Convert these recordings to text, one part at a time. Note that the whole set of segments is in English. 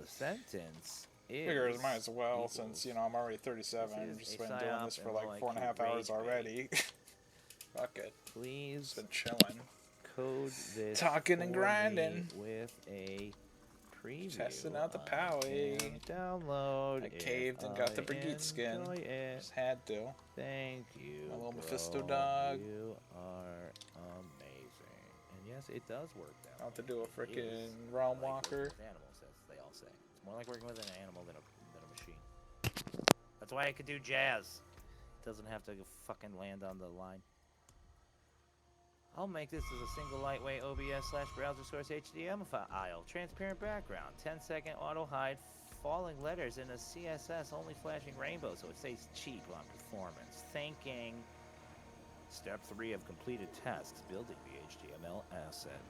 the sentence is... Figures might as well, since, you know, I'm already 37. I've just been doing this for like 4.5 hours already. Fuck it. Please Just been chilling. code this Talking and grinding. with a preview. Testing out the Powie. Download. I caved and got the Brigitte skin. Just had to. Thank you. My little Mephisto dog. You are amazing. And yes, it does work that way. I'll have to do a freaking realm walker. Animals, as they all say. It's more like working with an animal than a machine. That's why I could do jazz. It doesn't have to fucking land on the line. I'll make this as a single lightweight OBS/browser source HTML file. Transparent background. 10-second auto hide. Falling letters in a CSS only flashing rainbow, so it stays cheap on performance. Thinking. Step 3 of completed tasks. Building the HTML asset.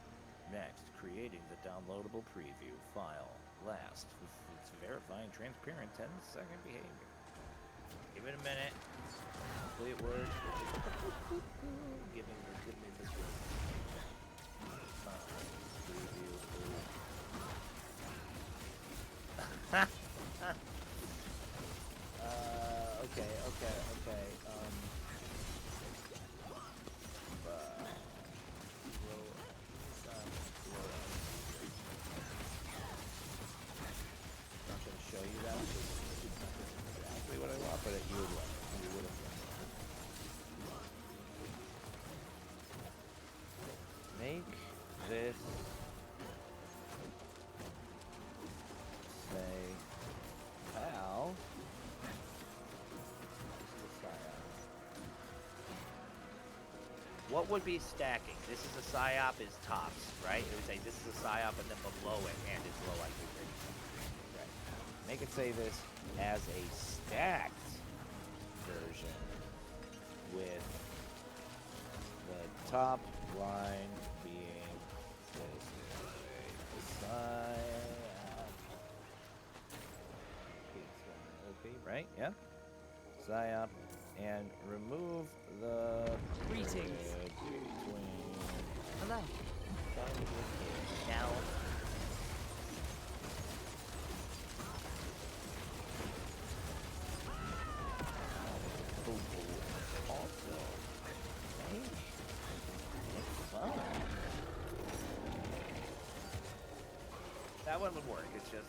Next, creating the downloadable preview file. Last, it's verifying transparent 10-second behavior. Give it a minute. Complete word. Give me this one. Preview. Okay. Not gonna show you that. Exactly what I want, but you would like. You would have liked. Make this say pal. What would be stacking? This is a psyop is tops, right? It would say this is a psyop and then below it and it's low IQ. Right. Make it say this as a stacked version with the top line being this psyop. OP, right? Yeah. Psyop. And remove the greetings. Hello. Now. Also, that one would work. It's just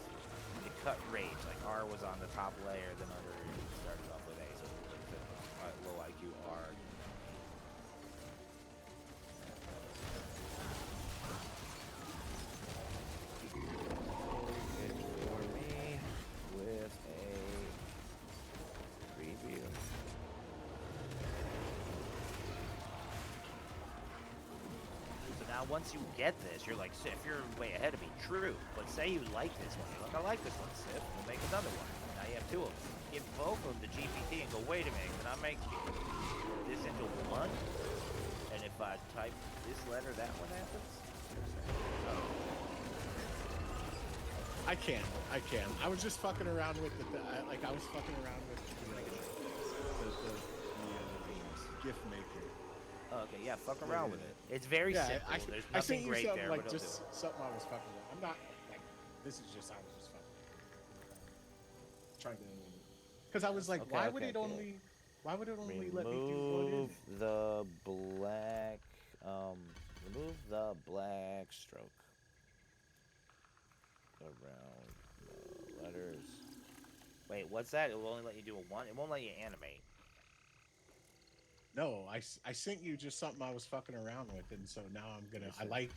it cut rage. Like R was on the top layer, then under it started off with A. So low IQ R. For me with a preview. So now once you get this, you're like, if you're way ahead of me, true. But say you like this one, you're like, I like this one, Sif. We'll make another one. Now you have two of them. Give both of them to GPT and go, wait a minute, can I make this into one? And if I type this letter, that one happens? I can. I was just fucking around with the I was fucking around with the GIF maker. Oh, okay, yeah, fuck around with it. It's very simple. There's nothing great there, like but just something I was fucking with. I'm not like this is just I was just fucking trying to. Because I was like, why would it only let me do one in? Remove the black stroke around the letters. Wait, what's that? It will only let you do a one. It won't let you animate. No, I sent you just something I was fucking around with, and so now I'm gonna. I like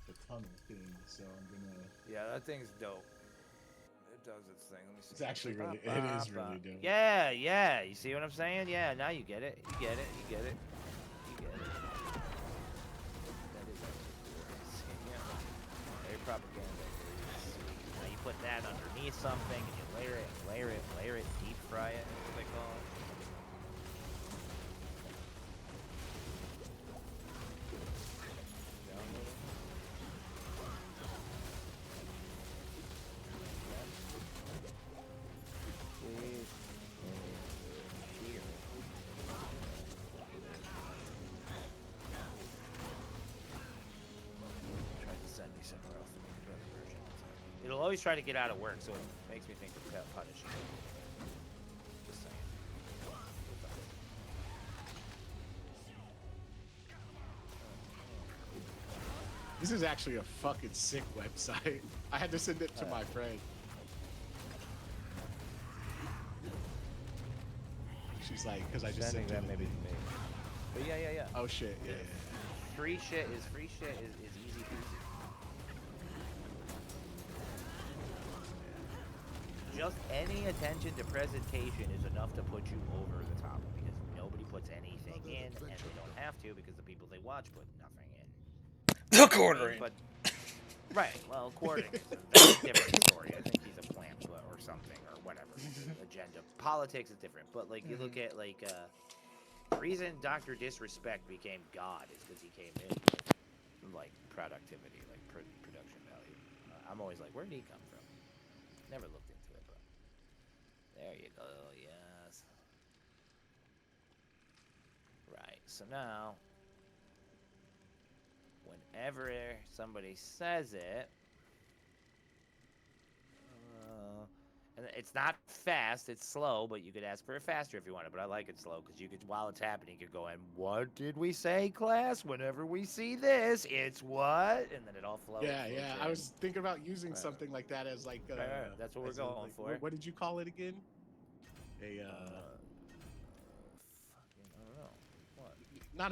the tunnel thing, so I'm gonna. Yeah, that thing's dope. Does its thing. Let me see. It's actually really, it is really dope. Yeah. You see what I'm saying? Yeah, now you get it. You get it. That is actually very propaganda. Now you put that underneath something and you layer it, deep fry it, what they call it. it'll always try to get out of work, so it makes me think we're punishing it. Just saying. This is actually a fucking sick website. I had to send it to my friend. She's like, because I just sent that it. maybe to me. But yeah. Oh shit, yeah. Free shit is easy peasy. Just any attention to presentation is enough to put you over the top because nobody puts anything in, and they don't have to because the people they watch put nothing in. The quartering. But right, well, quartering is a very different story. I think he's a plant or something or whatever agenda. Politics is different, but like you look at like the reason Dr. Disrespect became God is because he came in with, like productivity, like production value. I'm always like, where did he come from? Never looked into it, but there you go. Yes. Right. So now, whenever somebody says it, and it's not fast, it's slow, but you could ask for it faster if you wanted, but I like it slow because you could, while it's happening, you could go in, what did we say, class? Whenever we see this, it's what? And then it all flows. Yeah. I was thinking about using something like that as like that's what we're going for. What did you call it again? A fucking, I don't know. What? Not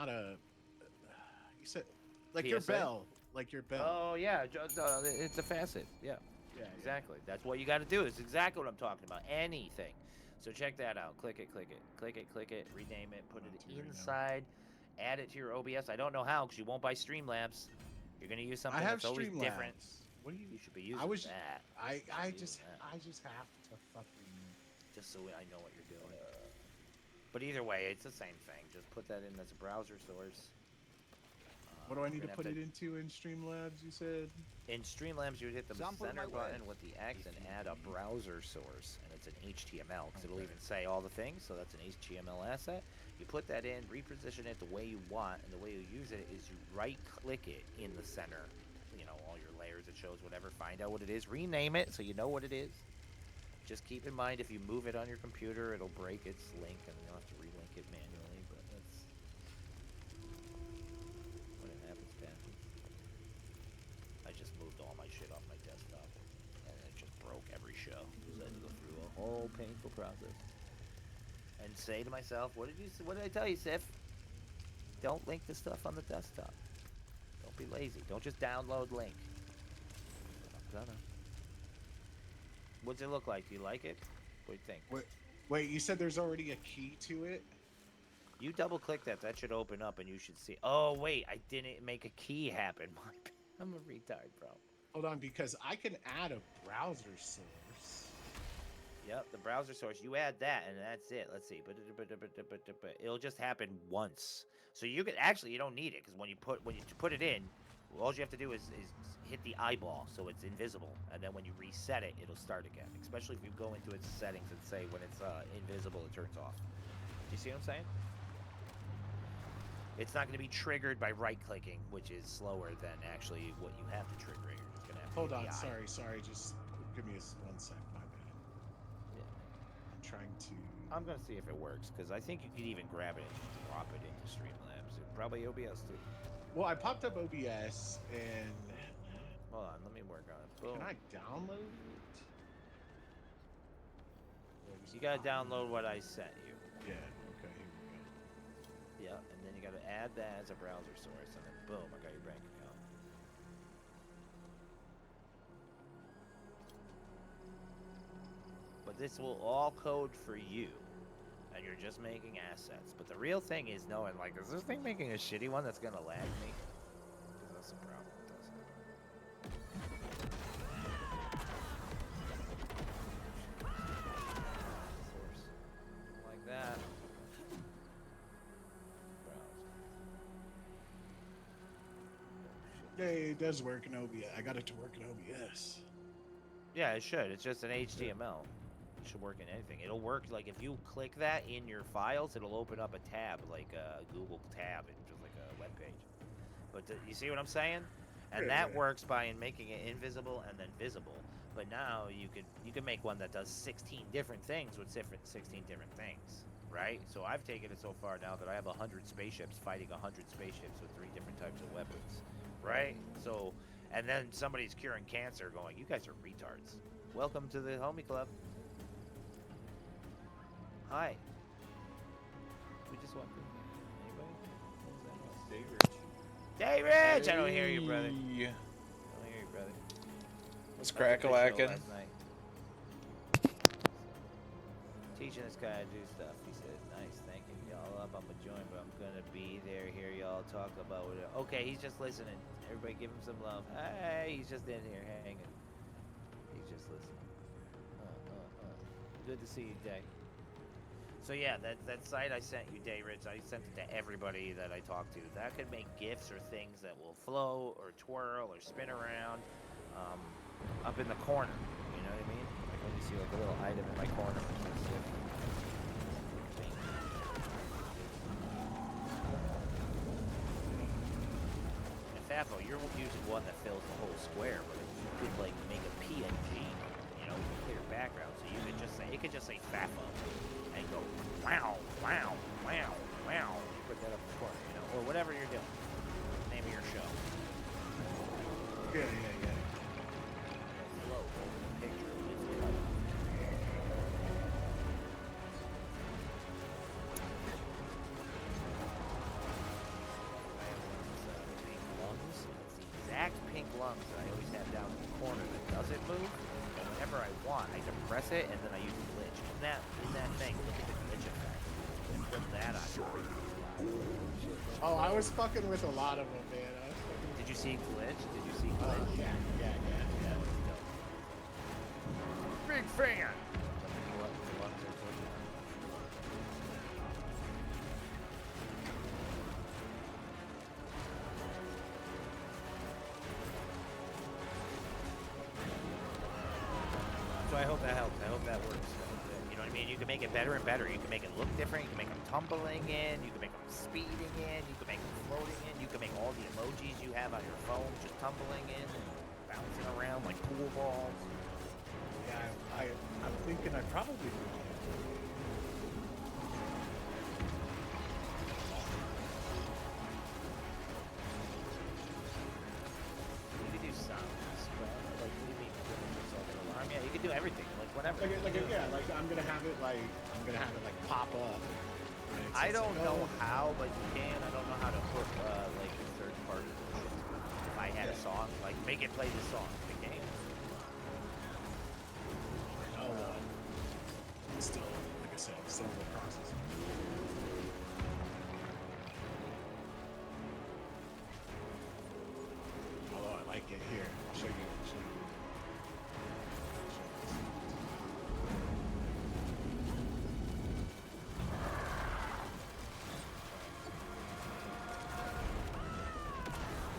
a you said like PSA? your bell. Like your bell. Oh yeah, it's a facet. Yeah. Yeah, exactly. That's what you got to do. It's exactly what I'm talking about. Anything. So check that out. Click it, rename it, put it inside, add it to your OBS. I don't know how because you won't buy Streamlabs. You're gonna use something that's always different. What do you? You should be using that. I just have to fucking. Just so I know what you're doing. But either way, it's the same thing. Just put that in as a browser source. What do I need to put it into in Streamlabs, you said? In Streamlabs, you would hit the center button with the X and add a browser source. And it's an HTML, because it'll even say all the things, so that's an HTML asset. You put that in, reposition it the way you want, and the way you use it is you right-click it in the center. You know, all your layers, it shows whatever. Find out what it is, rename it so you know what it is. Just keep in mind, if you move it on your computer, it'll break its link, and you'll have to relink it manually, but that's... I just moved all my shit off my desktop, and it just broke every show. So I had to go through a whole painful process and say to myself, "What did I tell you, Sif? Don't link the stuff on the desktop. Don't be lazy. Don't just download link." But I'm gonna. What's it look like? Do you like it? What do you think? Wait, you said there's already a key to it? You double click that. That should open up, and you should see. Oh wait, I didn't make a key happen. I'm a retard, bro. Hold on, because I can add a browser source. Yep, the browser source. You add that, and that's it. Let's see. It'll just happen once. So you could actually, you don't need it because when you put it in, all you have to do is hit the eyeball so it's invisible, and then when you reset it, it'll start again. Especially if you go into its settings and say when it's invisible, it turns off. Do you see what I'm saying? It's not going to be triggered by right-clicking, which is slower than actually what you have to trigger it. You're just going to have to Hold on, sorry. Just give me 1 sec, my bad. Yeah. I'm trying to... I'm going to see if it works, because I think you could even grab it and drop it into Streamlabs. Probably OBS, too. Well, I popped up OBS, and... Hold on, let me work on it. Boom. Can I download it? You got to download what I sent you. Yeah, okay, here we go. Yeah, and then you got to add that as a browser source, and then boom, I got your bank account. But this will all code for you, and you're just making assets. But the real thing is knowing, like, is this thing making a shitty one that's gonna lag me? Because that's the problem. Source. Like that. Yeah, it does work in OBS. I got it to work in OBS. Yeah, it should. It's just an HTML. It should work in anything. It'll work, like, if you click that in your files, it'll open up a tab, like a Google tab, and just like a web page. But you see what I'm saying? And that works by making it invisible and then visible. But now you can make one that does 16 different things with 16 different things, right? So I've taken it so far now that I have 100 spaceships fighting 100 spaceships with 3 different types of weapons, right? So, and then somebody's curing cancer going, you guys are retards. Welcome to the homie club. Hi. We just walked in. Anybody? What was that? Day Rich! I don't hear you, brother. I don't hear you, brother. Was crack-a-lackin'. Teaching this guy to do stuff. He said, nice, thank you. Y'all up, I'm a join, but I'm gonna be there, hear y'all talk about it. Okay, he's just listening. Everybody give him some love. Hey, he's just in here hanging. He's just listening. Good to see you, Day. So yeah, that site I sent you, Day Rich, I sent it to everybody that I talked to. That could make GIFs or things that will float or twirl or spin around up in the corner. You know what I mean? Like when you see like a little item in my corner. And Fafo, you're using one that fills the whole square, but you could like make a PNG, you know, clear background. So you could just say, it could just say Fafo. And go, wow, wow, wow, wow. Put that up in the corner, you know, or whatever you're doing. Name of your show. Yeah. Flow over the picture with the color. I have one that's pink lungs. It's the exact pink lungs that I always have down in the corner that doesn't move. And whenever I want, I depress it and then I use glitch. In that thing, look at the glitch effect. And put that on your Oh, I was fucking with a lot of them, man. Did you see glitch? Did you see glitch? Yeah. That was dope. Big fan! So I hope that helps. I hope that works. You know what I mean? You can make it better and better. You can make it look different. You can make them tumbling in. You can make them speeding in. You can make them floating in. You can make all the emojis you have on your phone just tumbling in and bouncing around like pool balls. Yeah, I'm thinking I probably will. You can do sounds, but like what do you mean? Yourself an alarm? Yeah, you can do everything. Like whatever. Like I'm gonna have it like pop up. I don't know how, but you can. I don't know how to put like third party shit. If I had a song, like make it play this song in the game. Still, like I said, still in the process. Although I like it here. I'll show you.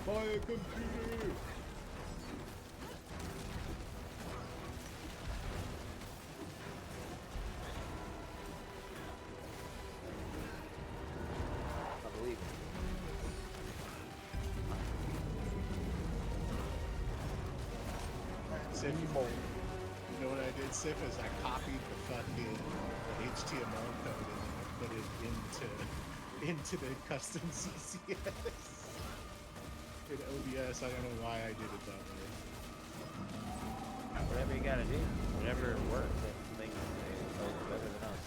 Buy a computer! I believe it. Sif, you know what I did, Sif, is I copied the fucking HTML code and put it into the custom CCS. In OBS, I don't know why I did it that way. Whatever you gotta do, whatever works, that makes it better than us.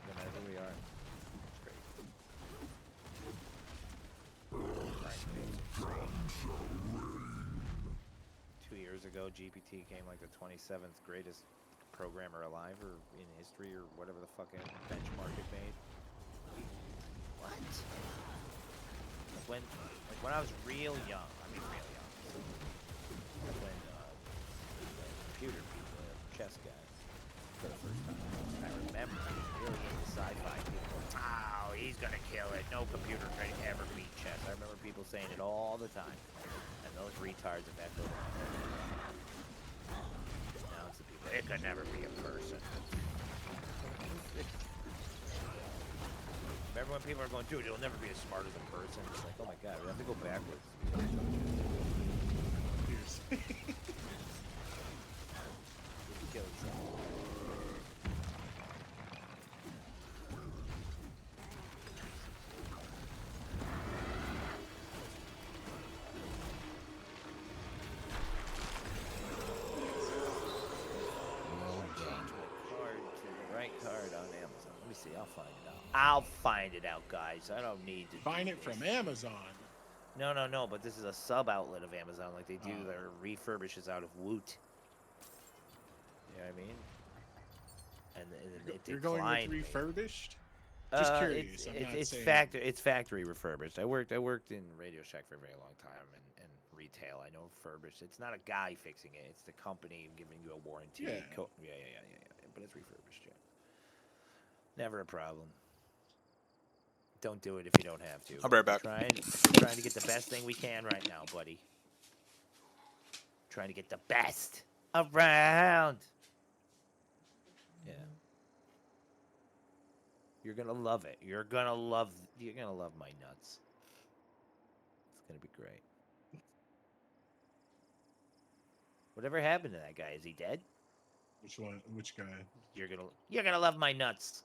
No matter who we are. It's great. 2 years ago, GPT came like the 27th greatest programmer alive or in history or whatever the fucking benchmark it made. What? When I was real young, when computer people, chess guy, for the first time, I remember really into sci-fi people. Oh, he's gonna kill it. No computer can ever beat chess. I remember people saying it all the time, and those retards have echoed. Now it's the people. It could never be a person. Remember when people are going, dude, it'll never be as smart as a person? It's like, oh my god, we have to go backwards. find it out. I'll find it out, guys. I don't need to Find it from Amazon. No, but this is a sub-outlet of Amazon, like they do their refurbishes out of Woot. You know what I mean? And it You're going with refurbished? Me. Just curious. It's factory refurbished. I worked in Radio Shack for a very long time and retail. I know refurbished. It's not a guy fixing it. It's the company giving you a warranty. Yeah. Yeah. But it's refurbished. Yeah. Never a problem. Don't do it if you don't have to. I'll be right back. We're trying to get the best thing we can right now, buddy. Trying to get the best around. Yeah. You're gonna love it. You're gonna love my nuts. It's gonna be great. Whatever happened to that guy? Is he dead? Which one? Which guy? You're gonna love my nuts.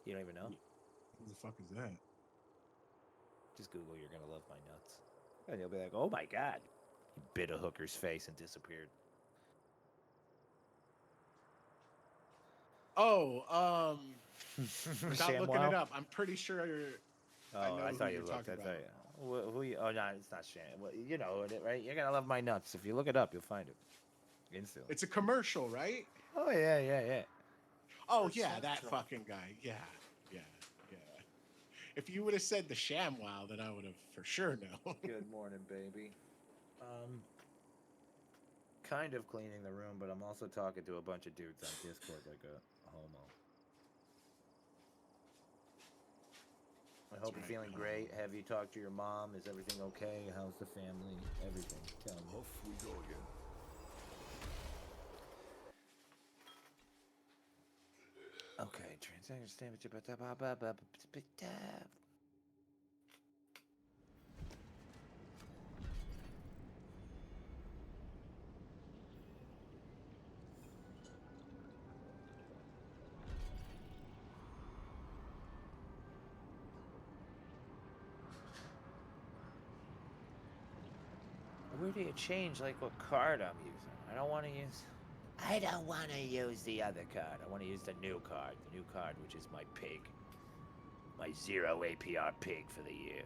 You don't even know? Who the fuck is that? Just Google "you're gonna love my nuts," and you'll be like, "Oh my god!" He bit a hooker's face and disappeared. Oh, without looking it up, I'm pretty sure. I thought you looked. Who you? Oh no, it's not Shan. Well, you know it, right? You're gonna love my nuts. If you look it up, you'll find it instantly. It's a commercial, right? Oh yeah. Oh yeah, that fucking guy. Yeah. If you would have said the ShamWow, then I would have for sure known. Good morning, baby. Kind of cleaning the room, but I'm also talking to a bunch of dudes on Discord like a homo. I hope you're feeling great. Have you talked to your mom? Is everything okay? How's the family? Everything. Tell me. Off we go again. Okay, transaction damage. Where do you change, like, what card I'm using? I don't want to use the other card. I want to use the new card. The new card, which is my pig. My 0 APR pig for the year.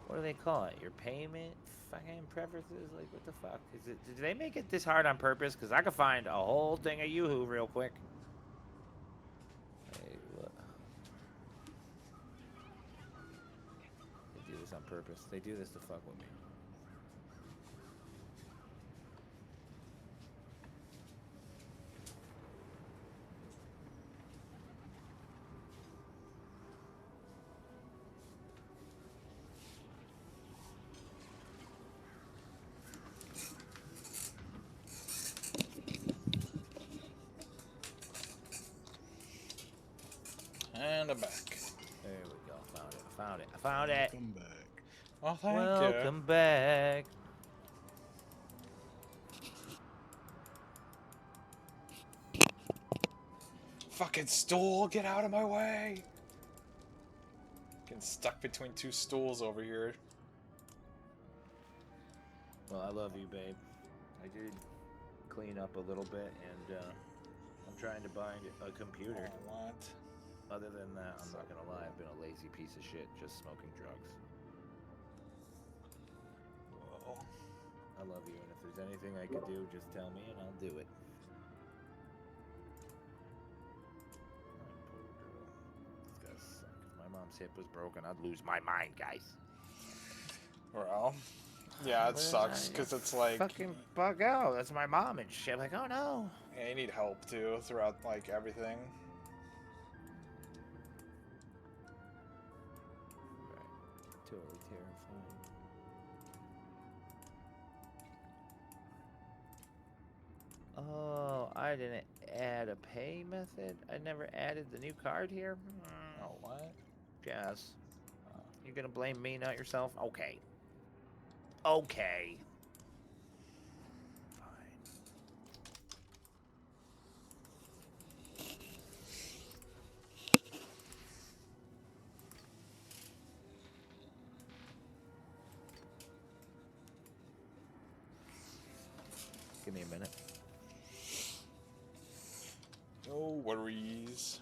What do they call it? Your payment fucking preferences? Like, what the fuck? Did they make it this hard on purpose? Because I could find a whole thing of Yoo-hoo real quick. Hey, what? They do this on purpose. They do this to fuck with me. And I'm back. There we go. I found it. Welcome back. Oh, thank you. Welcome back. Fucking stool, get out of my way! Getting stuck between two stools over here. Well, I love you, babe. I did clean up a little bit, and I'm trying to buy a computer. Oh, what? Other than that, I'm not gonna lie, I've been a lazy piece of shit, just smoking drugs. Whoa. I love you, and if there's anything I could do, just tell me and I'll do it. This guy's suck. If my mom's hip was broken, I'd lose my mind, guys. Well, yeah, it sucks, because it's like... Fucking bug out. That's my mom and shit. I'm like, oh no. Yeah, you need help, too, throughout, like, everything. Totally terrifying. I didn't add a pay method. I never added the new card here. Oh, what? Guess. You're gonna blame me, not yourself? Okay. Okay. Give me a minute. No worries.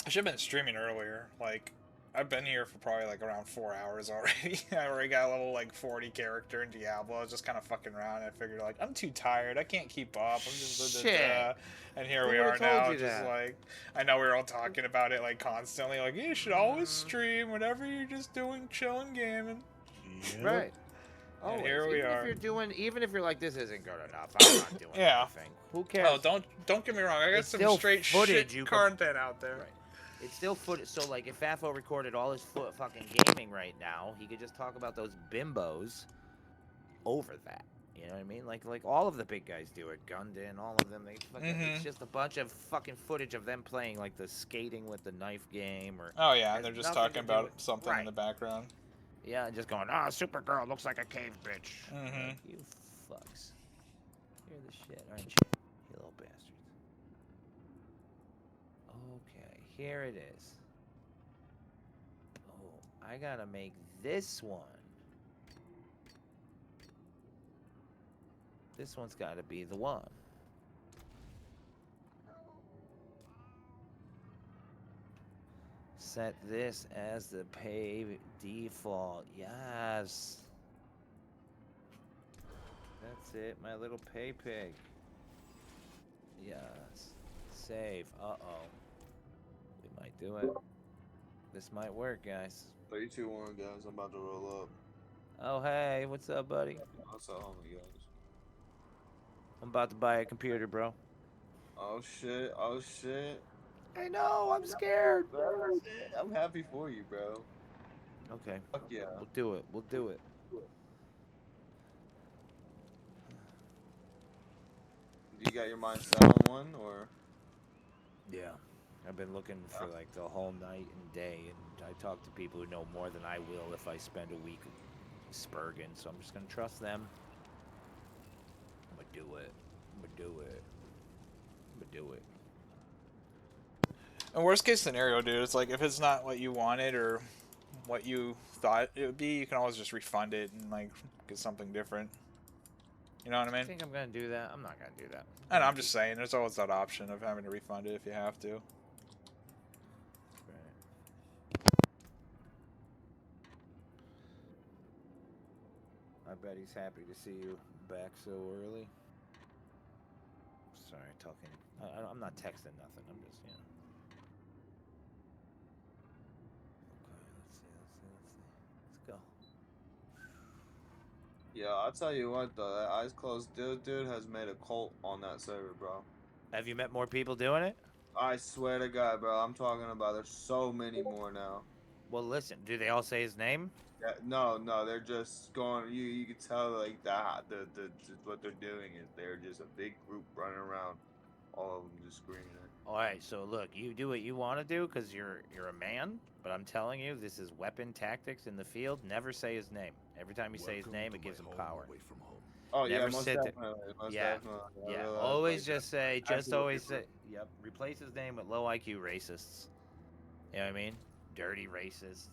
I should have been streaming earlier. Like, I've been here for probably like around 4 hours already. I already got a level like 40 character in Diablo. I was just kind of fucking around. I figured like, I'm too tired. I can't keep up. I'm just Shit. And here Who we are would've told now. you Just that? like, I know we were all talking about it like constantly. Like, you should always stream whenever you're just doing chilling gaming. Yep. Right. And Always. here we even are. If you're doing, even if you're like, this isn't good enough, I'm not doing Yeah. anything. Who cares? Oh, don't get me wrong. I got It's some still straight footage shit you can- content out there. Right. It's still footage. So, like, if Fafo recorded all his fucking gaming right now, he could just talk about those bimbos over that. You know what I mean? Like all of the big guys do it. Gundin, all of them. They fucking, It's just a bunch of fucking footage of them playing, like, the skating with the knife game. Or Oh, yeah, and has they're just nothing talking to do about with- something in the background. Yeah, and just going, ah, Supergirl looks like a cave bitch. Mm-hmm. Like, you fucks. You're the shit, aren't you? You little bastards. Okay, here it is. Oh, I gotta make this one. This one's gotta be the one. Set this as the pay default. Yes. That's it, my little pay pig. Yes. Save. Uh-oh. We might do it. This might work, guys. 3, 2, 1, guys. I'm about to roll up. Oh, hey. What's up, buddy? What's up, homie, guys? I'm about to buy a computer, bro. Oh, shit. Oh, shit. I know. I'm scared. I'm happy for you, bro. Okay. Fuck yeah. We'll do it. We'll do it. You got your mind set on one, or? Yeah. I've been looking for like the whole night and day, and I talk to people who know more than I will if I spend a week spurging, so I'm just gonna trust them. I'm gonna do it. I'm gonna do it. I'm gonna do it. And worst case scenario, dude, it's like if it's not what you wanted or what you thought it would be, you can always just refund it and like get something different. You know what I I mean? think I'm gonna do that. I'm not gonna do that. And I'm just saying, there's always that option of having to refund it if you have to. I bet he's happy to see you back so early. Sorry, talking. I'm not texting nothing. I'm just, you know. Okay, let's see. Let's go. Yeah, I'll tell you what, though. That Eyes Closed dude has made a cult on that server, bro. Have you met more people doing it? I swear to God, bro. I'm talking about there's so many more now. Well, listen. Do they all say his name? Yeah, no, they're just going. You can tell like that. The what they're doing is they're just a big group running around, all of them just screaming. All right. So look, you do what you want to do because you're a man. But I'm telling you, this is weapon tactics in the field. Never say his name. Every time you say his name, it gives him power. Oh yeah, Never most sit there. definitely. Most Yeah. definitely. I Yeah. realize, Always like, just say. I Just see what always you're say. Yep. Replace his name with low IQ racists. You know what I mean? Dirty racists.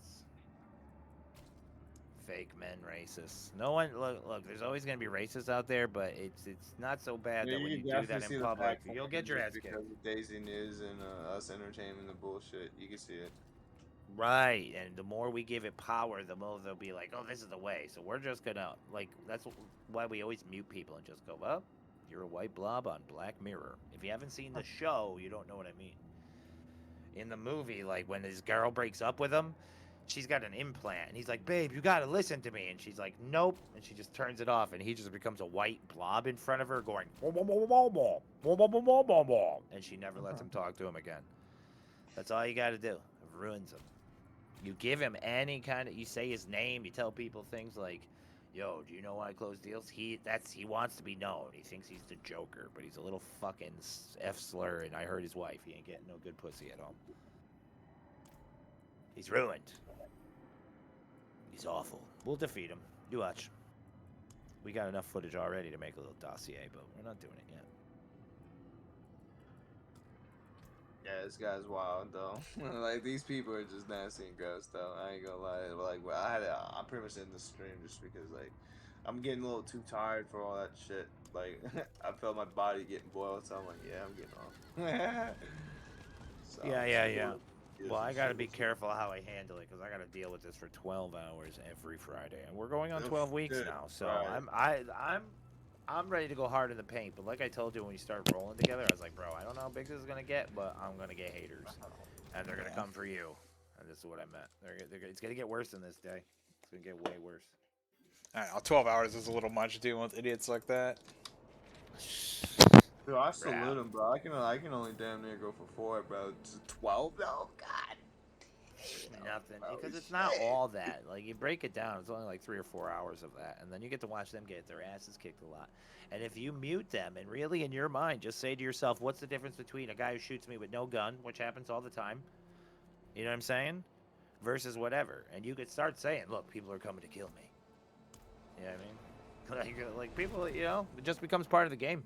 Fake men racists. No one look. There's always gonna be racists out there, but it's not so bad that when you do that definitely see in the public, fact you'll that get your just ass kicked. because of Daisy News and us entertaining the bullshit. You can see it. Right, and the more we give it power, the more they'll be like, "Oh, this is the way." So we're just gonna like that's why we always mute people and just go, "Well, you're a white blob on Black Mirror." If you haven't seen the show, you don't know what I mean. In the movie, like when his girl breaks up with him, she's got an implant, and he's like, "Babe, you gotta listen to me," and she's like, "Nope," and she just turns it off, and he just becomes a white blob in front of her, going, and she never lets him talk to him again. That's all you gotta do. It ruins him. You give him any kind of, you say his name, you tell people things like, Yo, do you know why I close deals? He wants to be known. He thinks he's the Joker, but he's a little fucking F slur, and I heard his wife. He ain't getting no good pussy at home. He's ruined. He's awful. We'll defeat him. You watch. We got enough footage already to make a little dossier, but we're not doing it yet. Yeah, this guy's wild though. Like these people are just nasty and gross though. I ain't gonna lie. Like I'm pretty much in the stream just because like I'm getting a little too tired for all that shit. Like I felt my body getting boiled, so I'm like, yeah, I'm getting off. So, Yeah. Well, I gotta be careful how I handle it because I gotta deal with this for 12 hours every Friday, and we're going on 12 weeks now. So right. I'm ready to go hard in the paint. But like I told you when we started rolling together, I was like, bro, I don't know how big this is gonna get, but I'm gonna get haters, and they're gonna come for you. And this is what I meant. It's gonna get worse than this day. It's gonna get way worse. I don't know, 12 hours is a little much dealing with idiots like that. Dude, I salute him, bro. I can only damn near go for 4, bro. 12 though, God. Nothing, because it's not all that. Like you break it down, it's only like 3 or 4 hours of that, and then you get to watch them get their asses kicked a lot. And if you mute them, and really in your mind, just say to yourself, "What's the difference between a guy who shoots me with no gun, which happens all the time, you know what I'm saying, versus whatever?" And you could start saying, "Look, people are coming to kill me." You know what I mean? Like people, you know, it just becomes part of the game.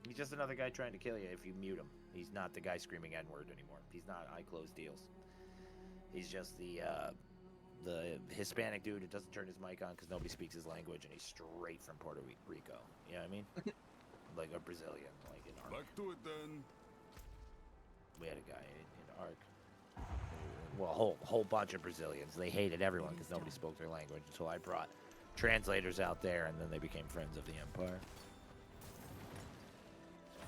He's just another guy trying to kill you if you mute him. He's not the guy screaming N-word anymore. He's not I close deals. He's just the Hispanic dude who doesn't turn his mic on because nobody speaks his language, and he's straight from Puerto Rico. You know what I mean? Like a Brazilian, like in Ark. Back to it then. We had a guy in Ark. Well, a whole bunch of Brazilians. They hated everyone because nobody spoke their language until I brought translators out there, and then they became friends of the Empire.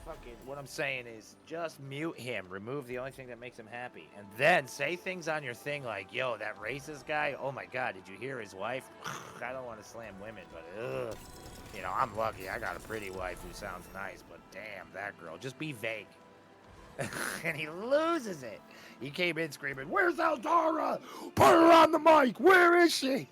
Fucking, what I'm saying is just mute him, remove the only thing that makes him happy, and then say things on your thing like, "Yo, that racist guy, oh my god, did you hear his wife?" I don't want to slam women, but ugh, you know, I'm lucky I got a pretty wife who sounds nice, but damn, that girl, just be vague. And he loses it. He came in screaming, "Where's Eldara? Put her on the mic, where is she?"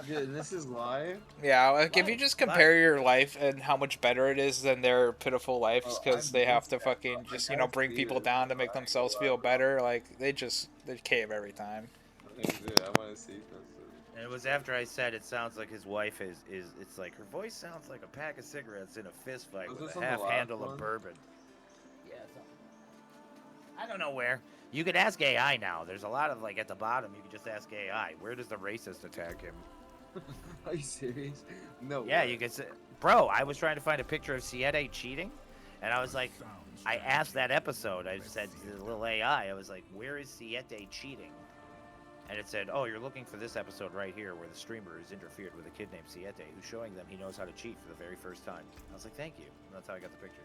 Dude, this is live? Yeah, like if you just compare your life and how much better it is than their pitiful lives because they have to fucking just, you know, bring people down to make themselves feel better, like they cave every time. Dude, I want to see something. And it was after I said it sounds like his wife is it's like her voice sounds like a pack of cigarettes in a fist fight with a half handle of bourbon. Yeah, I don't know where. You could ask AI now. There's a lot of, like, at the bottom, you could just ask AI, where does the racist attack him? Are you serious? No. Yeah, you could say, bro, I was trying to find a picture of Siete cheating, and I was like, I asked that episode, I said to the little AI, I was like, where is Siete cheating? And it said, oh, you're looking for this episode right here where the streamer has interfered with a kid named Siete who's showing them he knows how to cheat for the very first time. I was like, thank you. And that's how I got the picture.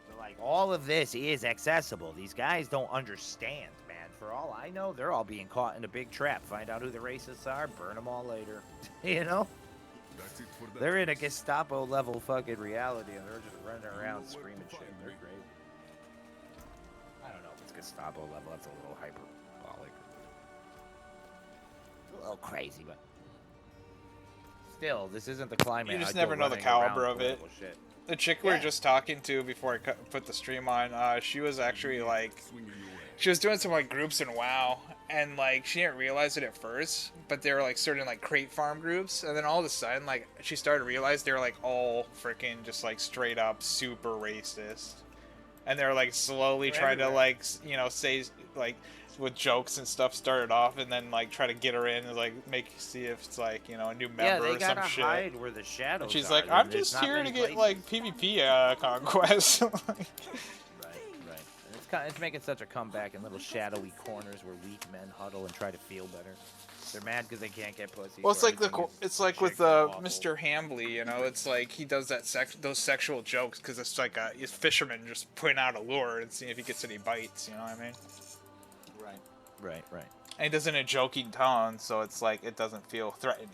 So, like, all of this is accessible. These guys don't understand, man. For all I know, they're all being caught in a big trap. Find out who the racists are, burn them all later. You know? That's it for that. They're in a Gestapo-level fucking reality, and they're just running around screaming shit. They're great. I don't know if it's Gestapo level. That's a little hyperbolic. A little crazy, but still, this isn't the climate. You just I'd go never know the running caliber around of it. political shit. The chick we were just talking to before I put the stream on, she was actually like, she was doing some like groups in WoW, and like she didn't realize it at first, but they were like certain like crate farm groups, and then all of a sudden like she started to realize they were like all freaking just like straight up super racist, and they were like slowly trying to like say like with jokes and stuff started off, and then like try to get her in and like see if it's like a new member or some shit. Hide where the shadows and she's are. like, I'm just here to get like PvP conquest. Right. And it's making such a comeback in little shadowy corners where weak men huddle and try to feel better. They're mad because they can't get pussy. Well, it's like with Mr. Hambly, it's like he does that those sexual jokes because it's like he's fisherman just putting out a lure and seeing if he gets any bites. You know what I mean? Right. And he does it in a joking tone, so it's like it doesn't feel threatening.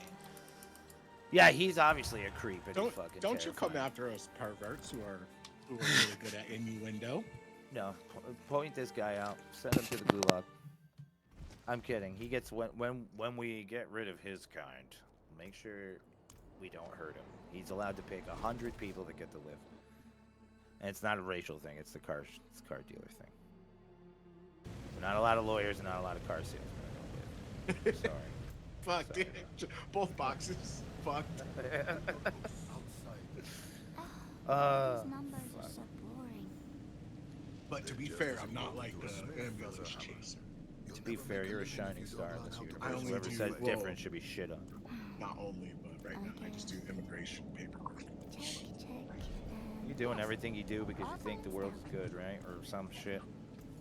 Yeah, he's obviously a creep. And Don't you come after us perverts who are really good at innuendo. No, point this guy out. Send him to the gulag. I'm kidding. He gets when we get rid of his kind, make sure we don't hurt him. He's allowed to pick 100 people that get to live. And it's not a racial thing. It's the car dealer thing. We're not a lot of lawyers and not a lot of car salesmen. Sorry. Fuck, Sorry, dude. Both boxes. Fuck. Uh, These numbers are so boring. But to be fair, I'm not like the ambulance chaser. To be fair, you're a shining star in this I universe. only Whoever do- says well- different should be shit on. Not only, but right now I just do immigration paperwork. Check. You're doing everything you do because you think the world's good, right? Or some shit.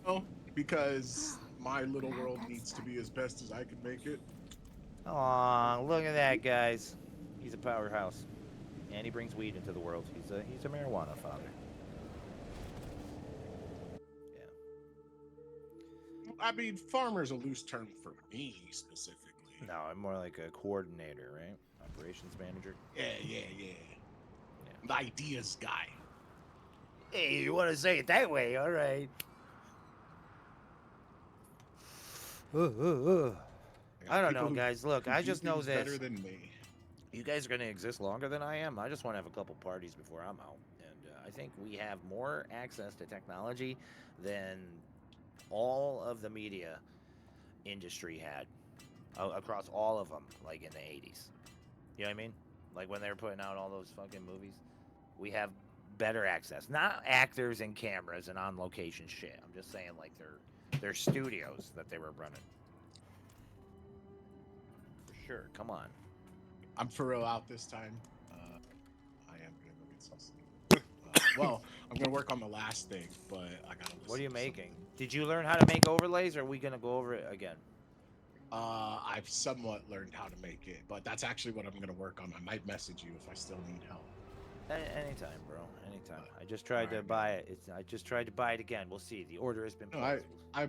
Oh, because my little world needs to be as best as I can make it. Aw, look at that, guys. He's a powerhouse. And he brings weed into the world. He's a marijuana father. Yeah. I mean, farmer's a loose term for me specifically. No, I'm more like a coordinator, right? Operations manager. Yeah. The ideas guy. Hey, you want to say it that way? All right. I don't know, guys. Look, I just know this. Better than me. You guys are going to exist longer than I am. I just want to have a couple parties before I'm out. And I think we have more access to technology than all of the media industry had across all of them, like in the 80s. You know what I mean? Like when they were putting out all those fucking movies. We have better access. Not actors and cameras and on location shit. I'm just saying like their studios that they were running. For sure. Come on. I'm for real out this time. I am gonna go get some sleep. Well, I'm gonna work on the last thing, but I gotta. What are you listen to making? Did you learn how to make overlays, or are we gonna go over it again? I've somewhat learned how to make it, but that's actually what I'm gonna work on. I might message you if I still need help. Anytime, bro. Anytime. I just tried to Alright, buy it. I just tried to buy it again. We'll see. The order has been No, placed. I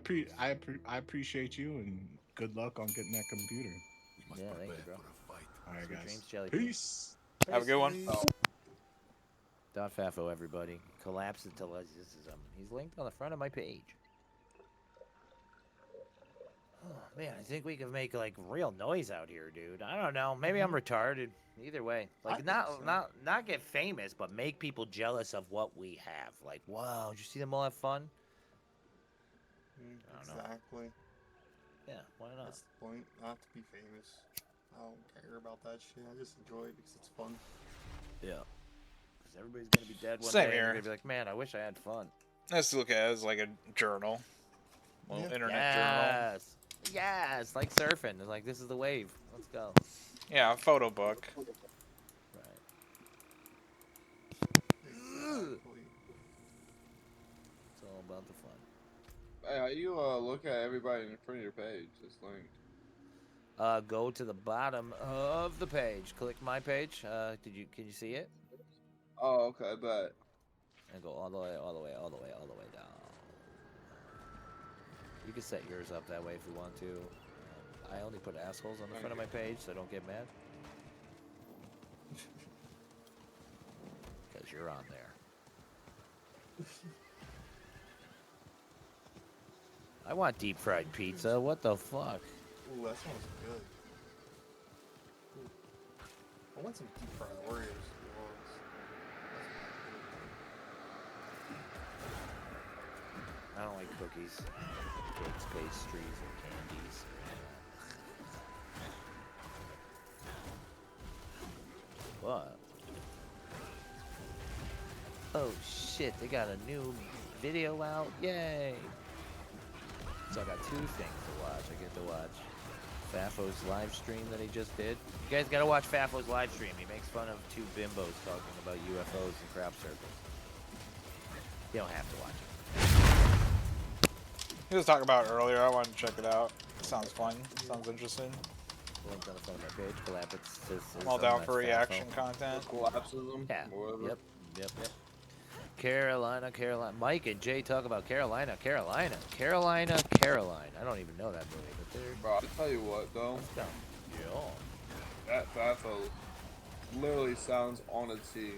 appreciate you and good luck on getting that computer. We must Yeah, thank you, prepare bro. for a fight. All right, Sweet guys. dreams, Jellyfish. Peace. Have a good one. .fafo, everybody. Collapse until he's linked on the front of my page. Oh man, I think we can make like real noise out here, dude. I don't know. Maybe I'm retarded. Either way, like think not so. not get famous, but make people jealous of what we have. Like, wow, did you see them all have fun? I don't know. Exactly. Yeah, why not? That's the point. Not to be famous. I don't care about that shit. I just enjoy it because it's fun. Yeah. Because everybody's gonna be dead one Same day. And here. you're gonna be like, man, I wish I had fun. Let's look at it as like a journal. Well, Yeah. internet journal. Yes. Yes, like surfing. It's like, this is the wave. Let's go. Yeah, a photo book. Right. Exactly. It's all about the fun. Hey, how you look at everybody in front of your page? It's linked. Go to the bottom of the page. Click my page. Can you see it? Oh, okay, bet. And go all the way down. You can set yours up that way if you want to. I only put assholes on the front of my page, so don't get mad. Because you're on there. I want deep fried pizza. What the fuck? Ooh, that sounds good. Ooh. I want some deep fried Oreos. I don't like cookies, cakes, pastries, or candies. What? Oh shit, they got a new video out. Yay! So I got two things to watch. I get to watch Fafo's live stream that he just did. You guys gotta watch Fafo's live stream. He makes fun of two bimbos talking about UFOs and crop circles. You don't have to watch it. He was talking about it earlier. I wanted to check it out. Sounds fun. Sounds interesting. Link on the front of my page. Collab. I'm all down for reaction content. Collapses them. Yeah. or whatever. Yep. Carolina. Mike and Jay talk about Carolina. I don't even know that movie, but they're. Bro, I'll tell you what, though. Let's go. Yeah. That Fafo literally sounds on a T.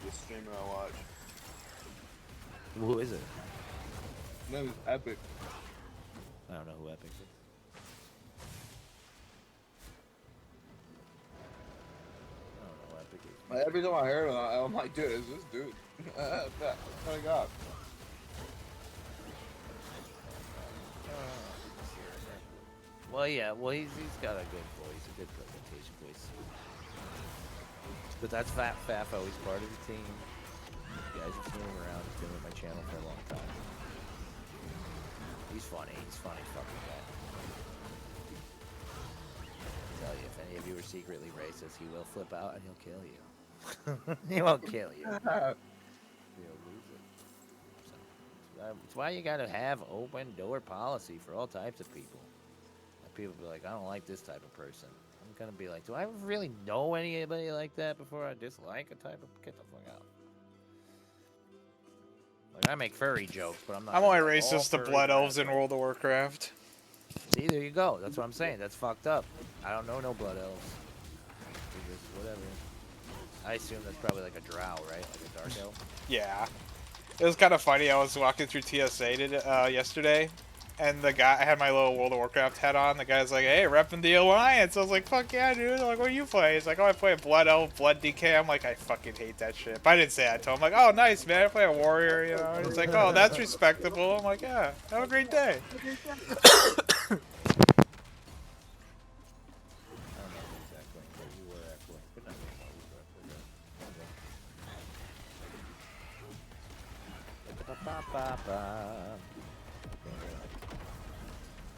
The streamer I watch. Who is it? His name is Epic. I don't know who Epic is. Every time I hear him, I'm like, dude, it's this dude. Oh my god. Well, yeah. Well, he's got a good voice, a good presentation voice. But that's Fafo. He's part of the team. You guys have seen him around. He's been with my channel for a long time. He's funny. He's funny fucking guy. I tell you, if any of you are secretly racist, he will flip out and he'll kill you. He won't kill you. He'll lose it. So, that's why you gotta have open door policy for all types of people. And people be like, I don't like this type of person. I'm gonna be like, do I really know anybody like that before I dislike a type of? Get the fuck out. Like I make furry jokes, but I'm not. I'm only gonna be like, racist to all blood furries are elves in assholes. World of Warcraft. See, there you go. That's what I'm saying. That's fucked up. I don't know no blood elves. It's just whatever. I assume that's probably like a drow, right? Like a dark elf. Yeah. It was kind of funny. I was walking through TSA yesterday, and the guy, I had my little World of Warcraft hat on. The guy's like, hey, repping the Alliance. I was like, fuck yeah, dude. I'm like, what do you play? He's like, oh, I play a Blood Elf, Blood DK. I'm like, I fucking hate that shit. But I didn't say that to him. I'm like, oh, nice, man. I play a warrior, you know. And he's like, oh, that's respectable. I'm like, yeah, have a great day. I don't know exactly what you were actually, but not really what you were.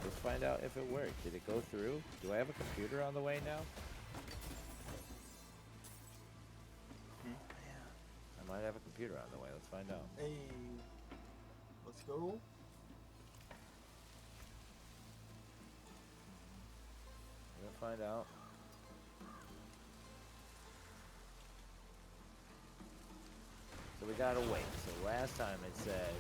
Let's find out if it worked. Did it go through? Do I have a computer on the way now? Yeah, I might have a computer on the way. Let's find out. Hey, let's go. We're gonna find out. So we gotta wait. So last time it said.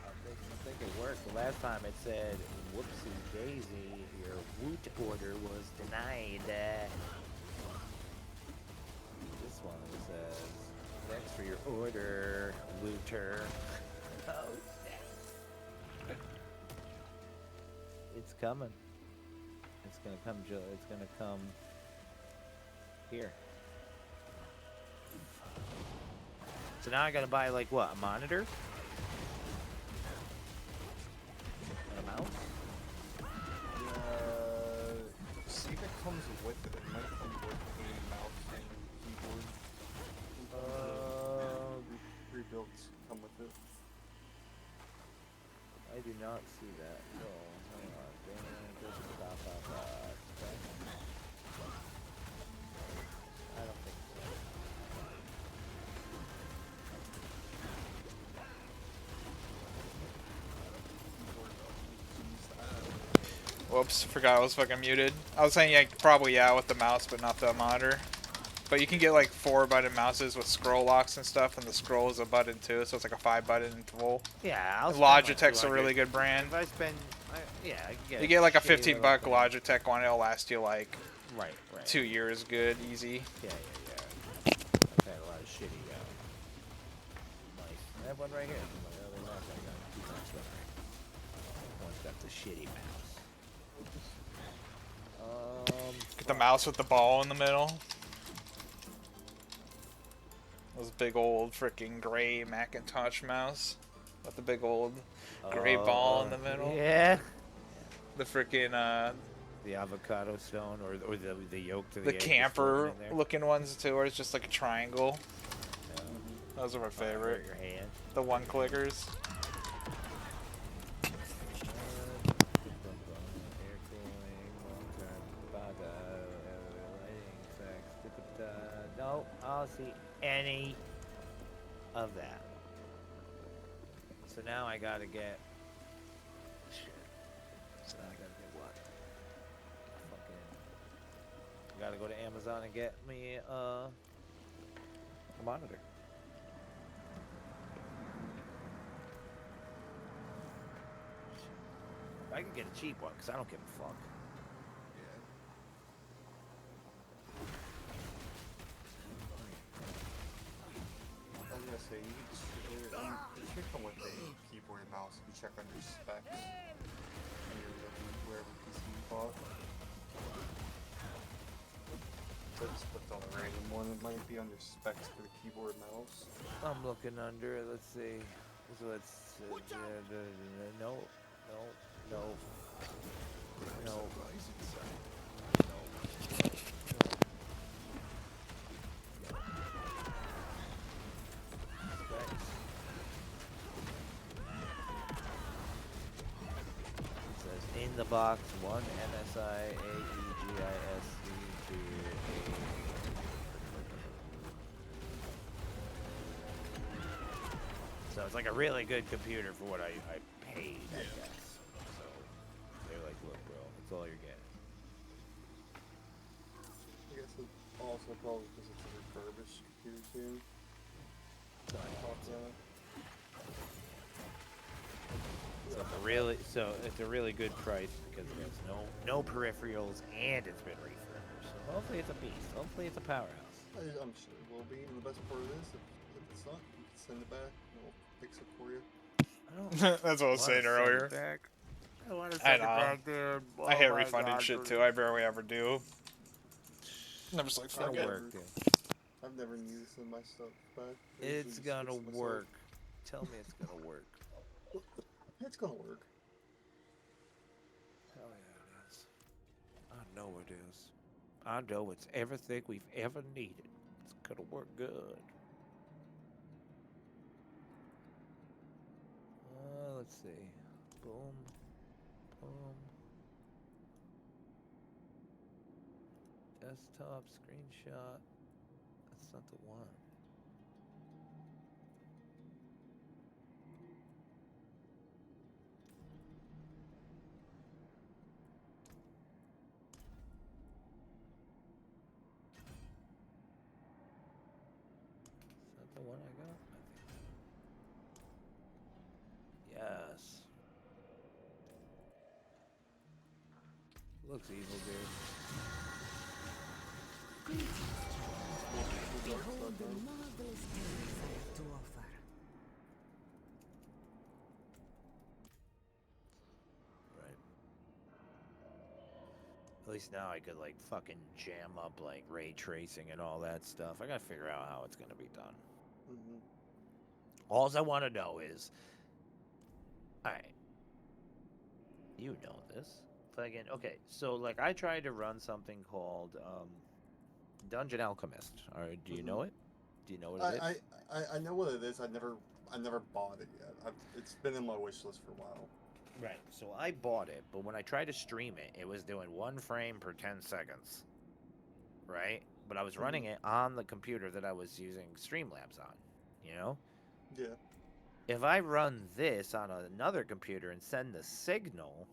I think it worked. The last time it said, whoopsie daisy, your woot order was denied. This one says, thanks for your order, looter. Oh, shit. It's coming. It's gonna come, it's gonna come here. So now I gotta buy, like, what, a monitor? And a mouse? See if it comes with it. It might come with a mouse and keyboard. Pre-built come with it. I do not see that. So, hang on. I don't think so. Whoops, forgot I was fucking muted. I was saying, yeah, probably yeah with the mouse, but not the monitor. But you can get like 4-button mouses with scroll locks and stuff, and the scroll is a button too, so it's like a 5-button interval. Yeah, I'll Logitech's a really good brand. If I spend, yeah, I can get You get like a shitty little $15 thing. Logitech one, it'll last you like Right. 2 years good, easy. Yeah. I've had a lot of shitty. Nice. I have one right here. My other mouse, I got 2 mouse right here. One's got the shitty mouse. Get the mouse with the ball in the middle. Those big old freaking gray Macintosh mouse with the big old gray ball in the middle. Yeah. The freaking The avocado stone or the yolk to the the egg just camper floating in there. looking ones too, where it's just like a triangle. Those are my favorite. Your hand. The one clickers. Air cooling, long-term lighting effects. No, I don't see any of that. So now I gotta get. Shit. So now I gotta get what? I gotta go to Amazon and get me a monitor. I can get a cheap one because I don't give a fuck. I was gonna say, it should come with a keyboard and mouse. You check under spec. Under wherever PC you bought. So I just clicked on a random one. It might be under specs for the keyboard mouse. I'm looking under it. Let's see. So it's no, no, no, no. It says in the box 1 MSI AEGISD to So it's like a really good computer for what I paid, I guess. So they're like, look, bro, that's all you're getting. I guess it's also probably because it's a refurbished computer too. So I thought that. So it's a really good price because it has no peripherals and it's been refurbished. So hopefully it's a beast. Hopefully it's a powerhouse. I'm sure it will be. And the best part of this, if it's not, you can send it back and we'll fix it for you. That's what I was saying earlier. I want to I send it know. back, dude. I hate Oh my refunding God, shit dude. too. I barely ever do. And I'm just like, fuck It'll it. work, dude. I've never needed to send my stuff back. I It's usually just gonna fix it myself. work. Tell me it's gonna work. It's gonna work. Hell yeah, it is. I know it is. I know it's everything we've ever needed. It's gonna work good. Let's see. Boom. Boom. Desktop screenshot. That's not the one. Is that the one I got? I think so. Yes. Looks evil, dude. Behold the marvelous tales I have to offer. Right. At least now I could like fucking jam up like ray tracing and all that stuff. I gotta figure out how it's gonna be done. Mm-hmm. All I want to know is, alright, you know this. Fucking okay. So like I tried to run something called Dungeon Alchemist. All right, do you know it? Do you know what it is? I know what it is. I never bought it yet. It's been in my wish list for a while. Right. So I bought it, but when I tried to stream it, it was doing 1 frame per 10 seconds. Right? But I was running it on the computer that I was using Streamlabs on. You know? Yeah. If I run this on another computer and send the signal,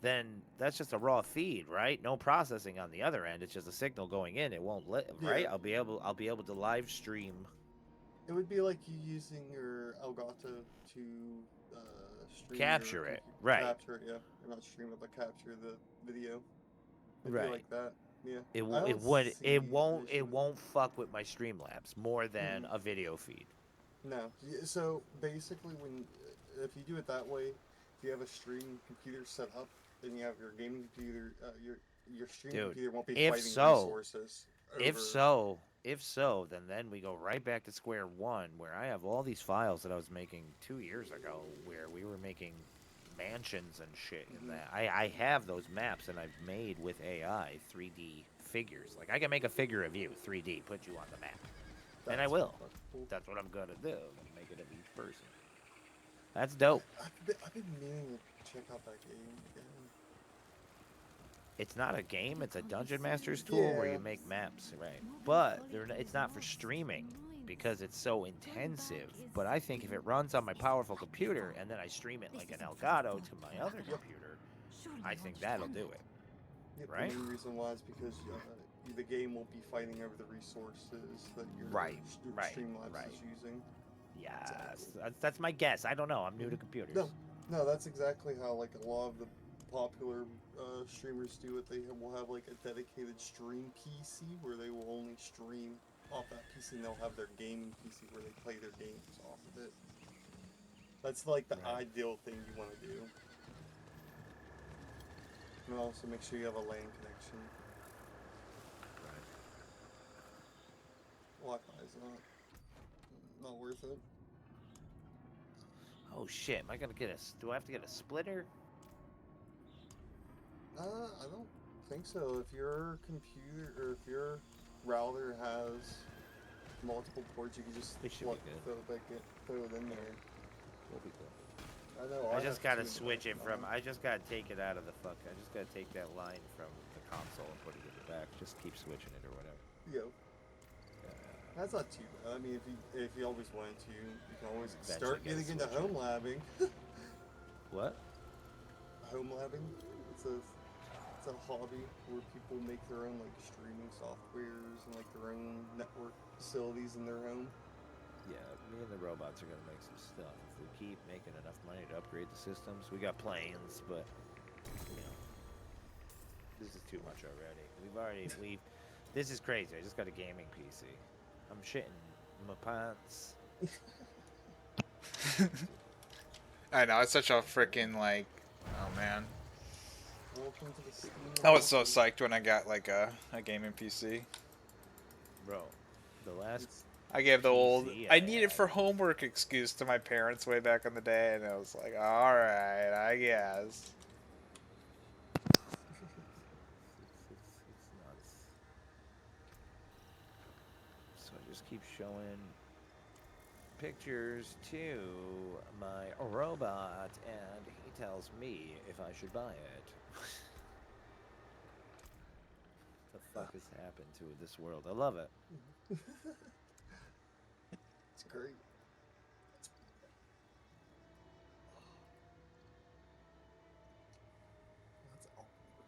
then that's just a raw feed, right? No processing on the other end. It's just a signal going in. It won't let, right? Yeah. I'll be able to live stream. It would be like you using your Elgato to stream Capture your it, right. Capture it, yeah. Or not stream it, but capture the video. It'd Right. be like that. Yeah. It I don't see it an won't issue with won't fuck with my Streamlabs more than a video feed. No. So basically, if you do it that way, if you have a streaming computer set up, then you have your gaming computer, your streaming Dude, computer won't be if fighting so- resources. If so, then we go right back to square one, where I have all these files that I was making 2 years ago, where we were making mansions and shit in that. I have those maps, and I've made with AI 3D figures. Like I can make a figure of you 3D, put you on the map, and I will. Cool. That's what I'm gonna do. I'm gonna make it of each person. That's dope. I've been meaning to check out that game again. It's not a game, it's a Dungeon Master's tool where Yeah. you make maps, right? But it's not for streaming because it's so intensive. But I think if it runs on my powerful computer and then I stream it like an Elgato to my other computer, I think that'll do it. Yep, Right? The main reason why is because the game won't be fighting over the resources that your Right, right, Streamlabs right. is using. Yes, that's my guess. I don't know. I'm new to computers. No, that's exactly how like a lot of the popular streamers do it. They will have like a dedicated stream PC where they will only stream off that PC, and they'll have their gaming PC where they play their games off of it. That's like the Right. ideal thing you want to do. And also make sure you have a LAN connection. Right. Wi-Fi is not worth it. Oh shit! Am I gonna get a? Do I have to get a splitter? I don't think so. If your computer or if your router has multiple ports, you can just It should be good. throw it in there. We'll be good. I know. I have just gotta two in the switch it back from. now. I just gotta take it out of the fuck. I just gotta take that line from the console and put it in the back. Just keep switching it or whatever. Yo, that's not too bad. I mean, if you always wanted to, you can always Eventually start get a getting into switcher. home labbing. What? Home labbing. It's a hobby where people make their own like streaming softwares and like their own network facilities in their home. Yeah, me and the robots are gonna make some stuff. If we keep making enough money to upgrade the systems, we got plans, but you know, this is too much already. This is crazy. I just got a gaming PC. I'm shitting my pants. I know, it's such a freaking, like, oh man. Welcome to the Steam I was so World. psyched when I got, like, a gaming PC. Bro, the last It's- I gave the old, PC I I need it had. for homework excuse to my parents way back in the day, and I was like, alright, I guess. It's nuts. So I just keep showing pictures to my robot, and he tells me if I should buy it. The fuck has happened to this world? I love it. It's great. That's awkward.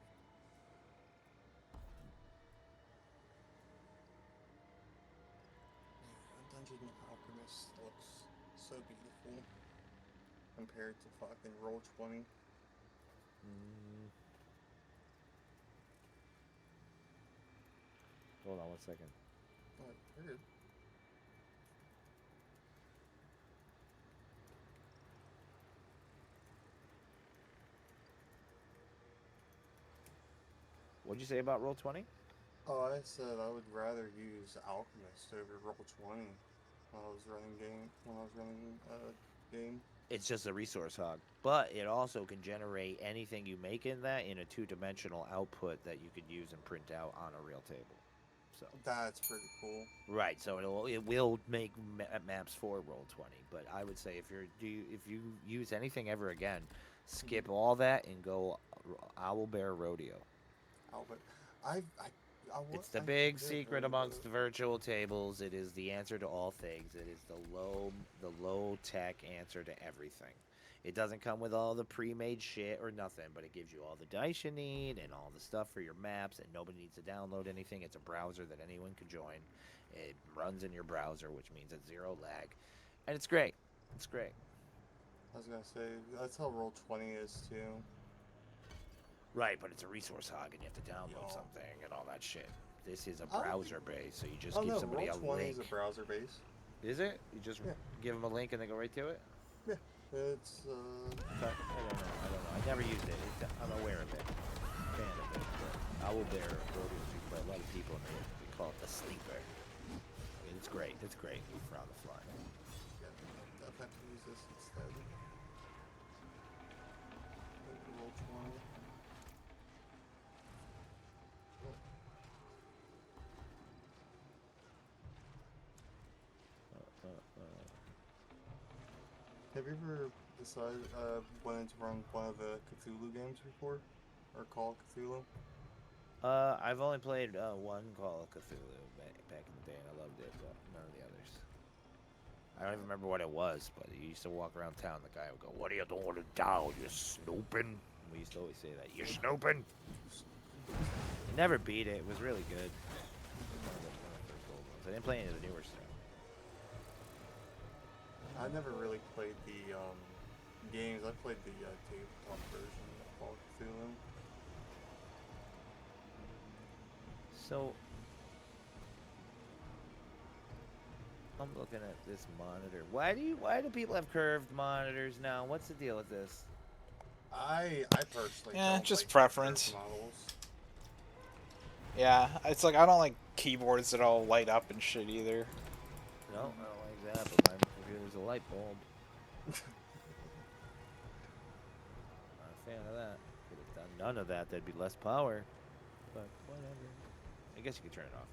Man, Dungeon Alchemist looks so beautiful compared to fucking Roll20. Hold on 1 second. Oh, weird. What'd you say about Roll20? Oh, I said I would rather use Alchemist over Roll20 when I was running game. It's just a resource hog, but it also can generate anything you make in that in a two-dimensional output that you could use and print out on a real table. So That's pretty cool. right, so it will make maps for Roll20, but I would say if you use anything ever again, skip all that and go Owlbear Rodeo. Albert, It's the big secret amongst virtual tables. It is the answer to all things. It is the low tech answer to everything. It doesn't come with all the pre-made shit or nothing, but it gives you all the dice you need and all the stuff for your maps, and nobody needs to download anything. It's a browser that anyone can join. It runs in your browser, which means it's zero lag, and it's great. It's great. I was gonna say that's how Roll20 is too. Right, but it's a resource hog, and you have to download Yeah. something and all that shit. This is a Oh. browser base, so you just Oh give no, somebody a Roll20 link. is a browser base. Is it? You just Yeah. give them a link and they go right to it? Yeah, it's I don't know. I never used it. I'm aware of it. Fan of it. But Owlbear Rodeo is used by a lot of people, and they call it the sleeper. I mean, it's great. It's great for on the fly. yeah, I'll have to use this instead. Roll20. Have you ever decided wanted to run one of the Cthulhu games before, or Call of Cthulhu? I've only played one Call of Cthulhu back in the day, and I loved it, but none of the others. I don't even remember what it was, but you used to walk around town. The guy would go, "What are you doing in town? You snooping?" We used to always say that. "You snooping?" You never beat it. It was really good. One of the first old ones. I didn't play any of the newer stuff. I never really played the games. I played the tabletop version of Call of Cthulhu. So, I'm looking at this monitor. Why do people have curved monitors now? What's the deal with this? I personally Yeah, don't just like preference. curved models. Yeah, it's like I don't like keyboards that all light up and shit either. No, I don't like that, but my computer's a light bulb. Not a fan of that. Could have done none of that. There'd be less power. But whatever. I guess you could turn it off.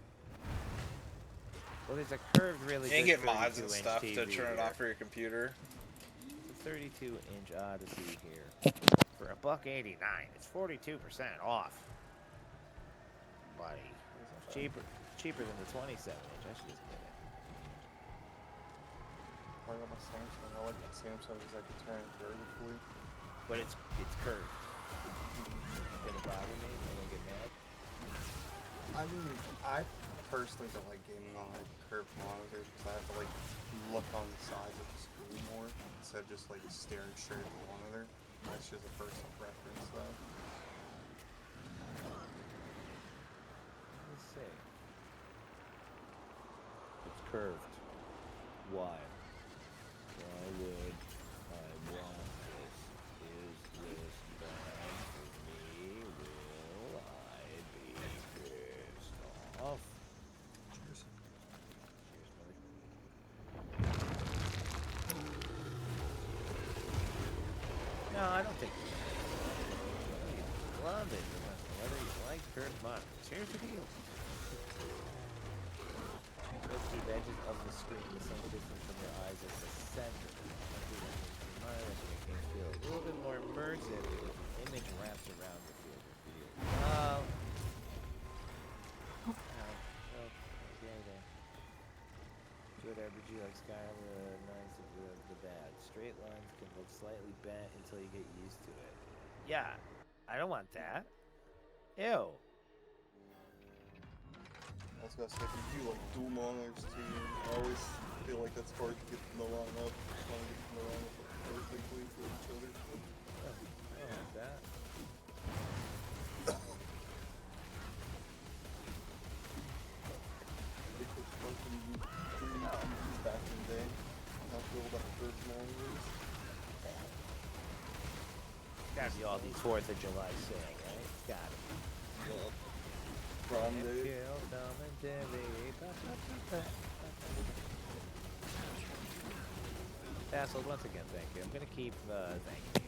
Well, there's a curved, really You can good get mods and 32-inch stuff TV to turn it here. off for your computer. It's a 32-inch Odyssey here. For $1.89, it's 42% off. Buddy, it's cheaper than the 27-inch. I should just get it. I got my Samsung. I like my Samsung because I can turn it vertically. But it's curved. Gonna bother me? I'm gonna get mad. I mean, I personally don't like gaming on like curved monitors because I have to like look on the sides of the screen more instead of just like staring straight at the monitor. That's just a personal preference though. Let's see. It's curved. Why? Why would I want this? Is this bad for me? Will I be pissed off? Cheers. Cheers, buddy. No, I don't think you love it. Whether you like curved monitors. Here's the deal. Those two edges of the screen the same distance from your eyes as the center. Monitor makes things feel a little bit more immersive if the image wraps around the field of view. Okay then. Good RPG like Skyrim, nice of the bad. Straight lines can look slightly bent until you get used to it. Yeah, I don't want that. Ew. I was gonna say, if you do like dual monitors too, I always feel like that's hard to get them to line up. Just want to get them to line up perfectly for each other. I don't want that. They put fucking 3D TVs back in the day. How feel about curved monitors? Gotta be all these 4th of July sale, right? Gotta be. Yeah. Prime Day. Vassild, once again, thank you. I'm gonna keep thanking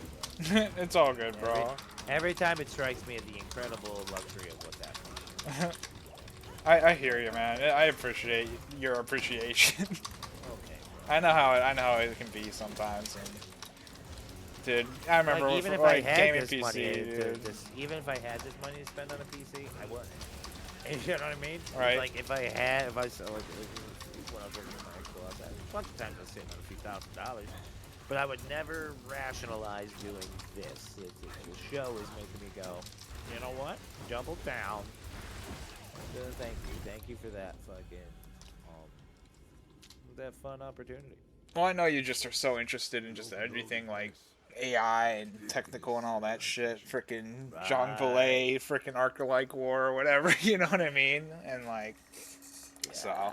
you. It's all good, bro. Every time it strikes me the incredible luxury of what's happening. I hear you, man. I appreciate your appreciation. Okay. I know how it can be sometimes. And, dude, I remember Like, even if like, I had gaming this PC, money, dude. even if I had this money to spend on a PC, I wouldn't. You know what I mean? Right. Like if I saw like when I was working in my Xbox, a bunch of times I was sitting on a few $1,000s, but I would never rationalize doing this. The show is making me go, you know what? Double down. Thank you for that fucking that fun opportunity. Well, I know you just are so interested in just everything like AI and technical and all that shit. Frickin' Jean Valet, frickin' Arc-like War, or whatever. You know what I mean? And like, so.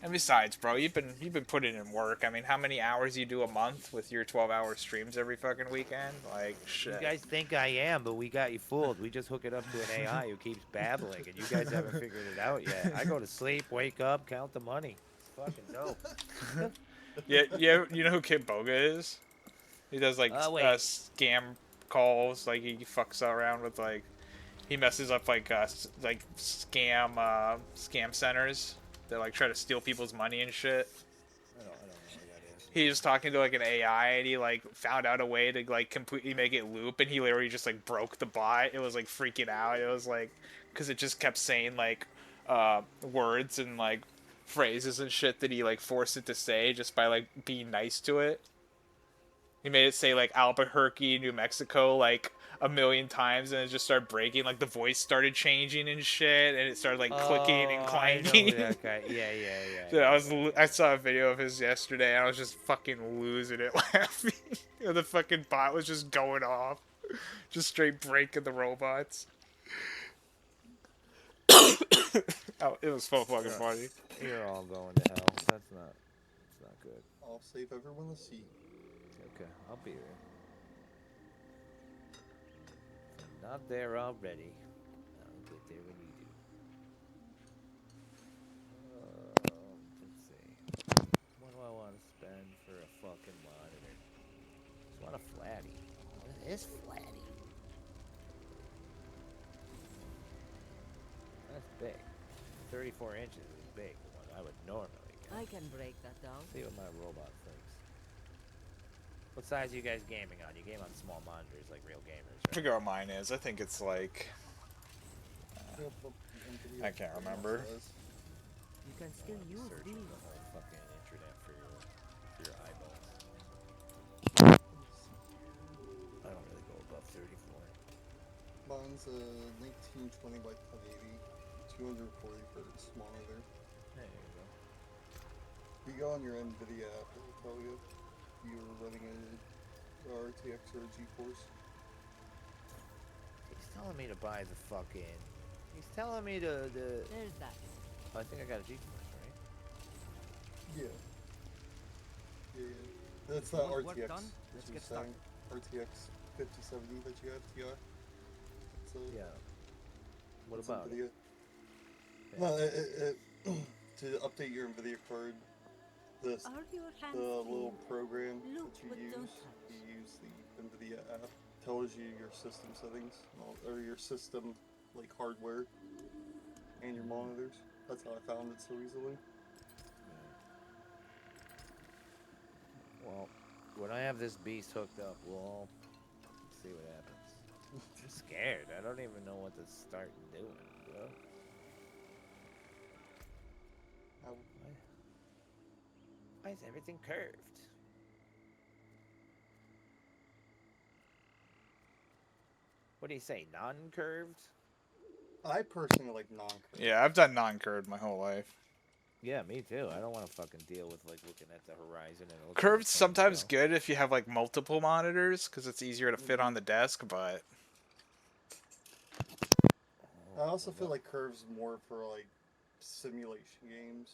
And besides, bro, you've been putting in work. I mean, how many hours you do a month with your 12-hour streams every fucking weekend? Like, shit. You guys think I am, but we got you fooled. We just hook it up to an AI who keeps babbling, and you guys haven't figured it out yet. I go to sleep, wake up, count the money. It's fucking dope. Yeah, you know who Kid Boga is? He does like scam calls. Like he fucks around with like, he messes up like scam centers that like try to steal people's money and shit. I don't know who that is. He was talking to like an AI and he like found out a way to like completely make it loop, and he literally just like broke the bot. It was like freaking out. It was like, because it just kept saying like words and like phrases and shit that he like forced it to say just by like being nice to it. He made it say like Albuquerque, New Mexico like a million times, and it just started breaking. Like the voice started changing and shit, and it started like clicking and clanking. I know that guy. Yeah. Dude, I saw a video of his yesterday, and I was just fucking losing it laughing. The fucking bot was just going off, just straight breaking the robots. Oh, it was so fucking funny. You're all going to hell. That's not. good. I'll save everyone a seat. Okay, I'll be there. If I'm not there already, I'll get there when you do. Let's see. What do I want to spend for a fucking monitor? Just want a flatty. What is flatty? That's big. 34 inches is big. The one I would normally get. I can break that down. See what my robot thinks. What size are you guys gaming on? You game on small monitors like real gamers, I right? forget what mine is. I think it's like I can't remember. You can still use Searching these. the whole fucking internet for your eyeballs. I don't really go above 34. Mine's a 1920 by 1080, 240 hertz monitor. There you go. If you go on your NVIDIA app, it'll tell you if you're running a RTX or a GeForce. He's telling me to buy the fucking. He's telling me to. There's that. I think I got a GeForce, right? Yeah. Yeah. That's the Want work RTX. done? that Let's you get were saying. RTX 5070 that you have, Ti. It's a, Yeah. What it's about NVIDIA. it? No, to update your NVIDIA card, this Are your hands the little clean? program Look, that but you don't use, touch. you use the NVIDIA app, tells you your system settings, or your system, like hardware, and your monitors. That's how I found it so easily. Well, when I have this beast hooked up, we'll see what happens. I'm scared. I don't even know what to start doing, bro. How, Why is everything curved? What do you say, non-curved? I personally like non-curved. Yeah, I've done non-curved my whole life. Yeah, me too. I don't want to fucking deal with like looking at the horizon and looking Curved's at the sometimes show. good if you have like multiple monitors because it's easier to fit on the desk, but I also feel like curves more for like simulation games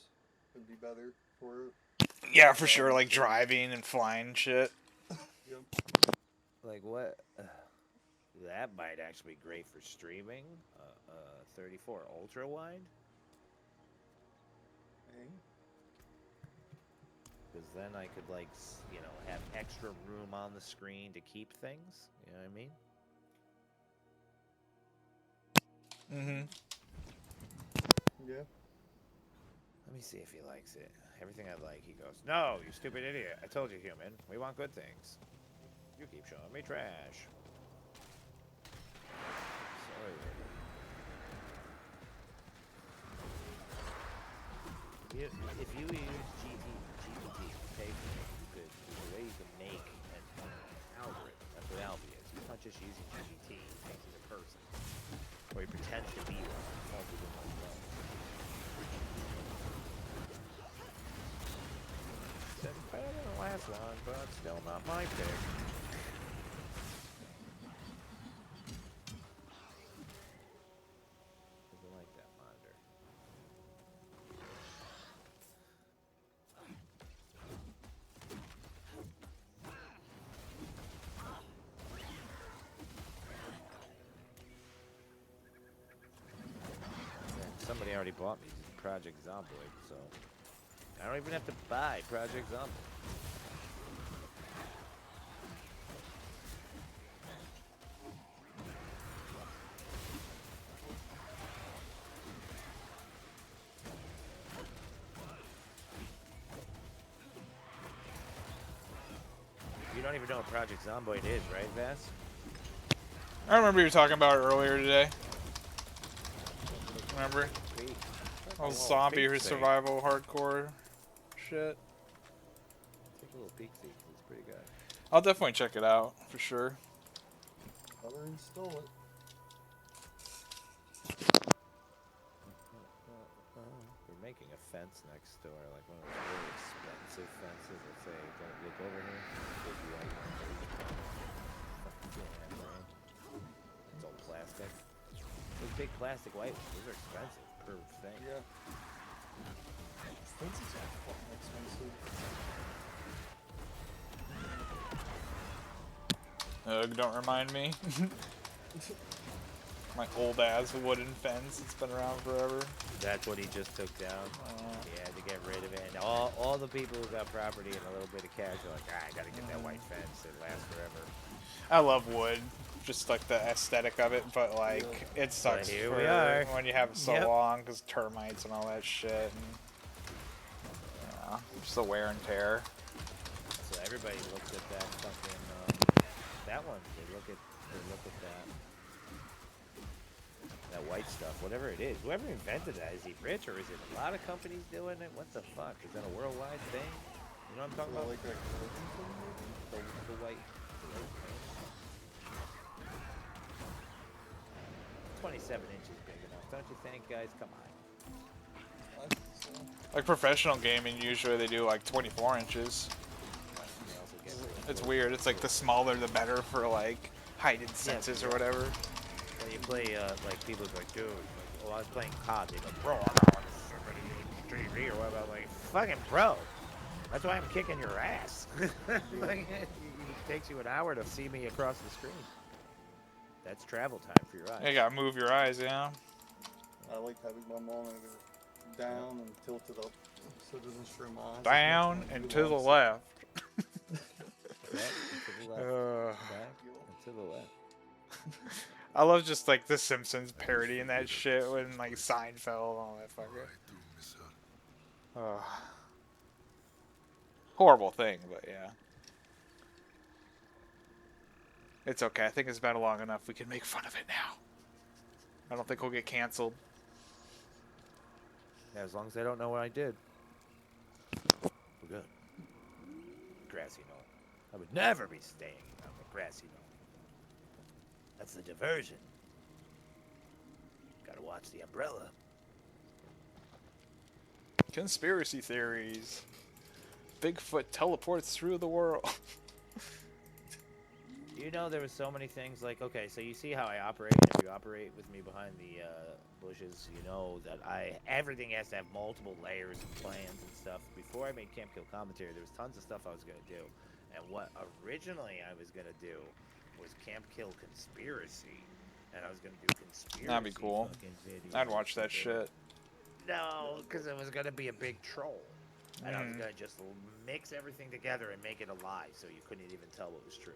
would be better for it. yeah, for sure, like driving and flying shit. Yep. Like what? That might actually be great for streaming. 34 ultra wide. Okay. Because then I could like, have extra room on the screen to keep things. You know what I mean? Mm-hmm. Yeah. Let me see if he likes it. Everything I like, he goes, "No, you stupid idiot. I told you, human. We want good things. You keep showing me trash." Sorry. If you use GPT, pay for it, there's a way you can make an algorithm. That's what Alfie is. He's not just using GPT, he thinks he's a person. Or he pretends to be one. He calls it one as well. Said it's better than the last one, but still not my pick. Doesn't like that monitor. Somebody already bought me Project Zomboid, so I don't even have to buy Project Zomboid. You don't even know what Project Zomboid is, right, Vass? I remember you were talking about it earlier today. Remember? All zombie survival hardcore shit. Take a little peek, see. It's pretty good. I'll definitely check it out for sure. I'll install it. We're making a fence next door, like one of those really expensive fences that say, "Don't look over here." Big white one for each corner. Fucking $2.5 grand. It's all plastic. Those big plastic white ones, those are expensive per thing. Yeah. Fences are fucking expensive. Ugh, don't remind me. My old ass wooden fence. It's been around forever. That's what he just took down. He had to get rid of it. And all the people who got property and a little bit of cash are like, ah, I gotta get that white fence. It lasts forever. I love wood. Just like the aesthetic of it, but like it sucks here for we are. when you have it so Yep. long because termites and all that shit. And, yeah, just the wear and tear. So everybody looks at that fucking that one. They look at that white stuff, whatever it is. Whoever invented that, is he rich or is it a lot of companies doing it? What the fuck? Is that a worldwide thing? You know what I'm talking about? Like a The white. 27 inches big enough, don't you think, guys? Come on. Like professional gaming, usually they do like 24 inches. They also get It's weird. It's like the smaller the better for like heightened senses or whatever. when you play, like people are like, dude, like, oh, I was playing COD. They go, bro, I'm not on TV or whatever. I'm like, fucking bro. That's why I'm kicking your ass. Like, it takes you an hour to see me across the screen. That's travel time for your eyes. You gotta move your eyes, yeah. I like having my monitor down and tilted up so it doesn't strain my eyes. Down and to the left. Back and to the left. Back and to the left. I love just like the Simpsons parodying that shit when like Seinfeld and all that fucker. Horrible thing, but yeah. It's okay. I think it's been long enough. We can make fun of it now. I don't think we'll get canceled. Yeah, as long as they don't know what I did. We're good. Grassy knoll. I would never be staying on the grassy knoll. That's the diversion. Gotta watch the umbrella. Conspiracy theories. Bigfoot teleports through the world. You know, there was so many things like, okay, so you see how I operate. If you operate with me behind the bushes, you know that everything has to have multiple layers and plans and stuff. Before I made Camp Kill Commentary, there was tons of stuff I was going to do. And what originally I was going to do was Camp Kill Conspiracy. And I was going to do conspiracy. That'd be cool. Videos I'd watch that shit. No, because it was going to be a big troll. And I was going to just mix everything together and make it a lie so you couldn't even tell what was true.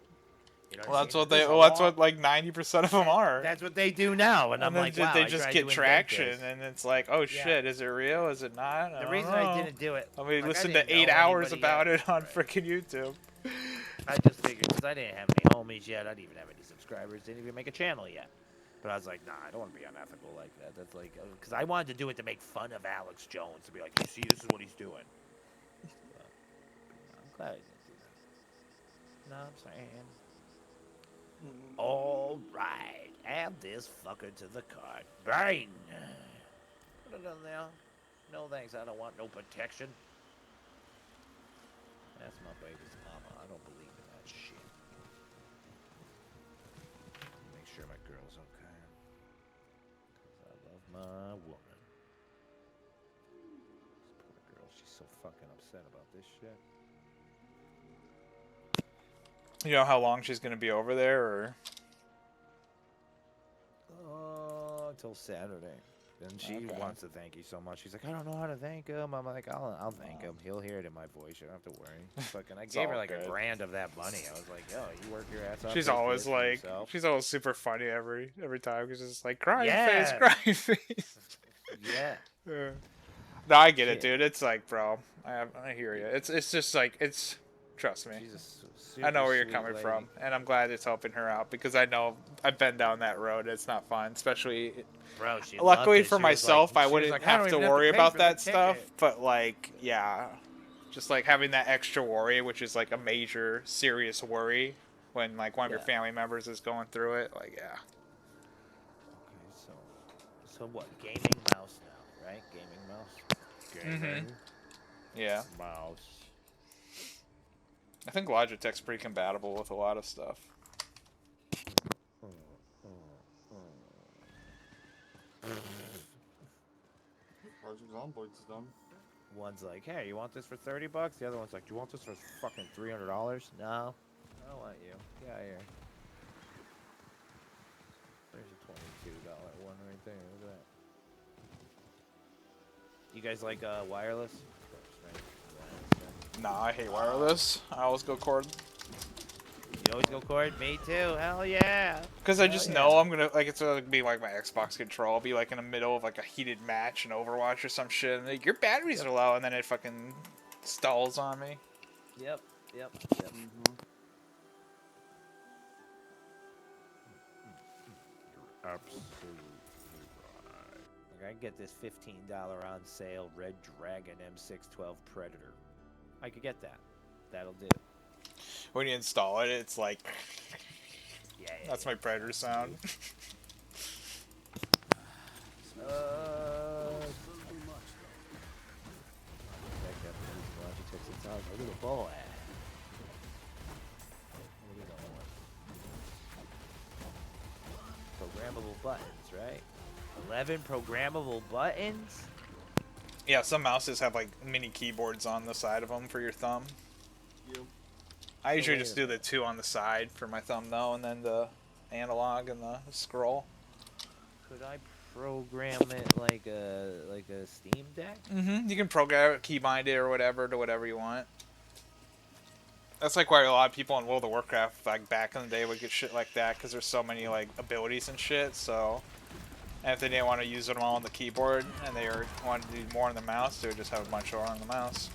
You know Well, what that's I mean? what they. There's a Well, that's law. what like 90% of them are. That's what they do now, and I'm then like, wow, they I just tried get to invent traction, this. and it's like, oh shit, is it real? Is it not? The reason I didn't do it, I mean, like, listen didn't to 8 know hours anybody about yet. it on Right. freaking YouTube. I just figured because I didn't have any homies yet, I didn't even have any subscribers, didn't even make a channel yet. But I was like, nah, I don't want to be unethical like that. That's like, because I wanted to do it to make fun of Alex Jones, to be like, you see, this is what he's doing. But, I'm glad I didn't do that. You know what I'm saying? All right, add this fucker to the cart. Bang! Put it on there. No thanks, I don't want no protection. That's my baby's mama. I don't believe in that shit. Make sure my girl's okay. 'Cause I love my woman. This poor girl, she's so fucking upset about this shit. You know how long she's gonna be over there, or? Until Saturday. And she Okay. wants to thank you so much. She's like, I don't know how to thank him. I'm like, I'll thank him. He'll hear it in my voice. You don't have to worry. Fucking, I gave her all like good. $1,000 of that money. I was like, yo, you work your ass off. She's take always this for like, yourself." she's always super funny every time. Cause it's like crying Yeah. face, crying face. Yeah. Yeah. No, I get it, Shit. dude. It's like, bro, I hear you. It's just like trust me. She's a I know super where you're sweet coming lady. from, and I'm glad it's helping her out because I know I've been down that road. It's not fun, especially. Bro, she Luckily loved it. for She was myself, like, I she was wouldn't like, I have don't to even worry pay about for the that stuff. ticket. But like, yeah, just like having that extra worry, which is like a major, serious worry when like one of your Yeah. family members is going through it. Like, yeah. Okay, so what? Gaming mouse now, right? Gaming mouse. Gaming Yeah. mouse. I think Logitech's pretty compatible with a lot of stuff. Project Zomboid's done. One's like, hey, you want this for $30? The other one's like, do you want this for fucking $300? No, I don't want you. Get out of here. finger. Look at that. You guys like wireless? Of course, right? Yeah, Nah, I hate wireless. I always go cord. you always go cord? Me too. Hell yeah. Because I Hell just yeah. know I'm gonna like it's gonna be like my Xbox control. I'll be like in the middle of like a heated match in Overwatch or some shit, and like, your batteries are low, and then it fucking stalls on me. Yep. Yep. Absolutely right. Like I can get this $15 on sale Red Dragon M612 Predator. I could get that. That'll do. When you install it, it's like Yeah. that's my Predator sound. Look at the boy. Programmable buttons, right? 11 programmable buttons? Yeah, some mouses have like mini keyboards on the side of them for your thumb. Yep. I usually just do the 2 on the side for my thumb though, and then the analog and the scroll. Could I program it like a Steam Deck? You can program it, keybind it or whatever to whatever you want. That's like why a lot of people in World of Warcraft, like back in the day, would get shit like that because there's so many like abilities and shit. So, and if they didn't want to use them all on the keyboard and they wanted to do more on the mouse, they would just have a bunch more on the mouse.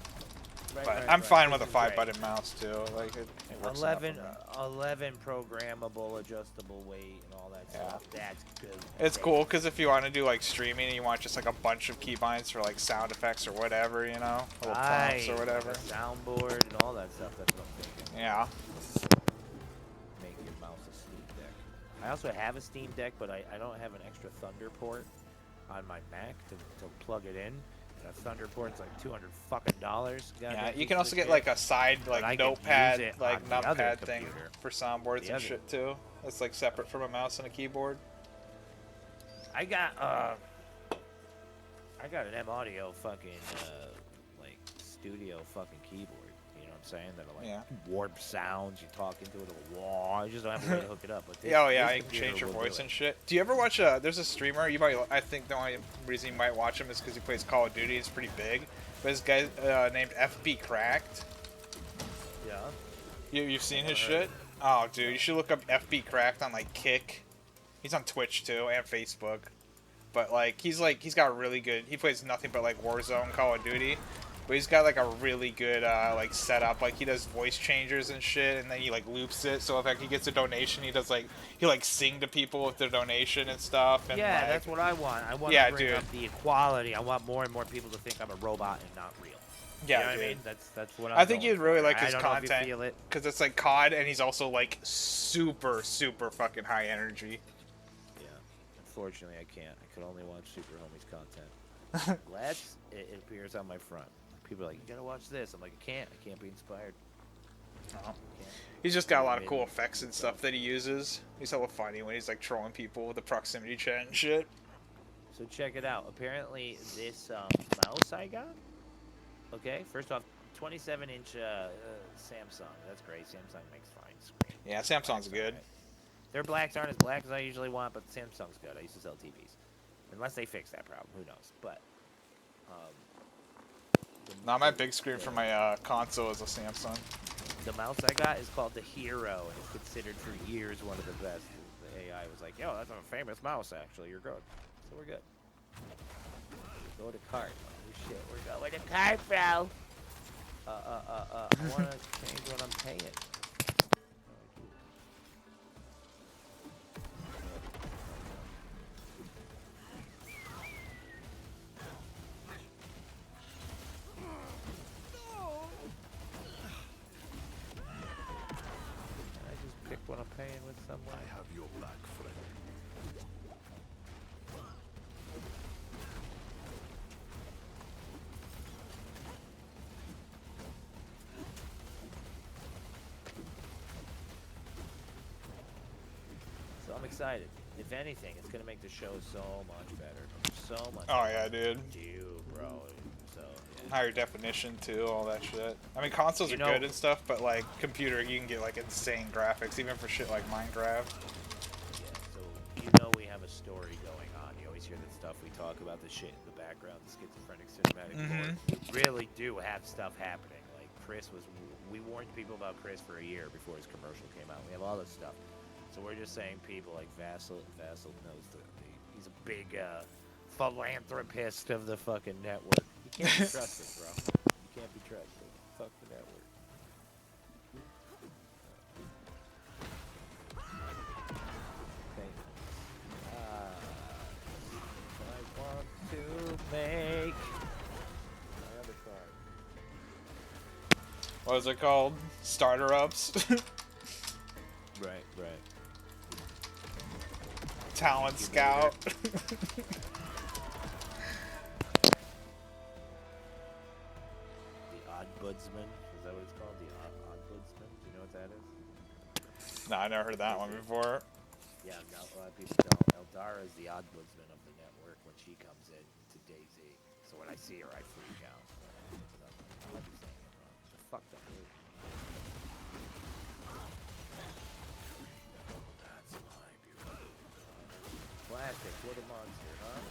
But I'm fine with a 5-button mouse too. Like it works enough for me. 11 programmable, adjustable weight, and all that stuff. That's good. It's cool because if you want to do like streaming and you want just like a bunch of keybinds for like sound effects or whatever, you know, little prompts or whatever. Soundboard and all that stuff. That's what I'm thinking. Yeah. Make your mouse a Steam Deck. I also have a Steam Deck, but I don't have an extra Thunder port on my Mac to plug it in. A Thunder port's like $200. Yeah, you can also get like a side like notepad, like numpad thing for soundboards and shit too. It's like separate from a mouse and a keyboard. I got an M Audio fucking like studio fucking keyboard. You know what I'm saying? That are like warp sounds. You talk into it a wall. I just don't have a way to hook it up. But this, you can change your voice and shit. Do you ever watch there's a streamer, you might, I think the only reason you might watch him is because he plays Call of Duty. It's pretty big. But this guy named FB Cracked. Yeah. You've seen his shit? Oh, dude, you should look up FB Cracked on like Kick. He's on Twitch too and Facebook. But like he's got really good. He plays nothing but like Warzone, Call of Duty. But he's got like a really good like setup. Like he does voice changers and shit, and then he like loops it. So if like he gets a donation, he does like he'll like sing to people with their donation and stuff. And, yeah, like, that's what I want. I want to bring up the equality. I want more and more people to think I'm a robot and not real. Yeah, you know what I mean? That's what I'm I think you'd really like his content content because it's like COD, and he's also like super fucking high energy. Yeah, unfortunately I can't. I could only watch Super Homies content. It appears on my front. People are like, you gotta watch this. I'm like, I can't be inspired. Oh. He's just got a lot of cool effects and stuff that he uses. He's hella funny when he's like trolling people with the proximity chat and shit. So check it out. Apparently this mouse I got, okay, first off, 27-inch Samsung. That's great. Samsung makes fine screen. Yeah, Samsung's good. Their blacks aren't as black as I usually want, but Samsung's good. I used to sell TVs. Unless they fix that problem, who knows? But now my big screen for my console is a Samsung. The mouse I got is called the Hero, and it's considered for years one of the best. The AI was like, yo, that's a famous mouse, actually. You're good. So we're good. Go to cart. Oh, shit. We're going to cart, bro. I want to change what I'm paying. What I'm paying with someone. I have your back, friend. So I'm excited. If anything, it's gonna make the show so much better. So much. Oh yeah, dude. Bro. So yeah. Higher definition too, all that shit. I mean, consoles are good and stuff, but like computer, you can get like insane graphics, even for shit like Minecraft. Yeah. So we have a story going on. You always hear stuff we talk about, the shit in the background, the schizophrenic cinematic lore, we really do have stuff happening. Like Chris was, we warned people about Chris for a year before his commercial came out. We have all this stuff, so we're just saying people like Vassild knows he's a big philanthropist of the fucking network. You can't be trusted, bro. You can't be trusted. Fuck the network. I want to make my other card. What is it called? Starter ups? Right. Talent scout. The Oddbudsman. Is that what it's called? The Oddbudsman? Do you know what that is? No, I never heard that one before. Yeah, no, a lot of people don't. Eldara is the Oddbudsman of the network when she comes in to DayZ. So when I see her, I freak out. I might be saying it wrong. It's a fucked up movie. That's my beautiful plastic. What a monster, huh?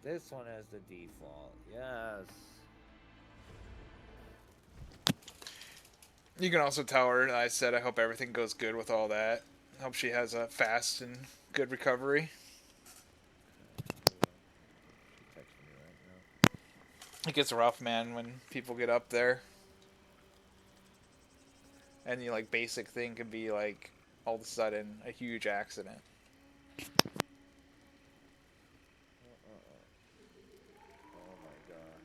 This one has the default. Yes. You can also tell her that I said I hope everything goes good with all that. I hope she has a fast and good recovery. She's texting me right now. It gets rough, man, when people get up there. And you like basic thing could be like all of a sudden a huge accident. Oh my god.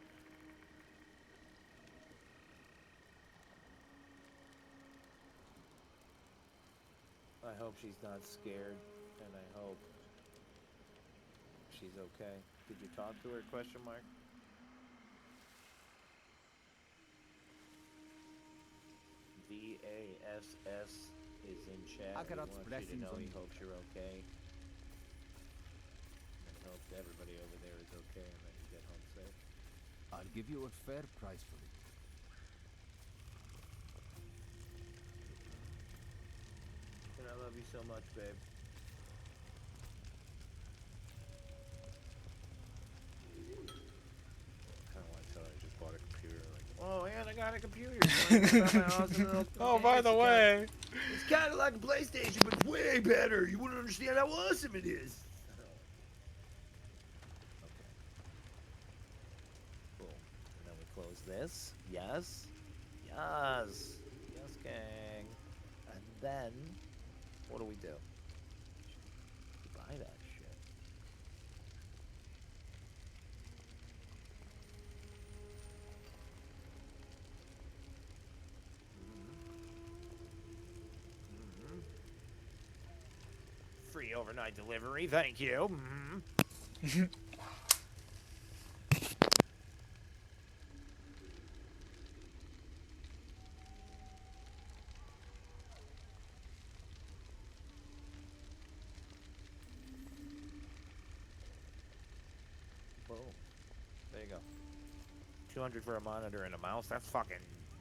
I hope she's not scared, and I hope she's okay. Did you talk to her? Question mark. VASS is in chat. He wants you to know he hopes you're okay. And I hope everybody over there is okay and that you get home safe. I'll give you a fair price for it. And I love you so much, babe. I don't want to tell her I just bought a computer. Like, oh, and I got a computer. Oh, by the way. It's kind of like a PlayStation, but it's way better. You wouldn't understand how awesome it is. Okay. Boom. And then we close this. Yes. Yes. Yes, gang. And then, what do we do? We buy that shit. Free overnight delivery, thank you. Boom. There you go. 200 for a monitor and a mouse. That's fucking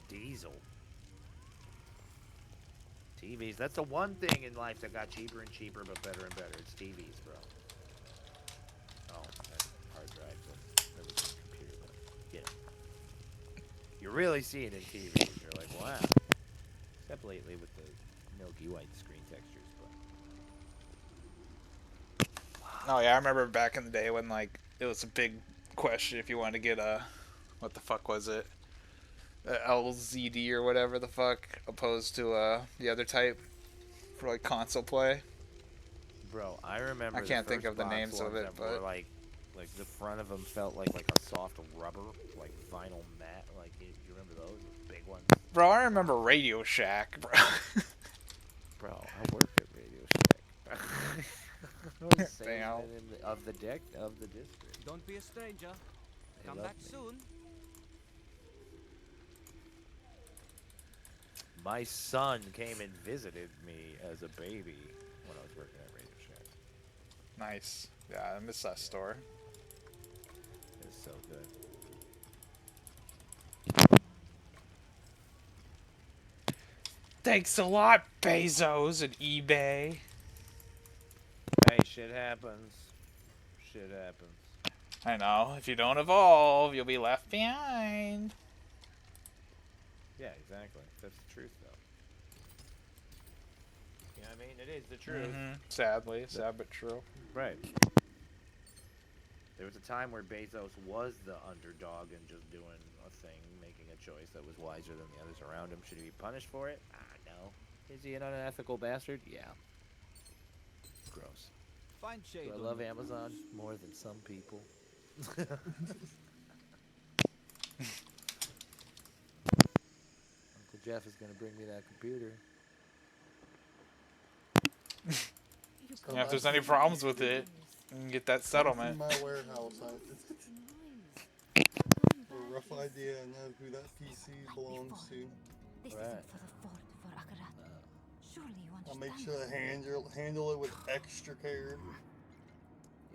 diesel. TVs. That's the one thing in life that got cheaper and cheaper, but better and better. It's TVs, bro. Oh, that's hard drive, but everything's computer. But yeah, you really see it in TVs. You're like, wow. Except lately with the milky white screen textures, but. Oh yeah, I remember back in the day when like it was a big question if you wanted to get a, what the fuck was it? LZD or whatever the fuck, opposed to the other type for like console play. Bro, I remember. I can't think of the names of it, but like the front of them felt like a soft rubber, like vinyl mat. Like, do you remember those big ones? Bro, I remember Radio Shack, bro. Bro, I worked at Radio Shack. Damn. Of the district. Don't be a stranger. Come back soon. My son came and visited me as a baby when I was working at Radio Shack. Nice. Yeah, I miss that store. It's so good. Thanks a lot, Bezos and eBay. Hey, shit happens. Shit happens. I know. If you don't evolve, you'll be left behind. Yeah, exactly. That's the truth, though. You know what I mean? It is the truth. Sadly, sad but true. Right. There was a time where Bezos was the underdog and just doing a thing, making a choice that was wiser than the others around him. Should he be punished for it? No. Is he an unethical bastard? Yeah. Gross. Find shade. Do I love Amazon more than some people? Uncle Jeff is gonna bring me that computer. Yeah, if there's any problems with it, you can get that settlement. My warehouse. A rough idea and know who that PC belongs to. This Right. isn't for the fort for Akarat. Surely you I'll understand. make sure to handle it with extra care.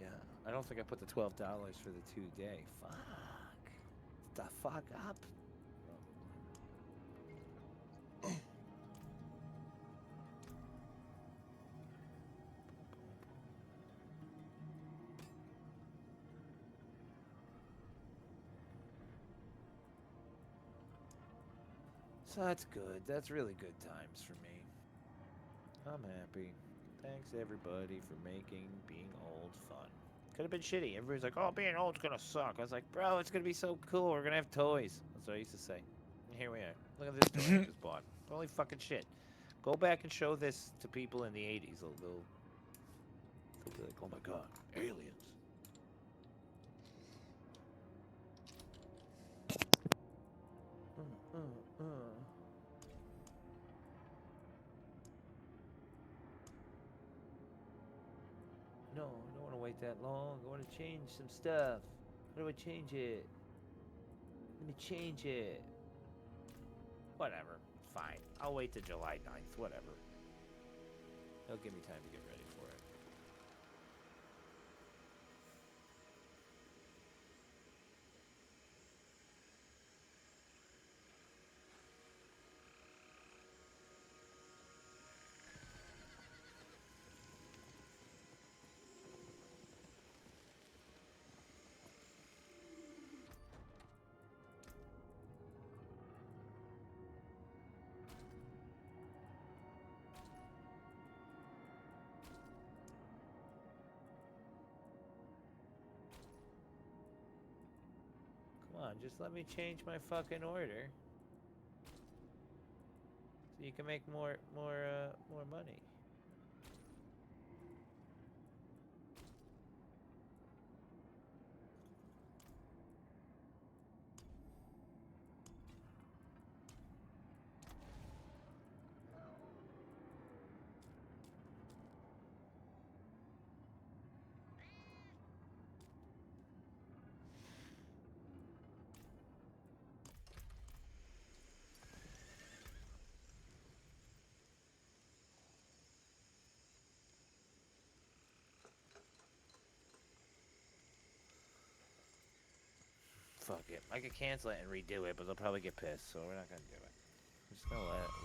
Yeah. I don't think I put the $12 for the 2-day. Fuck. The fuck up. So that's good. That's really good times for me. I'm happy. Thanks everybody for making being old fun. Could have been shitty. Everybody's like, "Oh, being old's gonna suck." I was like, "Bro, it's gonna be so cool. We're gonna have toys." That's what I used to say. And here we are. Look at this toy I just bought. Holy fucking shit! Go back and show this to people in the '80s. They'll be like, "Oh my god, aliens." No, I don't want to wait that long. I want to change some stuff. How do I change it? Let me change it. Whatever. Fine. I'll wait till July 9th. Whatever. It'll give me time to get ready for it. Come on, just let me change my fucking order. So you can make more money. Fuck it. I could cancel it and redo it, but they'll probably get pissed, so we're not gonna do it.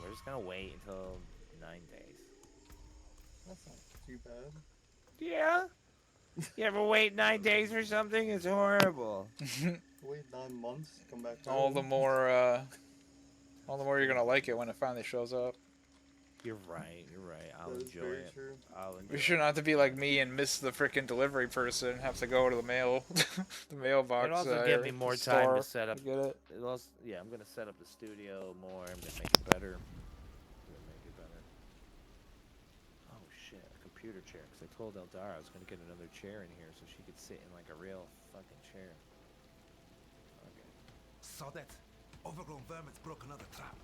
We're just gonna wait until 9 days. That's not too bad. Yeah? You ever wait 9 days for something? It's horrible. Wait 9 months, come back to All the more you're gonna like it when it finally shows up. You're right. You're right. I'll That is enjoy very it. true. I'll enjoy We shouldn't have to be like me and miss the freaking delivery person. Have to go to the mail, the mailbox. It'll also give me or more the time store to set up. get it. It'll also, yeah, I'm gonna set up the studio more. I'm gonna make it better. Oh shit, a computer chair. Because I told Eldara I was gonna get another chair in here so she could sit in like a real fucking chair. Okay. Saw that. Overgrown vermin's broke another trap.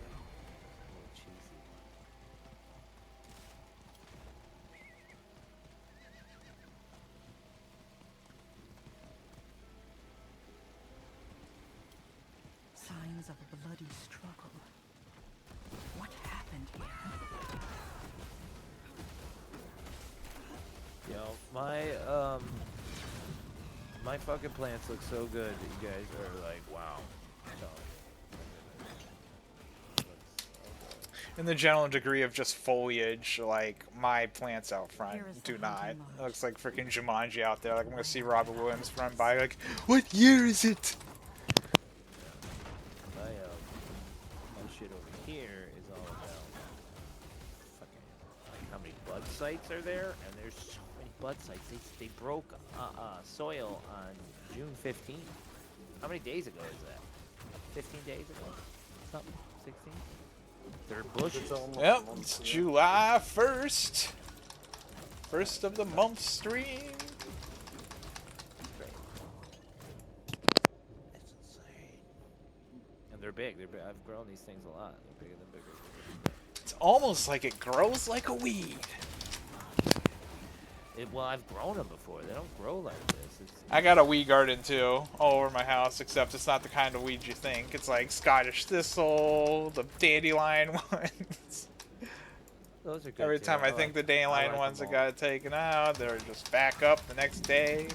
A little cheesy. signs of a bloody struggle. What happened here? Yo, my fucking plants look so good that you guys are like, wow. So, In the general degree of just foliage, like, my plants out front Here is the do not. hunting It lodge. looks like freaking Jumanji out there. Like, I'm gonna see Robert Williams run by, like, what year is it? my shit over here is all about fucking, like, how many bud sites are there, and there's so many bud sites. They broke soil on June 15th. How many days ago is that? 15 days ago? Something? 16? They're bushes. It's almost a Yep, month, it's yeah. July 1st. First of the month stream. That's insane. And they're big. They're big. I've grown these things a lot. They're bigger than bigger. It's almost like it grows like a weed. Well, I've grown them before. They don't grow like this. I got a weed garden too, all over my house, except it's not the kind of weed you think. It's like Scottish thistle, the dandelion ones. Those are good. Every too. time I think the dandelion like ones them that all. got it taken out, they're just back up the next day,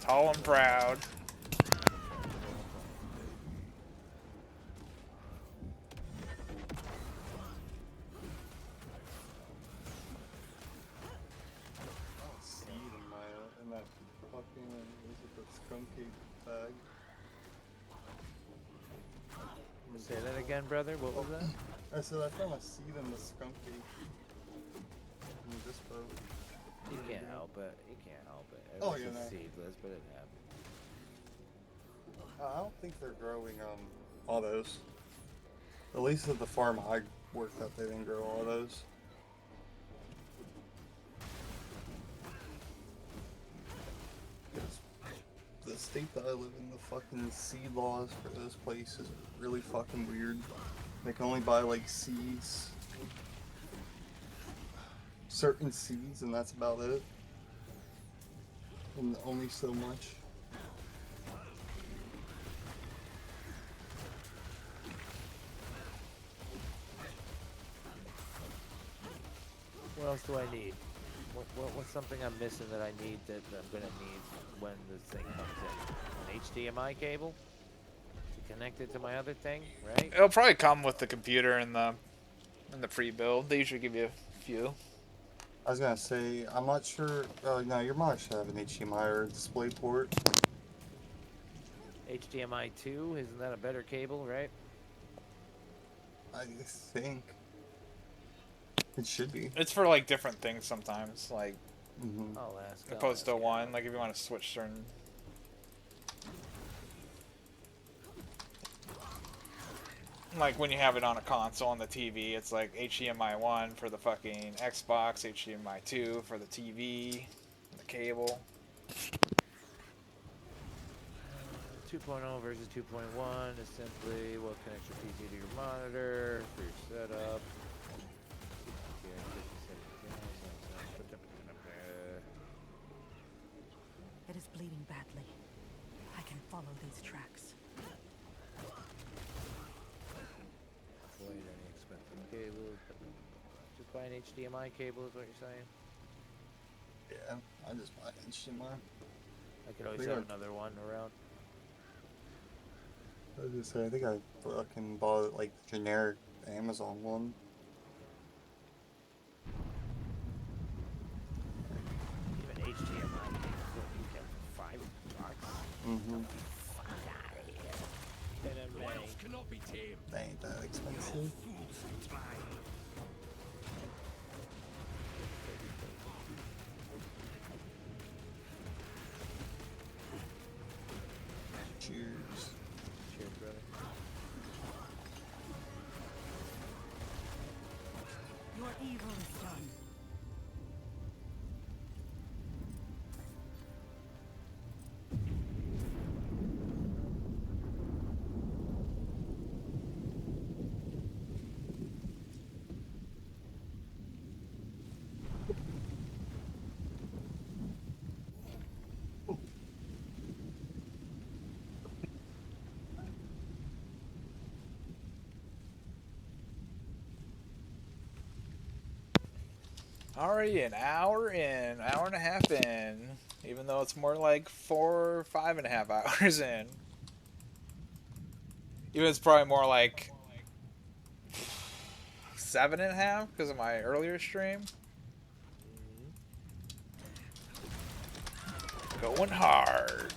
tall and proud. Seed in that fucking, is it the skunky bag? Say that again, brother. What was that? I said I found a seed in the skunky. In this boat. You can't help it. You can't help it. Oh, It's yeah, just no. seedless, but it happens. I don't think they're growing autos. At least at the farm I worked at, they didn't grow autos. The state that I live in, the fucking seed laws for those places are really fucking weird. They can only buy like seeds, certain seeds, and that's about it. And only so much. What else do I need? What's something I'm missing that I need that I'm gonna need when this thing comes in? An HDMI cable to connect it to my other thing, right? It'll probably come with the computer in the pre-build. They usually give you a few. I was gonna say, I'm not sure. No, your monitor should have an HDMI or a display port. HDMI 2, isn't that a better cable, right? I think it should be. It's for like different things sometimes, like I'll ask. opposed to one. Like if you want to switch certain. Like when you have it on a console on the TV, it's like HDMI 1 for the fucking Xbox, HDMI 2 for the TV, the cable. 2.0 versus 2.1 is simply what connects your PC to your monitor for your setup. It is bleeding badly. I can follow these tracks. Avoid any expensive cables. Just buy an HDMI cable is what you're saying? Yeah, I just buy HDMI. I could always They have got- another one around. I was gonna say, I think I fucking bought like the generic Amazon one. Even HDMI cable, you get for $5. Mm-hmm. Fuck out of here. NMA. Cannot be tamed. They ain't that expensive. Cheers. Cheers, brother. Your evil is done. Already an hour in, hour and a half in, even though it's more like 4 or 5.5 hours in. Even it's probably more like 7.5 because of my earlier stream. Going hard.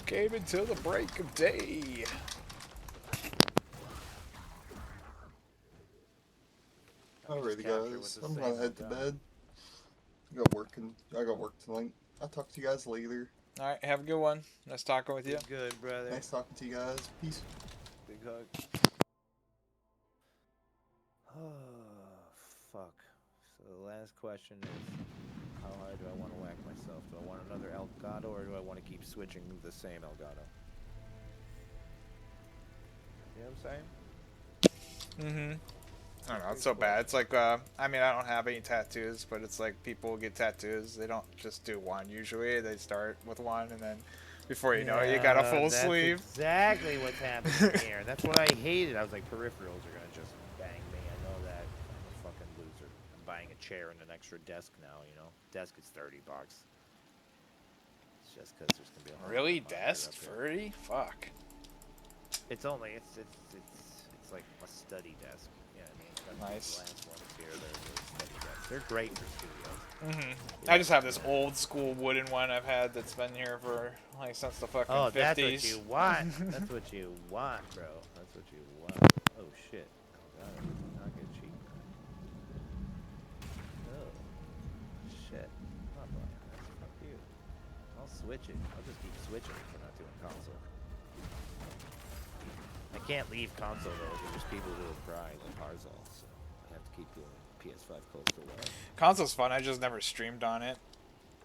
Game until the break of day. Alrighty, capture guys. with the I'm same gonna head to gun. bed. I got work tonight. I'll talk to you guys later. Alright, have a good one. Nice talking with you. Good, brother. Nice talking to you guys. Peace. Big hug. Oh, fuck. So the last question is, how hard do I want to whack myself? Do I want another Elgato, or do I want to keep switching the same Elgato? You know what I'm saying? Mm-hmm. I don't know, it's so bad. It's like, I mean, I don't have any tattoos, but it's like people get tattoos. They don't just do one usually. They start with one, and then before you know it, you got a full that's sleeve. Exactly what's happening here. That's what I hated. I was like, peripherals are gonna just bang me. I know that. I'm a fucking loser. I'm buying a chair and an extra desk now. You know, desk is $30. It's just because there's gonna be a Really? monitor Desk? up there. 30? Fuck. It's only it's like a study desk. Yeah, I mean, Nice. The last ones here, they're study desks. They're great for studios. Mm-hmm. I just have this old school wooden one I've had that's been here for like since the fucking 50s. That's what you want. That's what you want, bro. That's what you want. Oh shit. Oh god, I did not get cheap. Oh shit. I'm not buying this. Fuck you. I'll switch it. I'll just keep switching if we're not doing console. I can't leave console though, because there's people who will cry like Harzal, so I have to keep doing PS5 close to away. Console's fun, I just never streamed on it.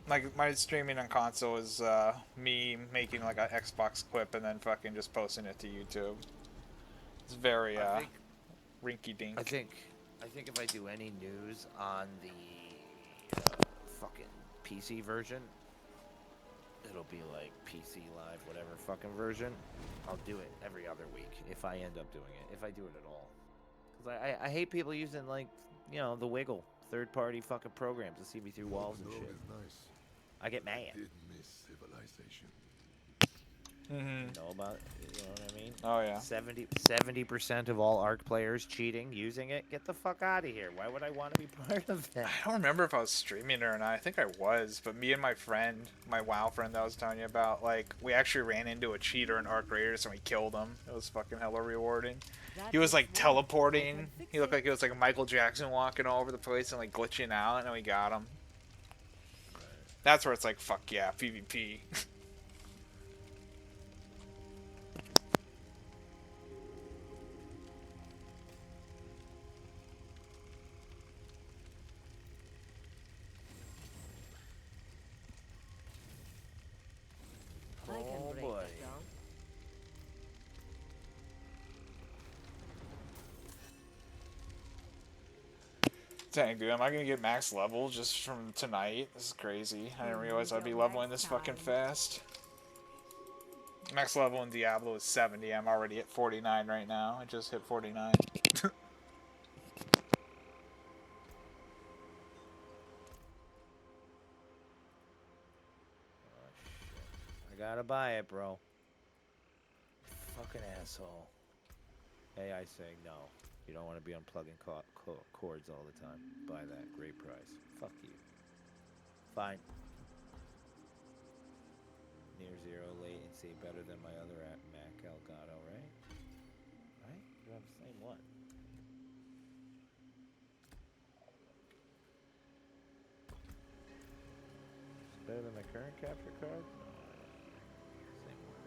Like, my streaming on console is me making like an Xbox clip and then fucking just posting it to YouTube. It's very rinky-dink. I think if I do any news on the fucking PC version, it'll be like PC Live, whatever fucking version. I'll do it every other week if I end up doing it, if I do it at all. Because I hate people using, like, you know, the Wiggle, third-party fucking programs to see me through walls and shit. I get mad. Did miss civilization. Mm-hmm. You know about, you know what I mean? Oh yeah. 70% of all ARC players cheating, using it. Get the fuck out of here. Why would I want to be part of that? I don't remember if I was streaming it or not. I think I was, but me and my friend, my WoW friend that I was telling you about, like, we actually ran into a cheater in Arc Raiders and we killed him. It was fucking hella rewarding. He was like teleporting. He looked like he was like Michael Jackson walking all over the place and like glitching out, and then we got him. That's where it's like, fuck yeah, PvP. Oh boy. Dang, dude, am I gonna get max level just from tonight? This is crazy. I didn't realize I'd be leveling this fucking fast. Max level in Diablo is 70. I'm already at 49 right now. I just hit 49. Oh, shit. I gotta buy it, bro. Fucking asshole. Hey, I say no. You don't want to be unplugging cords all the time. Buy that. Great price. Fuck you. Fine. Near zero latency. Better than my other Mac Elgato, right? Right? You have the same one. It's better than my current capture card? Same one.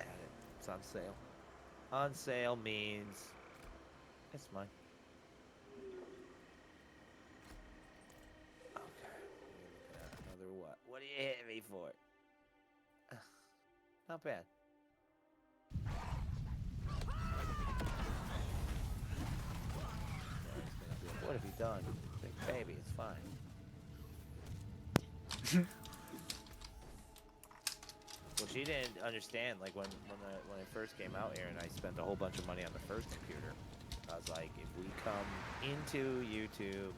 Add it. It's on sale. On sale means it's mine. Okay. Another what? What are you hitting me for? Not bad. What have you done? Big baby, it's fine. Well, she didn't understand. Like when it first came out here, and I spent a whole bunch of money on the first computer. I was like, if we come into YouTube,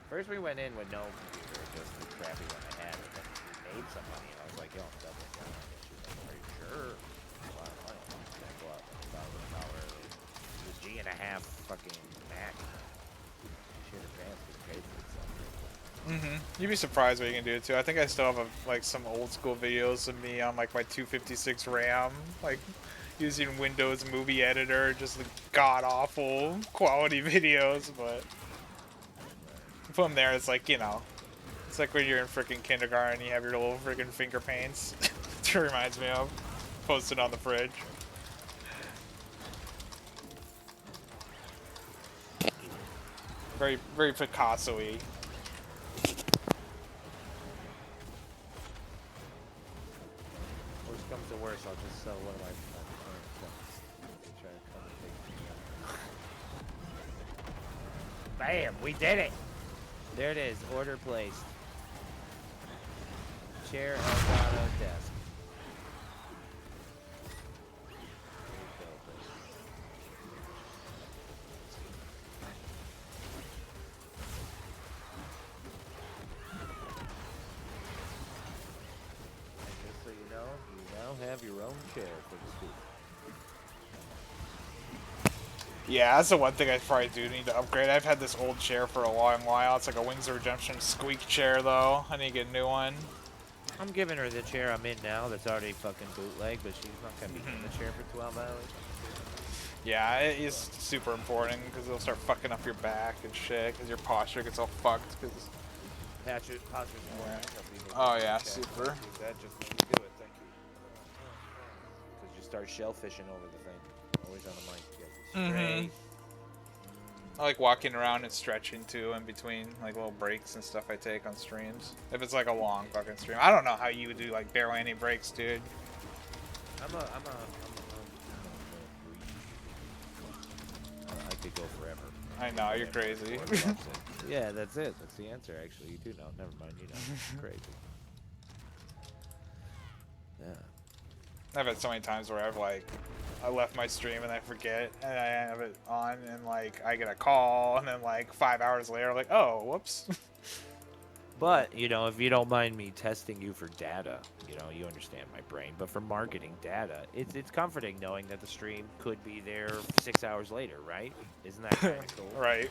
first we went in with no computer, just the crappy one I had, and then we made some money, and I was like, yo, I'm doubling down on this. She was like, are you sure? A lot of money. I'm gonna go out $1,000. It was G&a-half fucking Mac. Shit, advanced was paid for itself. You'd be surprised what you can do too. I think I still have like some old school videos of me on like my 256 RAM, like using Windows Movie Editor, just the god awful quality videos. But you put them there, it's like, you know, it's like when you're in freaking kindergarten, you have your little freaking finger paints. It reminds me of posted on the fridge. Very, very Picasso-y. Worst comes to worst, I'll just sell one of my current phones. They try to come and take me out. Bam! We did it! There it is. Order placed. Chair, Elgato, desk. Just so you know, you now have your own chair for the school. Yeah, that's the one thing I probably do need to upgrade. I've had this old chair for a long while. It's like a Wings of Redemption squeak chair, though. I need to get a new one. I'm giving her the chair I'm in now that's already fucking bootleg, but she's not going to be in the chair for 12 hours. Yeah, it is super important because it'll start fucking up your back and shit because your posture gets all fucked. Cause... Posture's important. Oh, yeah, super. That just when you do it, thank you. Because you start shellfishing over the thing. Always on the mic. You guys are straight. I like walking around and stretching too in between like little breaks and stuff I take on streams. If it's like a long fucking stream. I don't know how you would do like barely any breaks, dude. I could go forever. I know, you're crazy. Yeah, that's it. That's the answer, actually. You do know. Never mind, you know. It's crazy. Yeah. I've had so many times where I left my stream and I forget and I have it on and like I get a call and then like 5 hours later like, oh, whoops. But, you know, if you don't mind me testing you for data, you know, you understand my brain, but for marketing data, it's comforting knowing that the stream could be there 6 hours later, right? Isn't that kind of cool? Right.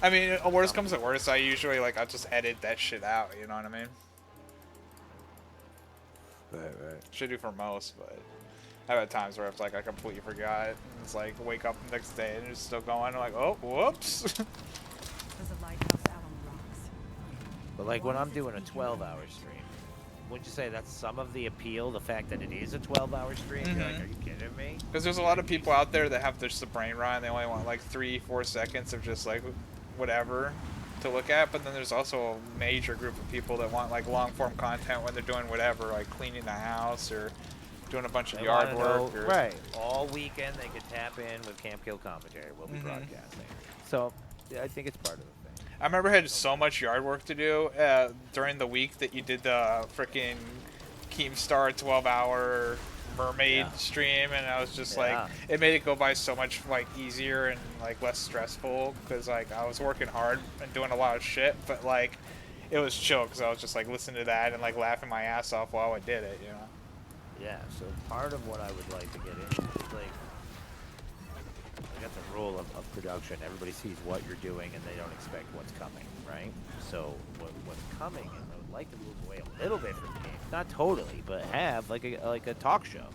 I mean, worst comes to worst, I usually I'll just edit that shit out, you know what I mean? Right. Should do for most, but I've had times where it's like I completely forgot. And it's like wake up the next day and it's still going. I'm like, oh, whoops. There's a lighthouse out on the rocks. But like when I'm doing a 12-hour stream, wouldn't you say that's some of the appeal, the fact that it is a 12-hour stream? You're like, are you kidding me? Because there's a lot of people out there that have just the brain rot and they only want like 3-4 seconds of just like whatever to look at, but then there's also a major group of people that want like long form content when they're doing whatever, like cleaning the house or doing a bunch of yard work. Right. All weekend they could tap in with Campkillercommentary. We'll be broadcasting. So yeah, I think it's part of the thing. I remember I had so much yard work to do during the week that you did the freaking Keemstar 12-hour mermaid stream, and I was just like, it made it go by so much like easier and like less stressful because like I was working hard and doing a lot of shit, but like it was chill because I was just like listening to that and like laughing my ass off while I did it, you know. Yeah, so part of what I would like to get into is like, I got the rule of production. Everybody sees what you're doing and they don't expect what's coming, right? So what's coming, and I would like to move away a little bit from the game. Not totally, but have like a talk show.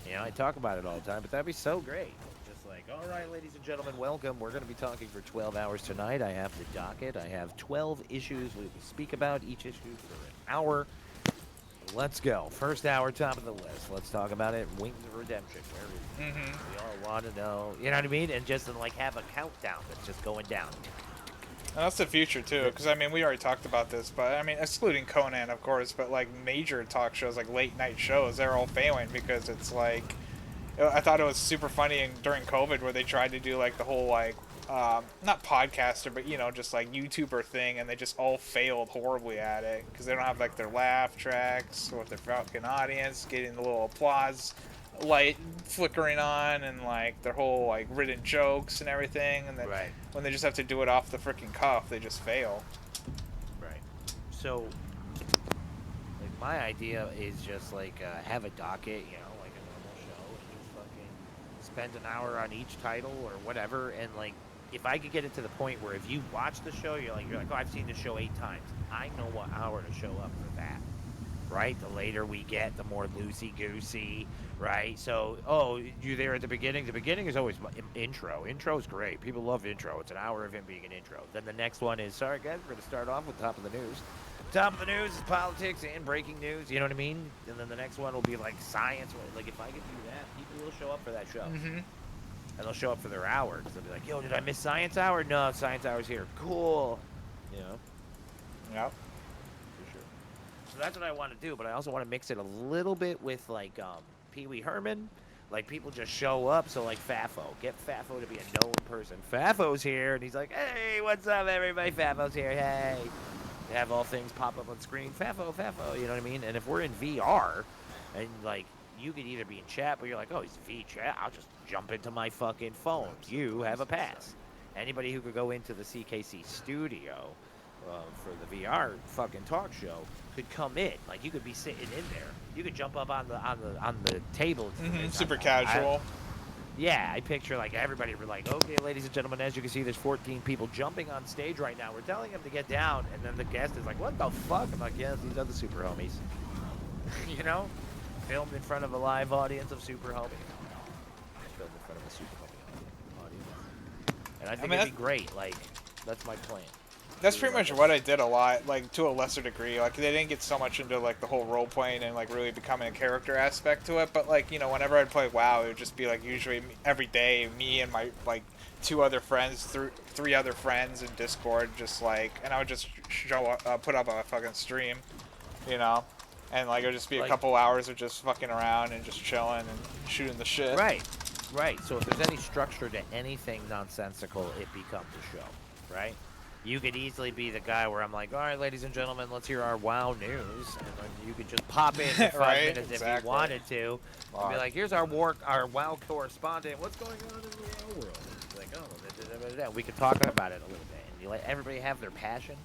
You know, I talk about it all the time, but that'd be so great. Just like, all right, ladies and gentlemen, welcome. We're going to be talking for 12 hours tonight. I have the docket. I have 12 issues we will speak about, each issue for an hour. Let's go. First hour, top of the list. Let's talk about it. Wings of Redemption. Where is it? We all want to know. You know what I mean? And just like have a countdown that's just going down. And that's the future too, because I mean we already talked about this, but I mean excluding Conan of course, but like major talk shows like late night shows, they're all failing because it's like, I thought it was super funny during COVID where they tried to do like the whole like not podcaster, but you know, just like YouTuber thing, and they just all failed horribly at it because they don't have like their laugh tracks or their fucking audience getting the little applause light flickering on, and like their whole like written jokes and everything, and then Right. when they just have to do it off the freaking cuff, they just fail. Right. So, like, my idea is just like have a docket, you know, like a normal show, and just fucking spend an hour on each title or whatever, and like, if I could get it to the point where if you watch the show, you're like, oh, I've seen the show 8 times. I know what hour to show up for that, right? The later we get, the more loosey-goosey, right? So, oh, you're there at the beginning. The beginning is always intro. Intro is great. People love intro. It's an hour of him being an intro. Then the next one is, sorry, guys, we're going to start off with top of the news. Top of the news is politics and breaking news, you know what I mean? And then the next one will be like science. Like, if I could do that, people will show up for that show. Mm-hmm. And they'll show up for their hour because they'll be like, yo, did I miss science hour? No, science hour's here. Cool. You know? Yep. For sure. So that's what I want to do, but I also want to mix it a little bit with, like, Pee Wee Herman. Like, people just show up, so, like, Fafo. Get Fafo to be a known person. Fafo's here, and he's like, hey, what's up, everybody? Fafo's here, hey. They have all things pop up on screen. Fafo, Fafo, you know what I mean? And if we're in VR, and, like, you could either be in chat, but you're like, oh, he's V chat. I'll just jump into my fucking phone. You have a pass. Anybody who could go into the CKC studio for the VR fucking talk show could come in. Like, you could be sitting in there. You could jump up on the table. Mm-hmm. Super casual. Yeah, I picture like everybody. We're like, okay, ladies and gentlemen, as you can see, there's 14 people jumping on stage right now. We're telling them to get down, and then the guest is like, what the fuck? I'm like, yeah, these are the super homies. You know? Filmed in front of a live audience of super homies. Filmed in front of a super homie audience. And I think it'd be great. Like, that's my plan. That's pretty much what I did a lot, like, to a lesser degree. Like, they didn't get so much into, like, the whole role-playing and, like, really becoming a character aspect to it. But, like, you know, whenever I'd play WoW, it would just be, like, usually every day, me and my, like, 2 other friends, 3 other friends in Discord, just, like, and I would just show up, put up a fucking stream, you know? And, like, it would just be a couple hours of just fucking around and just chilling and shooting the shit. Right. Right. So if there's any structure to anything nonsensical, it becomes a show, right? You could easily be the guy where I'm like, all right, ladies and gentlemen, let's hear our WoW news. And then you could just pop in for 5 right? minutes Exactly. if you wanted to. And be like, here's our WoW correspondent. What's going on in the WoW world? And be like, oh, we could talk about it a little bit. And you let everybody have their passion.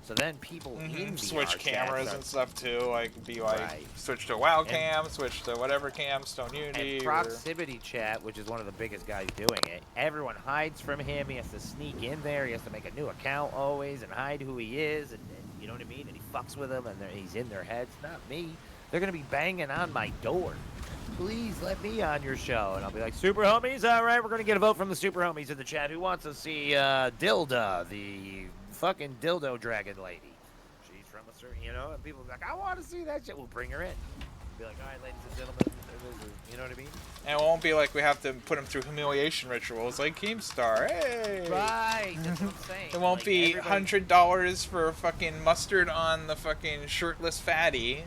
So then people in VR switch cameras and stuff too, like be like switch to WoW cam, switch to whatever cam, Stone Unity. And proximity chat, which is one of the biggest guys doing it, everyone hides from him. He has to sneak in there. He has to make a new account always and hide who he is, and you know what I mean? And he fucks with them, and he's in their heads. Not me. They're gonna be banging on my door. Please let me on your show. And I'll be like, super homies, all right, we're gonna get a vote from the super homies in the chat. Who wants to see Dilda, the fucking dildo dragon lady? She's from a certain, you know, and people be like, I want to see that shit. We'll bring her in. Be like, all right, ladies and gentlemen, you know what I mean? And it won't be like we have to put him through humiliation rituals like Keemstar. Hey! Right, that's what I'm saying. It won't like, be $100 for fucking mustard on the fucking shirtless fatty.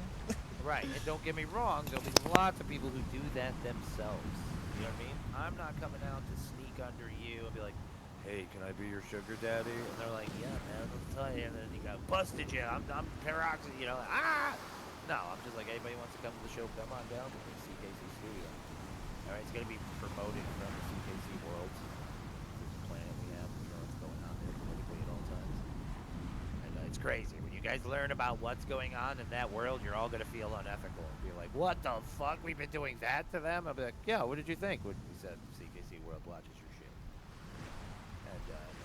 Right, and don't get me wrong, there'll be lots of people who do that themselves. You know what I mean? I'm not coming out to sneak under you and be like, hey, can I be your sugar daddy? And they're like, yeah, man, let's tell you. And then you go, busted you, I'm peroxide, you know, No, I'm just like, anybody wants to come to the show, come on down to the CKC studio. All right, it's going to be promoted from the CKC world. It's a planet we have, we know what's going on there politically at all times. And it's crazy. When you guys learn about what's going on in that world, you're all going to feel unethical and be like, what the fuck? We've been doing that to them? I'll be like, yeah, what did you think? When we said CKC World watches your shit. And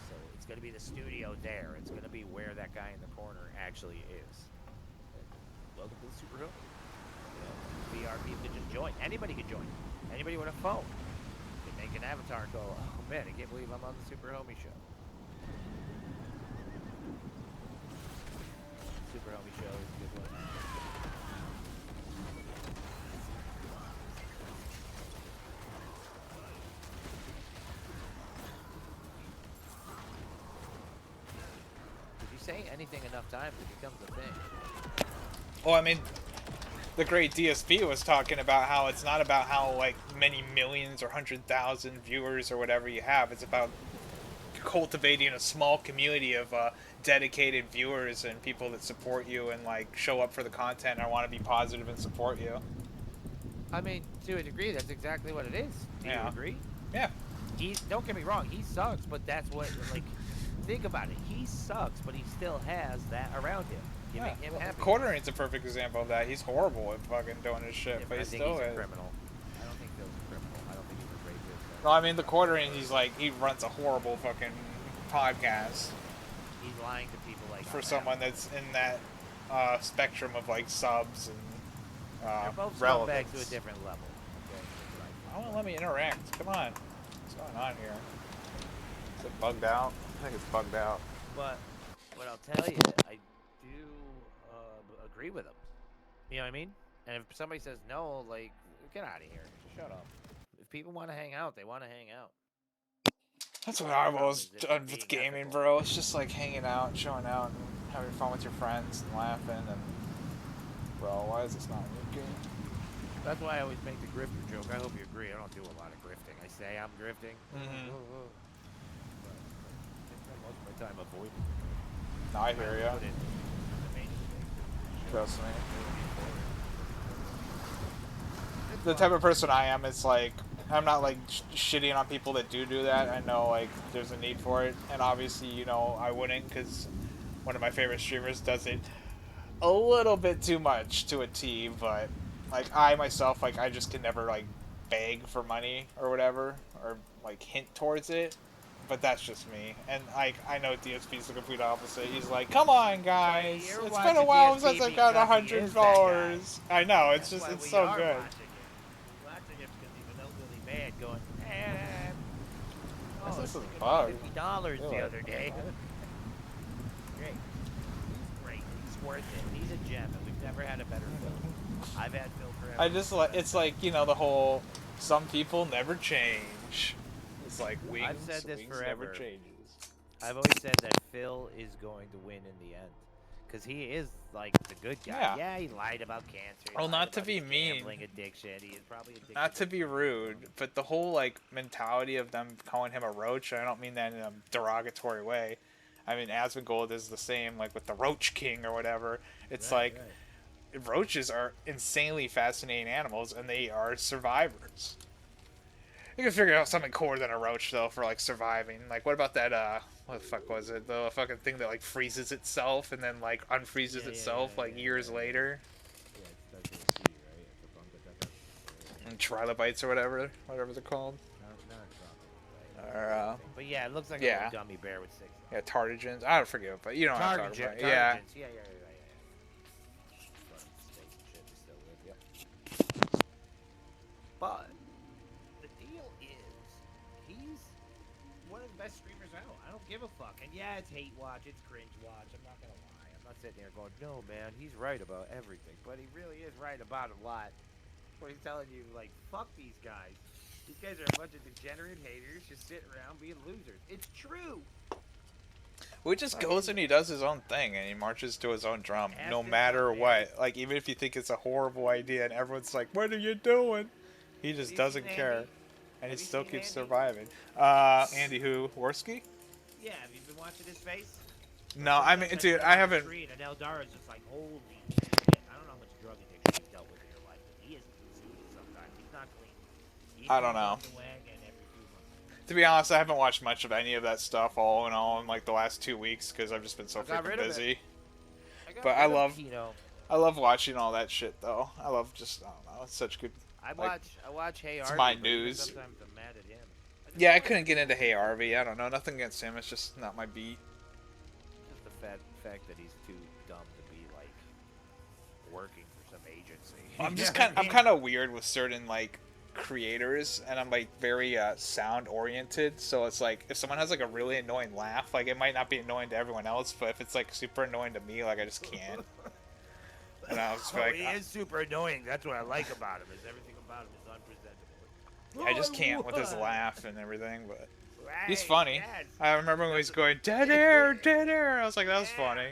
so it's going to be the studio there. It's going to be where that guy in the corner actually is. And welcome to the Super Hill. You know, VR people can just join. Anybody can join. Anybody with a phone can make an avatar and go, oh man, I can't believe I'm on the Super Homie show. Super Homie show is a good one. If you say anything enough times, it becomes a thing. Well, I mean, the great DSP was talking about how it's not about how like many millions or 100,000 viewers or whatever you have. It's about cultivating a small community of dedicated viewers and people that support you and like show up for the content and want to be positive and support you. I mean, to a degree, that's exactly what it is. Do you Yeah. agree? Yeah. Don't get me wrong, he sucks, but that's what, like, think about it. He sucks, but he still has that around him, giving him happiness. Quartering's a perfect example of that. He's horrible at fucking doing his shit, Yeah, but I he think still he's a is. criminal. I don't think Phil's a criminal. I don't think he's a rapist. No, I mean the Quartering, he's like he runs a horrible fucking podcast He's lying to people like for someone that's in that spectrum of like subs and they're both relevance. scumbags to a different level. Okay? I won't let me interact. Come on. What's going on here? Is it bugged out? I think it's bugged out. But what I'll tell you, I do agree with him. You know what I mean? And if somebody says no, like, get out of here. Shut up. If people want to hang out, they want to hang out. That's what I've always Is it done being with gaming, ethical? bro. It's just like hanging out and showing out and having fun with your friends and laughing and... Bro, why is this not in your game? That's why I always make the grifter joke. I hope you agree. I don't do a lot of grifting. I say I'm grifting. Mhm. But I spend most of my time avoiding. No, I hear ya. Put it in the main thing. Trust me. The type of person I am is like, I'm not like shitting on people that do that. I know like there's a need for it, and obviously you know I wouldn't because one of my favorite streamers does it a little bit too much to a T. But like I myself, like I just can never like beg for money or whatever or like hint towards it. But that's just me, and like I know DSP's the complete opposite. He's like, "Come on, guys, You're it's been a while watching since I DSP got because he is that guy. $100." I know it's That's just why it's we so are good. Watching him because he's an elderly man going, eh. This Oh, is it's a bug. $50 the Yeah. other day. Great. He's great. He's worth it. He's a gem, and we've never had a better film. I've had Phil forever. I just like it's like you know the whole some people never change. It's like wings. I've said this wings forever. never changes. I've always said that Phil is going to win in the end. Because he is, like, the good guy. Yeah, he lied about cancer. Well, not to be his mean. Gambling addiction. He is probably addicted. Not to be rude, but the whole like mentality of them calling him a roach, I don't mean that in a derogatory way. I mean Asmongold is the same, like with the Roach King or whatever. It's Right, like roaches are insanely fascinating animals, and they are survivors. You can figure out something cooler than a roach though for like surviving. Like what about that what the fuck was it? The fucking thing that like freezes itself and then like unfreezes itself years later. Yeah, it starts with a T, right? It's a fungus. And trilobites or whatever they're called. Not Or But yeah, it looks like a yeah. little gummy bear with 6. Yeah, tardigens. I don't forget, but you know what I'm talking about. Yeah. Yeah. But the deal is, he's one of the best streamers out. I don't give a fuck. And yeah, it's hate watch, it's cringe watch. I'm not gonna lie. I'm not sitting there going, no man, he's right about everything. But he really is right about a lot. Where he's telling you, like, fuck these guys. These guys are a bunch of degenerate haters just sitting around being losers. It's true. Well, he just goes and he does his own thing and he marches to his own drum, Has no to matter come in. what. Like, even if you think it's a horrible idea and everyone's like, what are you doing? He just you doesn't seen care. Andy? And he Have you still seen keeps Andy? surviving. Andy who? Worski? Yeah, have you been watching his face? No, I mean, dude, I haven't. And Eldara's just like, holy shit. I don't know how much drug addiction you've dealt with in your life, but he is consuming sometimes. He's not clean. He I don't comes know. off the wagon every few months. To be honest, I haven't watched much of any of that stuff all in all in like the last 2 weeks because I've just been so I got freaking rid of it. busy. got But rid I of love, Kino. I love watching all that shit though. I love just, I don't know, it's such good. I like, watch Hey it's Arby, my but even news. sometimes I'm mad at him. Yeah, I couldn't get into Hey Arby. I don't know, nothing against him. It's just not my beat. Just the fact that he's too dumb to be like working for some agency. I'm just I'm kind of weird with certain like creators, and I'm like very sound oriented. So it's like if someone has like a really annoying laugh, like it might not be annoying to everyone else, but if it's like super annoying to me, like I just can't. And I was just like, he is super annoying. That's what I like about him. Is everything about him is unpresentable. I just can't with his laugh and everything. But Right, he's funny. yes. I remember when he was going dead air, dead air. I was like, that was funny.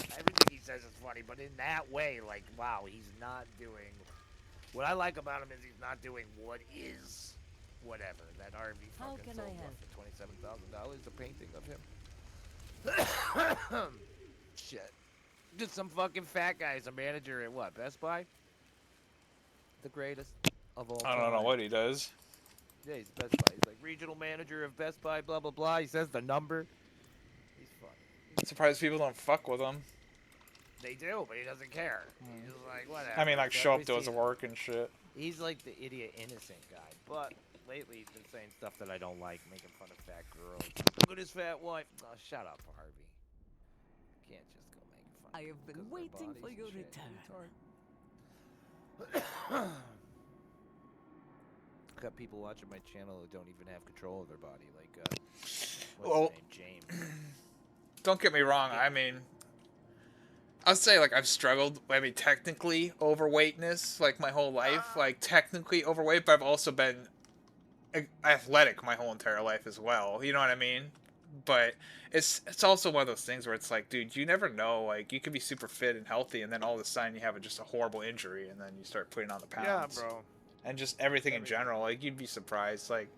Everything he says is funny, but in that way, like, wow, he's not doing. What I like about him is he's not doing what is. whatever. That RV How fucking can sold I what, help? for $27,000, a painting of him. Shit. Just some fucking fat guy's a manager at what, Best Buy? The greatest of all I time. don't know what he does. Yeah, he's Best Buy. He's like regional manager of Best Buy, blah, blah, blah. He says the number. He's funny. Surprised people don't fuck with him. They do, but he doesn't care. He's just like, whatever. I mean, like, So show up everybody to his sees- work and shit. He's like the idiot innocent guy. But lately he's been saying stuff that I don't like, making fun of fat girls. Look at his fat wife. Oh, shut up, Harvey. Can't just go make fun. I have been because of their waiting for bodies your and shit, return. retard. Got people watching my channel who don't even have control of their body, like what's Well, his name? James. Don't get me wrong. I mean, I'll say like I've struggled. I mean, technically overweightness like my whole life, like technically overweight, but I've also been athletic my whole entire life as well. You know what I mean? But it's also one of those things where it's like, dude, you never know. Like, you could be super fit and healthy, and then all of a sudden you have just a horrible injury, and then you start putting on the pounds. Yeah, bro. And just everything in general, like, you'd be surprised. Like,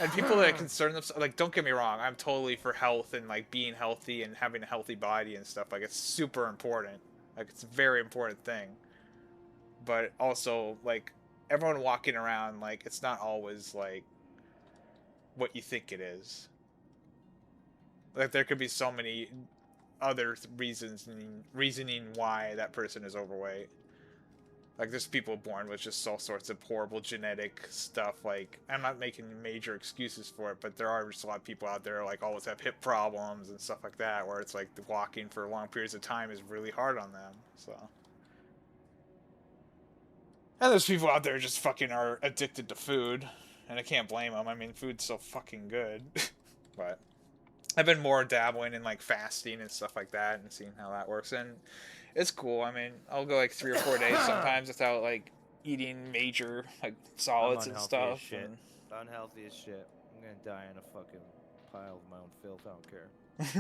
and people that concern themselves, like, don't get me wrong, I'm totally for health and like being healthy and having a healthy body and stuff. Like, it's super important. Like, it's a very important thing. But also, like, everyone walking around, like, it's not always like what you think it is. Like, there could be so many other reasoning why that person is overweight. Like, there's people born with just all sorts of horrible genetic stuff. Like, I'm not making major excuses for it, but there are just a lot of people out there, like, always have hip problems and stuff like that, where it's like the walking for long periods of time is really hard on them, so. And there's people out there just fucking are addicted to food, and I can't blame them. I mean, food's so fucking good. But I've been more dabbling in, like, fasting and stuff like that and seeing how that works, and it's cool. I mean, I'll go like 3 or 4 days sometimes without like eating major like solids and stuff. Shit. Unhealthy as shit. I'm gonna die in a fucking pile of my own filth. I don't care.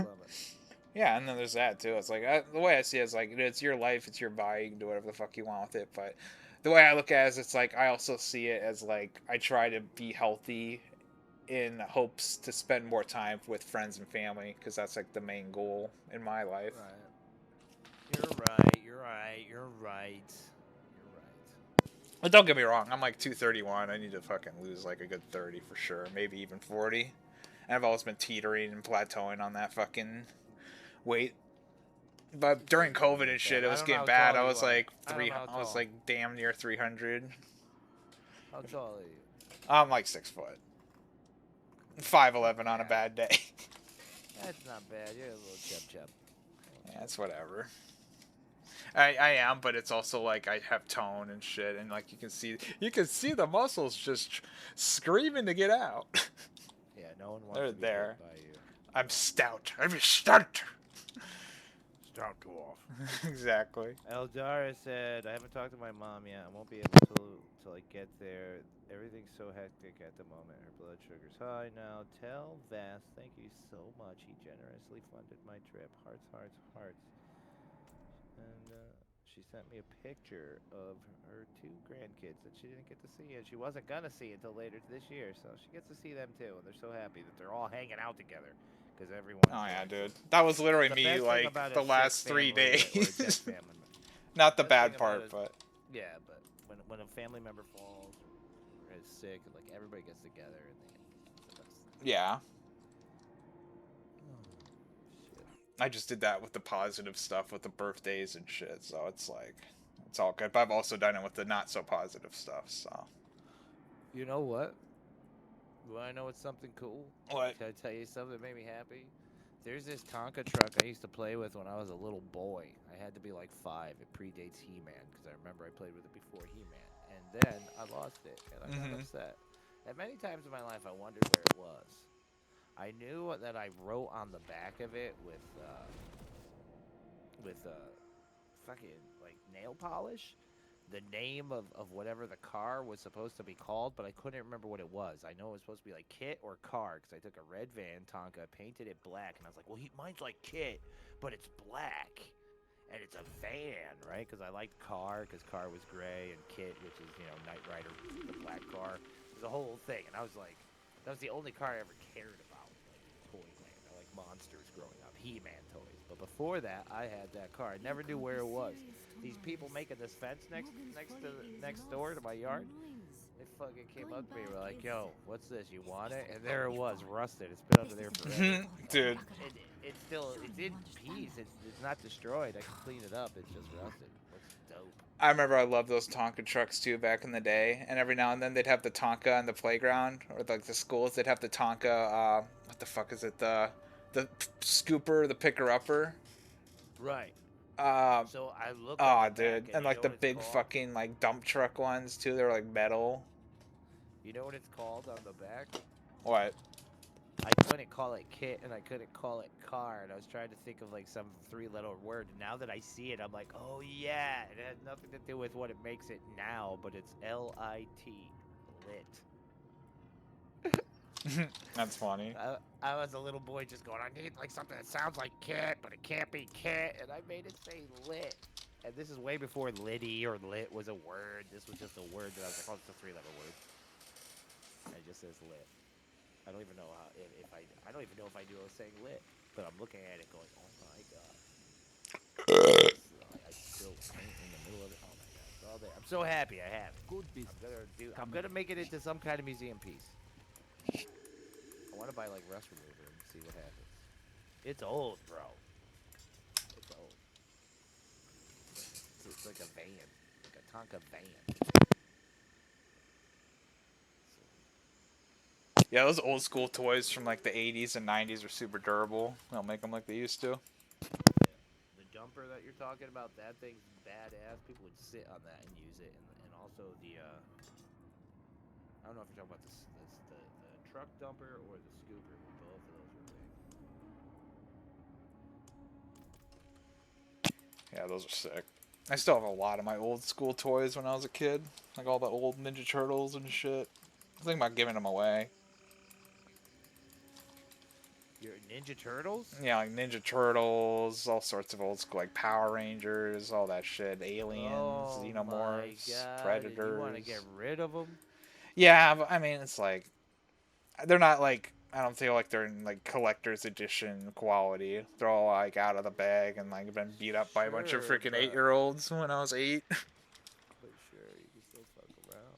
Love it. Yeah, and then there's that too. It's like the way I see it is like it's your life, it's your body. You can do whatever the fuck you want with it. But the way I look at it is, it's like I also see it as like I try to be healthy in hopes to spend more time with friends and family, because that's like the main goal in my life. Right. You're right. But don't get me wrong, I'm like 231. I need to fucking lose like a good 30 for sure, maybe even 40. And I've always been teetering and plateauing on that fucking weight. But during COVID and shit, it was getting bad. I was like I was like damn near 300. How tall are you? I'm like 6 foot. 5'11" on a bad day. That's not bad. You're a little chub. Yeah, it's whatever. I am, but it's also like I have tone and shit, and like you can see the muscles just screaming to get out. Yeah, no one wants They're to be there. hit by you. I'm stout. I'm stout. Start to off. Exactly. Eldara said, I haven't talked to my mom yet. I won't be able to like get there. Everything's so hectic at the moment. Her blood sugar's high now. Tell Vass, thank you so much. He generously funded my trip. Hearts, hearts, hearts. And she sent me a picture of her 2 grandkids that she didn't get to see, and she wasn't gonna see until later this year. So she gets to see them too, and they're so happy that they're all hanging out together because everyone. Oh yeah, dude. That was literally The me best thing like about a the last sick 3 family or a dead days. family Not the Best bad thing part, about but yeah, but when a family member falls or is sick, like everybody gets together and it's the best thing. yeah. Shit. I just did that with the positive stuff with the birthdays and shit, so it's like it's all good. But I've also done it with the not so positive stuff, so. You know what? Do I know it's something cool? What? Can I tell you something that made me happy? There's this Tonka truck I used to play with when I was a little boy. I had to be like 5. It predates He-Man, because I remember I played with it before He-Man. And then I lost it, and I got upset. And many times in my life, I wondered where it was. I knew that I wrote on the back of it with fucking like nail polish the name of whatever the car was supposed to be called, but I couldn't remember what it was. I know it was supposed to be like Kit or Car, because I took a red van Tonka, painted it black, and I was like, well, mine's like Kit, but it's black, and it's a van, right? Because I liked Car, because Car was gray, and Kit, which is, you know, Knight Rider, the black car. was a whole thing, and I was like, that was the only car I ever cared about, like Toyland. I like monsters growing up, He-Man toys. But before that, I had that car. I never knew where it was. These people making this fence next door to my yard, they fucking came up to me and were like, "Yo, what's this? You want it?" And there it was, rusted. It's been under there forever. Dude. It's in peace. It's not destroyed. I can clean it up. It's just rusted. Looks dope. I remember I loved those Tonka trucks too back in the day, and every now and then they'd have the Tonka on the playground or like the schools. They'd have the Tonka. What the fuck is it? The scooper, the picker upper. Right. So I looked. Oh, at the dude, back, and you like know the what it's big called? fucking like dump truck ones too. They're like metal. You know what it's called on the back? What? I couldn't call it kit and I couldn't call it car, and I was trying to think of like some three-letter word. And now that I see it, I'm like, oh yeah, it has nothing to do with what it makes it now, but it's L-I-T, lit. That's funny. I was a little boy just going, I need like something that sounds like kit, but it can't be kit, and I made it say lit. And this is way before litty or lit was a word. This was just a word that I was like, oh, it's a three-letter word. And it just says lit. I don't even know how I don't even know if I knew I was saying lit, but I'm looking at it going, oh my god. I still paint in the middle of it. Oh my god, it's all there. I'm so happy I have it. Good business. I'm gonna make it into some kind of museum piece. I want to buy like rust remover and see what happens. It's old, bro. It's old. It's like a van, like a Tonka van. Yeah, those old school toys from like the 80s and 90s are super durable. They don't make them like they used to. The jumper that you're talking about, that thing's badass. People would sit on that and use it, and also the I don't know if you're talking about the truck dumper or the scooper. Both of those were big. Yeah, those are sick. I still have a lot of my old school toys when I was a kid. Like all the old Ninja Turtles and shit. I think about giving them away. Your Ninja Turtles? Yeah, like Ninja Turtles, all sorts of old school, like Power Rangers, all that shit. Aliens, Oh Xenomorphs, my god! Predators. You want to get rid of them? Yeah, but I mean, it's like they're not like, I don't feel like they're in like collector's edition quality. They're all like out of the bag and like been beat up by a bunch of Sure, freaking but- 8-year-olds when I was 8. But sure, you can still fuck around.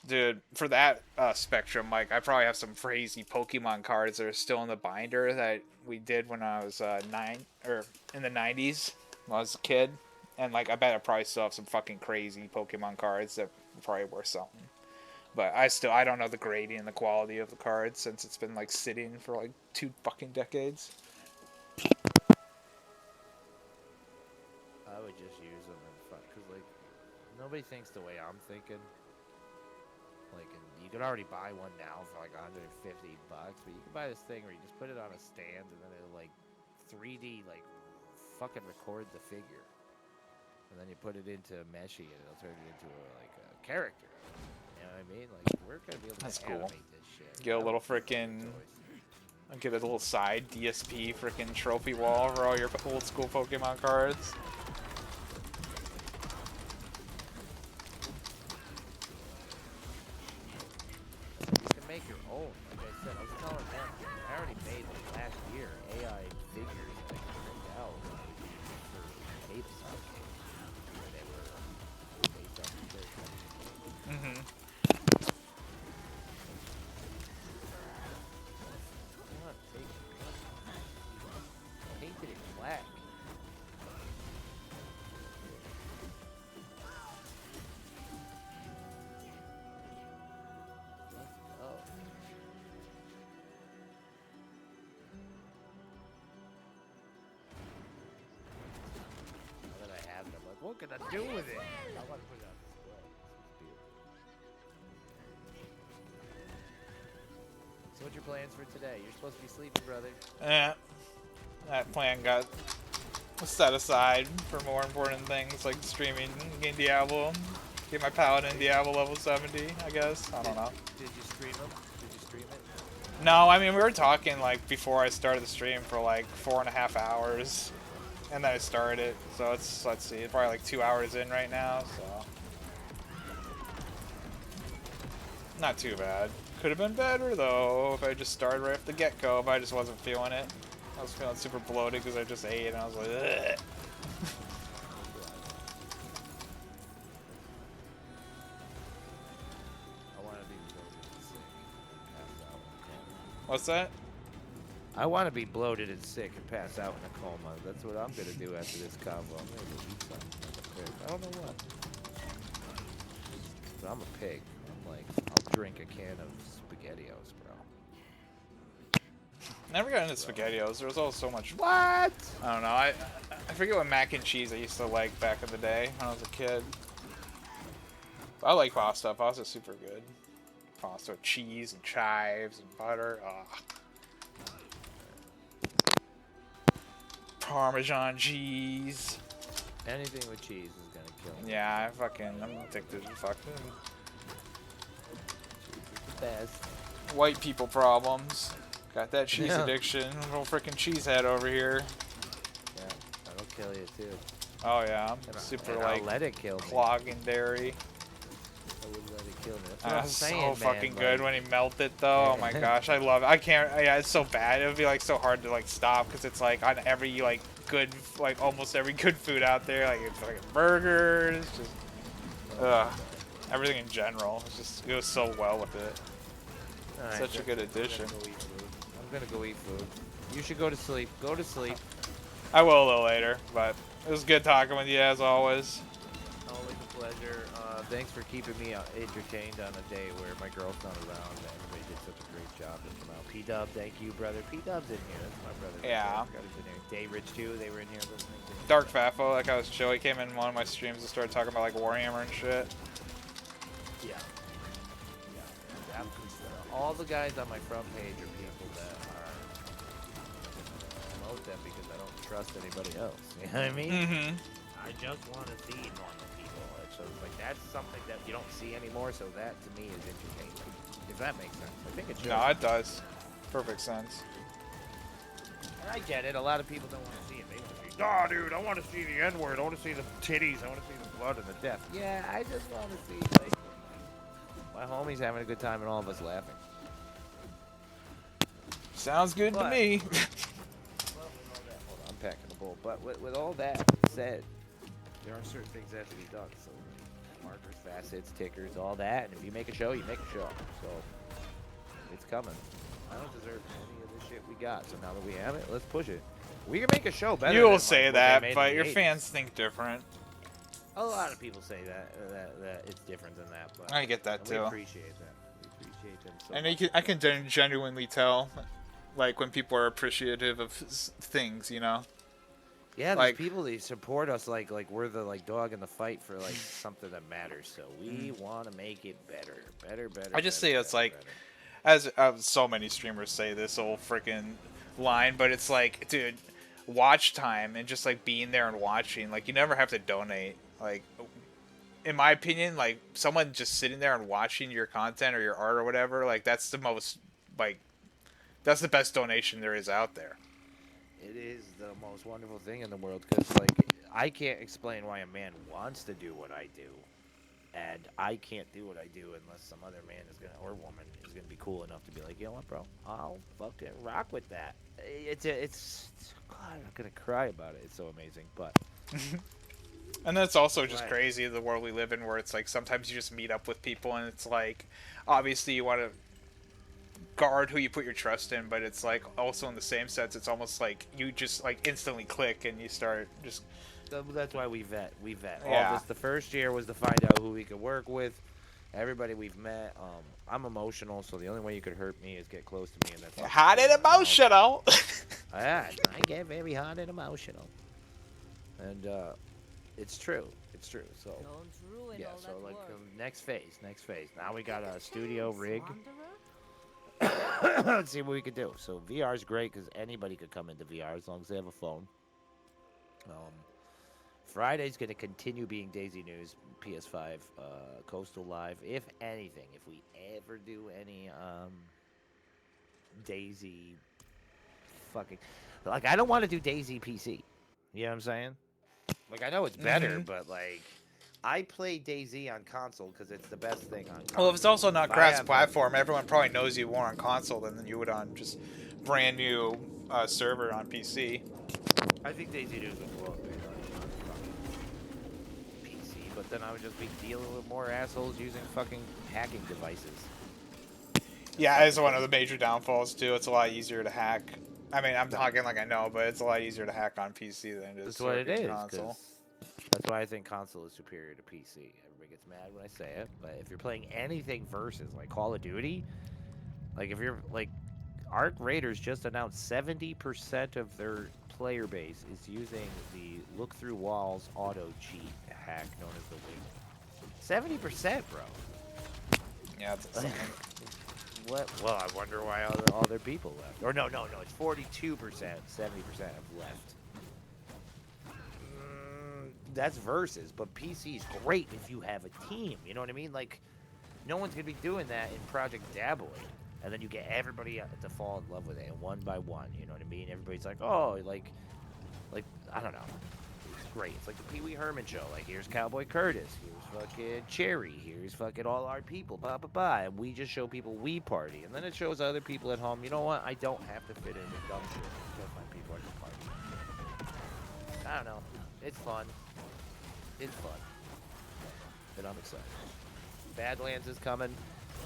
Dude, for that spectrum, like I probably have some crazy Pokemon cards that are still in the binder that we did when I was 9 or in the 90s when I was a kid, and like I bet I probably still have some fucking crazy Pokemon cards that are probably worth something. But I don't know the grading and the quality of the cards since it's been like sitting for like 2 fucking decades. I would just use them and fuck, cause like nobody thinks the way I'm thinking. Like, and you could already buy one now for like $150, but you can buy this thing where you just put it on a stand and then it'll like 3D like fucking record the figure, and then you put it into Meshy and it'll turn it into a character. You know what I mean? Like we're gonna be able That's to cool. animate this shit. Get a little freaking, get a little side DSP freaking trophy wall for all your old school Pokemon cards. You can make your own. Like I said, I was telling them, I already made like last year AI figures that I could print out for apes where they were based on the characters. Mm-hmm. Come on, painted it black. Let's go. Now that I have it, I'm like, what can I do with it? I want to put it on display. So what's your plans for today? You're supposed to be sleeping, brother. That plan got set aside for more important things like streaming game Diablo. Get my paladin Diablo level 70, I guess. I don't know. Did you stream them? Did you stream it? No, I mean, we were talking like before I started the stream for like 4.5 hours. And then I started it. So it's, let's see, it's probably like 2 hours in right now, so. Not too bad. Could have been better though if I just started right off the get-go. If I just wasn't feeling it. I was feeling super bloated because I just ate, and I was like, ugh. What's that? I want to be bloated and sick and pass out in a coma. That's what I'm gonna do after this combo. I'm gonna go eat something. I don't know what. But I'm a pig. I'm like, I'll drink a can of SpaghettiOs, bro. Never got into SpaghettiOs. There was always so much. What? I don't know. I forget what mac and cheese I used to like back in the day when I was a kid. I like pasta. Pasta's super good. Pasta with cheese and chives and butter. Parmesan cheese. Anything with cheese is gonna kill me. Yeah, I'm addicted to fucking Best. white people problems. Got that cheese Yeah. addiction. Little freaking cheesehead over here. Yeah, that'll kill you too. Oh yeah, I'm And super I'll like let it kill me. clogging dairy. I would let it kill me. That's what I'm That's saying, so man. fucking good like- when he melted though. Oh my gosh, I love it. I can't. Yeah, it's so bad. It would be like so hard to like stop because it's like on every like good, like almost every good food out there. Like it's like burgers, just everything in general. It's just it goes so well with it. Alright, Such a good addition. I'm gonna go eat food. You should go to sleep. Go to sleep. I will a little later, but it was good talking with you as always. Always a pleasure. Thanks for keeping me entertained on a day where my girl's not around. Everybody did such a great job to come out. P-Dub, thank you, brother. P-Dub's in here. That's my brother. Yeah. Got his in here. Day Rich too. They were in here listening to me. Dark Fafo, like I was chill. He came in one of my streams and started talking about like Warhammer and shit. Yeah. All the guys on my front page are people that are promote them because I don't trust anybody else. You know what I mean? Mm-hmm. I just want to see normal people. So it's like that's something that you don't see anymore. So that to me is entertainment. If that makes sense, I think it should. No, it does. Perfect sense. And I get it. A lot of people don't want to see it. They want to see, oh, dude, I want to see the N-word. I want to see the titties. I want to see the blood and the death. Yeah, I just want to see like my homies having a good time and all of us laughing. Sounds good to But- me. Hold on, I'm packing the bowl. But with all that said, there are certain things that have to be done. So markers, facets, tickers, all that. And if you make a show, you make a show. So it's coming. I don't deserve any of the shit we got. So now that we have it, let's push it. We can make a show better. You will than, say like, what they that, made but in your the 80s. fans think different. A lot of people say that it's different than that. But I get that and too. We appreciate that. We appreciate them so And much. I can genuinely tell, like when people are appreciative of things, you know. Yeah, like- there's people that support us like we're the like dog in the fight for like something that matters. So we want to make it better. I just better, say it's better, like, better. as so many streamers say this whole freaking line, but it's like, dude, watch time and just like being there and watching. Like you never have to donate. Like, in my opinion, like someone just sitting there and watching your content or your art or whatever, like that's the most like, that's the best donation there is out there. It is the most wonderful thing in the world because like I can't explain why a man wants to do what I do, and I can't do what I do unless some other man is gonna or woman is gonna be cool enough to be like, you know what, bro, I'll fucking rock with that. It's God, I'm not gonna cry about it. It's so amazing, but. And that's also just Right. crazy, the world we live in, where it's like sometimes you just meet up with people and it's like, obviously you want to guard who you put your trust in, but it's like also in the same sense, it's almost like you just like instantly click and you start just. That's why we vet. Yeah. All this, the first year was to find out who we could work with. Everybody we've met. I'm emotional, so the only way you could hurt me is get close to me, and that's Hot and emotional. Yeah, I get very hot and emotional, and it's true. It's true. So Don't ruin yeah. all So that like work. next phase. Now we got a studio rig. Wanderer? Let's see what we could do. So VR is great because anybody could come into VR as long as they have a phone. Friday's going to continue being Daisy News, PS5, Coastal Live. If anything, if we ever do any Daisy fucking... Like, I don't want to do Daisy PC. You know what I'm saying? Like, I know it's better, but, like, I play DayZ on console because it's the best thing on console. Well, if it's also not If I have- cross-platform, everyone probably knows you more on console than you would on just brand new server on PC. I think DayZ 2 is going to blow up big on fucking PC, but then I would just be dealing with more assholes using fucking hacking devices. Yeah, it's one of the major downfalls too. It's a lot easier to hack. I mean, I'm talking like I know, but it's a lot easier to hack on PC than it is That's to what it is. console. 'Cause that's why I think console is superior to PC. Everybody gets mad when I say it, but if you're playing anything versus like Call of Duty, like if you're like Arc Raiders just announced 70% of their player base is using the look through walls auto cheat hack known as the wing. 70%, bro. Yeah, it's insane. What? Well, I wonder why all their people left. Or no, it's 42%. 70% have left. That's versus, but PC's great if you have a team. You know what I mean? Like, no one's gonna be doing that in Project Daboid, and then you get everybody to fall in love with it, and one by one. You know what I mean? Everybody's like, oh, like I don't know. It's great. It's like the Pee Wee Herman show. Like, here's Cowboy Curtis. Here's fucking Cherry. Here's fucking all our people. Blah blah blah. And we just show people we party, and then it shows other people at home. You know what? I don't have to fit in with dumb shit. Just my people are to party. I don't know. It's fun. It's fun. And I'm excited. Badlands is coming.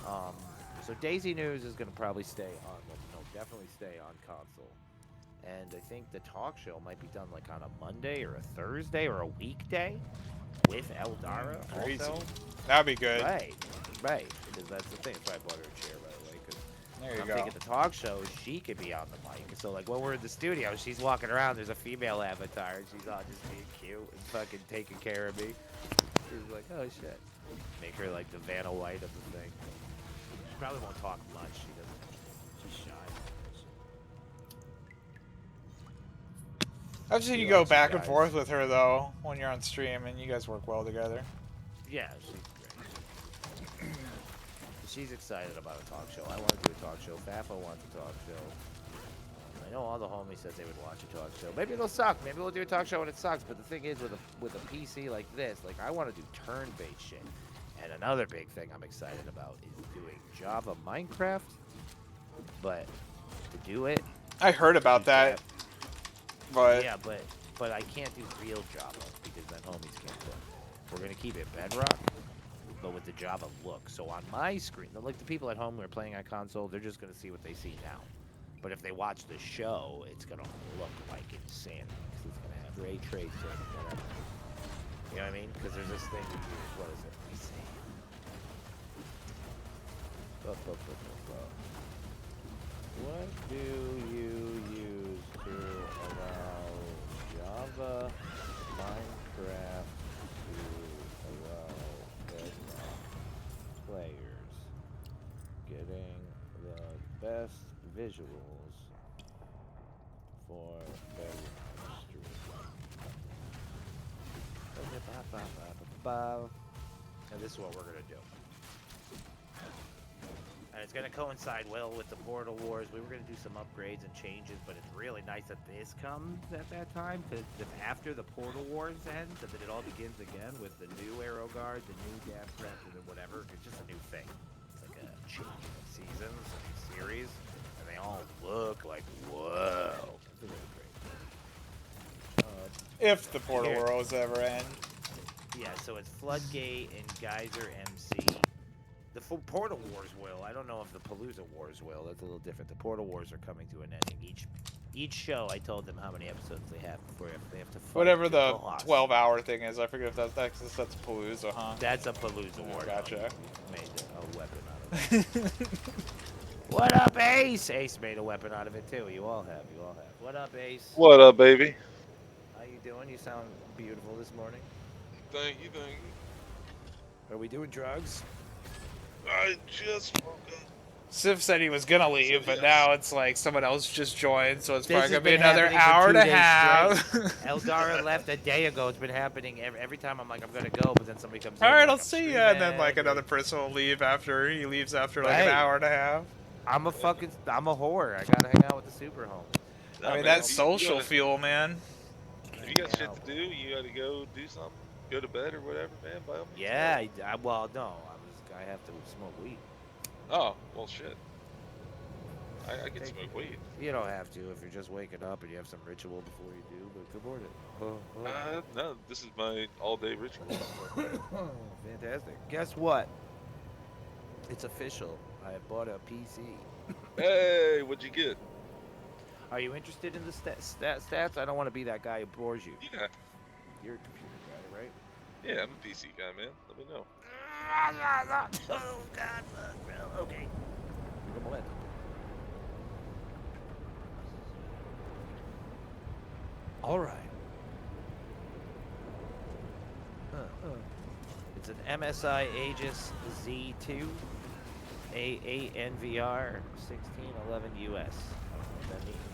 So DayZ News is going to probably stay on, definitely stay on console. And I think the talk show might be done like on a Monday or a Thursday or a weekday with Eldara Crazy. also. That'd be good. Right. Because that's the thing. That's why I bought her a chair, by the way. Cause There you I'm go. thinking the talk show, she could be on the mic. So like when we're in the studio, she's walking around. There's a female avatar, and she's all just being cute and fucking taking care of me. She's like, oh shit. Make her like the Vanna White of the thing. She probably won't talk much. She doesn't. She's shy. I've seen you go back and forth with her though when you're on stream, and you guys work well together. Yeah, she's great. She's excited about a talk show. I want to do a talk show. Fafo wants a talk show. I know all the homies said they would watch a talk show. Maybe it'll suck. Maybe we'll do a talk show and it sucks. But the thing is, with a PC like this, like I want to do turn-based shit. And another big thing I'm excited about is doing Java Minecraft. But to do it, I heard about that, but yeah, but I can't do real Java because then homies can't do it. We're gonna keep it Bedrock, but with the Java look. So on my screen, like the people at home who are playing on console, they're just gonna see what they see now. But if they watch the show, it's gonna look like insanity because it's gonna have ray tracing, whatever. You know what I mean? Because there's this thing we use. What is it? Let me see. What do you use to allow Java Minecraft to allow Bedrock players getting the best visuals for Bedrock stream? And this is what we're gonna do. And it's going to coincide well with the Portal Wars. We were going to do some upgrades and changes, but it's really nice that this comes at that time, because if after the Portal Wars ends, and then it all begins again with the new Arrow Guard, the new Gas Raptor, and whatever, it's just a new thing. It's like a change of seasons, a series, and they all look like, whoa. It's really great. if the Portal Worlds ever end. Yeah, so it's Floodgate and Geyser MC. The Portal Wars will. I don't know if the Palooza Wars will. That's a little different. The Portal Wars are coming to an ending. Each show, I told them how many episodes they have before they have to fight. Whatever the boss. 12-hour thing is, I forget if that's Palooza, huh? That's a Palooza War. Gotcha. Made a weapon out of it. What up, Ace? Ace made a weapon out of it too. You all have. What up, Ace? What up, baby? How you doing? You sound beautiful this morning. Thank you. Are we doing drugs? I just woke up. Sif said he was gonna leave, but now it's like someone else just joined, so it's This probably has gonna be been another happening for hour 2 and a days half. straight. Eldara left a day ago. It's been happening every time. I'm like, I'm gonna go, but then somebody comes in. All right, like, I'll I'm see ya. And then streaming. like another person will leave after he leaves after like Right. an hour and a half. I'm a whore. I gotta hang out with the super home. I mean, that's social fuel, man. If you got shit to do, you gotta go do something. go to bed or whatever, man, by all means. Yeah, well, no, I have to smoke weed. Oh, well, shit. I can Take- smoke weed. You don't have to if you're just waking up and you have some ritual before you do, but good morning. No, this is my all-day ritual. Fantastic. Guess what? It's official. I bought a PC. Hey, what'd you get? Are you interested in the stats? I don't want to be that guy who bores you. Yeah. You're a computer guy, right? Yeah, I'm a PC guy, man. Let me know. Oh, God. Okay. Come on. All right. It's an MSI Aegis Z2 A8 NVR 1611 US. I don't know what that means.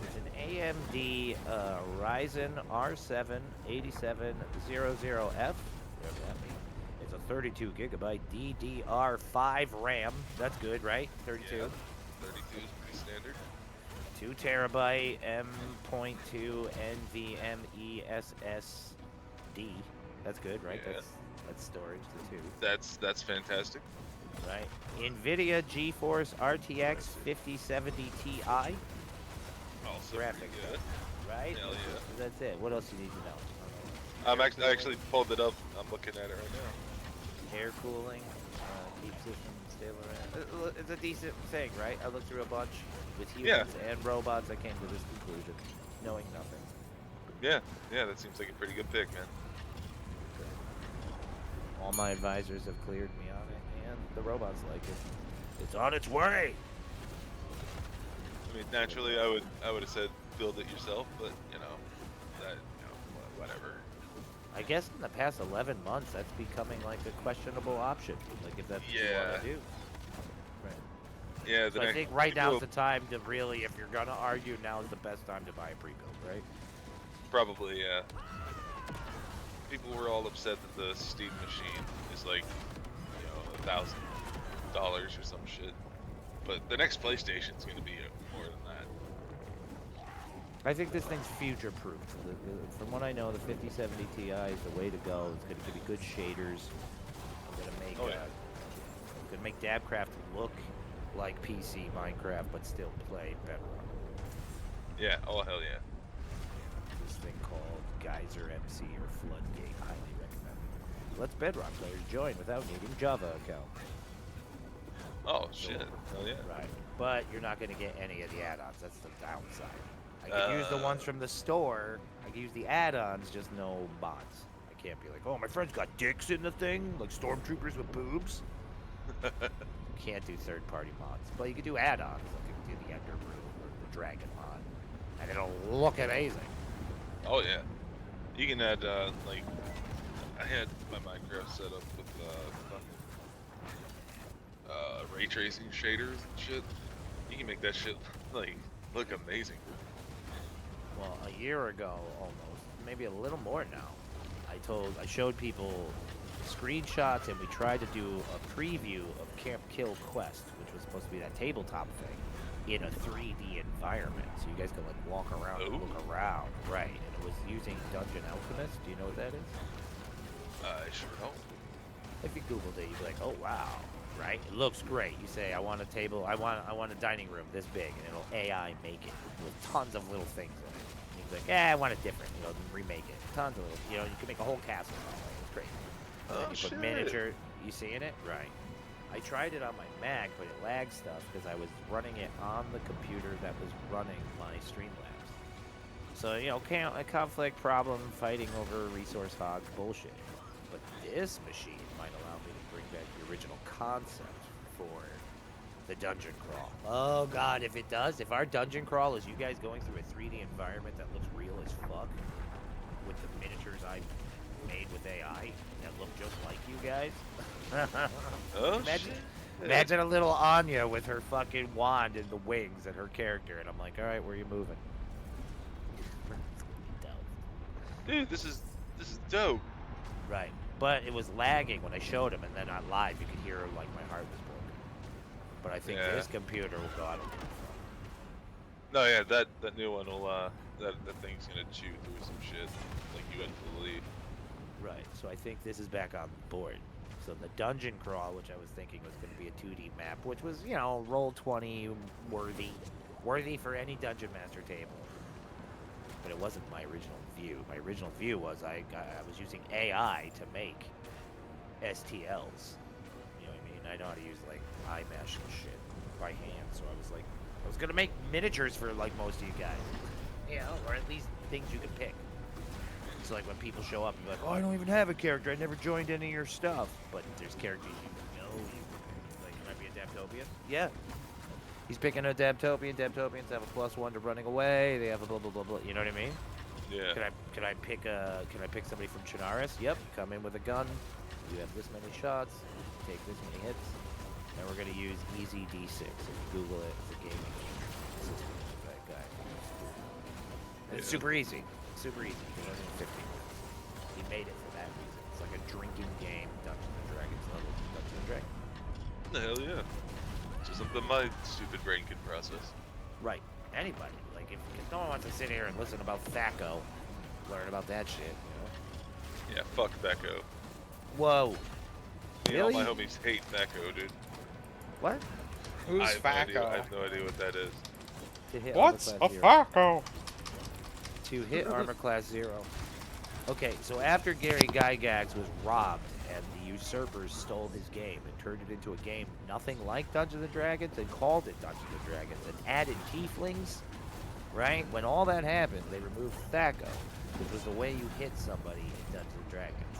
It's an AMD Ryzen R7 8700F. Whatever that means. It's a 32 gigabyte DDR5 RAM. That's good, right? 32. Yeah, 32 is pretty standard. 2 terabyte M.2 NVMe SSD. That's good, right? Yeah. That's storage, the 2. That's fantastic. Right. NVIDIA GeForce RTX 5070 Ti. Also Graphic pretty good. Right? Hell yeah. That's it. What else you need to know? I actually pulled it up. I'm looking at it right now. Air cooling, keep system stable. It's a decent thing, right? I looked through a bunch with humans and robots. I came to this conclusion, knowing nothing. Yeah, that seems like a pretty good pick, man. All my advisors have cleared me on it, and the robots like it. It's on its way. I mean, naturally, I would have said build it yourself, but whatever. I guess in the past 11 months, that's becoming like a questionable option. Like if that's what you want to do. Right. Yeah. So I think right now is the time to really, if you're gonna argue, now is the best time to buy a pre-built, right? Probably, yeah. People were all upset that the Steam machine is like, $1,000 or some shit. But the next PlayStation's gonna be more than that. I think this thing's future-proof. From what I know, the 5070 Ti is the way to go. It's gonna give you good shaders. I'm gonna make gonna make Dabcraft look like PC Minecraft, but still play Bedrock. Yeah. Oh hell yeah. This thing called Geyser MC or Floodgate, highly recommend. Let's Bedrock players join without needing Java account. Oh shit. Hell yeah. Right, but you're not gonna get any of the add-ons. That's the downside. I can use the ones from the store. I can use the add-ons, just no mods. I can't be like, oh, my friend's got dicks in the thing, like stormtroopers with boobs. Can't do third-party mods, but you can do add-ons. Like you can do the Ender Room or the Dragon mod, and it'll look amazing. Oh yeah. You can add I had my Minecraft set up with ray tracing shaders and shit. You can make that shit look amazing. Well, a year ago, almost, maybe a little more now, I showed people screenshots, and we tried to do a preview of Camp Kill Quest, which was supposed to be that tabletop thing, in a 3D environment, so you guys could walk around and look around, right? And it was using Dungeon Alchemist. Do you know what that is? I sure don't. If you Googled it, you'd be like, oh wow, right? It looks great. You say, I want a table, I want a dining room this big, and it'll AI make it with tons of little things in it. And you'd be like, I want it different, remake it. Tons of little, you can make a whole castle. It's great. And then you put miniature. You seeing it? Right. I tried it on my Mac, but it lagged stuff because I was running it on the computer that was running my Streamlabs. So, a conflict problem, fighting over resource hogs, bullshit. But this machine might allow me to bring back the original concept for the dungeon crawl. Oh god, if it does, if our dungeon crawl is you guys going through a 3D environment that looks real as fuck, with the miniatures I made with AI that look just like you guys. Imagine a little Anya with her fucking wand and the wings and her character, and I'm like, all right, where are you moving? Dude, this is dope. Right, but it was lagging when I showed him, and then on live you could hear my heart was broken. But I think this computer will go out. No, yeah, that new one will that thing's gonna chew through some shit like you wouldn't believe. Right. So I think this is back on board. So the dungeon crawl, which I was thinking was going to be a 2D map, which was, you know, roll 20 worthy for any dungeon master table. But it wasn't my original view. My original view was I was using AI to make STLs. You know what I mean? I know how to use like iMesh and shit by hand. So I was like, I was gonna make miniatures for like most of you guys, you know, or at least things you can pick. So like when people show up and be like, oh, I don't even have a character. I never joined any of your stuff. But there's characters you know. Like, can I be a Daptopian? Yeah. He's picking a Daptopian. Daptopians have a +1 to running away. They have a blah blah blah blah. You know what I mean? Yeah. Can I pick somebody from Chinaris? Yep. Come in with a gun. You have this many shots. Take this many hits. And we're gonna use Easy D6. If you Google it, it's a gaming system. That guy. And it's super easy. Super easy. You can only in 15 minutes. He made it for that reason. It's like a drinking game, Dungeons and Dragons level. Dungeons and Dragons. The hell yeah. It's just something my stupid brain can process. Right. Anybody. Like, if no one wants to sit here and listen about Thaco, learn about that shit, you know? Yeah, fuck Thaco. Whoa. Me and Really? all my homies hate Thaco, dude. What? Who's I Faco? have no idea what that is. To hit What's armor a class 0. Faco? To hit armor class 0. Okay, so after Gary Gygax was robbed and the usurpers stole his game and turned it into a game nothing like Dungeons and Dragons and called it Dungeons and Dragons and added tieflings, right? When all that happened, they removed Thaco, which was the way you hit somebody in Dungeons and Dragons.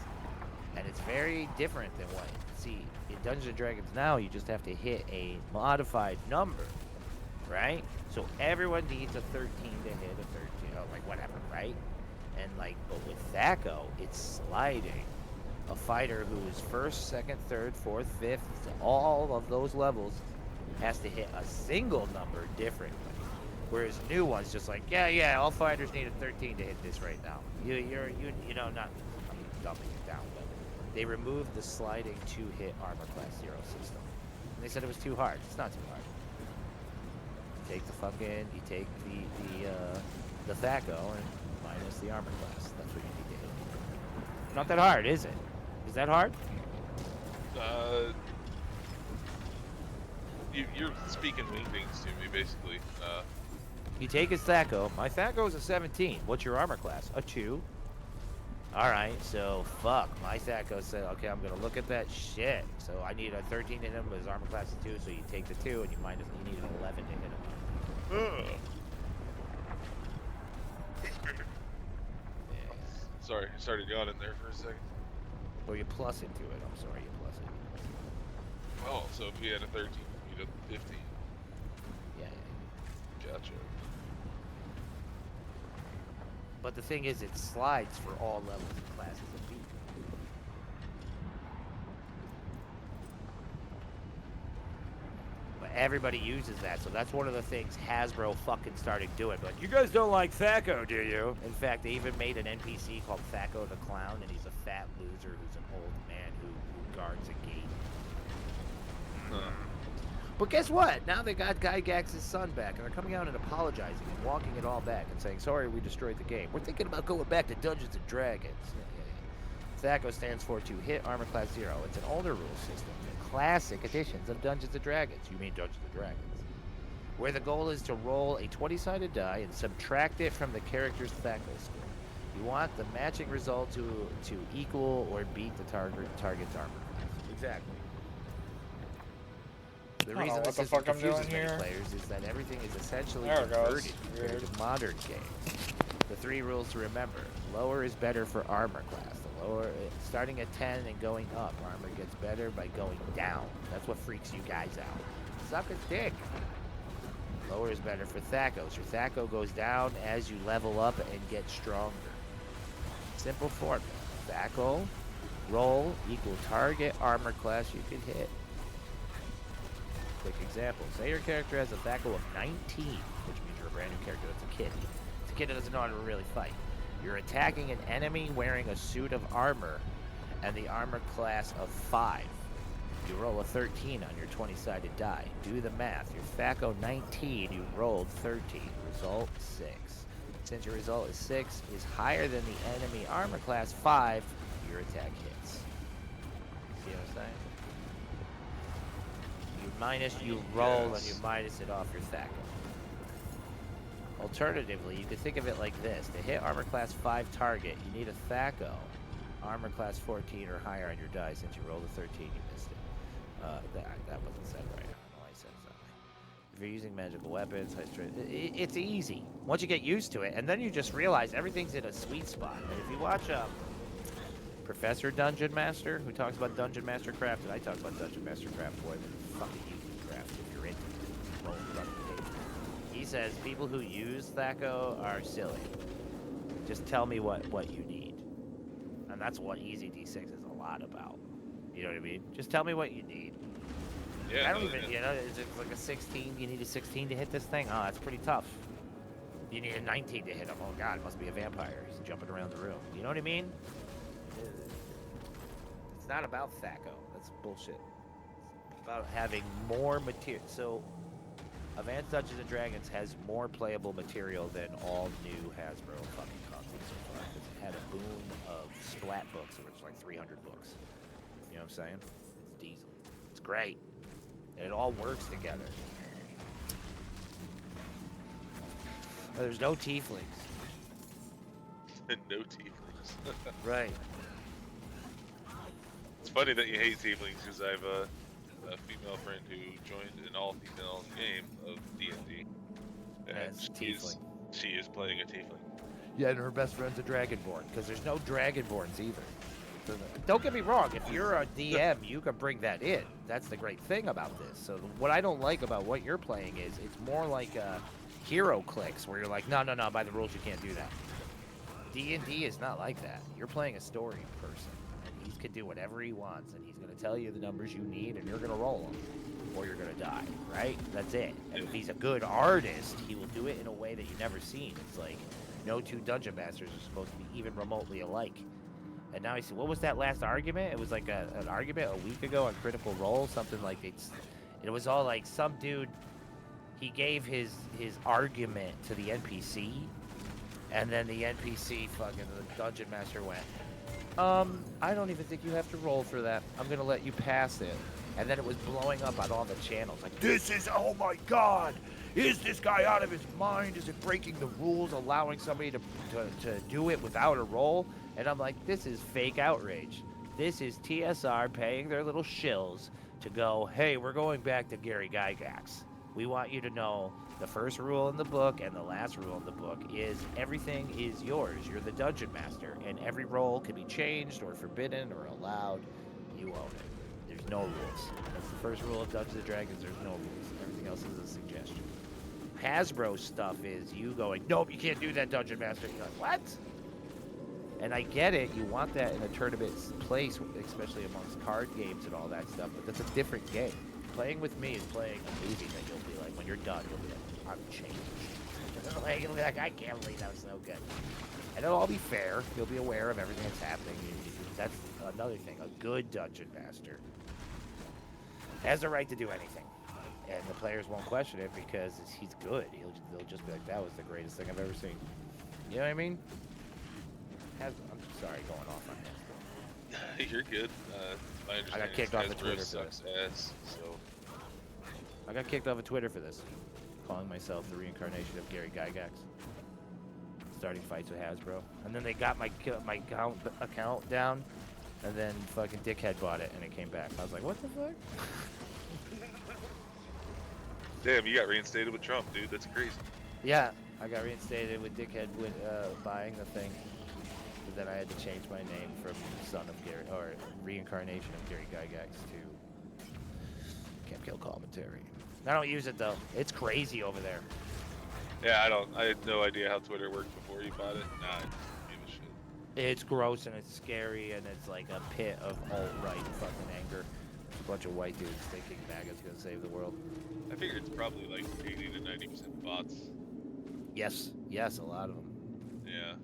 And it's very different than what, see, in Dungeons and Dragons now, you just have to hit a modified number, right? So everyone needs a 13 to hit a 13, oh, like whatever, right? And like, but with Thaco, it's sliding. A fighter who is first, second, third, fourth, fifth, all of those levels has to hit a single number differently. Whereas new ones just like, yeah, all fighters need a 13 to hit this right now. You know, not dumbing it down, but they removed the sliding 2-hit armor class 0 system. And they said it was too hard. It's not too hard. You take you take the Thaco and minus the armor class. That's what you need to hit. Not that hard, is it? Is that hard? You're speaking wingdings to me, basically. You take his Thaco. My Thaco is a 17. What's your armor class? A 2. Alright, so fuck. My Thaco said, okay, I'm gonna look at that shit. So I need a 13 to hit him, but his armor class is 2, so you take the 2 and you need an 11 to hit him. Yeah. Sorry, I started yawning there for a second. Or you plus into it. I'm sorry, you plus it. Oh, so if you had a 13, you'd have 15. Yeah. Gotcha. But the thing is, it slides for all levels and classes of beat. But everybody uses that, so that's one of the things Hasbro fucking started doing. But you guys don't like Thaco, do you? In fact, they even made an NPC called Thaco the Clown, and he's a fat loser who's an old man who guards a gate. But guess what? Now they got Gygax's son back, and they're coming out and apologizing and walking it all back and saying, sorry, we destroyed the game. We're thinking about going back to Dungeons and Dragons. Thaco stands for to hit armor class 0. It's an older rule system, the classic editions of Dungeons and Dragons. You mean Dungeons and Dragons. Where the goal is to roll a 20-sided die and subtract it from the character's Thaco score. You want the matching result to equal or beat the target's armor class. Exactly. The reason this system confuses many players is that everything is essentially inverted compared to modern games. The 3 rules to remember. Lower is better for armor class. The lower, starting at 10 and going up, armor gets better by going down. That's what freaks you guys out. Suck a dick. Lower is better for Thacos. Your Thaco goes down as you level up and get stronger. Simple formula. Thaco, roll, equal target, armor class you can hit. Quick example. Say your character has a Thaco of 19, which means you're a brand new character that's a kid. It's a kid that doesn't know how to really fight. You're attacking an enemy wearing a suit of armor and the armor class of 5. You roll a 13 on your 20-sided die. Do the math. Your Thaco 19, you rolled 13. Result 6. Since your result is 6 is higher than the enemy armor class 5, your attack hits. See what I'm saying? You roll and you minus it off your THAC. Alternatively, you could think of it like this. To hit armor class 5 target, you need a THACO. Armor class 14 or higher on your die. Since you rolled a 13, you missed it. That wasn't said right. I don't know why I said it that way. If you're using magical weapons, high strength, it's easy. Once you get used to it, and then you just realize everything's in a sweet spot. And if you watch Professor Dungeon Master, who talks about Dungeon Master Craft, and I talk about Dungeon Master Craft more than fucking you can craft if you're into it. Roll in front of the table. He says people who use THACO are silly. Just tell me what you need. And that's what Easy D6 is a lot about. You know what I mean? Just tell me what you need. Yeah, I don't even, you know, it's like a 16. You need a 16 to hit this thing? Oh, that's pretty tough. You need a 19 to hit him. Oh, God, it must be a vampire. He's jumping around the room. You know what I mean? It's not about THACO. That's bullshit. It's about having more material. So, Advanced Dungeons & Dragons has more playable material than all new Hasbro fucking consoles so far. Because it had a boom of splat books, which was like 300 books. You know what I'm saying? It's diesel. It's great. And it all works together. But there's no tieflings. No tieflings. Right. It's funny that you hate tieflings because I have a female friend who joined an all-female game of D&D. As tiefling. She is playing a tiefling. Yeah, and her best friend's a dragonborn, because there's no dragonborns either. So don't get me wrong, if you're a DM, you can bring that in. That's the great thing about this. So what I don't like about what you're playing is it's more like hero clicks, where you're like, no, by the rules you can't do that. D&D is not like that. You're playing a story person, and he can do whatever he wants, and he's going to tell you the numbers you need, and you're going to roll them, or you're going to die, right? That's it. And if he's a good artist, he will do it in a way that you've never seen. It's like no two dungeon masters are supposed to be even remotely alike. And now I see, what was that last argument? It was like an argument a week ago on Critical Role, something like it was all like some dude, he gave his argument to the NPC, and then the NPC fucking, the dungeon master went, I don't even think you have to roll for that. I'm going to let you pass it. And then it was blowing up on all the channels. Like, this is, oh my God, is this guy out of his mind? Is it breaking the rules, allowing somebody to do it without a roll? And I'm like, this is fake outrage. This is TSR paying their little shills to go, hey, we're going back to Gary Gygax. We want you to know the first rule in the book and the last rule in the book is everything is yours. You're the dungeon master, and every roll can be changed or forbidden or allowed. You own it. There's no rules. That's the first rule of Dungeons & Dragons. There's no rules. Everything else is a suggestion. Hasbro stuff is you going, nope, you can't do that, Dungeon Master. You're like, what? And I get it. You want that in a tournament place, especially amongst card games and all that stuff, but that's a different game. Playing with me is playing a movie that you'll be like, when you're done, you'll be like, I'm changed. Like, you'll be like, I can't believe that was so good. And it'll all be fair. You'll be aware of everything that's happening. That's another thing. A good dungeon master has the right to do anything. And the players won't question it because he's good. They'll just be like, that was the greatest thing I've ever seen. You know what I mean? I'm sorry going off on that. You're good. I got kicked off of Twitter for sucks this. ass, so. I got kicked off of Twitter for this. Calling myself the reincarnation of Gary Gygax. Starting fights with Hasbro. And then they got my account down. And then fucking Dickhead bought it and it came back. I was like, what the fuck? Damn, you got reinstated with Trump, dude. That's crazy. Yeah, I got reinstated with Dickhead with buying the thing. But then I had to change my name from son of Gary, or reincarnation of Gary Gygax to Campkillercommentary. I don't use it though. It's crazy over there. Yeah, I had no idea how Twitter worked before you bought it. Nah, I didn't give a shit. It's gross and it's scary and it's like a pit of alt-right fucking anger. A bunch of white dudes thinking MAGA's gonna save the world. I figure it's probably like 80 to 90% bots. Yes, a lot of them. Yeah.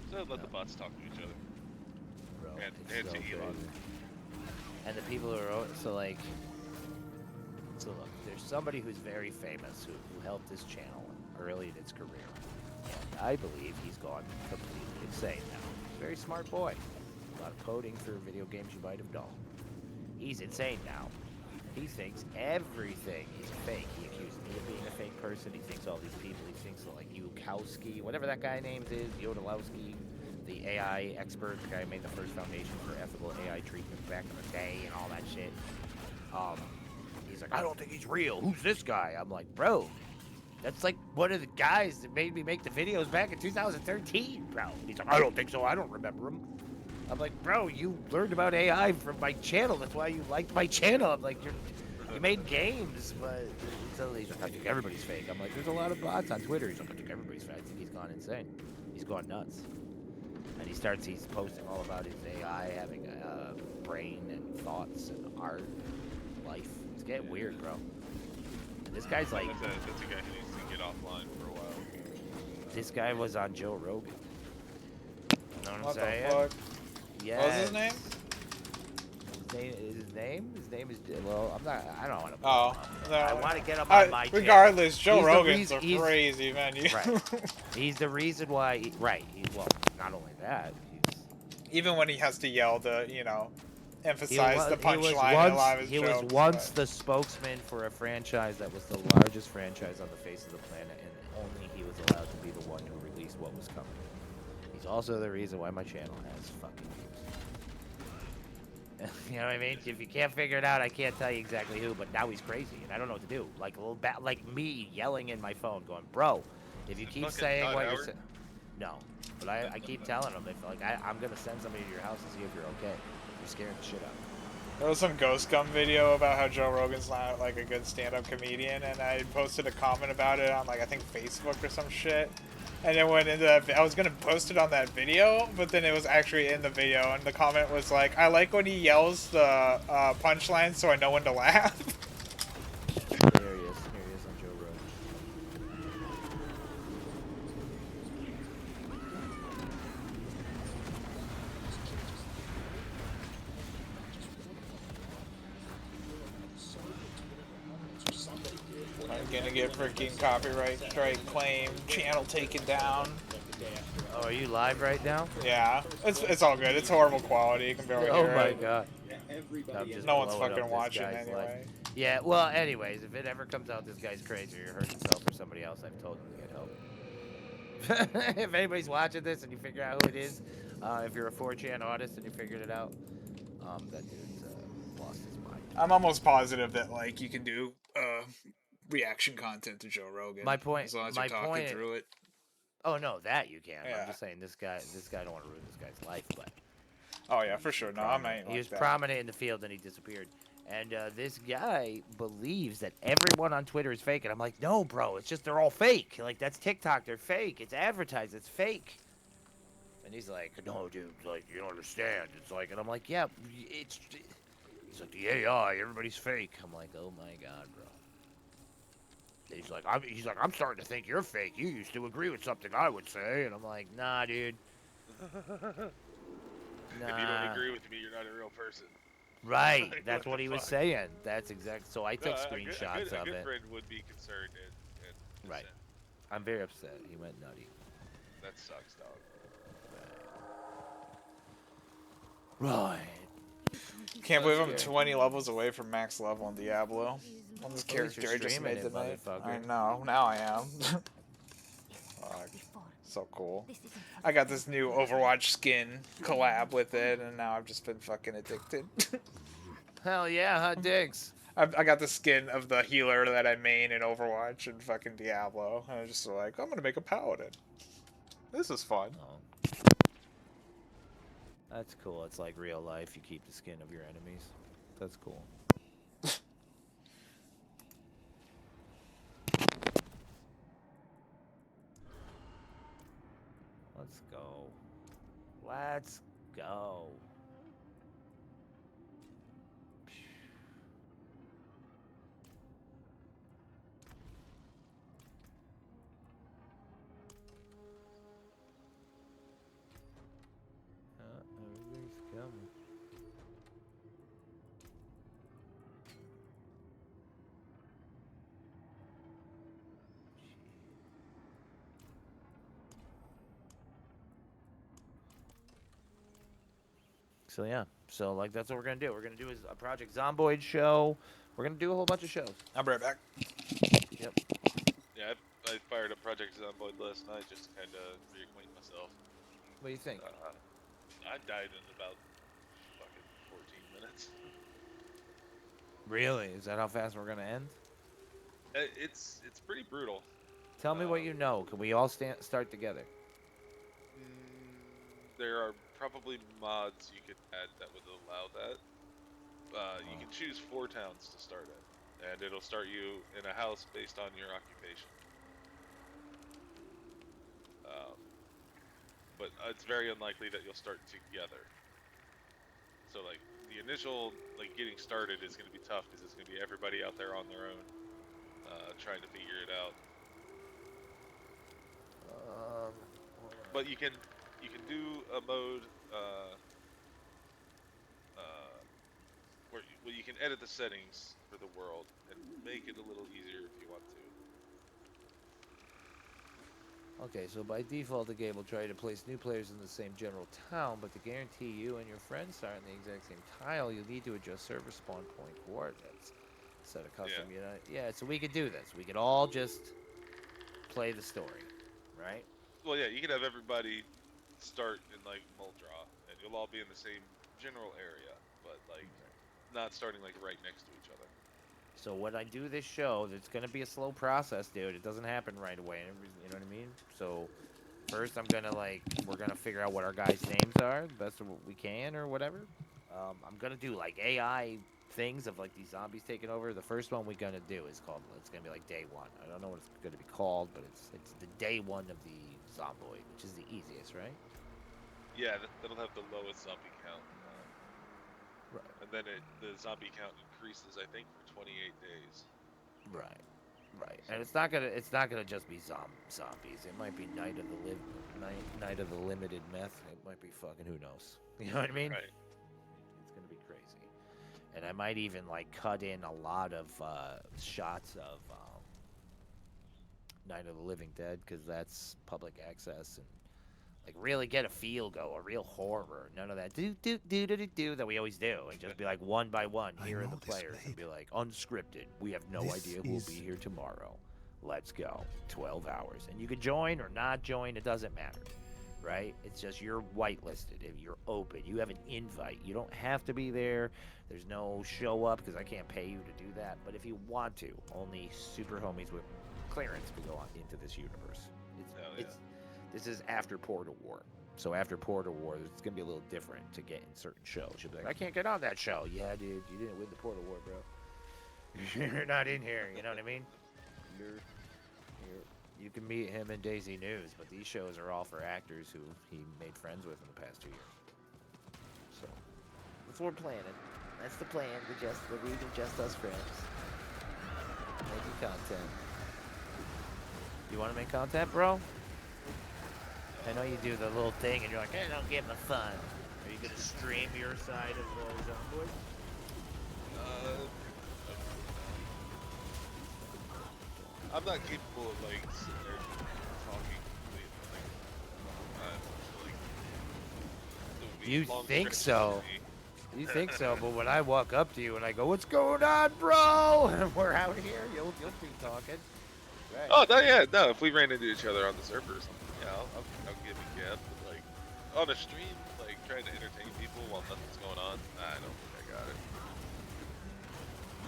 So let the bots talk to each other. Bro, And it's to so Elon. crazy. And the people who are so look, there's somebody who's very famous who helped this channel early in its career. And I believe he's gone completely insane now. He's a very smart boy. a lot of coding for video games you might have known. He's insane now. He thinks everything is fake. He accused me of being a fake person. He thinks all these people. He thinks like Yukowski, whatever that guy names is, Yodolowski, the AI expert, the guy who made the first foundation for ethical AI treatment back in the day and all that shit. He's like, I don't think he's real. Who's this guy? I'm like, bro, that's like one of the guys that made me make the videos back in 2013, bro. He's like, I don't think so. I don't remember him. I'm like, bro, you learned about AI from my channel. That's why you liked my channel. I'm like, you made games, but so he's like, I think everybody's fake. I'm like, there's a lot of bots on Twitter. He's like, I think everybody's fake. I think he's gone insane. He's gone nuts. And he's posting all about his AI having a brain and thoughts and art, life. It's getting weird, bro. And this guy's like, that's a guy who needs to get offline for a while. This guy was on Joe Rogan. You know what I'm What the saying? fuck? Yeah. What was his name? His name is, well, I don't want to. Oh, no. I want to get him on my channel. Regardless, Joe He's the Rogan's a reason- crazy man. Right. He's the reason why. Well, not only that. Even when he has to yell to, you know, emphasize the He punchline in a lot of his he jokes. was once the spokesman for a franchise that was the largest franchise on the face of the planet, and only he was allowed to be the one who released what was coming. He's also the reason why my channel has fucking views. You know what I mean? If you can't figure it out, I can't tell you exactly who, but now he's crazy, and I don't know what to do. Like a little like me yelling in my phone, going, "Bro, if you keep saying what you're saying." No, but I keep telling him, if like I'm gonna send somebody to your house and see if you're okay. You're scaring the shit out of me. There was some Ghost Gum video about how Joe Rogan's not like a good stand-up comedian, and I posted a comment about it on like I think Facebook or some shit. And it went into that. I was gonna post it on that video, but then it was actually in the video, and the comment was like, "I like when he yells the punchline, so I know when to laugh." There he is on Joe Rogan. I'm gonna get freaking copyright strike claim, channel taken down. Oh, are you live right now? Yeah, it's all good. It's horrible quality. You can barely Oh hear my it. god. No one's fucking watching anyway. Yeah, well, anyways, if it ever comes out this guy's crazy or hurts himself or somebody else, I've told him to get help. If anybody's watching this and you figure out who it is, if you're a 4chan artist and you figured it out, that dude's lost his mind. I'm almost positive that like you can do reaction content to Joe Rogan. My point. As long as my you're talking point, through it. Oh no, that you can. Yeah. I'm just saying this guy don't want to ruin this guy's life, but. Oh yeah, for sure. No, I might. He was prominent in the field and he disappeared. And this guy believes that everyone on Twitter is fake. And I'm like, no, bro, it's just they're all fake. Like, that's TikTok. They're fake. It's advertised. It's fake. And he's like, no, dude, like, you don't understand. It's like, and I'm like, yeah, it's. He's like, the AI, everybody's fake. I'm like, oh my god, bro. He's like, I'm starting to think you're fake. You used to agree with something I would say. And I'm like, nah, dude. If you don't agree with me, you're not a real person. Right, Like, that's what he was saying. That's exact. So I took screenshots a of good it. friend would be concerned and Right. I'm very upset. He went nutty. That sucks, dog. Right. Can't believe I'm 20 levels away from max level on Diablo. On this character I just made tonight. I know, now I am. Fuck. So cool. I got this new Overwatch skin collab with it, and now I've just been fucking addicted. Hell yeah, hot digs. I got the skin of the healer that I main in Overwatch and fucking Diablo. And I was just like, I'm gonna make a paladin. This is fun. Oh. That's cool. It's like real life. You keep the skin of your enemies. That's cool. Let's go. Let's go. Everybody's coming. So yeah, so like that's what we're gonna do. We're gonna do a Project Zomboid show. We're gonna do a whole bunch of shows. I'll be right back. Yep. Yeah, I fired up Project Zomboid last night just to kind of reacquaint myself. What do you think? I died in about fucking 14 minutes. Really? Is that how fast we're gonna end? It's pretty brutal. Tell me what you know. Can we all start together? There are probably mods you could add that would allow that. You can choose 4 towns to start at, and it'll start you in a house based on your occupation. But it's very unlikely that you'll start together. So like the initial getting started is going to be tough because it's going to be everybody out there on their own, trying to figure it out. But you can do a mode where you can edit the settings for the world and make it a little easier if you want to. Okay, so by default, the game will try to place new players in the same general town, but to guarantee you and your friends start in the exact same tile, you'll need to adjust server spawn point coordinates. Set a custom unit. Yeah, so we could do this. We could all just play the story, right? Well, yeah, you could have everybody start in Muldraw, and you'll all be in the same general area, but not starting right next to each other. So when I do this show, it's gonna be a slow process, dude. It doesn't happen right away. You know what I mean? So first, we're gonna figure out what our guys' names are, the best of what we can, or whatever. I'm gonna do AI things of these zombies taking over. The first one we're gonna do is it's gonna be day 1. I don't know what it's gonna be called, but it's the day 1 of the Zomboid, which is the easiest, right? Yeah, that'll have the lowest zombie count. Right. And then the zombie count increases, I think, for 28 days. Right. Right. And it's not gonna just be zombies. It might be Night of the Limited Meth. It might be fucking who knows. You know what I mean? Right. It's gonna be crazy. And I might even cut in a lot of shots of Night of the Living Dead, because that's public access, and really get a real horror. None of that do that we always do, and just be one by one. Here are the players, and be unscripted. We have no idea who will be here tomorrow. Let's go. 12 hours, and you can join or not join. It doesn't matter, right? It's just you're whitelisted. If you're open, you have an invite. You don't have to be there. There's no show up because I can't pay you to do that. But if you want to, only super homies with clearance can go on into this universe. This is after Portal War. So after Portal War, it's going to be a little different to get in certain shows. You'll be I can't get on that show. Yeah, dude, you didn't win the Portal War, bro. You're not in here, you know what I mean? You can meet him in Daisy News, but these shows are all for actors who he made friends with in the past 2 years. So that's what we're planning. That's the plan, the League of Just Us Friends. Making content. You want to make content, bro? I know you do the little thing, and you're like, hey, don't give them fun. Are you gonna stream your side of Zomboid? I'm not capable of sitting there talking. You think so? You think so? But when I walk up to you and I go, "What's going on, bro?" and we're out here, you'll be talking. Right. Oh no, yeah, no. If we ran into each other on the server or something, yeah, I'll give a gap. But on a stream, trying to entertain people while nothing's going on, I don't think I got it.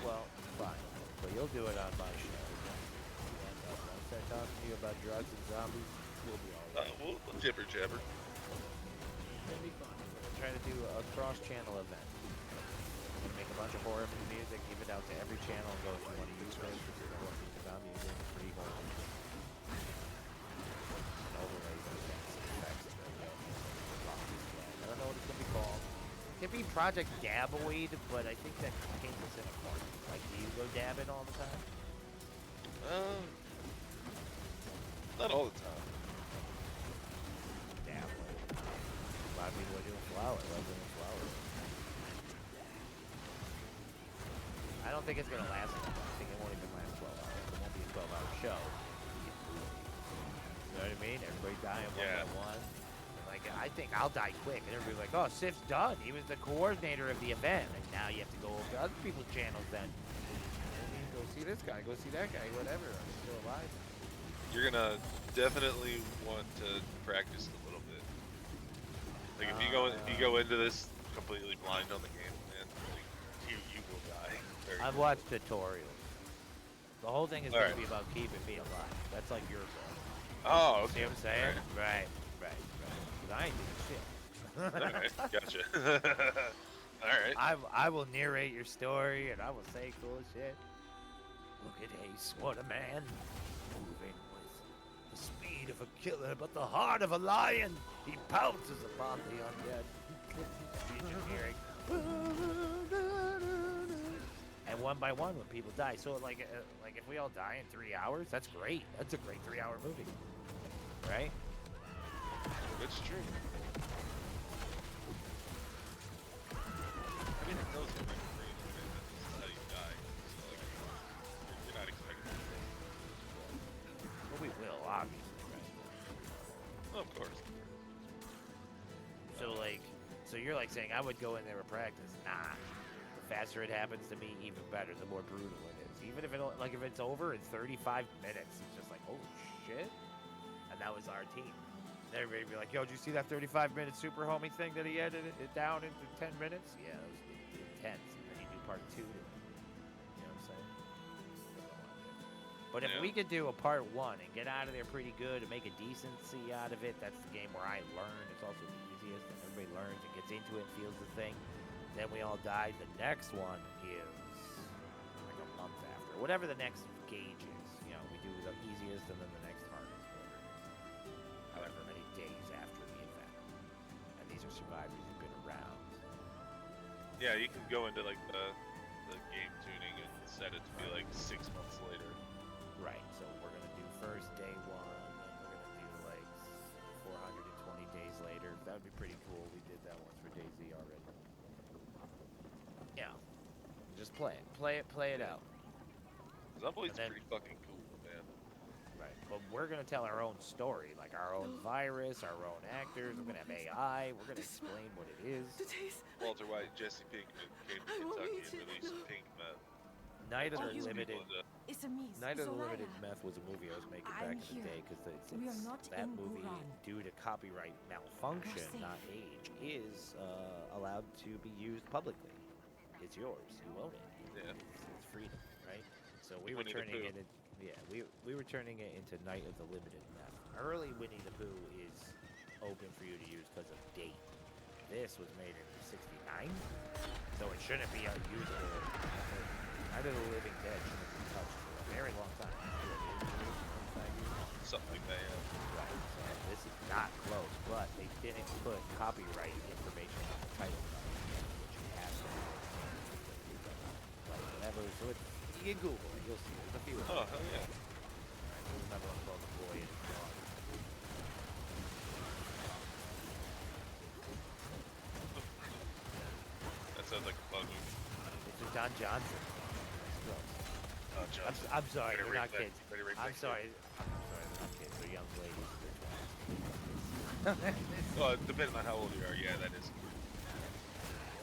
Well, fine. But you'll do it on my show. And I'll start talking to you about drugs and zombies. We'll be all right. We'll jibber jabber. It'll be fun. We're gonna try to do a cross-channel event. We're gonna make a bunch of horror music, give it out to every channel, and go, if you want to use it, if you want to use about music, free horror music. And overlays and effects and I don't know what it's gonna be called. It could be Project Daboid, but I think that paints us in a corner. Do you go dabbing all the time? Not all the time. Dabbling. A lot of people are doing flowers. I love doing flowers. I don't think it's gonna last long. I think it won't even last 12 hours. It won't be a 12-hour show. You know what I mean? Everybody dying one by one. Like, I think I'll die quick. And everybody's like, oh, Sif's done. He was the coordinator of the event. And now you have to go over to other people's channels then. Go see this guy, go see that guy, whatever. I'm still alive. You're gonna definitely want to practice a little bit. Like if you go into this completely blind on the game, man, like, you will die. I've watched tutorials. The whole thing is going to be about keeping me alive. That's like your goal. Oh, okay. See what I'm saying? Right. Because I ain't doing shit. Alright, gotcha. Alright. I will narrate your story and I will say cool shit. Look at Ace, what a man. Moving with the speed of a killer, but the heart of a lion. He pounces upon the undead. Engineering. And one by one when people die. So like if we all die in 3 hours, that's great. That's a great 3-hour movie. Right? It's true. I mean, it goes in my brain, right? That's how you die. So, like, you're not expecting it. Well, we will, obviously, right? Well, of course. So you're like saying I would go in there with practice. Nah. The faster it happens to me, even better. The more brutal it is. Even if if it's over in 35 minutes, it's just like, holy shit. And that was our team. Everybody would be like, yo, did you see that 35-minute super homie thing that he edited it down into 10 minutes? Yeah, it was intense. And then you do part 2 to, you know what I'm saying? But if we could do a part 1 and get out of there pretty good and make a decency out of it, that's the game where I learn. It's also the easiest, and everybody learns and gets into it and feels the thing. Then we all die. The next one is like a month after. Whatever the next gauge is. You know, we do the easiest and then the next hardest. However many days after the event. And these are survivors who've been around. Yeah, you can go into like the game tuning and set it to be like 6 months later. Right, so we're gonna do first day 1, and we're gonna do like 420 days later. That would be pretty cool. We did that once for DayZ already. Yeah. Just play it out. Zomboid's pretty fucking cool, man. Right, but we're gonna tell our own story, like our own virus, our own actors. We're gonna have AI. We're gonna explain what it is. Walter White, Jesse Pinkman came to Kentucky and released Pink Meth. Night of the Turns Limited. people into- Night of the Limited Meth was a movie I was making back in the day because that movie, due to copyright malfunction, not age, is allowed to be used publicly. It's yours. You own it. Yeah. It's freedom, right? So we were Winnie the turning it Pooh. in. We were turning it into Night of the Limited Meth. Early Winnie the Pooh is open for you to use because of date. This was made in '69, so it shouldn't be unusable. Night of the Living Dead shouldn't be touched for a very long time. Something like that, yeah. Right. So this is not close, but they didn't put copyright information on the title card, which you have to. Like whatever. So you can Google it. You'll see. There's a few. Oh, hell yeah. Alright, there's another one called The Boy and His Dog. That sounds like a fun movie. It's with Don Johnson. Oh, Johnson. I'm sorry, Ready to they're not Rick kids. Back. Ready to Rick I'm Back. sorry, they're not kids. They're young ladies. Well, depending on how old you are, yeah, that is.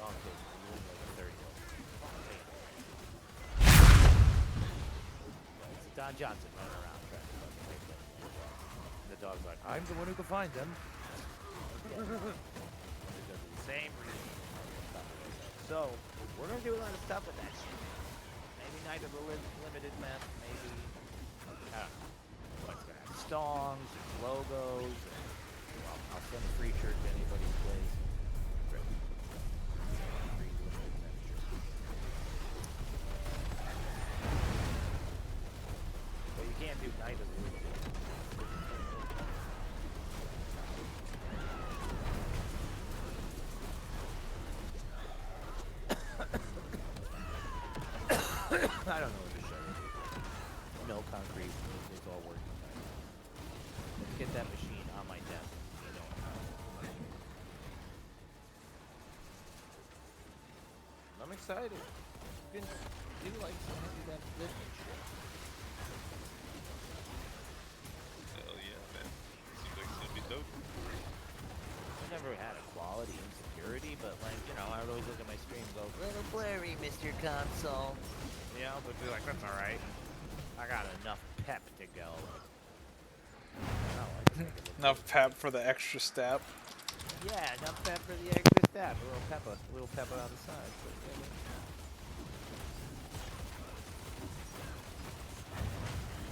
Young kids. You look like a 30-year-old. It's Don Johnson running around trying to fucking make them. And the dog's like, I'm the one who can find them. Because of the same reason. So, we're gonna do a lot of stuff with that shit. Maybe Night of the Limited Meth, maybe, I don't know. What's gonna have songs and logos, and I'll send a free shirt to anybody who plays. Great. Free Limited Meth shirt. But you can't do Night of the Limited Meth. I don't know what to show you. No concrete. It's all working. Let's get that machine on my desk. You know. I'm excited. You can do like some of that business shit. Hell yeah, man. Seems like it's gonna be dope. never had a quality insecurity, but like, you know, I would always look at my screen and go, little blurry, Mr. Console. You know, but be like, that's alright. I got enough pep to go. Enough pep for the extra step. Yeah, enough pep for the extra step. A little pepper on the side.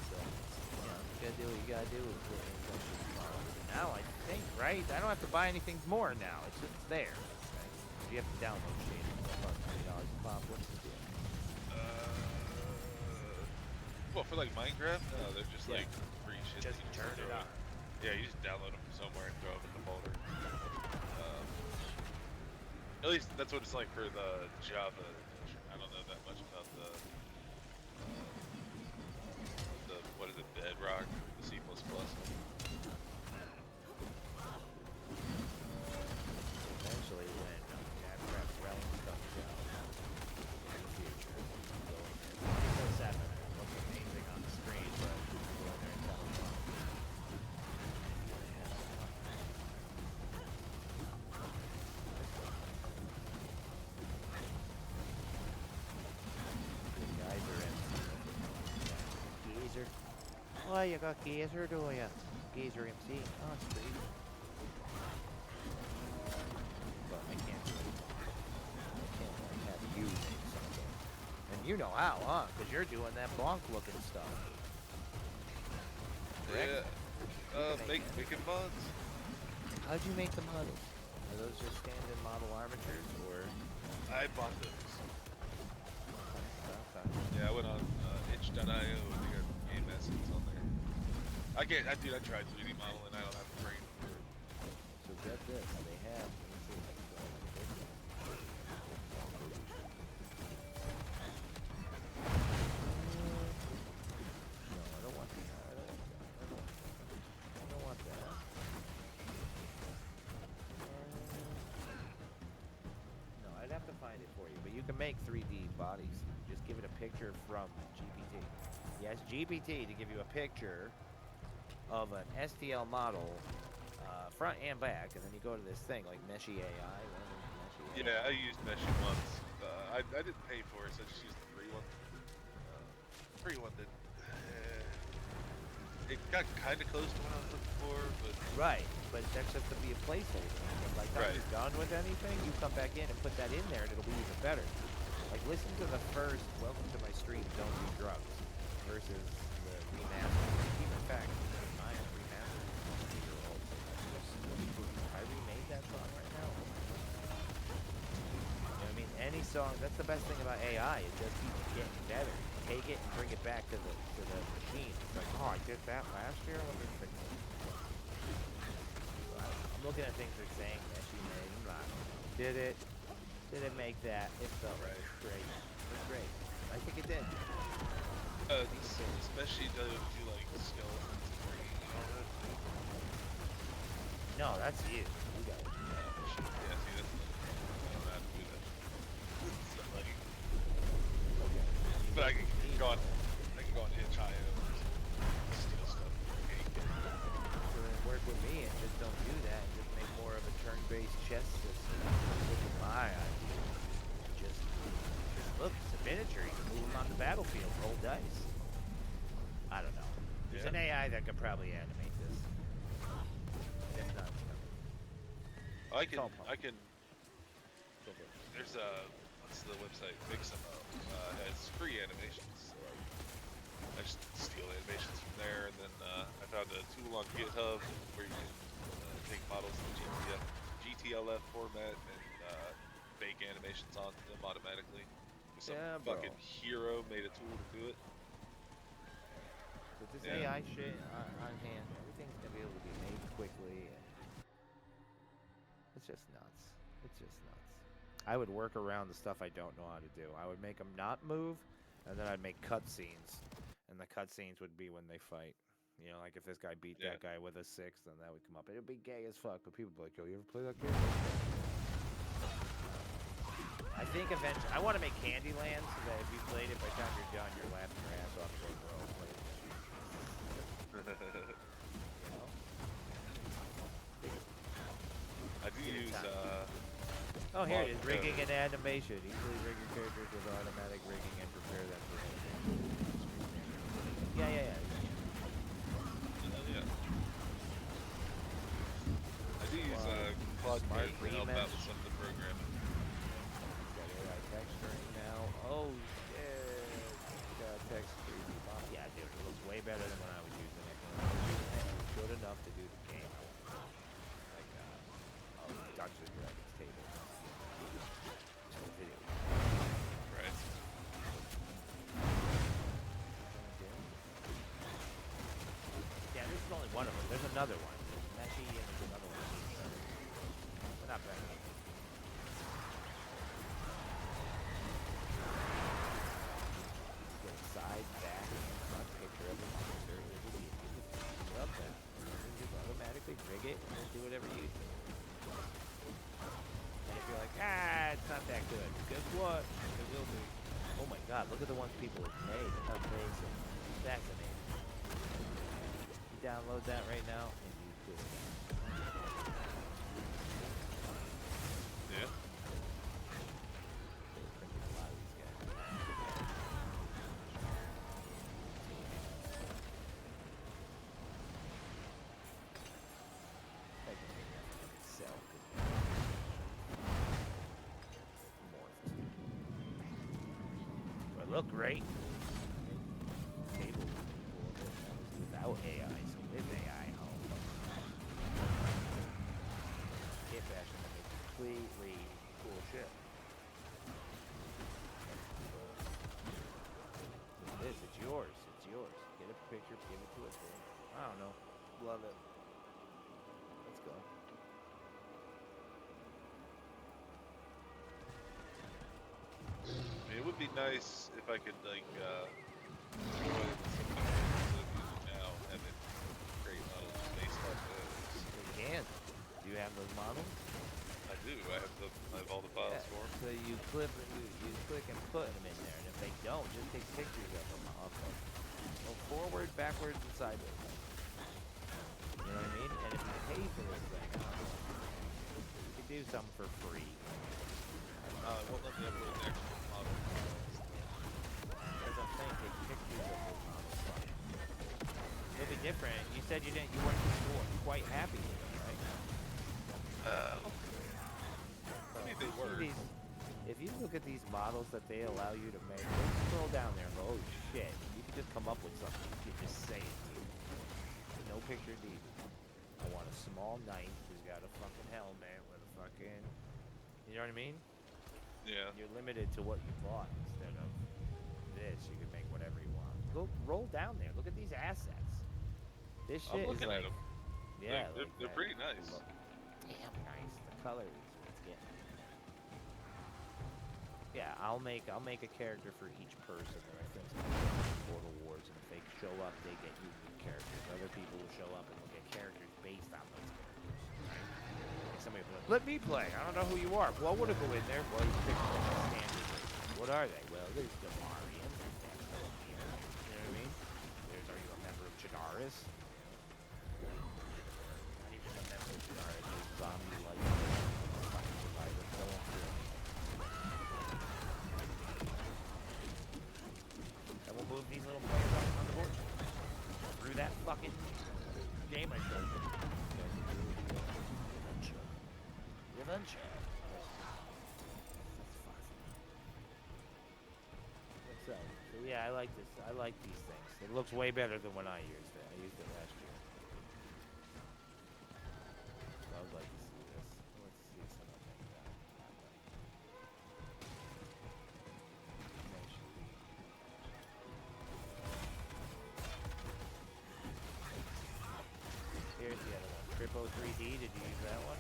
So, yeah, you gotta do what you gotta do. Now I think, right? I don't have to buy anything more now. It's just there. Right? You have to download shit. $20 a pop. What's the deal? Well, for like Minecraft, no, they're just like free shit. Just that you turn it throw on. Yeah, you just download them from somewhere and throw them in the folder. At least that's what it's like for the Java. I don't know that much about the what is it, Bedrock, the C++. Eventually, when Minecraft Realm comes out in the future, go in there. 7 looks amazing on the screen, but you can go in there and tell them. Geezer. Oh, you got Geezer, do ya? Geezer MC. Oh, it's pretty. But I can't do it. I can't like, have you make something. And you know how, huh? Because you're doing that Blanc looking stuff. Correct? Yeah. Making mods. How'd you make the models? Are those just standard model armatures, or? I bought those. Okay. Yeah, I went on itch.io and they got game assets on there. Dude, I tried 3D modeling. I don't have the brain for it. So get this, they have. Let me see if I can go into this one. No, I don't want that. I don't want that. No, I'd have to find it for you, but you can make 3D bodies. Just give it a picture from GPT. Yes, GPT to give you a picture of an STL model, front and back, and then you go to this thing like Meshy AI. Yeah, I used Meshy once. I didn't pay for it, so I just used the free one. Free one that it got kind of close to what I was looking for, but Right, but that's just to be a placeholder. Like, when you're done with anything, you come back in and put that in there, and it'll be even better. Like, listen to the first "Welcome to my stream, don't do drugs" versus the remaster. In fact, mine remastered. I remade that song right now. You know what I mean? Any song. That's the best thing about AI. It just keeps getting better. Take it and bring it back to the machine. It's like, oh, I did that last year. Let me fix it. I'm looking at things they're saying that she made. I'm like, did it make that? It felt right. Great. It's great. I think it did. Especially do like skeletons and all that. No, that's you. You got it. Shit. Yeah, see, that's I don't know how to do that. So, like, Okay. but I can go on itch.io and steal stuff. So then work with me and just don't do that and just make more of a turn-based chess system. Look at my idea. Just look, it's a miniature. You can move them on the battlefield, roll dice. I don't know. There's an AI that could probably animate this. If not, I can. go for it. There's what's the website? Mixamo. Has free animations. So I just steal animations from there, and then I found a tool on GitHub where you can take models in GTLF format and bake animations onto them automatically. Some fucking hero made a tool to do it. With this AI shit on hand, everything's gonna be able to be made quickly. And it's just nuts. It's just nuts. I would work around the stuff I don't know how to do. I would make them not move, and then I'd make cutscenes. And the cutscenes would be when they fight. You know, like if this guy beat that guy with a 6, then that would come up. It would be gay as fuck, but people would be like, yo, you ever play that game? I think eventually, I want to make Candyland so that if you played it, by the time you're done, you're laughing your ass off going, bro, play it. You know? I do Give it use time. Oh, here it is. mod Rigging code. and animation. Easily rig your characters with automatic rigging and prepare them for Yeah. Yeah. I do use Claude Smart Code to help remesh. out with some of the programming. Got AI texturing now. Oh, shit. Got texturing. Yeah, dude, it looks way better than when I was using it. When I was using it, it was good enough to do the game. Like, Dungeons and Dragons table. Just a video. Right. Yeah, this is only one of them. There's another one. There's Meshy and there's another one. They're not bad. Get a side, back, and front picture of the monster. It will be up there. You just automatically rig it and then do whatever you do. And if you're like, it's not that good, guess what? It will be. Oh my god, look at the ones people have made. Amazing. Fascinating. You download that right now and you do it. Yeah. Printing a lot of these guys. I can make that sell morphed. Do I look great? Table without AI, so with AI, Kit fashion to make completely cool shit. This, it's yours. It's yours. Get a picture, give it to us. I don't know. Love it. Let's go. It would be nice if I could like enjoy some of the games that I'm using now and then create models based off those. You can. Do you have those models? I do. I have all the files for them. So you click and put them in there, and if they don't, just take pictures of them off them. Go forward, backwards, and sideways. You know what I mean? And if you pay for this thing, you can do something for free. Won't let me upload the actual model. As I'm saying, take pictures of those models. It'll be different. You said you weren't quite happy with them, right? I mean, they were. If you look at these models that they allow you to make, just scroll down there and go, oh shit. You can just come up with something. You can just say it to you. No picture needed. I want a small knight who's got a fucking helmet with a fucking... You know what I mean? Yeah. You're limited to what you bought instead of this. You can make whatever you want. Go roll down there. Look at these assets. This shit I'm looking is like... at them. Yeah, they're that. pretty nice. Look. Damn nice. The color is what's getting me. Yeah, I'll make a character for each person that I think is Portal Wars, and if they show up, they get unique characters. Other people will show up and will get characters based on those characters. Like somebody will be like, let me play. I don't know who you are. Well, I would have go in there. Well, you pick like a standard race. What are they? Well, there's Demarian. There's Vassild here. You know what I mean? Are you a member of Jadaris? Not even a member of Jadaris. There's zombie like fucking survivor. So on. And we'll move these little players on the board. Through that fucking game I showed you. Revenge. So yeah, I like this. I like these things. It looks way better than when I used it. I used it last year. So I would like to see this. Let's see some of them. Here's the other one. Triple 3D. Did you use that one?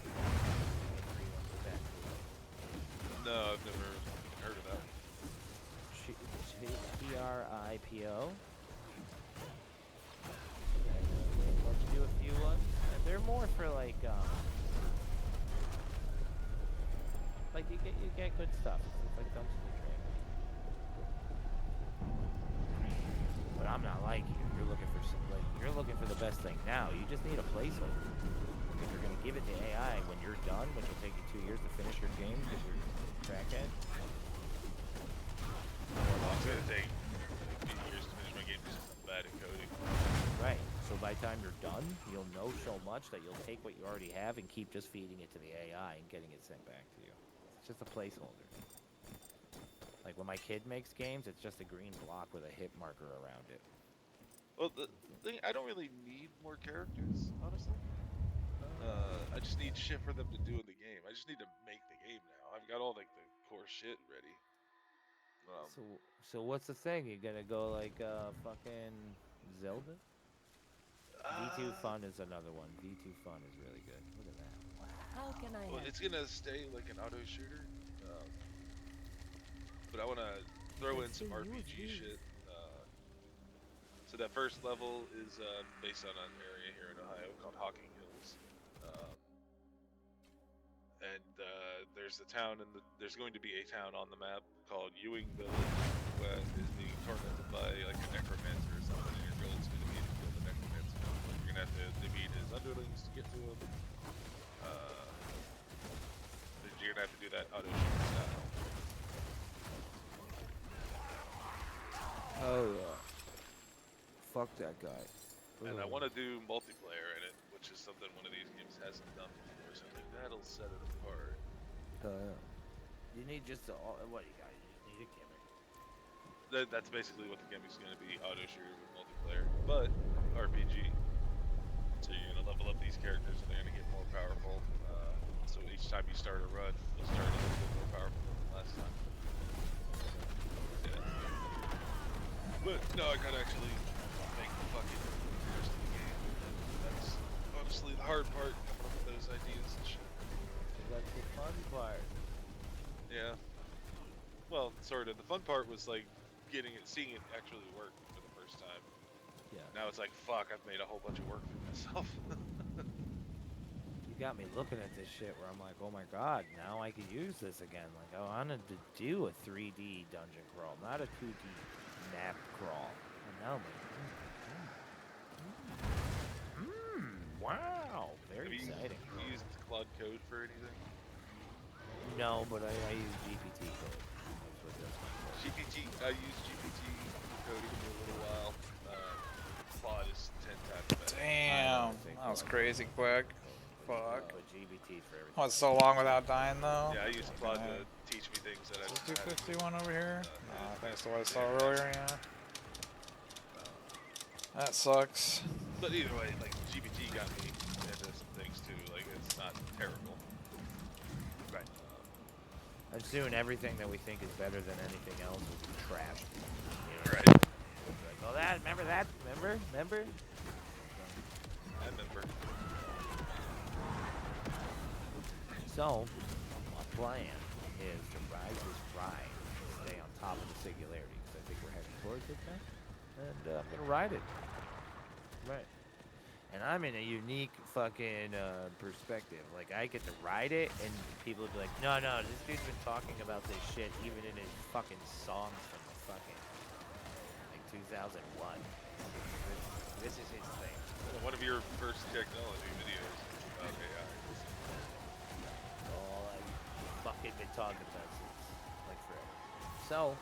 No, I've never heard of that. TRIPO. Let's do a few ones. They're more for like you get good stuff. It's like dumpster trade. But I'm not like you. You're looking for the best thing now. You just need a placeholder. if you're gonna give it to AI when you're done, which will take you 2 years to finish your game because you're a crackhead. It's gonna take a few years to finish my game because I'm bad at coding. Right. So by the time you're done, you'll know so much that you'll take what you already have and keep just feeding it to the AI and getting it sent back to you. It's just a placeholder. Like when my kid makes games, it's just a green block with a hit marker around it. Well, the thing, I don't really need more characters, honestly. I just need shit for them to do in the game. I just need to make the game now. I've got all like the core shit ready. So what's the thing? You gonna go like fucking Zelda? V2 Fun is another one. V2 Fun is really good. Look at that. How can I Well, help? it's gonna stay like an auto shooter, but I want to throw in some RPG shit. So that first level is based on an area here in Ohio called Hocking Hills, and there's a town there's going to be a town on the map called Ewing Village, where is being tormented by like a necromancer or something. And your goal is going to be to kill the necromancer. You're gonna have to defeat his underlings to get to him. You're gonna have to do that auto shooter style. Oh yeah. Fuck that guy. And I want to do multiplayer in it, which is something one of these games hasn't done before, so I think that'll set it apart. Yeah. You need just what you got? You just need a gimmick. That's basically what the gimmick is going to be: auto shooter with multiplayer, but RPG. So you're going to level up these characters, and they're going to get more powerful. So each time you start a run, you'll start a little bit more powerful than last time. Yeah. But no, I gotta actually make the fucking rest of the game. That's honestly the hard part, coming up with those ideas and shit. That's the fun part. Yeah. Well, sort of. The fun part was like seeing it actually work for the first time. Yeah. Now it's like, fuck, I've made a whole bunch of work for myself. You got me looking at this shit where I'm like, oh my god, now I can use this again. Like, I wanted to do a 3D dungeon crawl, not a 2D map crawl. And now I'm like, wow, very exciting. Have you used Claude Code for anything? No, but I use GPT code. That's what that's for. I used GPT coding for a little while. Claude is 10 times better. Damn, that was crazy quick. Fuck. GBT for everything. What's so long without dying though? Yeah, I used Claude to teach me things that I didn't have. 251 over here? No, I think it's the one I saw earlier, yeah. That sucks. But either way, like, GPT got me into some things too. Like, it's not terrible. Right. And soon everything that we think is better than anything else will be trashed. You know? Right. Like, oh, that, remember that? Remember? I remember. So, my plan is to ride this ride and stay on top of the singularity, because I think we're heading towards it now. And I'm gonna ride it. Right. And I'm in a unique fucking perspective. Like, I get to ride it, and people will be like, no, this dude's been talking about this shit even in his fucking songs from the fucking, like, 2001. This is his thing. One of your first technology videos about AI. Oh, I've fucking been talking about since, like, forever. So,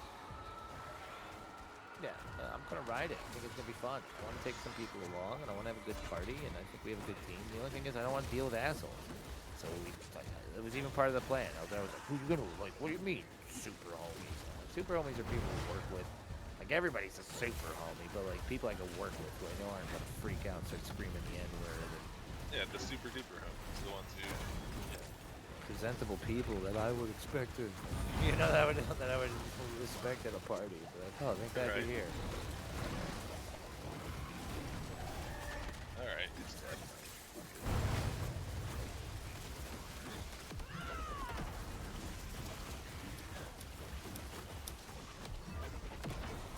yeah, I'm gonna ride it. I think it's gonna be fun. I want to take some people along, and I want to have a good party, and I think we have a good team. The only thing is, I don't want to deal with assholes. So it was even part of the plan. I was like, who you gonna like? What do you mean, super homies? Super homies are people we work with. Like, everybody's a super homie, but like people I can work with who I know aren't gonna freak out and start screaming the N-word. Yeah, the super duper homies, the ones who Presentable people that I would expect to, you know, that I would respect at a party. But oh, thank God you're here. All right, it's dead.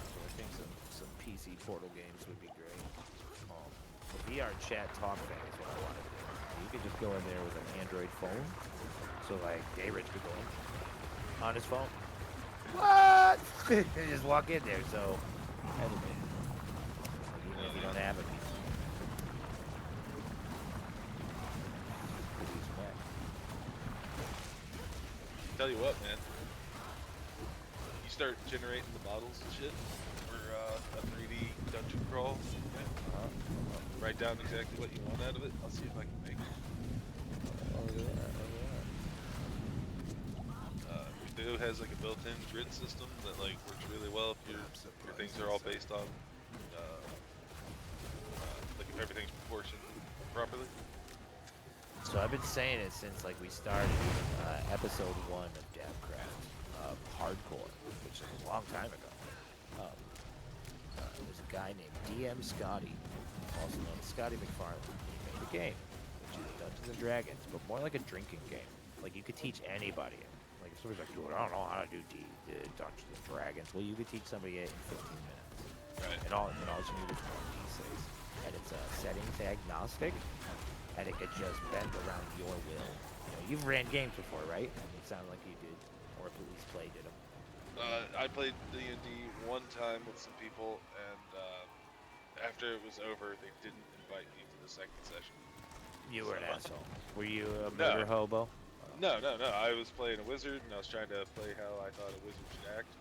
So I think some PC Portal games would be great. The VR chat talkback is what I want to do. You could just go in there with an Android phone. So like, Dayrich could go in on his phone. What? You just walk in there. So, even if you don't have a PC. tell you what, man. You start generating the models and shit for a 3D dungeon crawl. Yeah. Write down exactly what you want out of it. I'll see if I can make it. It has like a built-in grid system that like works really well if your things are all based on like if everything's proportioned properly. So I've been saying it since like we started episode 1 of Dabcraft, Hardcore, which is a long time ago. There's a guy named DM Scotty, also known as Scotty McFarlane. He made a game, which is Dungeons and Dragons, but more like a drinking game. Like you could teach anybody it. Like if somebody's like, dude, I don't know how to do Dungeons and Dragons. Well, you could teach somebody it in 15 minutes. Right. And all you need is 1d6. And it's settings agnostic, and it could just bend around your will. You know, you've ran games before, right? It sounded like you did, or at least played it. I played D&D one time with some people, and after it was over, they didn't invite me to the second session. You were an asshole. Were you a murder hobo? No. I was playing a wizard, and I was trying to play how I thought a wizard should act.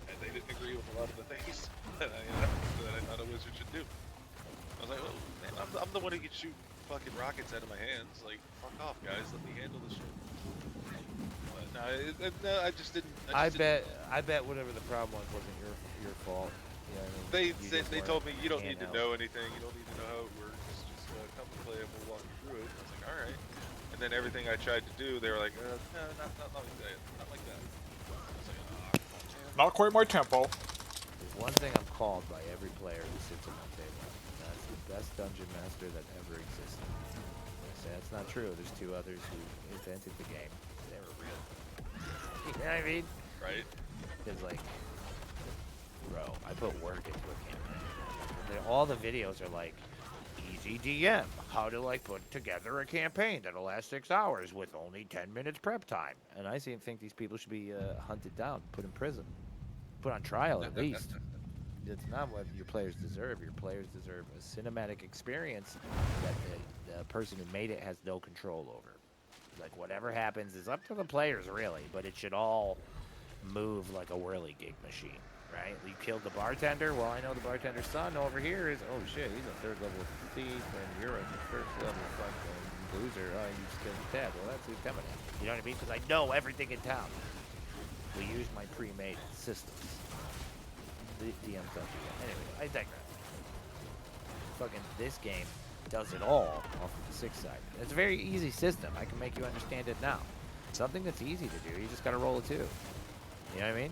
And they didn't agree with a lot of the things that I thought a wizard should do. I was like, oh, man, I'm the one who can shoot fucking rockets out of my hands. Like, fuck off, guys. Let me handle this shit. But no, I just didn't. I bet whatever the problem was wasn't your fault. You know what I mean? They told me you don't need to know anything. You don't need to know how it works. Just come and play, and we'll walk you through it. I was like, all right. And then everything I tried to do, they were like, no, not like that. Not like that. I was like, Not quite my tempo. There's one thing I'm called by every player who sits at my table. And that's the best dungeon master that ever existed. I say that's not true. There's 2 others who invented the game. They were real. You know what I mean? right. It's like, bro, I put work into a campaign. All the videos are like, easy DM, how to like put together a campaign that'll last 6 hours with only 10 minutes prep time. And I think these people should be hunted down, put in prison, put on trial at least. It's not what your players deserve. Your players deserve a cinematic experience that the person who made it has no control over. Like whatever happens is up to the players really, but it should all move like a whirligig machine. Right? You killed the bartender. Well, I know the bartender's son over here is, oh shit, he's a 3rd level thief, and you're a 1st level fucking loser. Oh, you just killed the dad. Well, that's who's coming at. You know what I mean? Because I know everything in town. We use my pre-made systems. The DM's don't do that. Anyway, I digress. Fucking this game does it all off of the 6 side. It's a very easy system. I can make you understand it now. Something that's easy to do. You just gotta roll a 2. You know what I mean?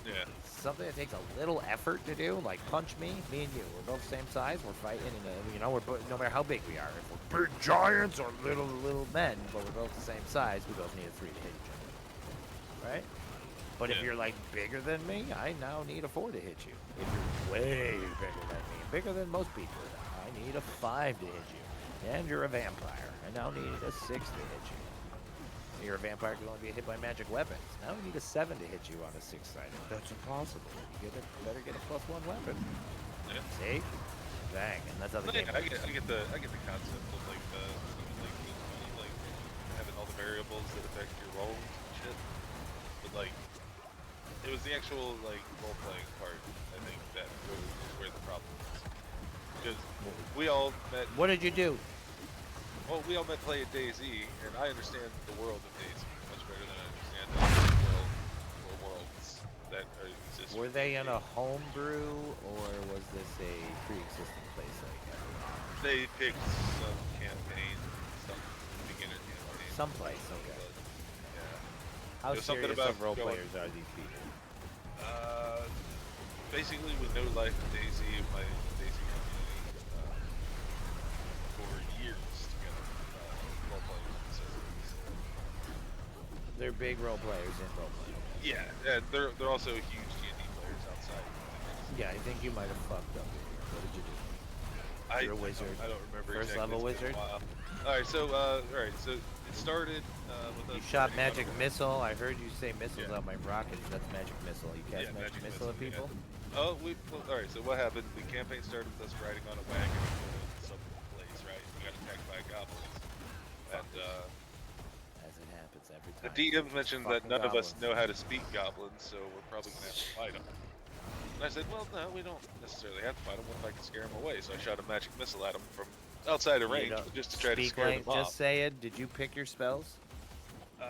Yeah. Something that takes a little effort to do, like punch me and you. We're both the same size. We're fighting, and we're no matter how big we are. If we're big giants or little men, but we're both the same size, we both need a 3 to hit each other. Right? But if you're like bigger than me, I now need a 4 to hit you. If you're way bigger than me, bigger than most people, I need a 5 to hit you. And you're a vampire. I now need a 6 to hit you. You're a vampire can only be hit by magic weapons. Now we need a 7 to hit you on a 6-sided. That's impossible. You better get a +1 weapon. Yeah. See? Bang, and that's how the game I get the concept of like having all the variables that affect your rolls and shit. But like, it was the actual like role playing part. I think that was where the problem was. Because we all met. What did you do? Well, we all met playing DayZ, and I understand the world of DayZ much better than I understand the worlds that exist. Were they in a homebrew, or was this a pre-existing place like that? They picked some campaign, some beginner campaign. Someplace, okay. Yeah. How There's something serious about of role going- players are these people? Basically, with no life in DayZ, my DayZ community for years together, role players. So, They're big role players in role playing. yeah, they're also huge D&D players outside. Yeah, I think you might have fucked up here. What did you do? You're a wizard. I don't remember. First exactly. level It's been a wizard? while. All right, so it started with us. You shot starting magic on a- missile. I heard you say missiles Yeah. on my rockets. That's magic missile. You cast Yeah, magic magic missile at missile, people? yeah. Oh, all right. So what happened? The campaign started with us riding on a wagon to some place, right? We got attacked by goblins, and As it happens every The time. DM It's mentioned that fucking none of us goblins. know how to speak goblin, so we're probably gonna have to fight him. And I said, well, no, we don't necessarily have to fight him. What if I can scare him away? So I shot a magic missile at him from outside of You range, don't but just to try to speak scare them off. Just say it. Did you pick your spells? You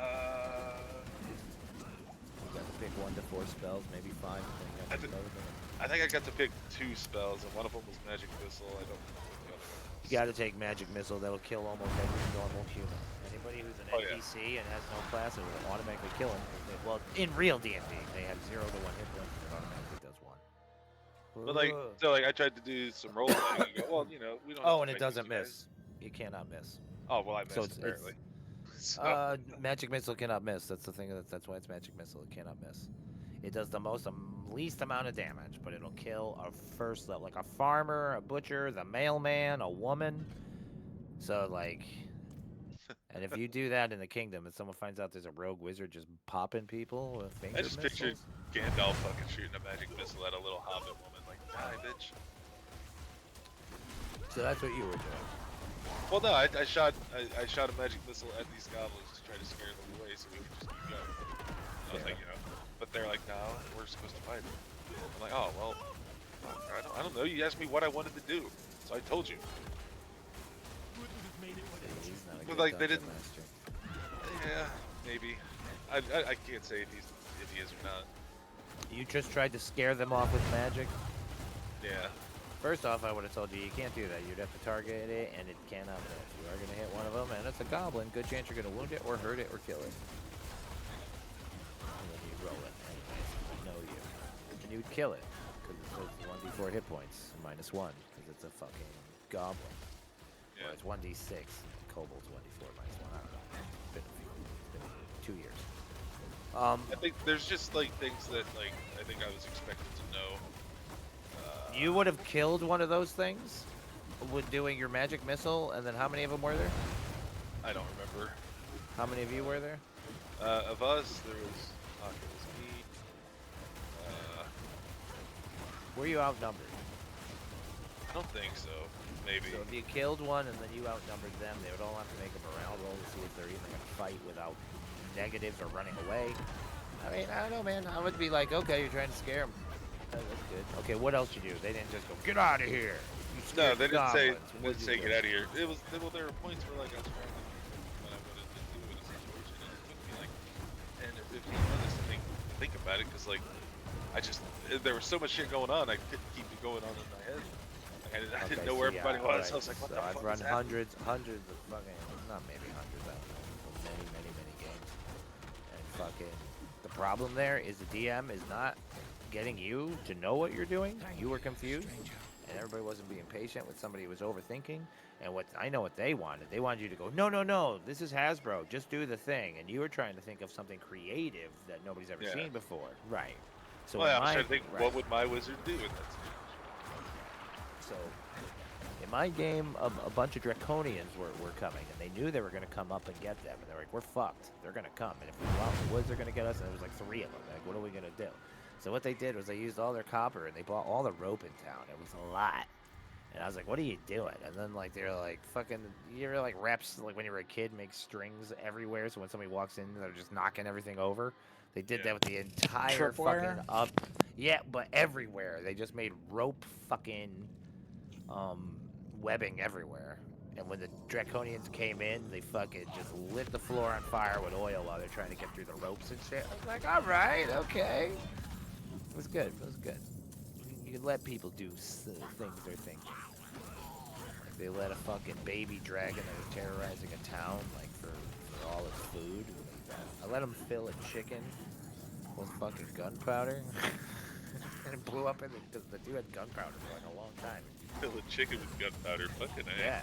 got to pick 1 to 4 spells, maybe 5. Depending on I your did- mode. I think I got to pick 2 spells, and one of them was magic missile. I don't know what the other one was. You got to take magic missile. That'll kill almost every normal human. Anybody who's an Oh, yeah. NPC and has no class, it will automatically kill him. Well, in real D&D, they have 0 to 1 hit points. It automatically does 1. But like, so like, I tried to do some role playing. You go, well, you know, we don't. Oh, have and to it fight these doesn't guys." miss. You cannot miss. Oh well, I missed So it's apparently. So, magic missile cannot miss. That's the thing. That's why it's magic missile. It cannot miss. It does the least amount of damage, but it'll kill a first level, like a farmer, a butcher, the mailman, a woman. So like, and if you do that in the kingdom, and someone finds out there's a rogue wizard just popping people with finger I just pictured missiles, Gandalf fucking shooting a magic missile at a little hobbit woman, like, die, bitch. so that's what you were doing. Well, no, I shot a magic missile at these goblins to try to scare them away, so we would just keep going. I was like, you know, but they're like, no, we're supposed to fight them. I'm like, oh well, I don't know. You asked me what I wanted to do, so I told you. He's not a But good like, they dungeon didn't. master. Yeah, maybe. I can't say if he is or not. You just tried to scare them off with magic. Yeah. First off, I would have told you can't do that. You'd have to target it, and it cannot miss. You are going to hit one of them, and it's a goblin. Good chance you're going to wound it, or hurt it, or kill it. And then you roll it, anyways. I know you. And you would kill it, because it says 1d4 hit points, -1, because it's a fucking goblin. Yeah. Or it's 1d6. Kobold's 1d4 -1. I don't know. It's been 2 years. I think there's just like things that like I think I was expected to know. You would have killed one of those things with doing your magic missile, and then how many of them were there? I don't remember. How many of you were there? Of us, there was me. Were you outnumbered? I don't think so. Maybe. So if you killed one and then you outnumbered them, they would all have to make a morale roll to see if they're even going to fight without negatives or running away. I mean, I don't know, man. I would be like, okay, you're trying to scare them. That's good. Okay, what else you do? They didn't just go, get out of here. No, they didn't say. Goblins. They What'd didn't you say do? get out of here. It was well, there were points where like I was trying to what I wanted to do in a situation, and it took me like 10 or 15 minutes to think about it, because like there was so much shit going on, I couldn't keep it going on in my head. Like, I didn't know where everybody was. I was like, what the I've fuck run is happening? hundreds of fucking, not maybe hundreds, I don't know, but many games. And fucking, the problem there is the DM is not getting you to know what you're doing. You were confused, and everybody wasn't being patient with somebody who was overthinking. And I know what they wanted. They wanted you to go, no, this is Hasbro, just do the thing. And you were trying to think of something creative that nobody's ever seen before. Right. So Well, yeah, I was trying to think, what would my wizard do in that situation? So, in my game, a bunch of Draconians were coming, and they knew they were going to come up and get them, and they're like, we're fucked. They're going to come, and if we go out in the woods, they're going to get us, and there was like 3 of them. Like, what are we going to do? So what they did was they used all their copper, and they bought all the rope in town. It was a lot. And I was like, what are you doing? And then, like, they're like, fucking, you ever, like, reps, like, when you were a kid, make strings everywhere, so when somebody walks in, they're just knocking everything over? They did that with the entire Tripwire? fucking up. Yeah, but everywhere. They just made rope fucking webbing everywhere. And when the Draconians came in, they fucking just lit the floor on fire with oil while they're trying to get through the ropes and shit. I was like, all right, okay. It was good. It was good. You can let people do things they're thinking. Like they let a fucking baby dragon that was terrorizing a town, like for all its food. I let them fill a chicken with fucking gunpowder. And it blew up in the dude had gunpowder for like a long time. Fill a chicken with gunpowder, fucking A. Yeah.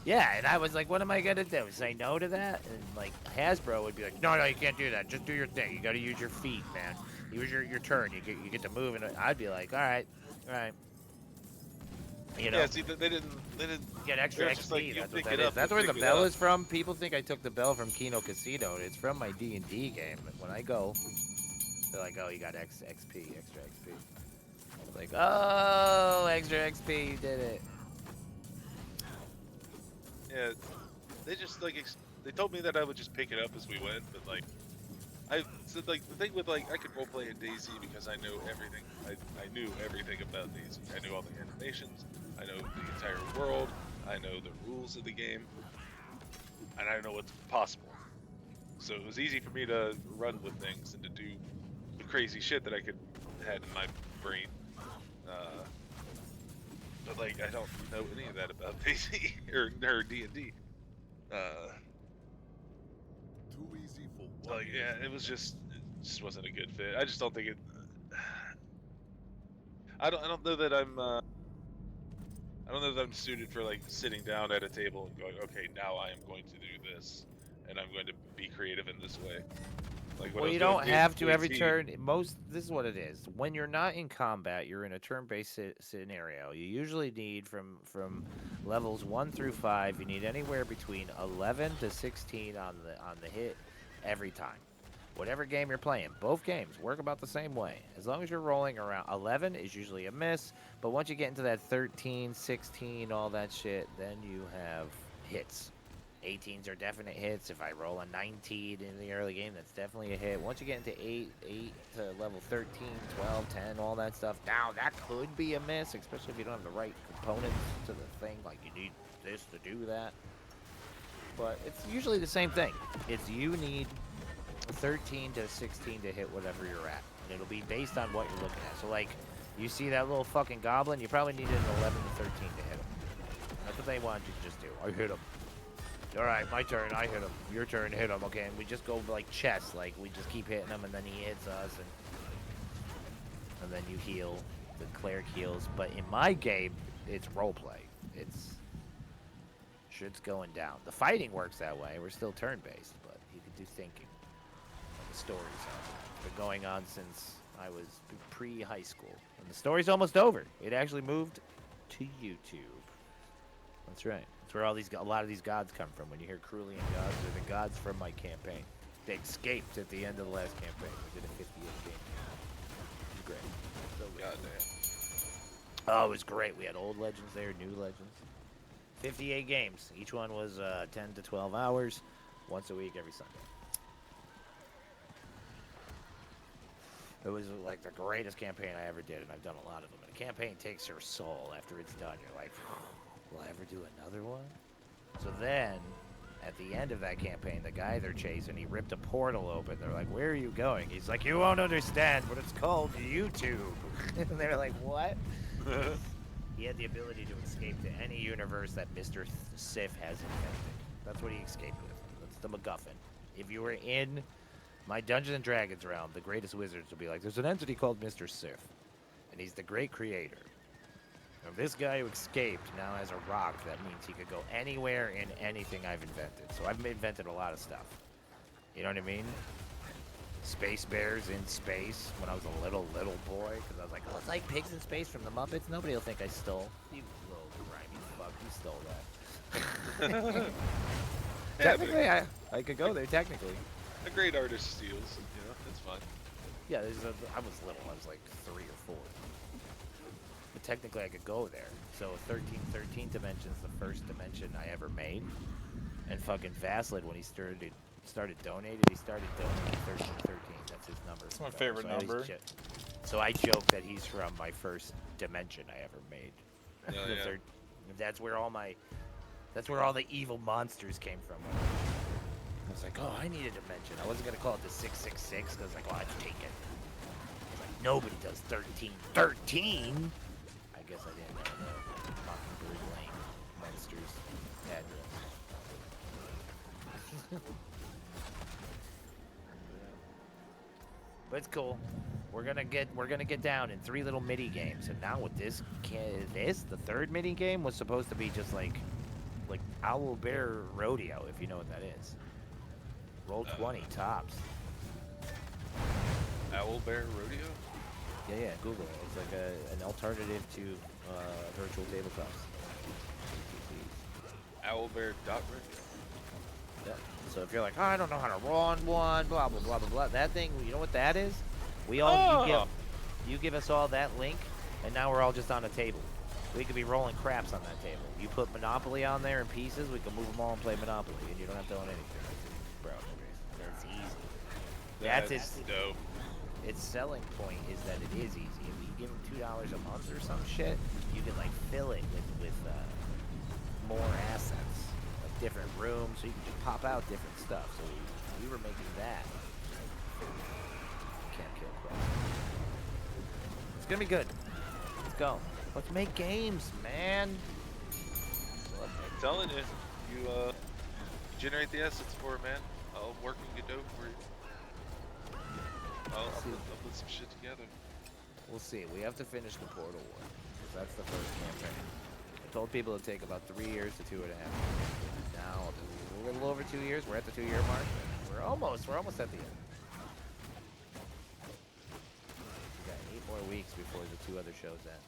Yeah, and I was like, what am I gonna do? Say no to that? And like Hasbro would be like, no, you can't do that. Just do your thing. You gotta use your feet, man. Use your turn. You get to move, and I'd be like, all right. You know. Yeah, see, they didn't get extra just XP. like, you That's what pick that it is. up That's and where the pick it bell up. is from. People think I took the bell from Kino Casino. It's from my D&D game. And when I go, they're like, oh, you got XP, extra XP. I was like, oh, extra XP, you did it. Yeah, they just like They told me that I would just pick it up as we went, but like, I said like the thing with like I could roleplay in DayZ because I know everything. I knew everything about DayZ. I knew all the animations. I know the entire world. I know the rules of the game, and I know what's possible. So it was easy for me to run with things and to do the crazy shit that I could had in my brain. But like I don't know any of that about DayZ or D&D. Too easy for So like yeah, it just wasn't a good fit. I just don't think it. I don't know that I'm. I don't know that I'm suited for like sitting down at a table and going, okay, now I am going to do this, and I'm going to be creative in this way. Like Well, you don't have to every turn. This is what it is. When you're not in combat, you're in a turn-based scenario. You usually need from levels 1 through 5. You need anywhere between 11 to 16 on the hit every time. Whatever game you're playing, both games work about the same way. As long as you're rolling around 11 is usually a miss, but once you get into that 13, 16, all that shit, then you have hits. 18s are definite hits. If I roll a 19 in the early game, that's definitely a hit. Once you get into 8 to level 13, 12, 10, all that stuff, now that could be a miss, especially if you don't have the right components to the thing, like you need this to do that. But it's usually the same thing. It's you need 13 to 16 to hit whatever you're at. And it'll be based on what you're looking at. So like, you see that little fucking goblin, you probably needed an 11 to 13 to hit him. That's what they wanted you to just do. I hit him. Alright, my turn, I hit him. Your turn, hit him. Okay, and we just go like chess. Like, we just keep hitting him and then he hits us. And then you heal. The cleric heals. But in my game, it's roleplay. It's... shit's going down. The fighting works that way. We're still turn-based, but you could do thinking. The stories have been going on since I was pre-high school. And the story's almost over. It actually moved to YouTube. That's right. That's where a lot of these gods come from. When you hear Cruelian gods, they're the gods from my campaign. They escaped at the end of the last campaign. We did a 58 game. It was great. So Goddamn. Oh, it was great. We had old legends there, new legends. 58 games. Each one was 10 to 12 hours, once a week, every Sunday. It was like the greatest campaign I ever did, and I've done a lot of them. And a campaign takes your soul after it's done. You're like, will I ever do another one? So then, at the end of that campaign, the guy they're chasing, he ripped a portal open. They're like, where are you going? He's like, you won't understand, but it's called YouTube. And they're like, what? He had the ability to escape to any universe that Mr. Sif has invented. That's what he escaped with. That's the MacGuffin. If you were in my Dungeons & Dragons realm, the greatest wizards will be like, there's an entity called Mr. Sif, and he's the great creator. And this guy who escaped now has a rock that means he could go anywhere in anything I've invented. So I've invented a lot of stuff. You know what I mean? Space bears in space when I was a little boy, because I was like, oh, it's like pigs in space from the Muppets. Nobody will think I stole. You little grimy fuck, you stole that. Technically, I could go there, technically. A great artist steals, you know, it's fine. Yeah, I was little. I was like 3 or 4. But technically, I could go there. So 13 dimension's the first dimension I ever made. And fucking Vassild, when he started donating, he started donating 1313. That's his number. That's my favorite number. So I joke that he's from my first dimension I ever made. Oh, yeah. That's where all the evil monsters came from. I was like, oh, I need a dimension. I wasn't gonna call it the 666 because like, oh, I'd take it. I was like, nobody does 1313. I guess I didn't know the Mockingbird Lane monsters address. But it's cool. We're gonna get down in 3 little mini games, and now with this the third mini game was supposed to be just like Owl Bear Rodeo, if you know what that is. Roll 20 tops. Owl Bear Rodeo? Yeah, Google it. It's like an alternative to virtual tabletops. Owlbear.rodeo. Yeah. So if you're like, oh, I don't know how to roll on one, blah blah blah blah blah, that thing, you know what that is? You give us all that link, and now we're all just on a table. We could be rolling craps on that table. You put Monopoly on there in pieces, we can move them all and play Monopoly, and you don't have to own anything. Bro, that's easy. That's its dope. Its selling point is that it is easy. If you give them $2 a month or some shit, you can like fill it with more assets, like different rooms, so you can just pop out different stuff. So we were making that. Can't kill Quest. It's gonna be good. Let's go. Let's make games, man. I'm telling you, you generate the assets for it, man. I'll work and get dope for you. I'll put some shit together. We'll see. We have to finish the Portal War, because that's the first campaign. I told people it'd take about 3 years to 2.5 years. Now, a little over 2 years. We're at the 2-year mark. We're almost at the end. We got 8 more weeks before the 2 other shows end.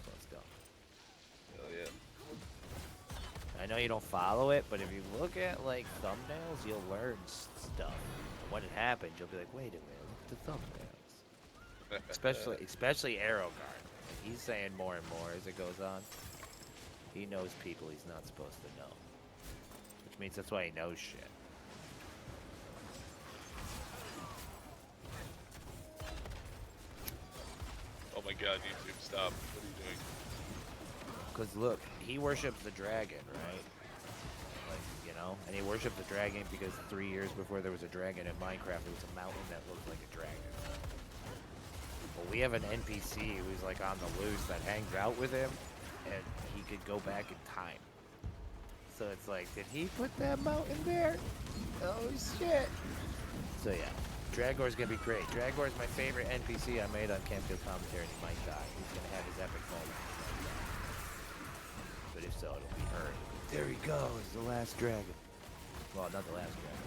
So let's go. Hell yeah. I know you don't follow it, but if you look at like thumbnails, you'll learn stuff. When it happens, you'll be like, wait a minute, look at the thumbnails. especially Arrowguard. He's saying more and more as it goes on. He knows people he's not supposed to know. Which means that's why he knows shit. Oh my god, YouTube, stop. What are you doing? Because look, he worships the dragon, right? Like, you know? And he worshipped the dragon because 3 years before there was a dragon in Minecraft, there was a mountain that looked like a dragon. Well, we have an NPC who's like on the loose that hangs out with him, and he could go back in time. So it's like, did he put that mountain there? Oh shit. So yeah, Dragor's gonna be great. Dragor's my favorite NPC I made on Campkillercommentary, and he might die. He's gonna have his epic moment. But if so, it'll be her. There he goes, the last dragon. Well, not the last dragon.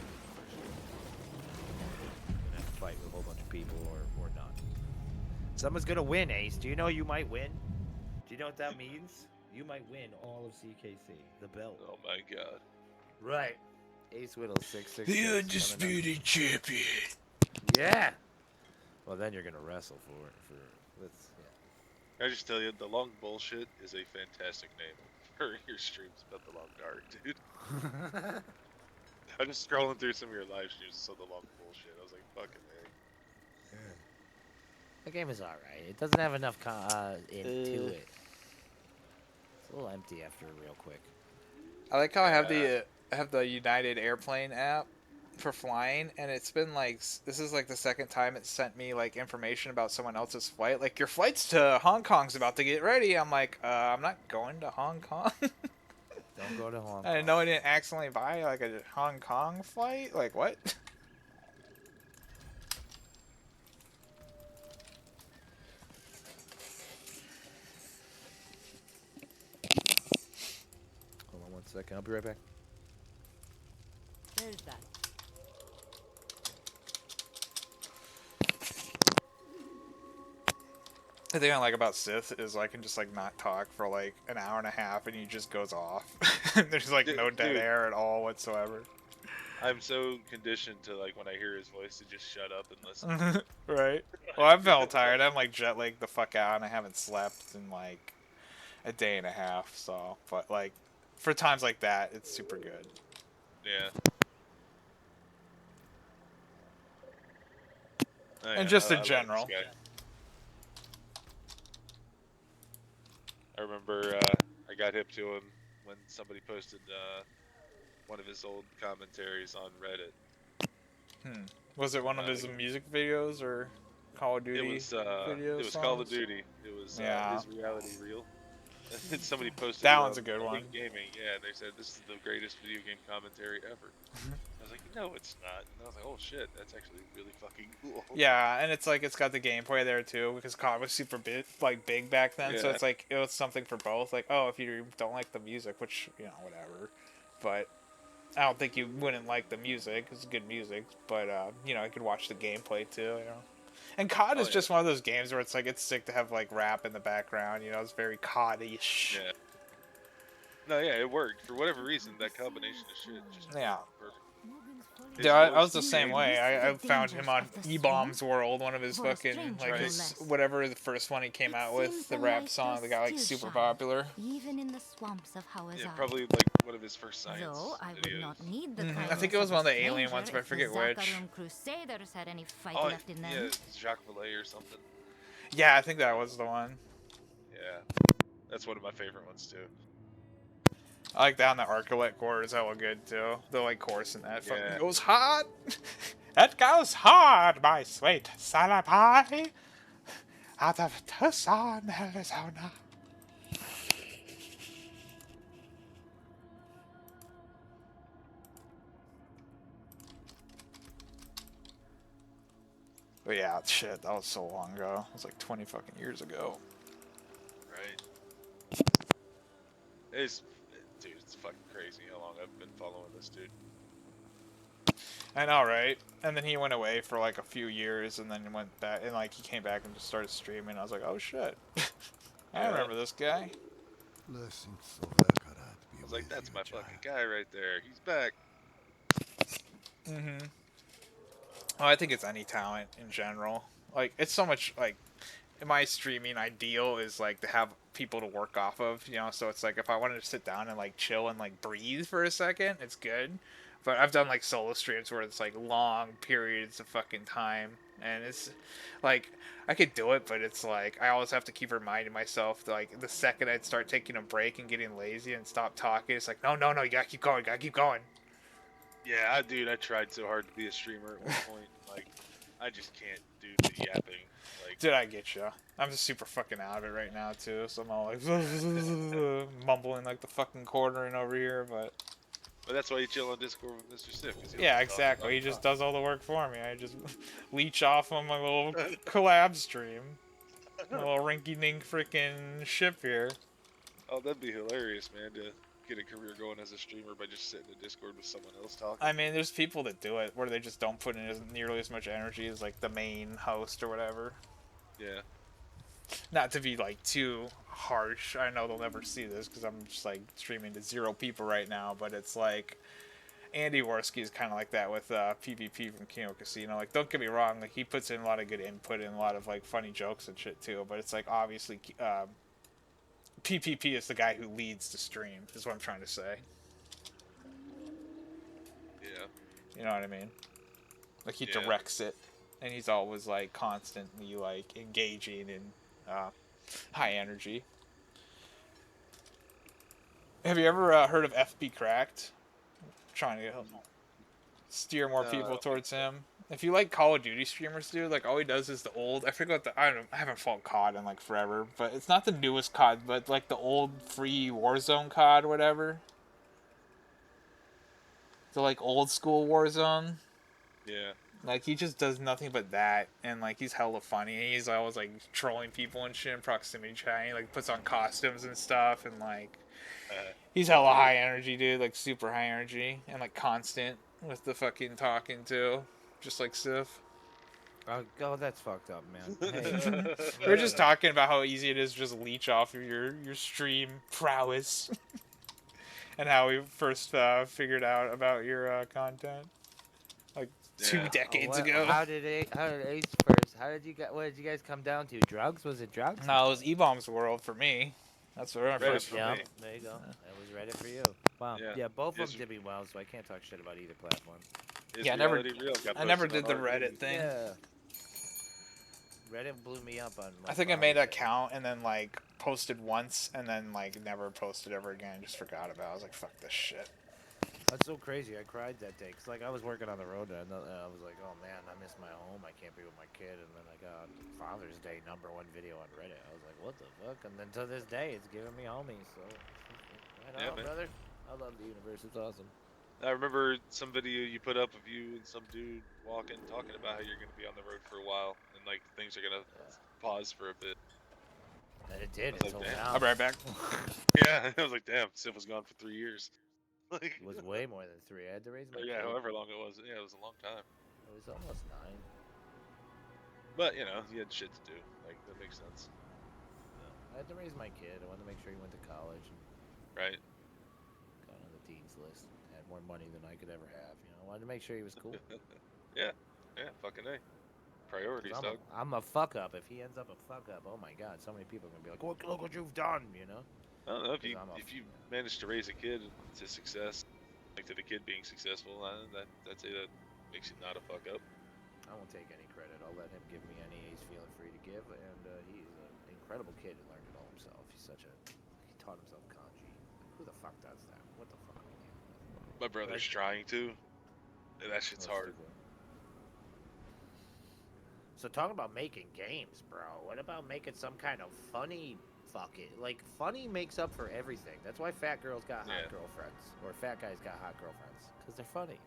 Gonna have to fight with a whole bunch of people or not. Someone's gonna win, Ace. Do you know you might win? Do you know what that means? You might win all of CKC, the belt. Oh my god. Right. Ace Whittle 666. The undisputed champion. Yeah. Well, then you're gonna wrestle for it. Let's. Yeah. Can I just tell you, the long bullshit is a fantastic name for your streams about the long dark, dude. I'm just scrolling through some of your live streams and saw the long bullshit. I was like, fucking man. The game is alright. It doesn't have enough into it. It's a little empty after real quick. I like how I have the United Airplane app for flying, and it's been like, this is like the second time it sent me like information about someone else's flight. Like, your flight's to Hong Kong's about to get ready. I'm like, I'm not going to Hong Kong. Don't go to Hong Kong. I didn't know I didn't accidentally buy like a Hong Kong flight. Like, what? Hold on 1 second. I'll be right back. There's that. The thing I like about Sith is I can just like not talk for like an hour and a half and he just goes off. There's like no dead air at all whatsoever. I'm so conditioned to, like, when I hear his voice to just shut up and listen. Right. Well, I felt tired. I'm like jet lagged the fuck out and I haven't slept in like a day and a half. So, but like for times like that, it's super good. Yeah. Oh, And yeah, just in I like general. this guy. I remember I got hip to him when somebody posted one of his old commentaries on Reddit. Was it one of his music videos or Call of Duty videos? It was Call of Duty. It was his reality reel. And somebody posted that one's a good one. Gaming, yeah. They said this is the greatest video game commentary ever. I was like, no, it's not. And I was like, oh shit, that's actually really fucking cool. Yeah, and it's like it's got the gameplay there too because COD was super big back then, so it's like it was something for both. Like, oh, if you don't like the music, which whatever, but I don't think you wouldn't like the music. It's good music, but you could watch the gameplay too. And COD is just one of those games where it's like it's sick to have like rap in the background. It's very COD-ish. Yeah. No, yeah, it worked for whatever reason. That combination of shit just perfect. His Yeah, I voice was the is same great. way. I found him on Dangers of the E-Bomb's World, one of his For a fucking, stranger, like, no his, less. whatever the first one he came It out seems with, the the rap light song does that got, like, still super shine, popular. even in the swamps of Yeah, Hawazai. probably like one of his first science Though I would videos. not need the I kindness think it was of a one of the alien stranger ones, but I if the forget which. Zakarum Crusaders had any fight Oh, left in them. yeah, Jacques Vallée or something. Yeah, I think that was the one. Yeah, that's one of my favorite ones too. I like that on the Arcolette chorus, hella good too. The like chorus in that fucking Yeah. goes hard. It goes hard, my sweet Salapai. Out of Tucson, Arizona. But yeah, shit, that was so long ago. It was like 20 fucking years ago. Right. Dude, it's fucking crazy how long I've been following this dude. I know, right? And then he went away for like a few years, and then went back, and like he came back and just started streaming. I was like, oh shit, I remember this guy. Blessings of Akarat be I was like, with that's you, my child. fucking guy right there. He's back. Mm-hmm. Well, I think it's any talent in general. Like, it's so much like my streaming ideal is like to have people to work off of, you know. So it's like if I wanted to sit down and like chill and like breathe for a second, it's good. But I've done like solo streams where it's like long periods of fucking time, and it's like I could do it, but it's like I always have to keep reminding myself that, like, the second I'd start taking a break and getting lazy and stop talking, it's like no, you gotta keep going, Yeah, dude, I tried so hard to be a streamer at one point. Like, I just can't do the yapping. Like, Dude, I get you. I'm just super fucking out of it right now too, so I'm all like mumbling like the fucking quartering over here, but that's why you chill on Discord with Mr. Sif. yeah, exactly. He just does all the work for me. I just leech off on my little collab stream. My little rinky-dink freaking ship here. Oh, that'd be hilarious, man, to get a career going as a streamer by just sitting in Discord with someone else talking. I mean, there's people that do it where they just don't put in nearly as much energy as like the main host or whatever. Yeah. Not to be like too harsh. I know they'll never see this because I'm just like streaming to 0 people right now, but it's like Andy Worski is kind of like that with PvP from King of Casino. Like, don't get me wrong, like he puts in a lot of good input and a lot of like funny jokes and shit too. But it's like obviously PvP is the guy who leads the stream. Is what I'm trying to say. Yeah. You know what I mean? Like he directs it, and he's always like constantly like engaging and high energy. Have you ever heard of FB Cracked? Trying to steer more people towards him. If you like Call of Duty streamers, dude, like all he does is the old. I forget I haven't fought COD in like forever, but it's not the newest COD, but like the old free Warzone COD, whatever. The like old school Warzone. Yeah. Like he just does nothing but that, and like he's hella funny. And he's always like trolling people and shit in proximity chat. He like puts on costumes and stuff, and like he's hella high energy, dude. Like super high energy and like constant with the fucking talking too, just like Sif. Oh, that's fucked up, man. Hey. We were just talking about how easy it is to just leech off of your stream prowess, and how we first figured out about your content. Like 2 decades ago. How did Ace first? What did you guys come down to? Drugs? Was it drugs? No, it was E-Bomb's World for me. That's where I first. Yeah, there you go. That was Reddit for you. Wow. Yeah, both of them did me well, so I can't talk shit about either platform. Yeah, I never did the Reddit thing. Yeah. Reddit blew me up on. Like, I think I made an account and then like posted once and then like never posted ever again. Just forgot about it. I was like, fuck this shit. That's so crazy. I cried that day because like I was working on the road and I was like, oh man, I miss my home. I can't be with my kid. And then I got Father's Day #1 video on Reddit. I was like, what the fuck? And then to this day, it's giving me homies. So, right on, brother. I love the universe. It's awesome. I remember some video you put up of you and some dude walking, talking about how you're going to be on the road for a while and like things are going to pause for a bit. And it did. I was like, damn. I'll be right back. Yeah, I was like, damn, Sif was gone for 3 years. Like, it was way more than 3. I had to raise my kid. however long it was. Yeah, it was a long time. It was almost 9. But, you know, you had shit to do. Like, that makes sense. I had to raise my kid. I wanted to make sure he went to college. And right. got on the dean's list. Had more money than I could ever have. You know, I wanted to make sure he was cool. Yeah, fucking A. Priorities, dog. I'm a fuck up. If he ends up a fuck up, oh my god, so many people are gonna be like, look what you've done, you know? I don't know if you manage to raise a kid to success, like to the kid being successful, I'd say that makes you not a fuck up. I won't take any credit. I'll let him give me any he's feeling free to give, and he's an incredible kid who learned it all himself. He taught himself kanji. Who the fuck does that? What the fuck? My brother's trying to, and that shit's hard. So talking about making games, bro. What about making some kind of funny like funny makes up for everything. That's why fat girls got hot girlfriends, or fat guys got hot girlfriends, because they're funny.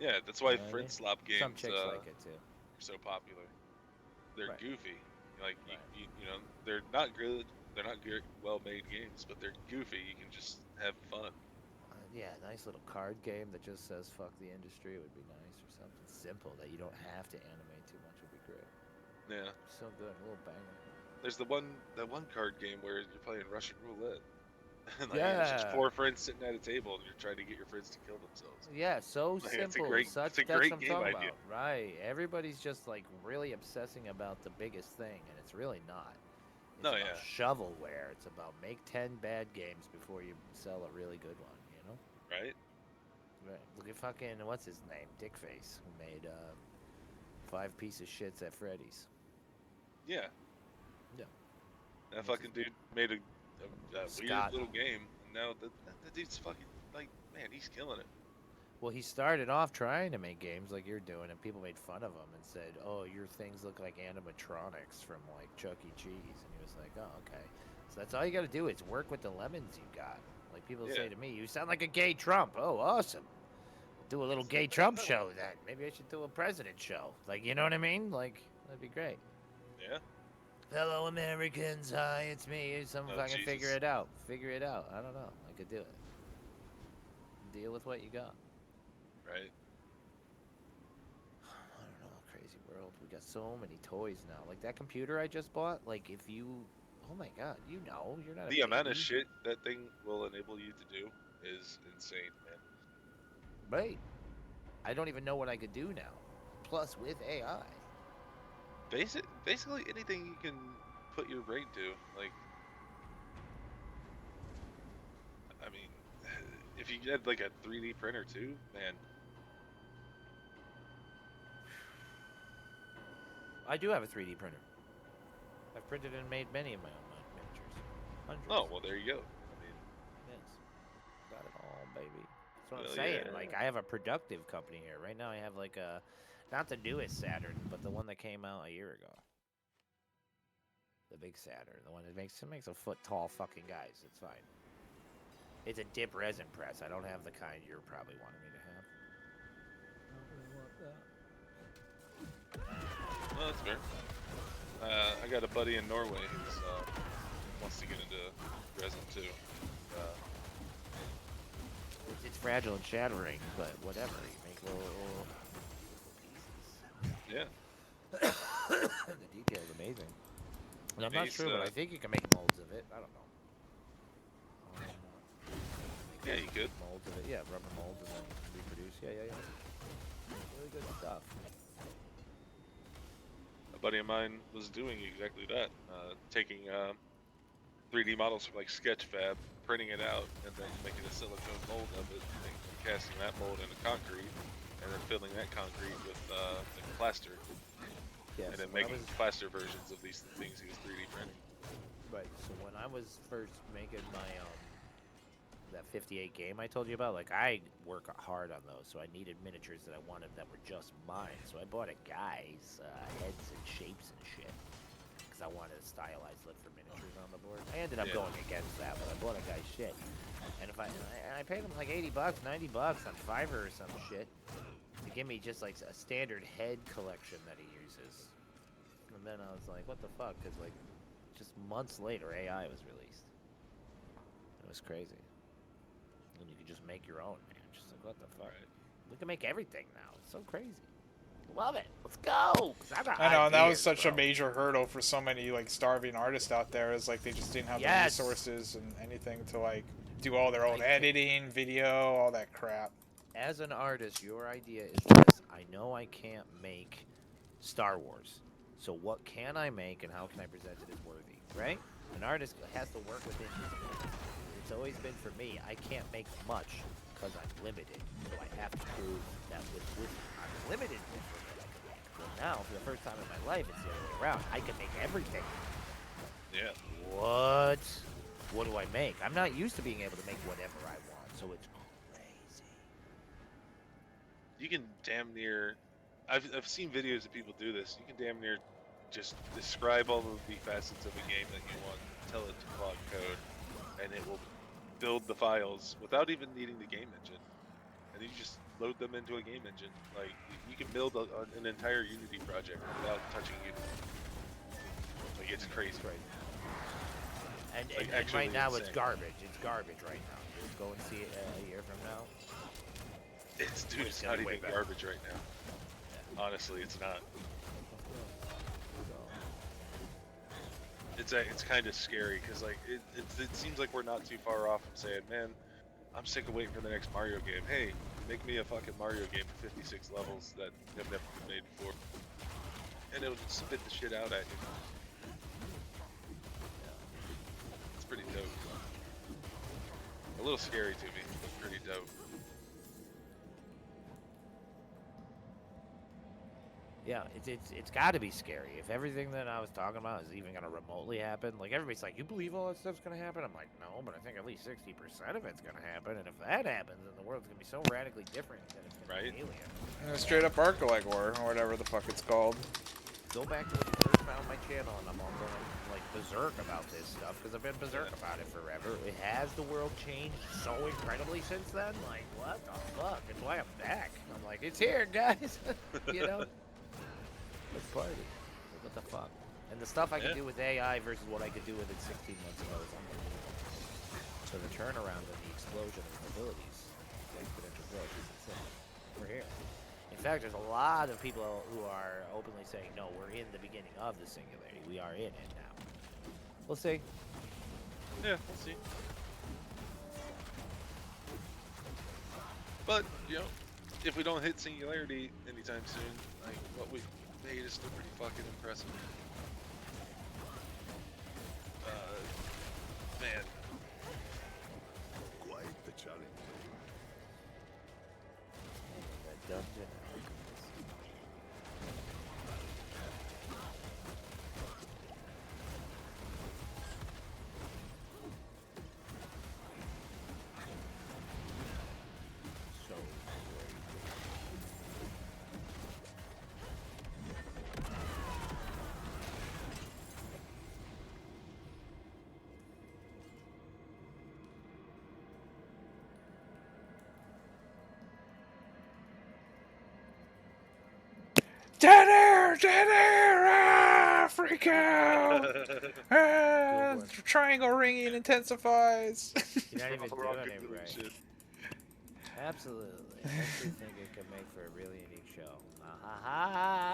Yeah, that's why You know what I friend mean? slop games Some chicks like it too. are so popular. They're Right. goofy. Like you know, they're not good. They're not good, well-made games, but they're goofy. You can just have fun. Yeah, a nice little card game that just says "fuck the industry" would be nice, or something simple that you don't have to animate too much would be great. Yeah. So good, a little banger. There's that one card game where you're playing Russian roulette. And it's just Yeah. 4 friends sitting at a table and you're trying to get your friends to kill themselves. Yeah, so Like, simple. it's a great That's game what I'm talking idea. about. Right. Everybody's just like really obsessing about the biggest thing, and it's really not. It's No, about yeah. shovelware. It's about make 10 bad games before you sell a really good one, you know? Right? Right. Look at fucking, what's his name? Dickface, who made 5 pieces of shits at Freddy's. Yeah. Yeah. That fucking dude made a weird Scott. little game, and now the dude's fucking, like, man, he's killing it. Well, he started off trying to make games like you're doing, and people made fun of him and said, "Oh, your things look like animatronics from like Chuck E. Cheese," and he was like, "Oh, okay." So that's all you got to do is work with the lemons you got. Like people say Yeah. to me, "You sound like a gay Trump." Oh, awesome. Do a little gay Trump show then. Maybe I should do a president show. Like, you know what I mean? Like that'd be great. Yeah. Fellow Americans, hi, it's me. Some Oh, fucking figure Jesus. it out. Figure it out. I don't know. I could do it. Deal with what you got. Right. I don't know, crazy world. We got so many toys now. Like that computer I just bought. Like if you, oh my god, you know, you're not. The a amount of baby. shit that thing will enable you to do is insane, man. Right. I don't even know what I could do now. Plus with AI. Basically anything you can put your brain to. Like, I mean, if you had like a 3D printer too, man. I do have a 3D printer. I've printed and made many of my own miniatures. Hundreds. Oh, well, there you go. I mean, Yes. Got it all, baby. That's what I'm Hell saying. yeah. Like, I have a productive company here. Right now, I have, like, not the newest Saturn, but the one that came out a year ago. The big Saturn. The one that makes a foot-tall fucking guys. It's fine. It's a dip resin press. I don't have the kind you're probably wanting me to have. I don't really want that. well, that's fair. I got a buddy in Norway who wants to get into resin too. It's fragile and shattering, but whatever. You make little pieces. Yeah. The detail is amazing. And I'm not These, sure, but I think you can make molds of it. I don't know. Yeah, you could. Molds of it, yeah, rubber molds and then reproduce. Yeah. Really good stuff. A buddy of mine was doing exactly that, taking 3D models from like Sketchfab, printing it out, and then making a silicone mold of it, and casting that mold into concrete, and then filling that concrete with plaster, Yeah, and so then when I making was- plaster versions of these things he was 3D printing. Right. So when I was first making my that 58 game I told you about, like I work hard on those, so I needed miniatures that I wanted that were just mine. So I bought a guy's heads and shapes and shit because I wanted a stylized look for miniatures on the board. I ended up going against that, but I bought a guy's shit, and I paid him like $80, $90 on Fiverr or some shit to give me just like a standard head collection that he uses. And then I was like, what the fuck? Because like just months later, AI was released. It was crazy. And you could just make your own, man. Just like, what the fuck? We can make everything now. It's so crazy. Love it. Let's go. 'Cause I got I know, and that was ideas, such bro. a major hurdle for so many like starving artists out there. Is like they just didn't have the Yes. resources and anything to like do all their own editing, video, all that crap. as an artist, your idea is this. I know I can't make Star Wars. So what can I make and how can I present it as worthy, right? An artist has to work within his limits. It's always been for me, I can't make much because I'm limited. So I have to prove that with I'm limited with what I can make. Well, now, for the first time in my life, it's the other way around. I can make everything. Yeah. What? What do I make? I'm not used to being able to make whatever I want, so it's crazy. You can damn near. I've seen videos of people do this. You can damn near just describe all of the facets of a game that you want, tell it to Claude Code, and it will build the files without even needing the game engine. And you just load them into a game engine. Like, you can build an entire Unity project without touching Unity. Like, it's crazy. Right. And, Like, and right now insane. it's garbage. It's garbage right now. Just go and see it a year from now. It's It's not gonna be way even better. garbage right now. Honestly, it's not. It's kind of scary because like it seems like we're not too far off from saying, man, I'm sick of waiting for the next Mario game. Hey, make me a fucking Mario game with 56 levels that have never been made before, and it'll just spit the shit out at you. It's pretty dope. A little scary to me, but pretty dope. Yeah, it's got to be scary. If everything that I was talking about is even gonna remotely happen, like everybody's like, you believe all that stuff's gonna happen? I'm like, no, but I think at least 60% of it's gonna happen. And if that happens, then the world's gonna be so radically different that it's gonna be alien. Straight up Arcalegor, or whatever the fuck it's called. Go back to when you first found my channel, and I'm all going like berserk about this stuff because I've been berserk about it forever. It has the world changed so incredibly since then. Like, what the fuck? That's why I'm back. I'm like, it's here, guys. You know. Let's party. What the fuck? And the stuff I can do with AI versus what I could do with it 16 months ago is unbelievable. So the turnaround and the explosion of abilities, the exponential growth is insane. We're here. In fact, there's a lot of people who are openly saying, no, we're in the beginning of the singularity. We are in it now. We'll see. Yeah, we'll see. But, you know, if we don't hit singularity anytime soon, like what we made is still pretty fucking impressive. Man. Quite the challenge. That dungeon. So Dead air, ah, freak out! Ah, triangle ringing intensifies. You're not even doing it right. Absolutely. I actually think it could make for a really unique show.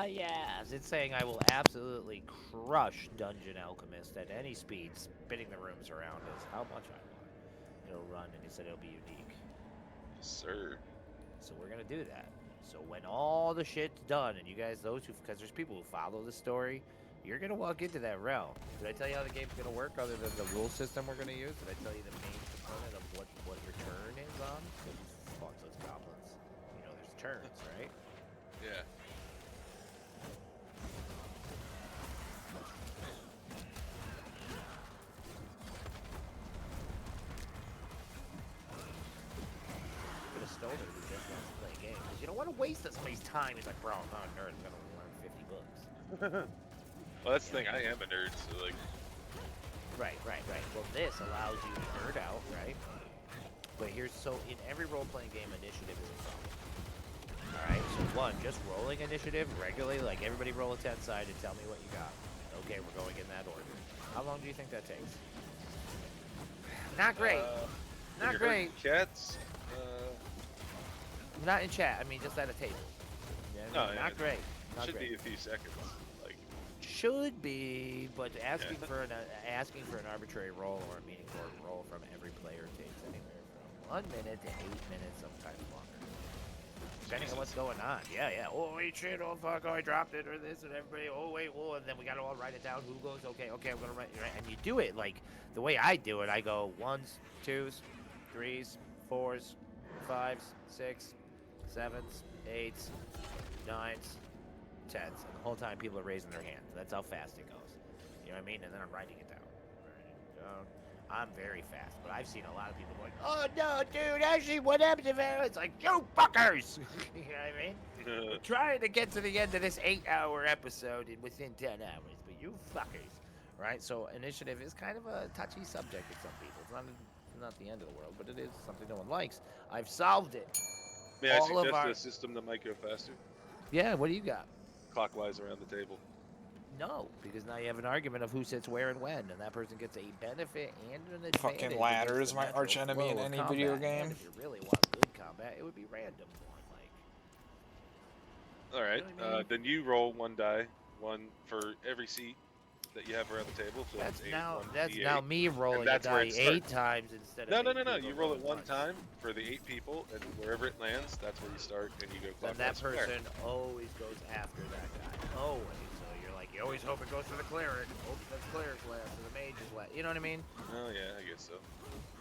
Yes. It's saying I will absolutely crush Dungeon Alchemist at any speed, spinning the rooms around us. How much I want. It'll run, and it said it'll be unique. Yes, sir. So we're gonna do that. So when all the shit's done, and you guys, those who, because there's people who follow the story, you're gonna walk into that realm. Did I tell you how the game's gonna work, other than the rule system we're gonna use? Did I tell you the main component of what your turn is on? Fuck those goblins. You know, there's turns, right? Yeah. Could have stolen it who just wants to play a game. Because you don't want to waste somebody's time. He's like, bro, I'm not a nerd. I'm gonna learn 50 books. Well, that's the thing. I am a nerd, so like. Right. Well, this allows you to nerd out, right? But here's, so in every role-playing game, initiative is a problem. Alright, so one, just rolling initiative regularly, like everybody roll a 10 side and tell me what you got. Okay, we're going in that order. How long do you think that takes? Not great. Not great. Cats? Not in chat, I mean just at a table. No, not great. Not should great. be a few seconds. Like. Should be, but asking for an arbitrary roll or a meaningful roll from every player takes anywhere from 1 minute to 8 minutes, sometimes longer. depending on what's going on. Yeah, yeah. Oh, wait, shit. Oh, fuck. Oh, I dropped it or this and everybody. Oh, wait. Oh, and then we got to all write it down. Who goes? Okay, okay. I'm going to write it. And you do it like the way I do it. I go 1s, 2s, 3s, 4s, 5s, 6s, 7s, 8s, 9s, 10s. And the whole time people are raising their hands. That's how fast it goes. You know what I mean? And then I'm writing it down. Writing it down. I'm very fast, but I've seen a lot of people going, oh no, dude, actually, what happened if it's like, you fuckers? You know what I mean? We're trying to get to the end of this 8-hour episode within 10 hours, but you fuckers, right? So initiative is kind of a touchy subject with some people. It's not the end of the world, but it is something no one likes. I've solved it. May I suggest a system that might go faster? Yeah, what do you got? Clockwise around the table. No, because now you have an argument of who sits where and when, and that person gets a benefit and an advantage. Fucking ladder against is the my natural arch enemy in flow of any video combat. game. And if you really want good combat, it would be random more like. All right, You know what I mean? then you roll one die, one for every seat that you have around the table. So That's it's now one that's D8. now me rolling a that's where die it 8 starts. times instead of No, 8 no, no, no. people You roll it rolling one once. time for the 8 people, and wherever it lands, that's where you start, and you go Then clockwise. that from there. person always goes after that guy. Always. So you're like, you always hope it goes to the cleric. Hope that's cleric's last, or the mage is last. You know what I mean? Oh yeah, I guess so.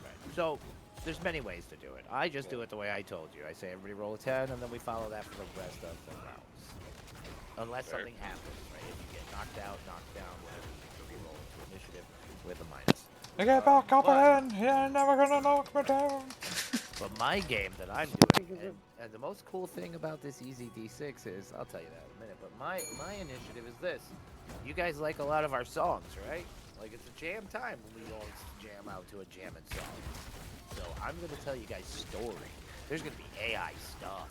Right. So there's many ways to do it. I just do it the way I told you. I say everybody roll a 10, and then we follow that for the rest of the rounds. Unless Fair. something happens, right? If you get knocked out, knocked down, whatever, you can re-roll into initiative with a minus. I get back up in. You're never gonna knock me down. But my game that I'm doing, and the most cool thing about this easy D6 is, I'll tell you that in a minute, but my initiative is this. You guys like a lot of our songs, right? Like, it's a jam time when we all jam out to a jamming song. So I'm going to tell you guys story. There's going to be AI stuff.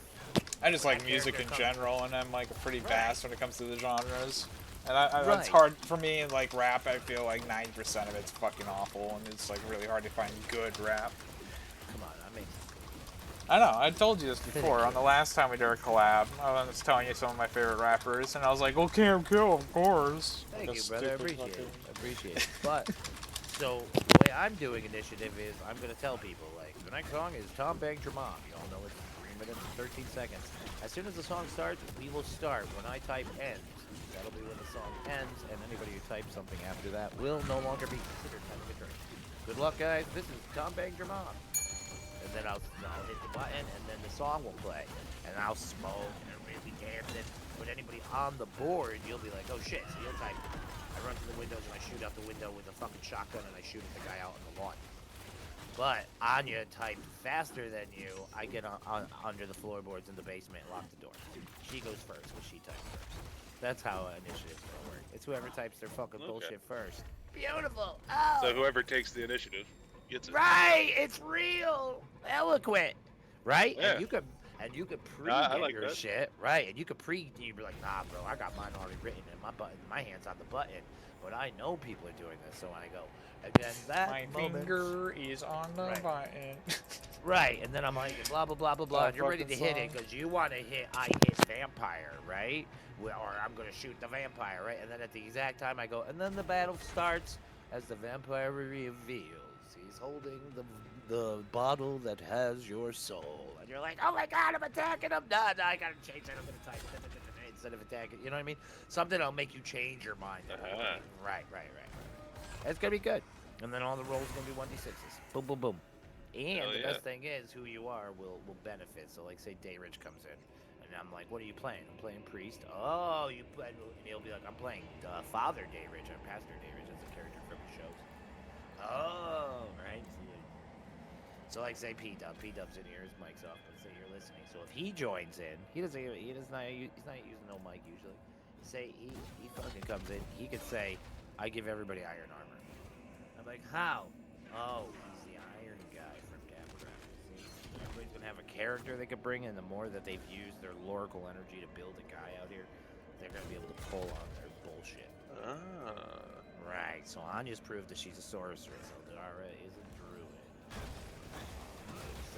I just like That music in character comes- general, and I'm like pretty Right. vast when it comes to the genres. And it's Right. hard for me in like rap. I feel like 90% of it's fucking awful, and it's like really hard to find good rap. Come on, I mean, I know. I told you this before on the last time we did a collab. I was telling you some of my favorite rappers, and I was like, "Well, Cam Kill, of course." thank Like a you, brother. I stupid appreciate it. fucking- I appreciate it. But, so, the way I'm doing initiative is I'm going to tell people, like, the next song is Tom Banged Your Mom. You all know it's 3 minutes and 13 seconds. As soon as the song starts, we will start. When I type end, that'll be when the song ends, and anybody who types something after that will no longer be considered having a drink. Good luck, guys. This is Tom Banged Your Mom. And then I'll hit the button, and then the song will play. And I'll smoke, and everybody will be dancing. But anybody on the board, you'll be like, oh shit. So you'll type, I run to the windows, and I shoot out the window with a fucking shotgun, and I shoot at the guy out on the lawn. But Anya typed faster than you. I get under the floorboards in the basement and lock the door. She goes first, because she typed first. That's how initiative's gonna work. It's whoever types their fucking Okay. bullshit first. Beautiful. Oh. So whoever takes the initiative gets it. Right, it's real, eloquent, right? Yeah. And you could pre I like your that. shit, right? And you could you'd be like, nah, bro, I got mine already written, and my hand's on the button. But I know people are doing this, so when I go, again, that My moment, finger is on the Right. button. right? And then I'm like, blah blah blah blah blah, That and you're ready to fucking hit it song. because you want to hit. I hit vampire, right? Well, or I'm gonna shoot the vampire, right? And then at the exact time I go, and then the battle starts as the vampire reveals he's holding the bottle that has your soul, and you're like, oh my god, I'm attacking him! No, I gotta change that. I'm gonna type instead of attacking. You know what I mean? Something that'll make you change your mind. Uh-huh. Right. It's gonna be good. And then all the rolls are gonna be 1d6s. Boom, boom, boom. And Hell the yeah. best thing is, who you are will benefit. So, like, say Dayrich comes in, and I'm like, "What are you playing?" I'm playing Priest. Oh, you play, and he'll be like, "I'm playing Father Dayrich or Pastor Dayrich." That's a character from the shows. Oh, right. So, like, say P-Dub's in here, his mic's off. Let's say you're listening. So if he joins in, he's not using no mic usually. Say he fucking comes in, he could say, "I give everybody iron armor." I'm like, how? Oh, he's the iron guy from Diablo4. See, everybody's gonna have a character they could bring in. The more that they've used their lorical energy to build a guy out here, they're gonna be able to pull on their bullshit. Ah. Right. So Anya's proved that she's a sorceress. So Dara is a druid.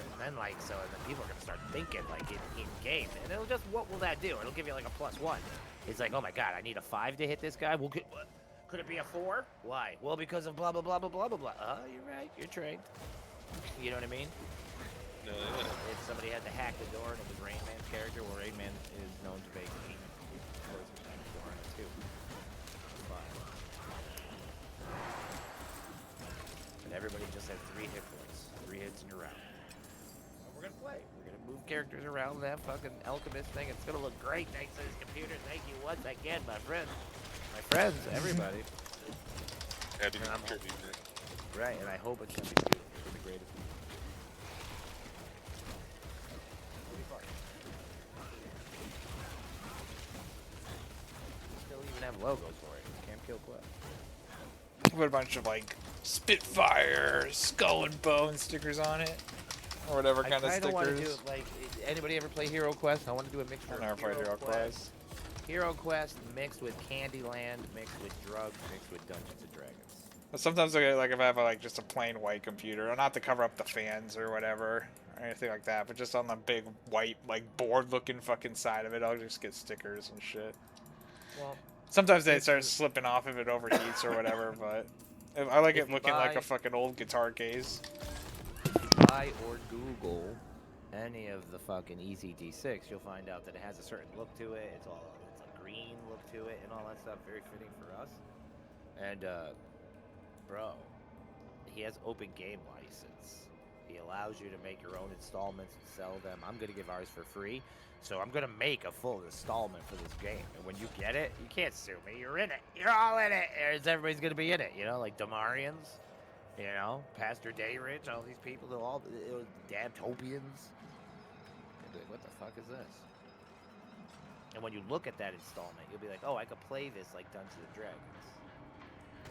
And then and then people are gonna start thinking like in game, and it'll just, what will that do? It'll give you like a +1. It's like, oh my god, I need a 5 to hit this guy. Well, could it be a 4? Why? Well, because of blah blah blah blah blah blah blah. Oh, you're right. You're trained. You know what I mean? No, yeah. If somebody had to hack the door and it was Rain Man's character, well, Rain Man is known to make close the door on it too. But everybody just has 3 hit points, 3 hits and you're out. And we're gonna play. We're gonna move characters around that fucking alchemist thing. It's gonna look great thanks to this computer. Thank you once again, my friends. My friends, everybody. Happy to And I'm- contribute, man. Right, and I hope it's gonna be beautiful. It's gonna be great. Still even have logos for it. Camp Kill Quest. Put a bunch of like Spitfire, Skull and Bone stickers on it, or whatever kind of I stickers. want to do it like anybody ever play Hero Quest? I want to do a mixture. I've never played Hero Quest. Hero Quest mixed with Candyland, mixed with drugs, mixed with Dungeons and Dragons. But sometimes like if I have like just a plain white computer, or not to cover up the fans or whatever, or anything like that, but just on the big white like board-looking fucking side of it, I'll just get stickers and shit. Well, sometimes they start slipping off if it overheats or whatever, but I like it looking like buy- a fucking old guitar case. Buy or Google any of the fucking Easy D6, you'll find out that it has a certain look to it. It's a green look to it and all that stuff. Very fitting for us. And bro, he has open game license. He allows you to make your own installments and sell them. I'm gonna give ours for free, so I'm gonna make a full installment for this game. And when you get it, you can't sue me. You're in it. You're all in it. Everybody's gonna be in it. You know, like Damarians. You know, Pastor Dayrich, all these people, they're all Dabtopians. Like, what the fuck is this? And when you look at that installment, you'll be like, oh, I could play this like Dungeons and Dragons.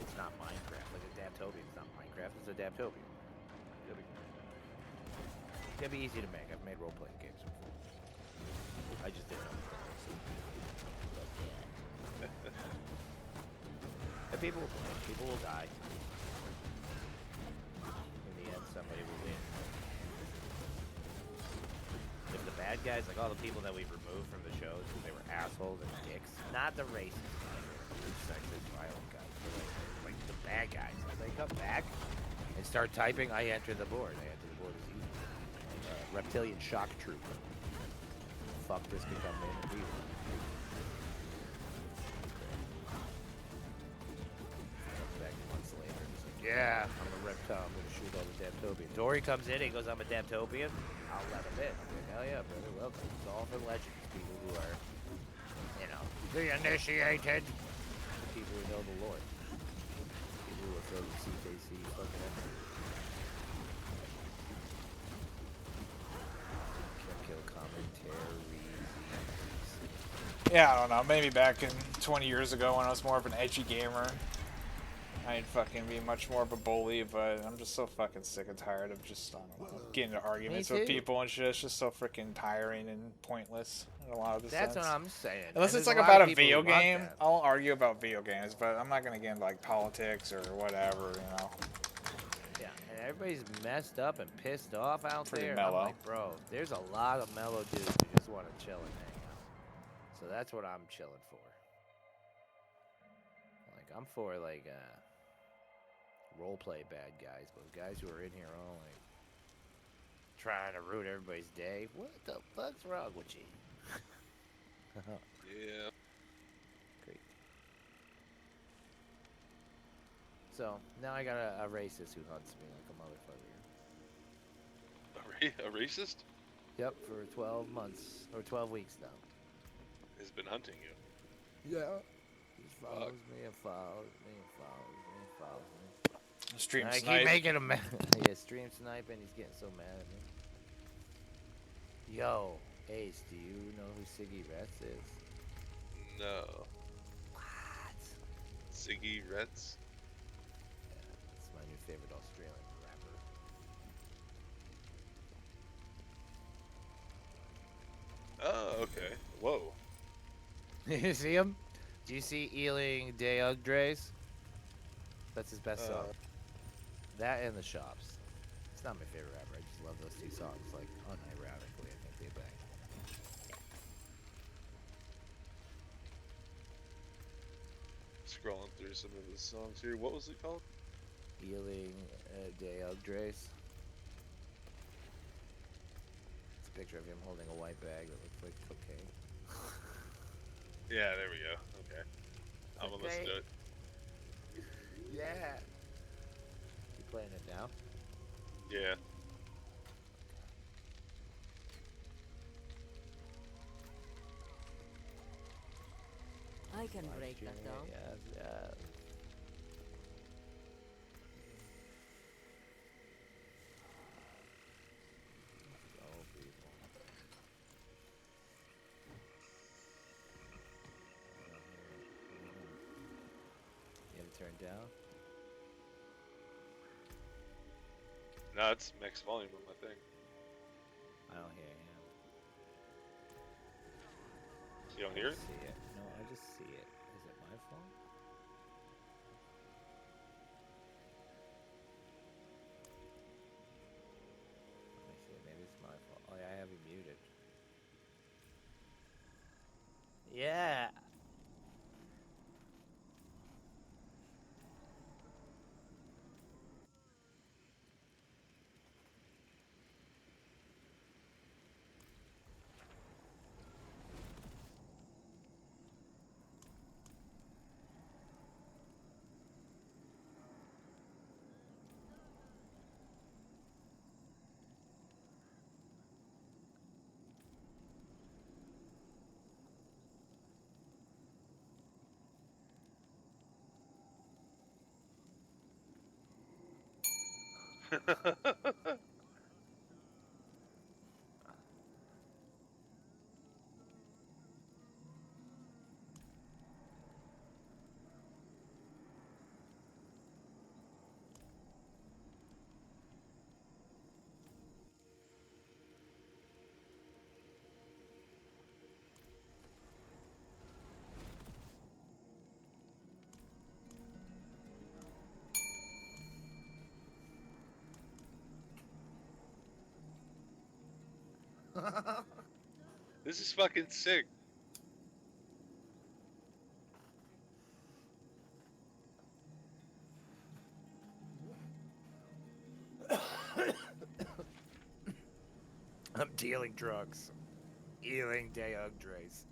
It's not Minecraft. Like a Dabtopian is not Minecraft. It's a Dabtopian. It's gonna be easy to make. I've made role-playing games before. I just didn't know. And people will play. People will die. In the end, somebody will win. If the bad guys, like all the people that we've removed from the shows because they were assholes and dicks, not the racist, sexist, violent guys, but like the bad guys. If they come back and start typing, I enter the board. I enter the board as evil. Reptilian shock trooper. Fuck, this could come in and be one. Back months later, he's like, yeah, I'm a reptile. I'm gonna shoot all the Dabtopians. Dory comes in, he goes, I'm a Dabtopian. I'll let him in. I'm like, hell yeah, brother. Welcome. It's all for legends. People who are, you know, the initiated. People who know the Lord. People who are filled with CKC fucking energy. Campkillercommentary. Yeah, I don't know. Maybe back in 20 years ago when I was more of an edgy gamer, I'd fucking be much more of a bully, but I'm just so fucking sick and tired of just, I don't know, getting into arguments with people and shit. It's just so freaking tiring and pointless in a lot of the That's sense. what I'm saying. Unless And it's there's like a lot about of a people who video want game, that. I'll argue about video games, but I'm not gonna get into like politics or whatever, you know. Yeah, and everybody's messed up and pissed off out Pretty there. mellow. I'm like, bro, there's a lot of mellow dudes who just want to chill and hang out. So that's what I'm chilling for. Like, I'm for like roleplay bad guys, but guys who are in here all like trying to ruin everybody's day. What the fuck's wrong with you? Yeah. Great. So now I got a racist who hunts me like a motherfucker. A racist Yep, for 12 months or 12 weeks now. has been hunting you. Yeah. He follows me and follows me and follows me and follows me. Stream I snipe. keep making him yeah, stream sniping. He's getting so mad at me. Yo, Ace, do you know who Siggy Rets is? No. What? Siggy Retz? Yeah, that's my new favorite Australian rapper. Oh, okay. Whoa. You see him? Do you see Ealing Deugdres? That's his best song. That and The Shops. It's not my favorite rapper. I just love those two songs. Like, unironically, I think they bang. Scrolling through some of his songs here. What was it called? Ealing Deugdres. picture of him holding a white bag that looks like cocaine. Yeah, there we go. Okay. I'm gonna listen to it. Yeah. You playing it now? Yeah. I can Live break that streaming down. it, yes, yes. Let's go, people. I don't hear it. What are you doing? You have it turned down? No, it's max volume on my thing. I don't hear him. You don't I hear it? just see it. No, I just see it. Is it my phone? Let me see. Maybe it's my fault. Oh yeah, I have you muted. Yeah. This is fucking sick. I'm dealing drugs. Ealing Deogdres.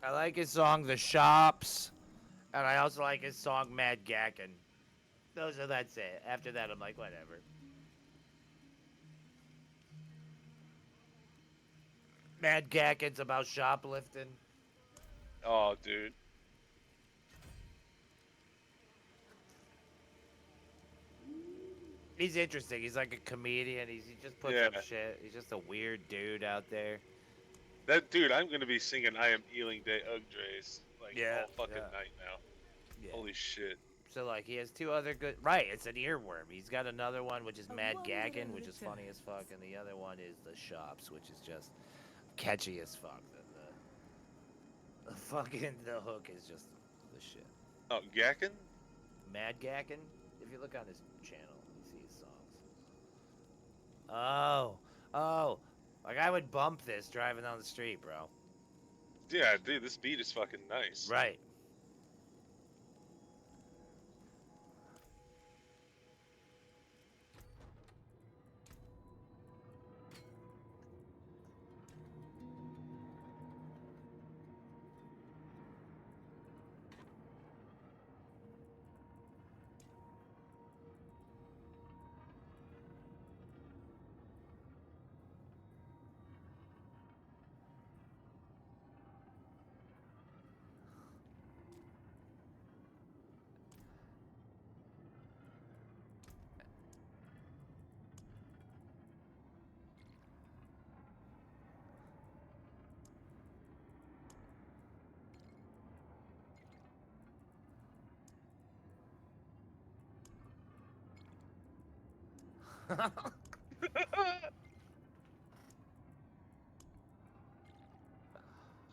I like his song The Shops. And I also like his song Mad Gackin'. That's it. After that, I'm like, whatever. Mad Gackin's about shoplifting. Oh, dude. He's interesting. He's like a comedian. He just puts up shit. He's just a weird dude out there. That dude, I'm gonna be singing "I Am Ealing Day Ugdres" like all fucking night now. Yeah. Holy shit. So like he has two other good. Right, it's an earworm. He's got another one which is Mad Gackin', which is funny as fuck, and the other one is The Shops, which is just catchy as fuck. The fucking the hook is just the shit. Oh, Gackin'? Mad Gackin'. If you look on his channel, you see his songs. Oh, like I would bump this driving down the street, bro. Yeah, dude, this beat is fucking nice. Right.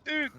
Dude.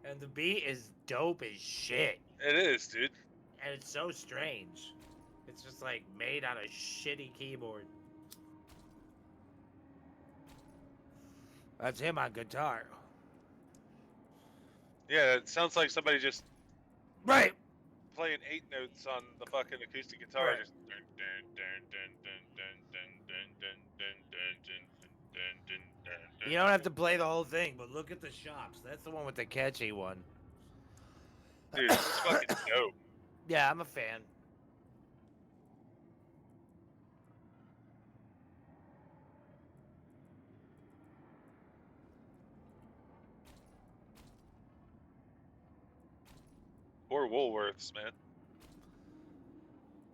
And the beat is dope as shit. It is, dude. And it's so strange. It's just like made on a shitty keyboard. That's him on guitar. Yeah, it sounds like somebody just Right. playing 8 notes on the fucking acoustic guitar. Right. Just dun, dun, dun, dun, dun, dun, dun, dun, dun, dun, dun, dun, dun, dun, You don't have to play the whole thing, but look at the shops. That's the one with the catchy one. dude, it's fucking dope. Yeah, I'm a fan. Or Woolworths, man.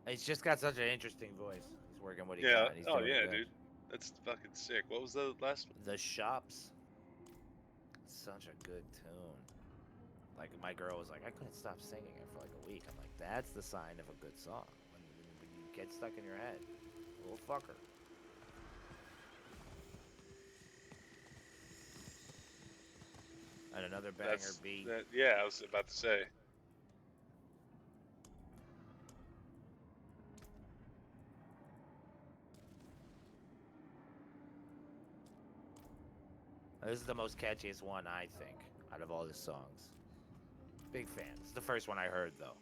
He's just got such an interesting voice. He's working what he Yeah. got. He's Oh doing yeah, good. dude. That's fucking sick. What was the last one? The shops. Such a good tune. Like my girl was like, I couldn't stop singing it for like a week. I'm like, that's the sign of a good song. When you get stuck in your head, little fucker. And another banger beat. Yeah, I was about to say. This is the most catchiest one, I think, out of all the songs. Big fan. It's the first one I heard, though.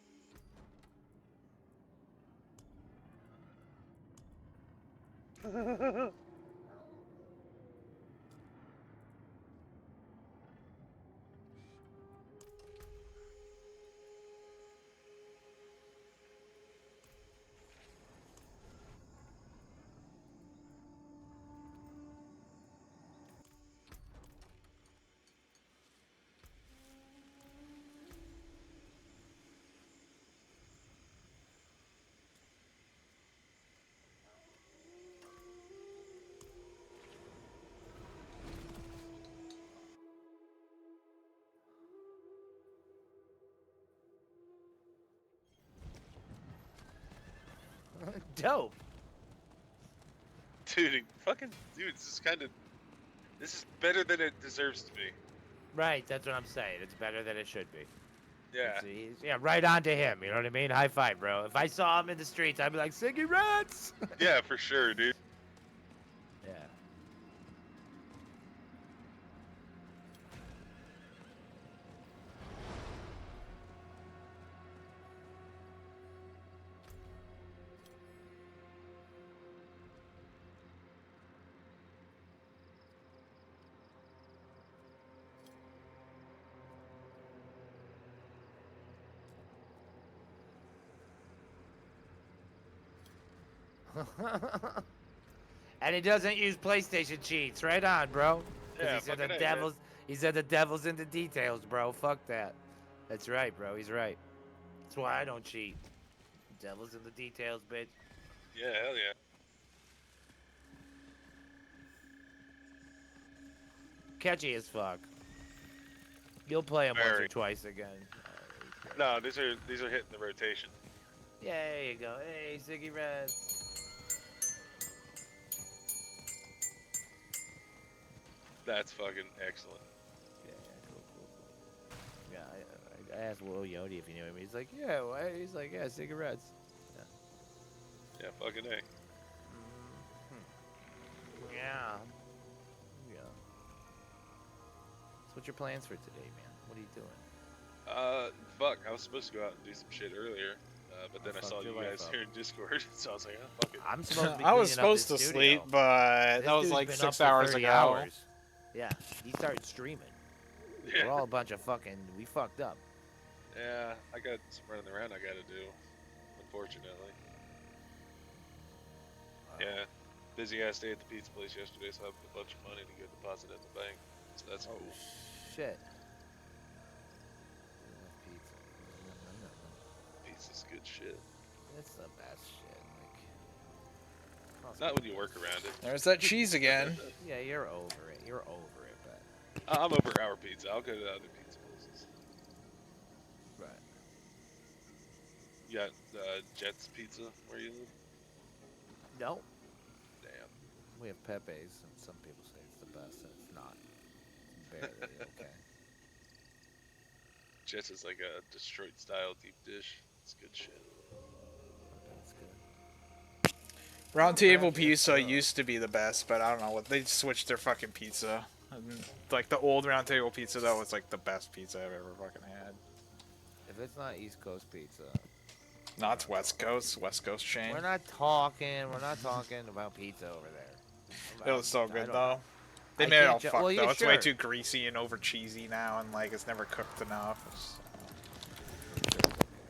Dope. Dude, this is better than it deserves to be. Right, that's what I'm saying. It's better than it should be. Yeah. Yeah, right on to him. You know what I mean? High five, bro. If I saw him in the streets, I'd be like, Siggy Rats! Yeah, for sure, dude. Yeah. And he doesn't use PlayStation cheats. Right on, bro. 'Cause Yeah, he said the fucking A, devil's. He said the devil's in the details, bro. Fuck that. That's right, bro. He's right. That's why I don't cheat. Devil's in the details, bitch. Yeah, hell yeah. Catchy as fuck. You'll play him once or Very. twice again. No, these are hitting the rotation. Yeah, there you go. Hey, Ziggy Red. That's fucking excellent. Yeah, cool. Yeah, I asked Lil Yodi if he knew him. He's like, yeah, why? He's like, yeah, cigarettes. Yeah, fucking A. Yeah. Yeah. So what's your plans for today, man? What are you doing? Fuck, I was supposed to go out and do some shit earlier, but then I saw you guys here in Discord, so I was like, oh, fuck it. I'm supposed to be I was cleaning up supposed this to studio. sleep, but This that was dude's like been 6 up for hours 30 ago. hours. Yeah, he started streaming. Yeah. We're all a bunch of fucking. We fucked up. Yeah, I got some running around I gotta do, unfortunately. Yeah, busy ass day at the pizza place yesterday, so I have a bunch of money to go deposit at the bank. So that's cool. Shit. Pizza's good shit. It's the best shit. Like, Not when you work around it. There's that cheese again. Yeah, you're over it. You're over it, but. I'm over our pizza. I'll go to other pizza places. Right. You got Jet's Pizza where you live? No. Damn. We have Pepe's, and some people say it's the best, and it's not. It's barely okay. Jets is like a destroyed style deep dish. It's good shit. That's good. Round table Craft, yes, pizza used to be the best, but I don't know what they switched their fucking pizza. Like the old round table pizza, that was like the best pizza I've ever fucking had. If it's not East Coast pizza, No, it's West Coast chain. we're not talking about pizza over there. It was so good don't- though. They I made it can't all ju- fucked well, yeah, though. It's way sure. too greasy and over cheesy now, and like it's never cooked enough.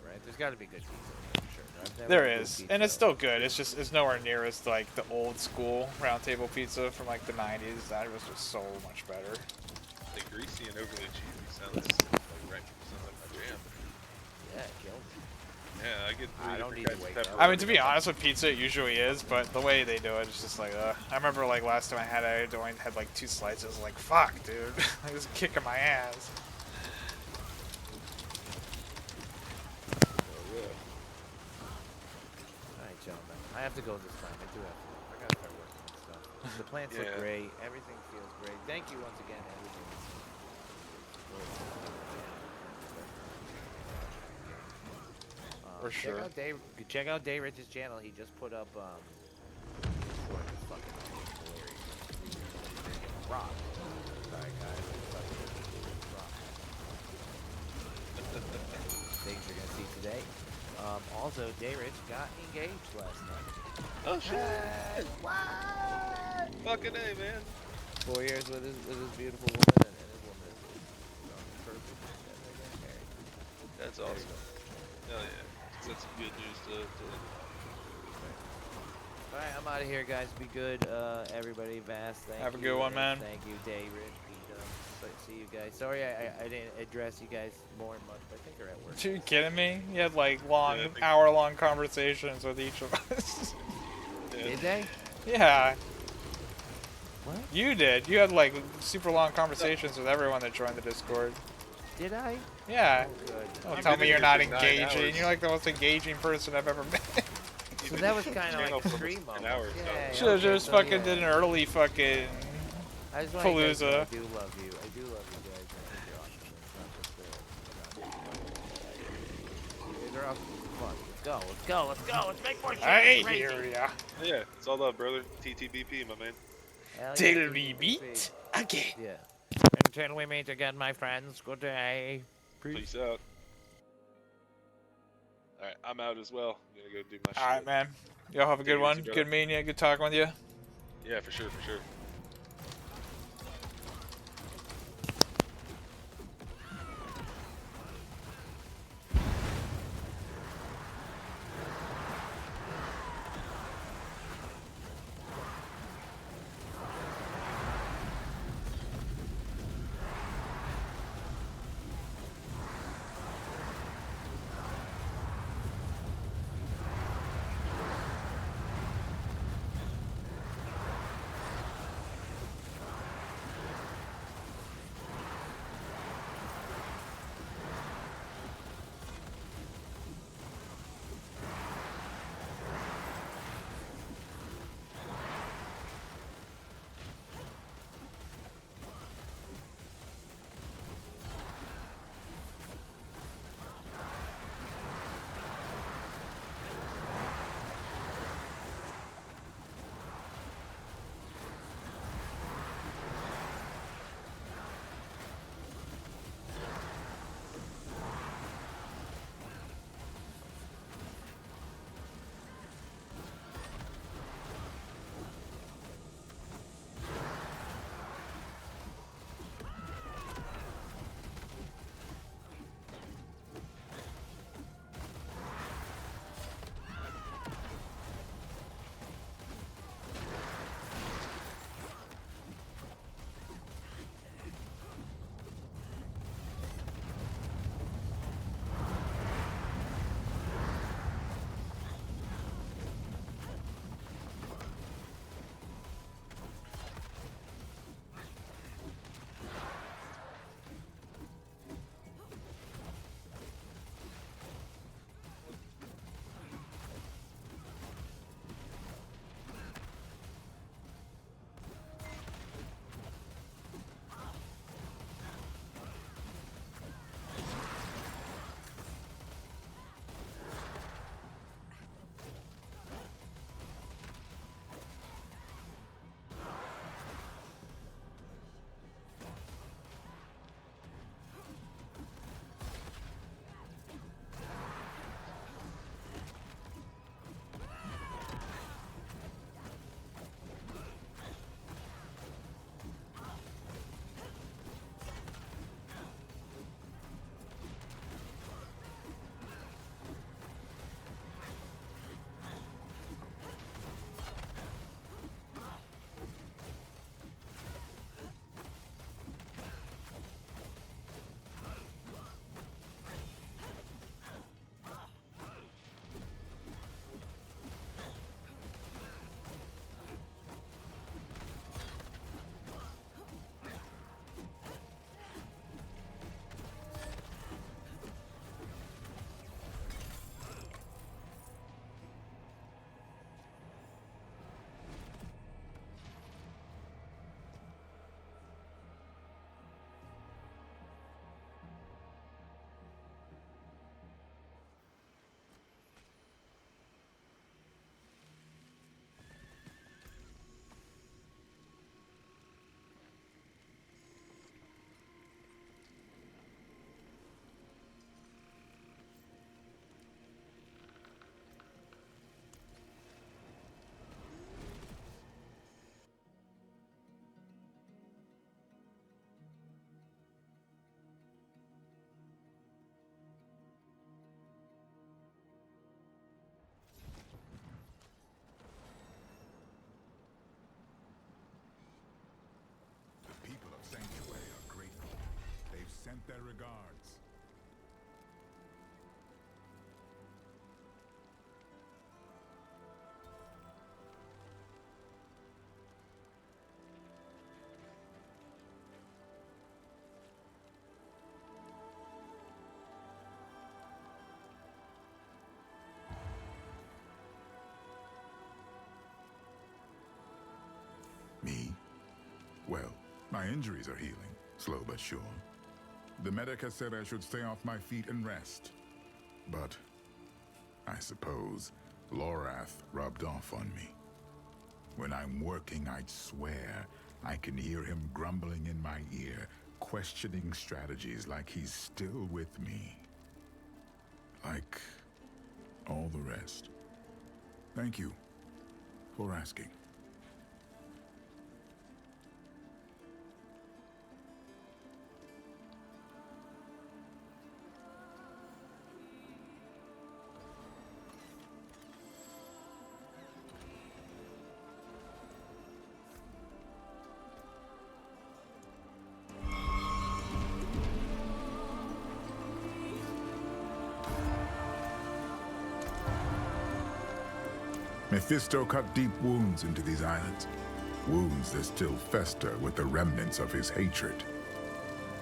Right? There's got to be good pizza there, for sure. I've never There had good is, pizza. and it's still good. It's just it's nowhere near as like the old school round table pizza from like the '90s. That was just so much better. The greasy and overly cheesy sounds like right. Sounds like my jam. Yeah, it kills me. Yeah, I get I three don't different need to kinds of wake up. pepperoni. I mean, to be honest with pizza, it usually is, but the way they do it, it's just like, I remember like last time I had it, I only had like 2 slices. Like, fuck, dude, I was kicking my ass. Alright, gentlemen. I have to go this time. I do have to. I gotta start working on stuff. The plants look Yeah. great. Everything feels great. Thank you once again, everything. For sure. Check out Day Rich's channel. He just put up fucking hilarious. Rock. Sorry guys. Rock. Things you're gonna see today. Also, Day Rich got engaged last night. Oh shit! Hey, what? Fucking A, man. 4 years with his beautiful woman and his woman is perfect. And they're getting married. That's There you awesome. Hell yeah. That's some good news to Alright, I'm out of here, guys. Be good, everybody. Vass, thank you. Have a good one, man. Thank you, David. See you guys. Sorry I didn't address you guys more much, but I think they're at work. Are you kidding me? You had like long, Yeah, hour-long conversations with each of us. Did they? Yeah. What? You did. You had like super long conversations with everyone that joined the Discord. Did I? Yeah. Oh, good. Don't You've tell been me in you're here not for 9 engaging. hours. You're like the most engaging person I've ever met. So that was kind of channel like for a almost stream 10 moment. hours, so- Yeah, Should've okay, just so fucking yeah. did an early fucking I just want you guys to know I Palooza. do love you. I do love you guys. I think you're awesome. It's not just they're awesome. Come on, let's go. Let's go. Let's go. Let's make more shit. I crazy. hear ya. Yeah, it's all love, brother. TTBP, my man. Hell yeah, Till we TTBP. meet again. Yeah. Until we meet again, my friends. Good day. Peace out. Alright, I'm out as well. I'm gonna go do my shit. Alright, man. Y'all have a Take good it one. easy, brother. Good meeting you. Good talking with you. Yeah, for sure, for sure. Well, my injuries are healing, slow but sure. The medic has said I should stay off my feet and rest. But I suppose Lorath rubbed off on me. When I'm working, I'd swear I can hear him grumbling in my ear, questioning strategies like he's still with me. Like all the rest. Thank you for asking. Mephisto cut deep wounds into these islands. Wounds that still fester with the remnants of his hatred.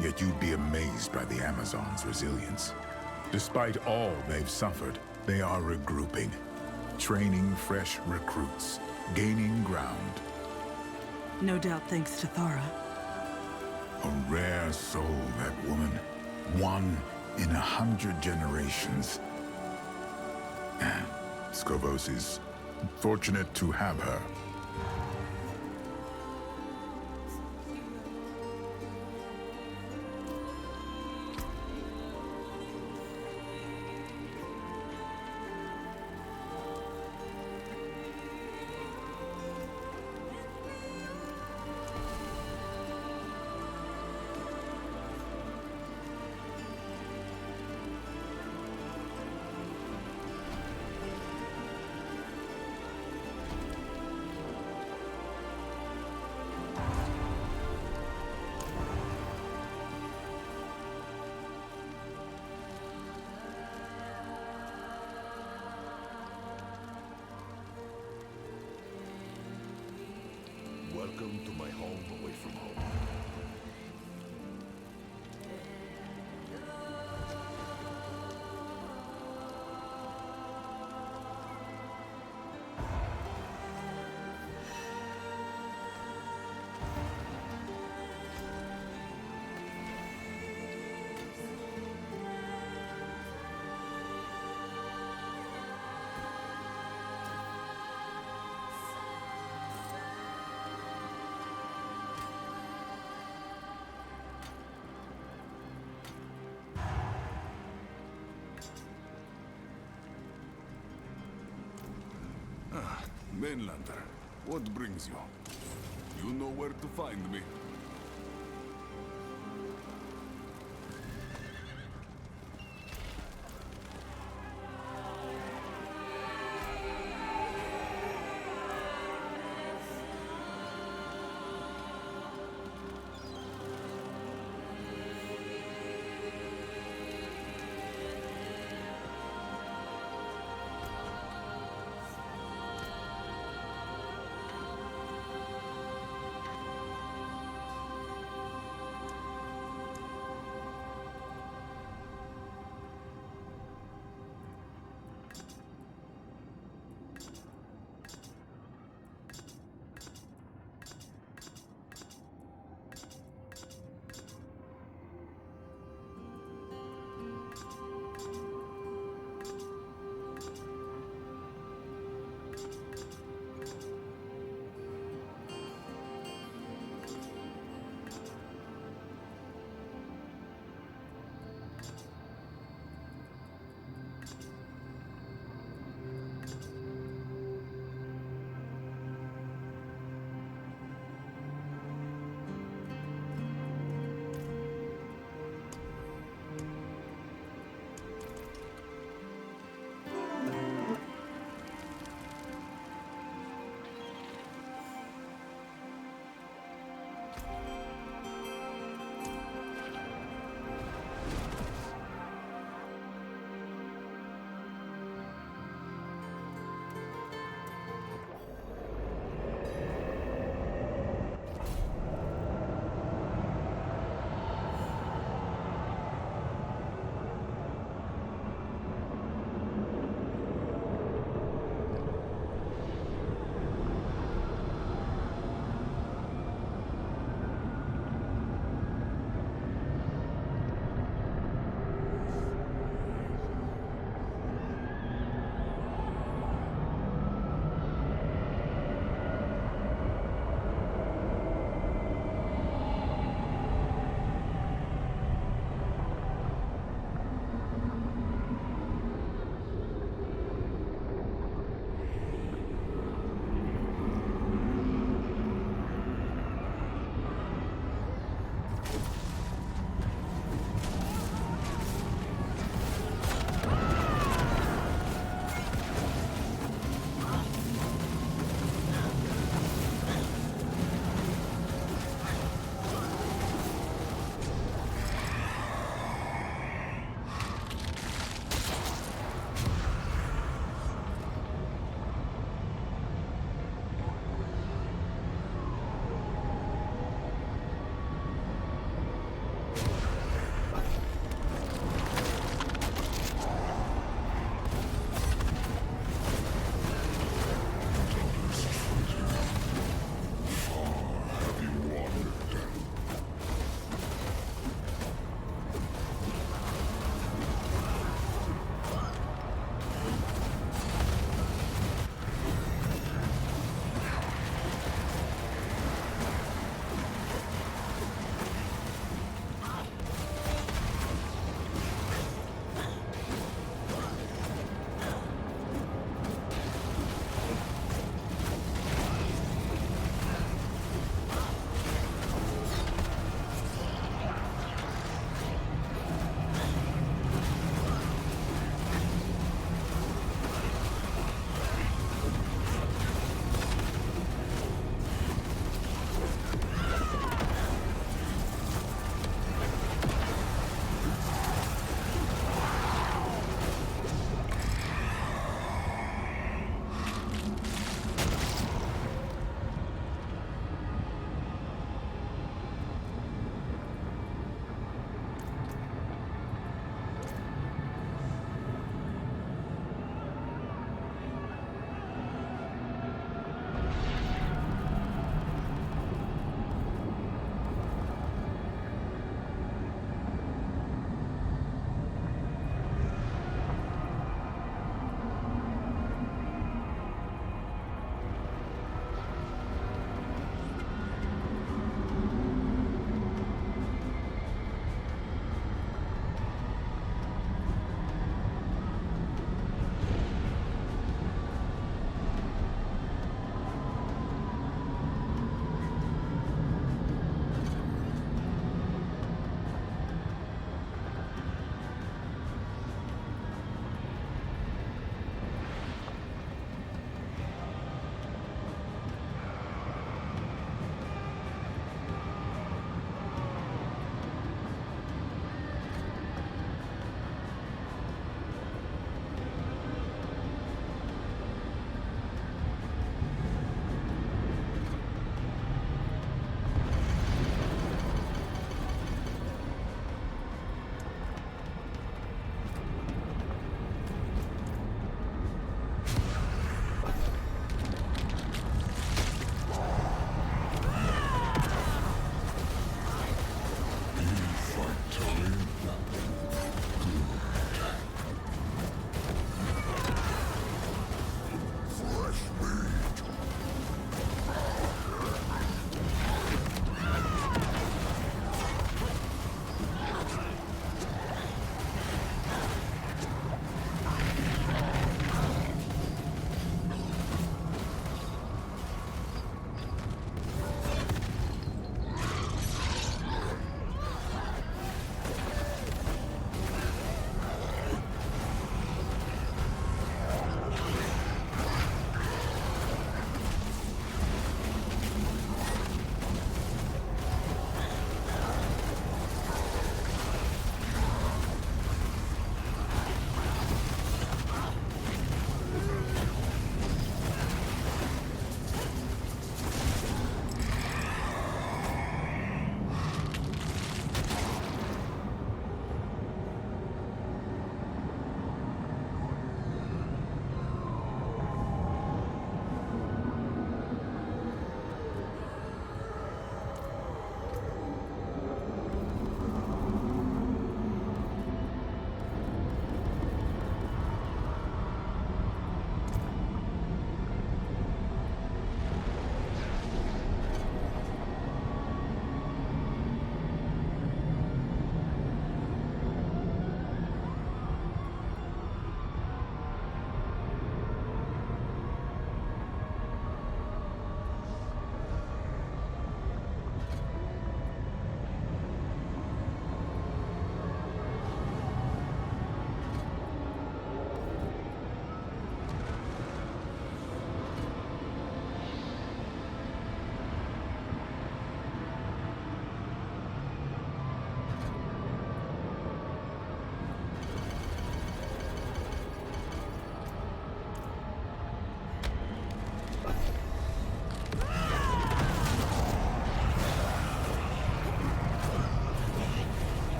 Yet you'd be amazed by the Amazons' resilience. Despite all they've suffered, they are regrouping, training fresh recruits, gaining ground. No doubt thanks to Thara. A rare soul, that woman. One in 100 generations. And Skovos is fortunate to have her. Welcome to my home away from home. Mainlander, what brings you? You know where to find me.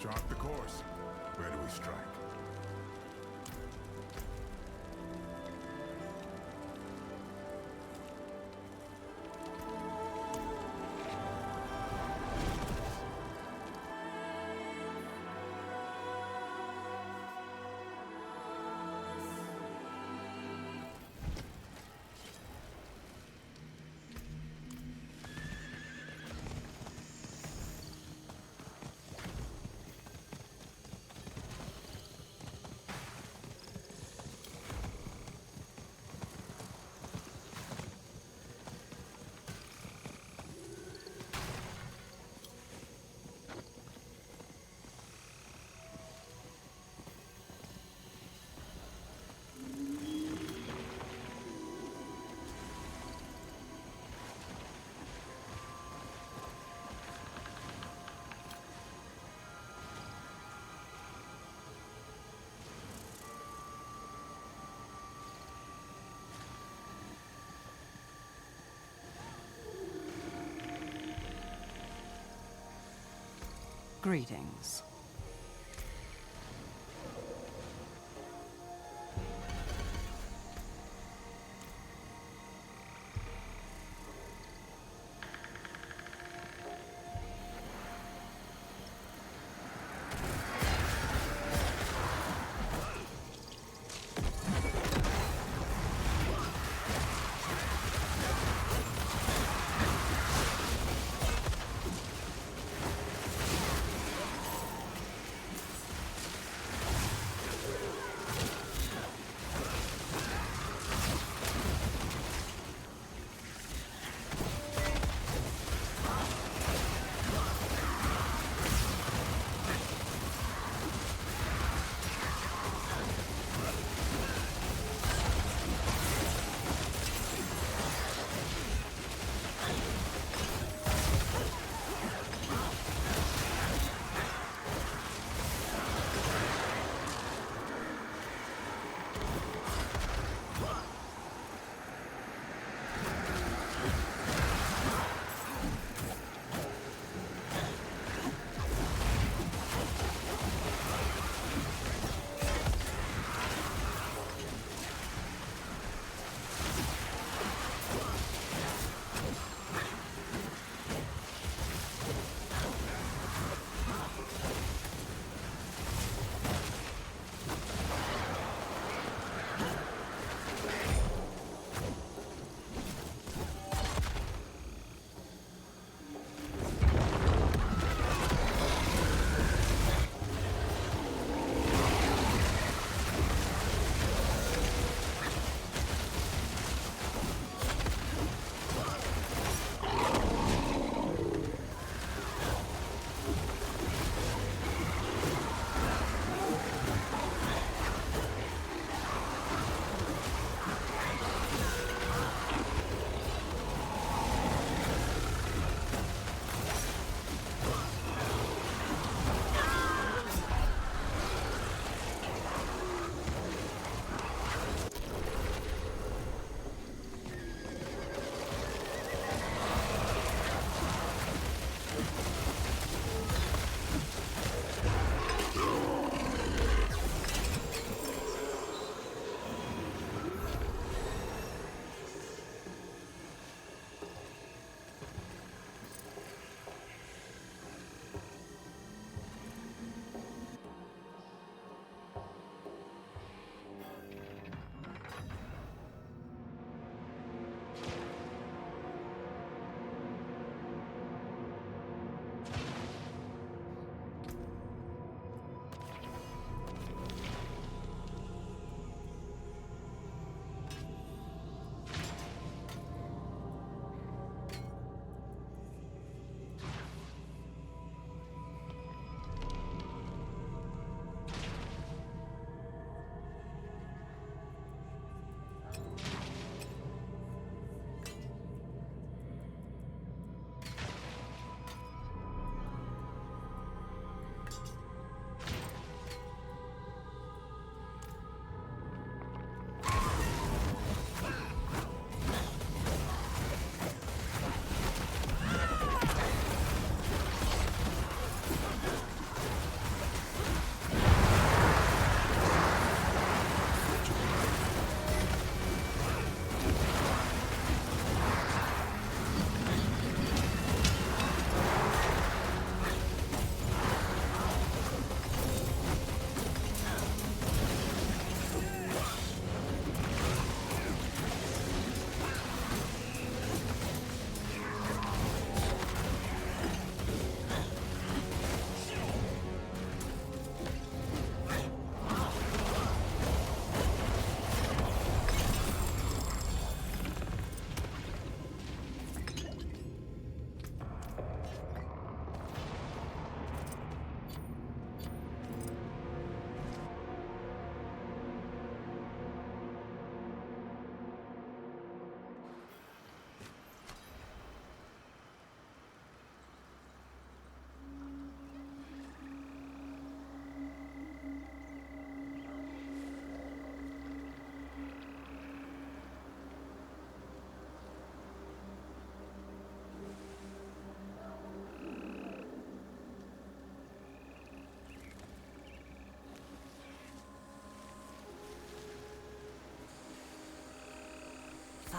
Chart the course. Where do we strike? Greetings.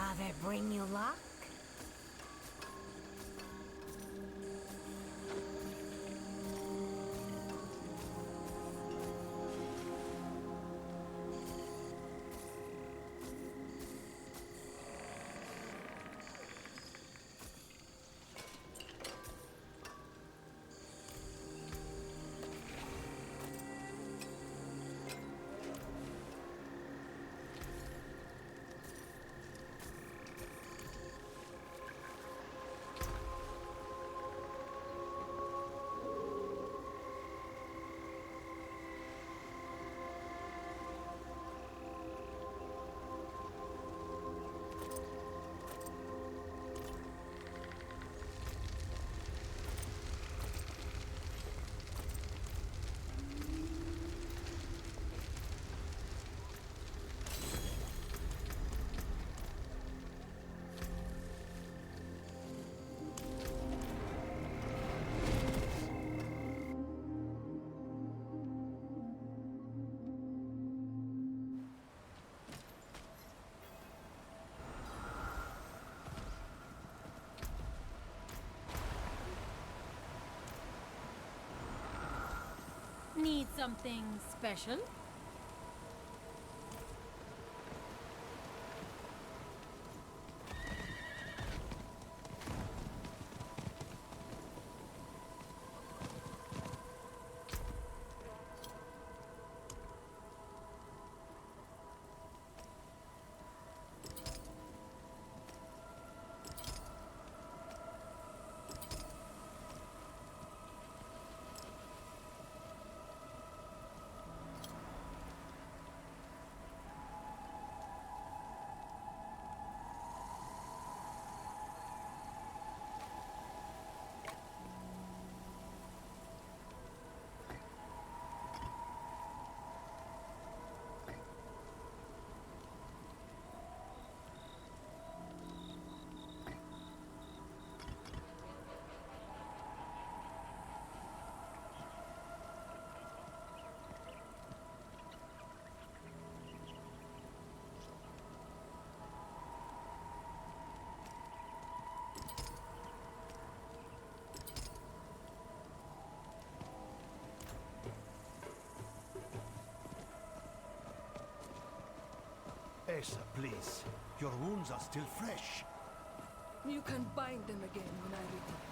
Father bring you luck? Need something special? Asa, please. Your wounds are still fresh. You can bind them again when I return.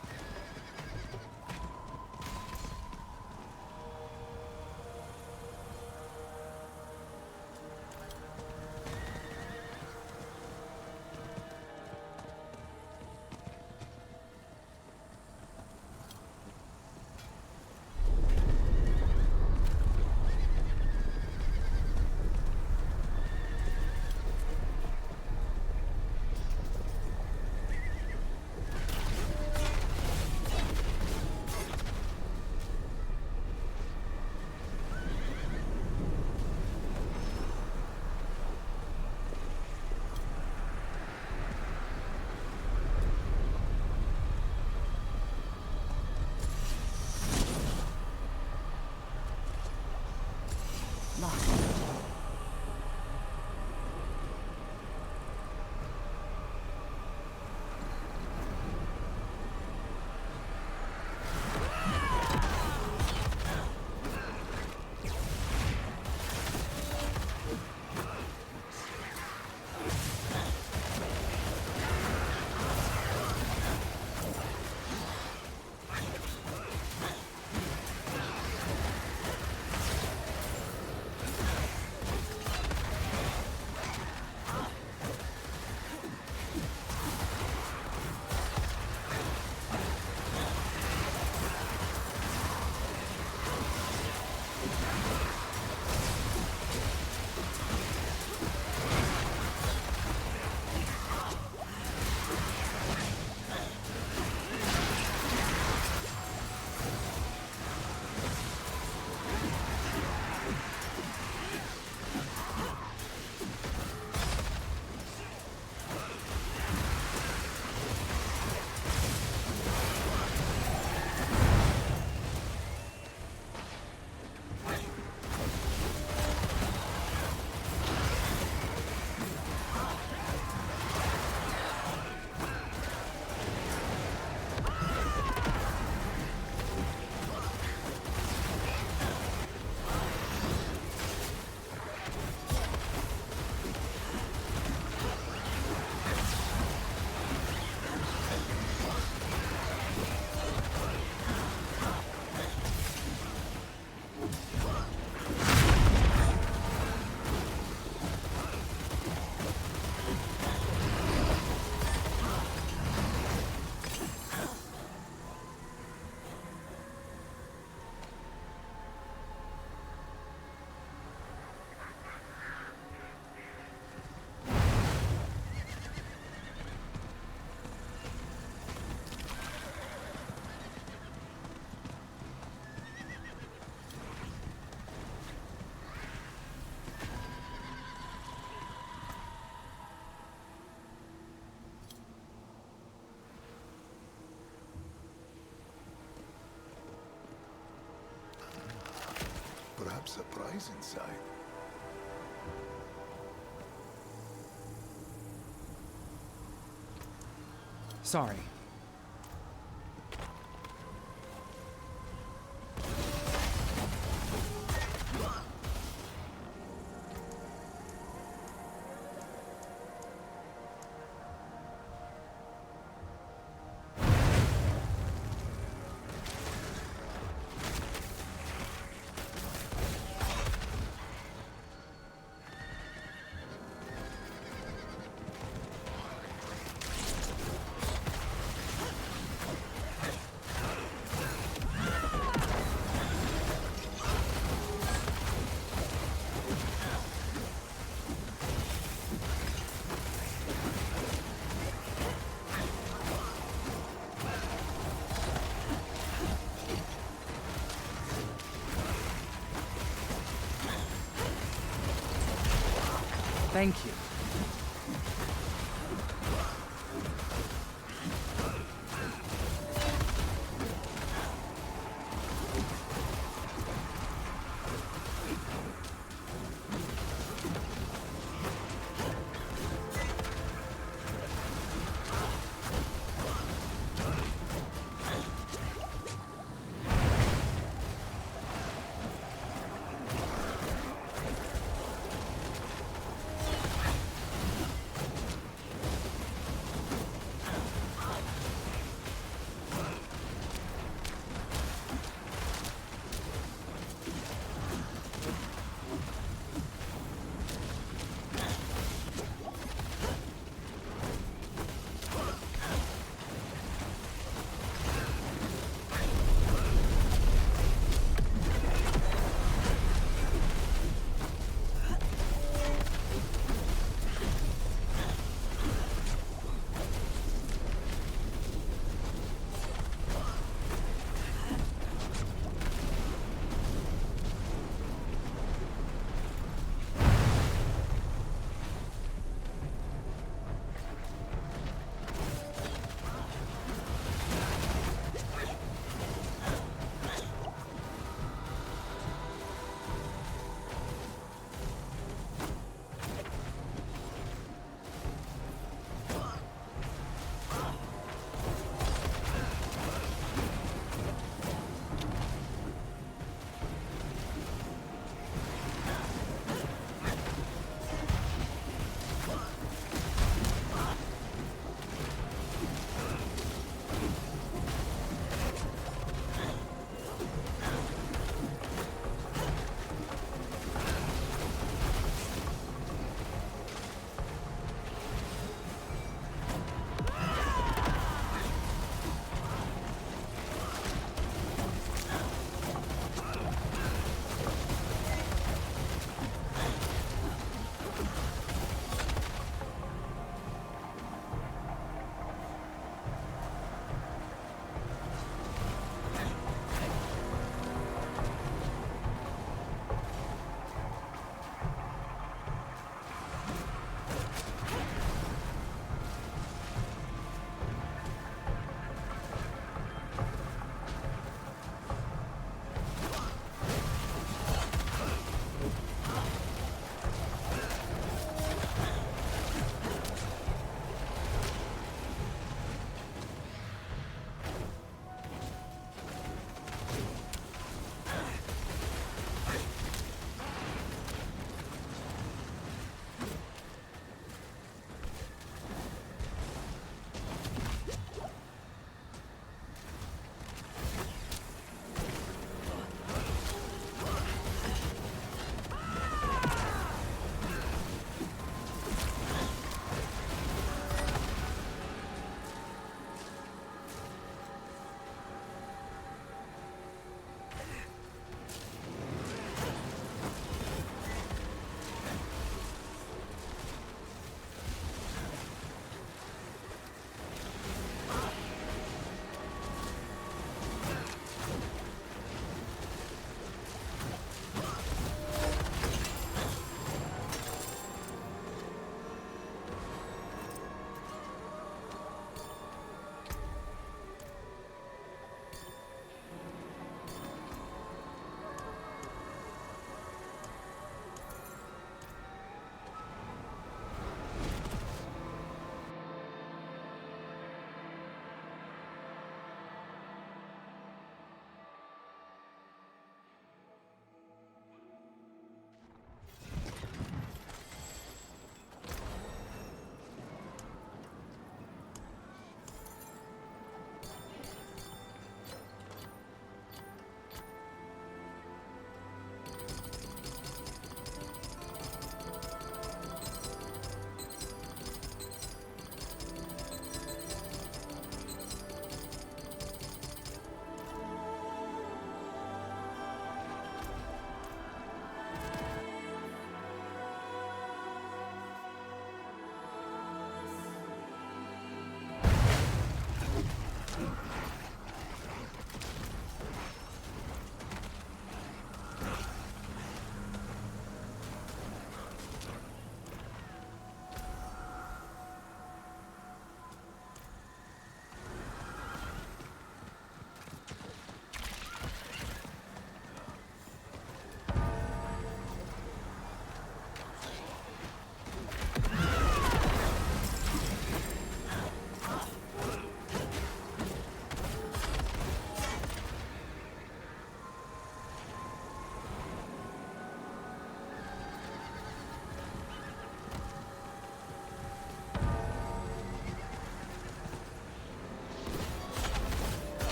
Perhaps a prize inside. Sorry. Thank you.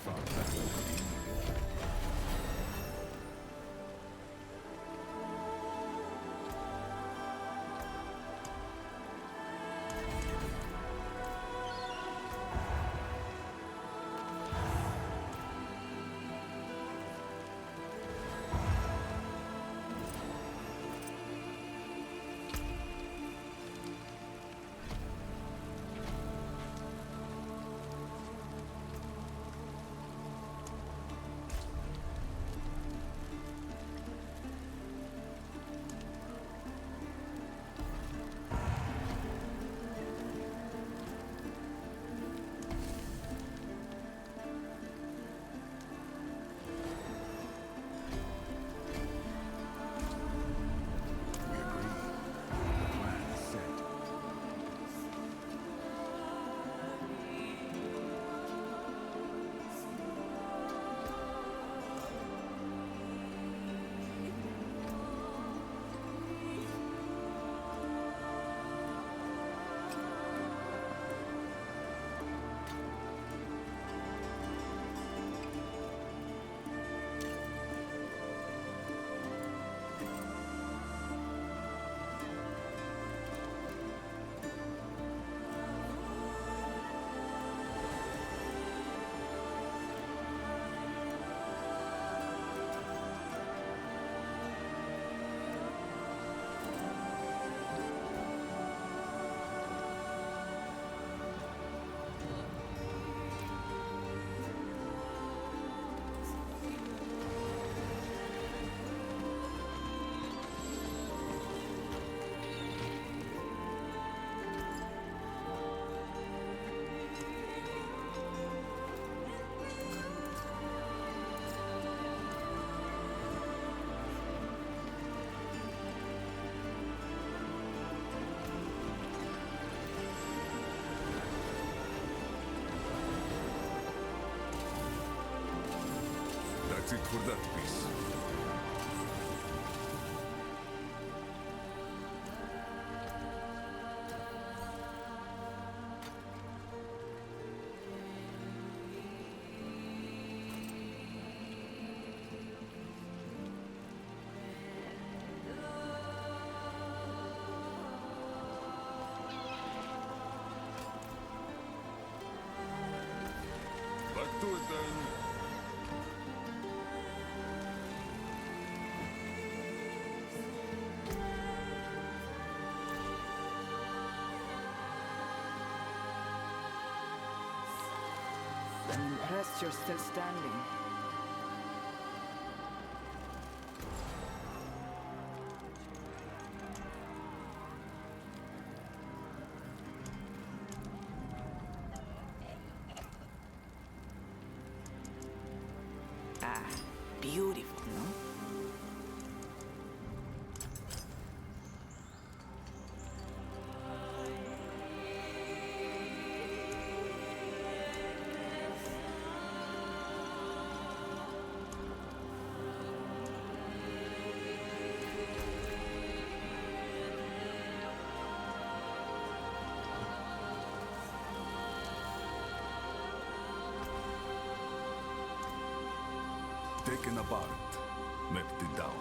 far faster than you. That's it for that piece. Back to it then. I'm impressed you're still standing. Ah, beautiful, no? Taken apart, melted down.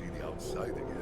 see the outside again.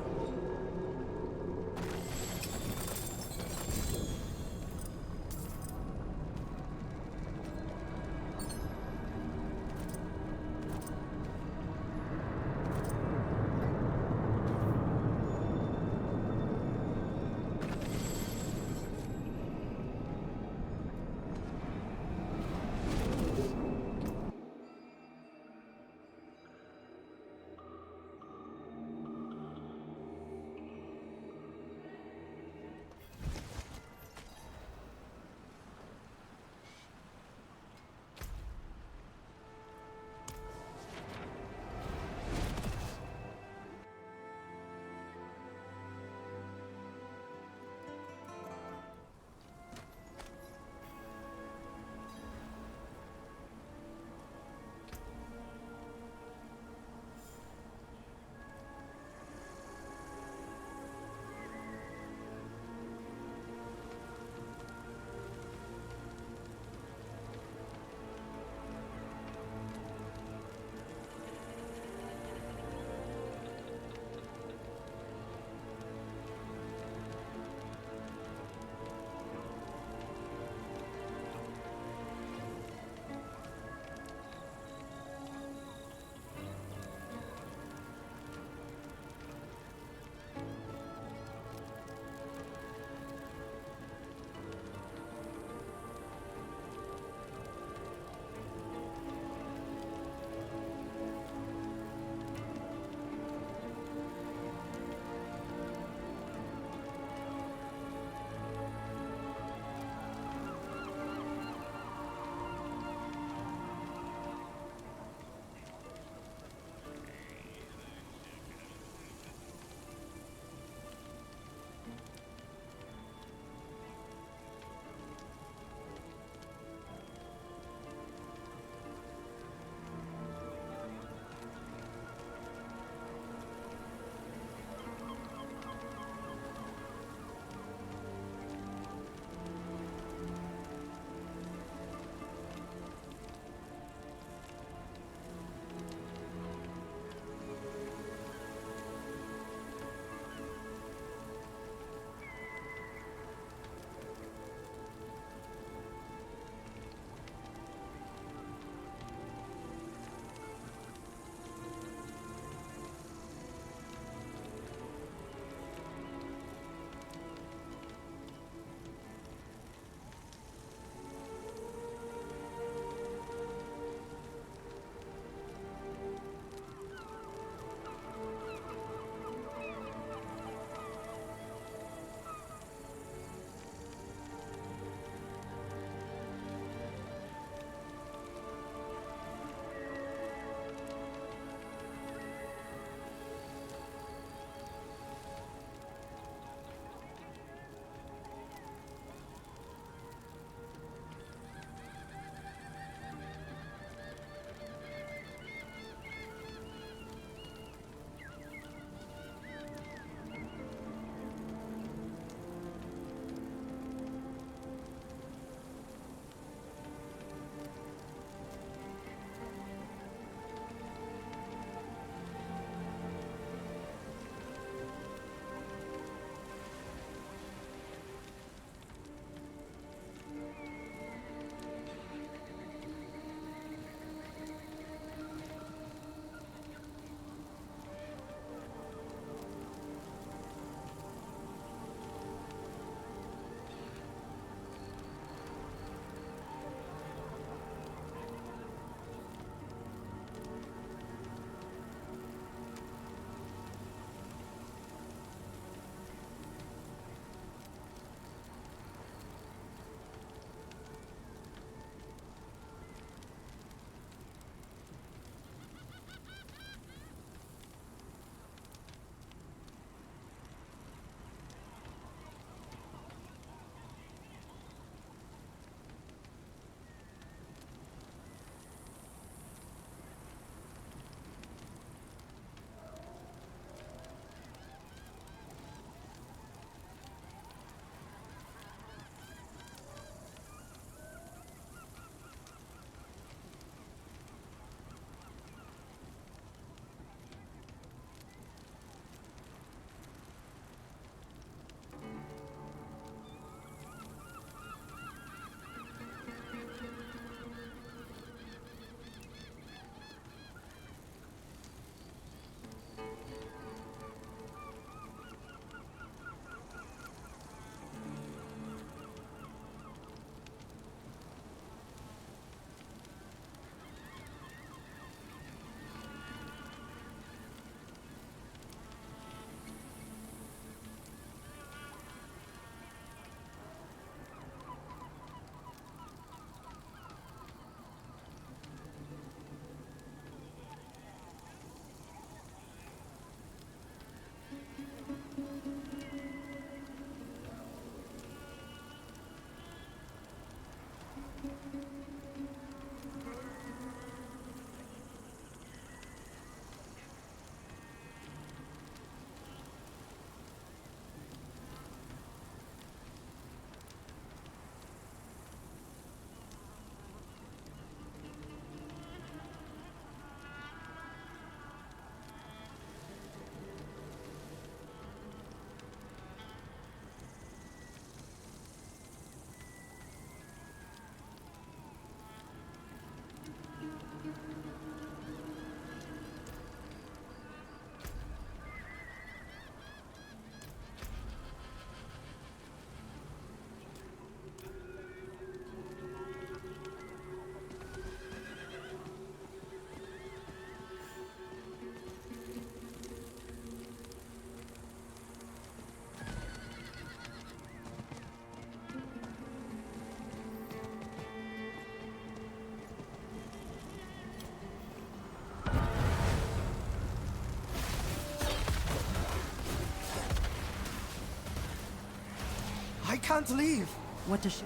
can't leave. What does she...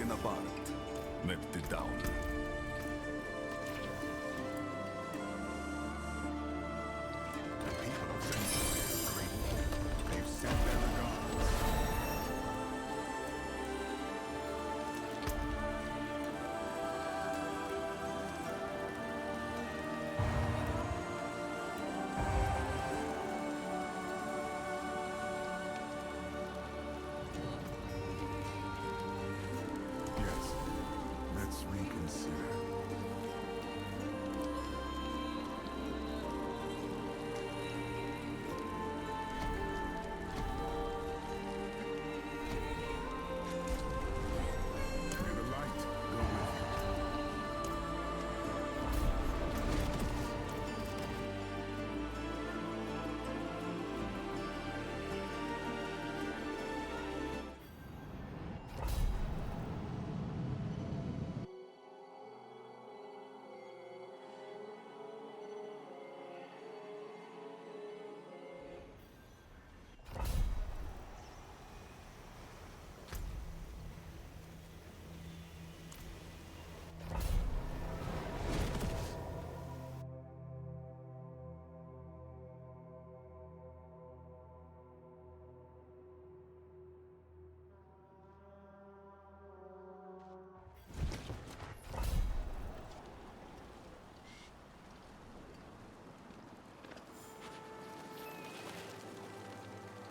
Taken apart, melted down. The people of Sensoria are grateful. They've sent their regards. Yes, let's reconsider. May the light go with you.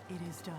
It is done.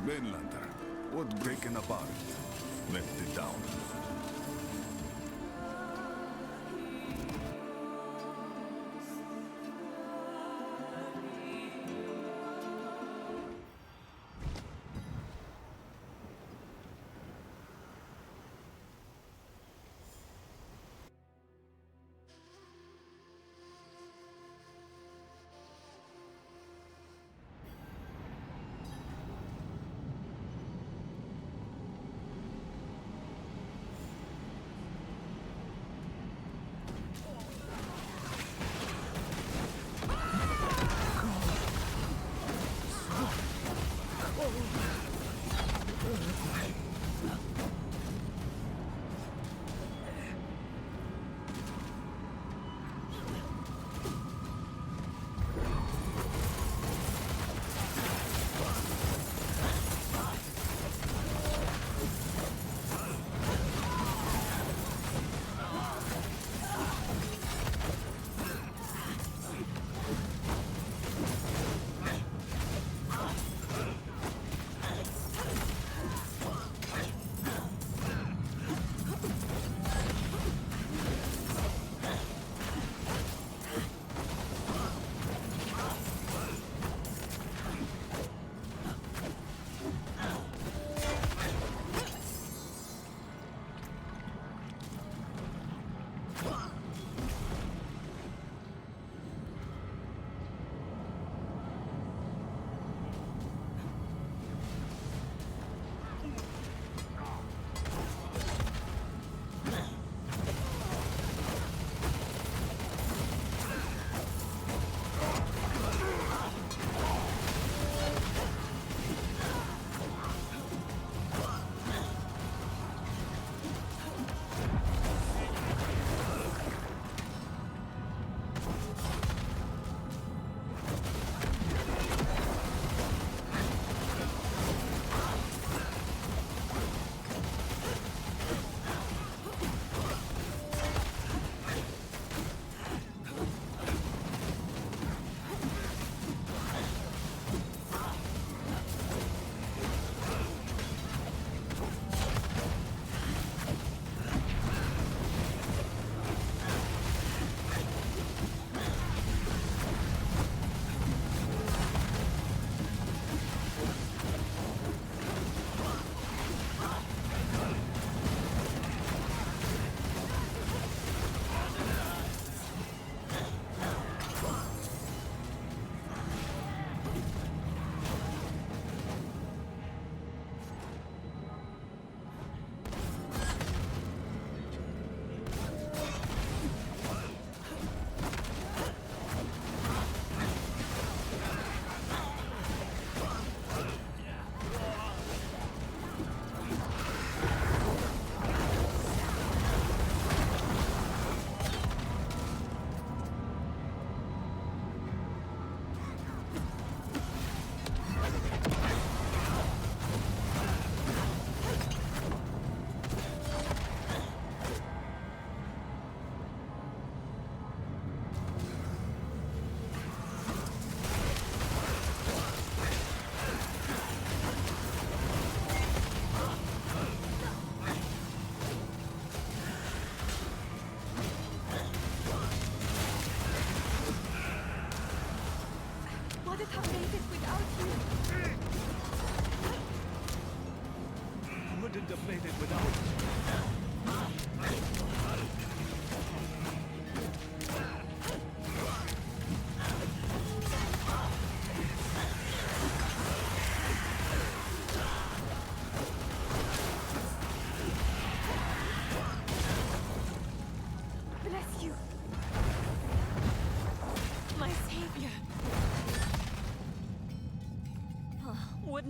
Mainlander, what breaking apart, melted down.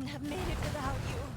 wouldn't have made it without you.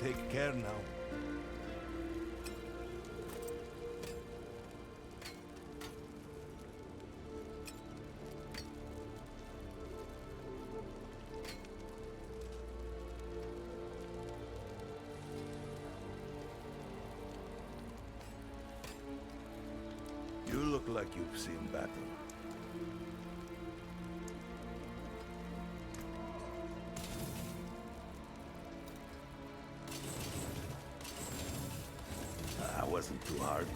take care now. You look like you've seen battle. That wasn't too hard.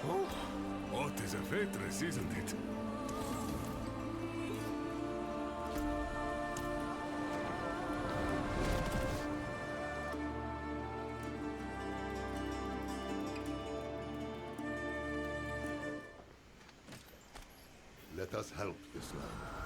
Oh, what is a waitress, isn't it? Let us help this land.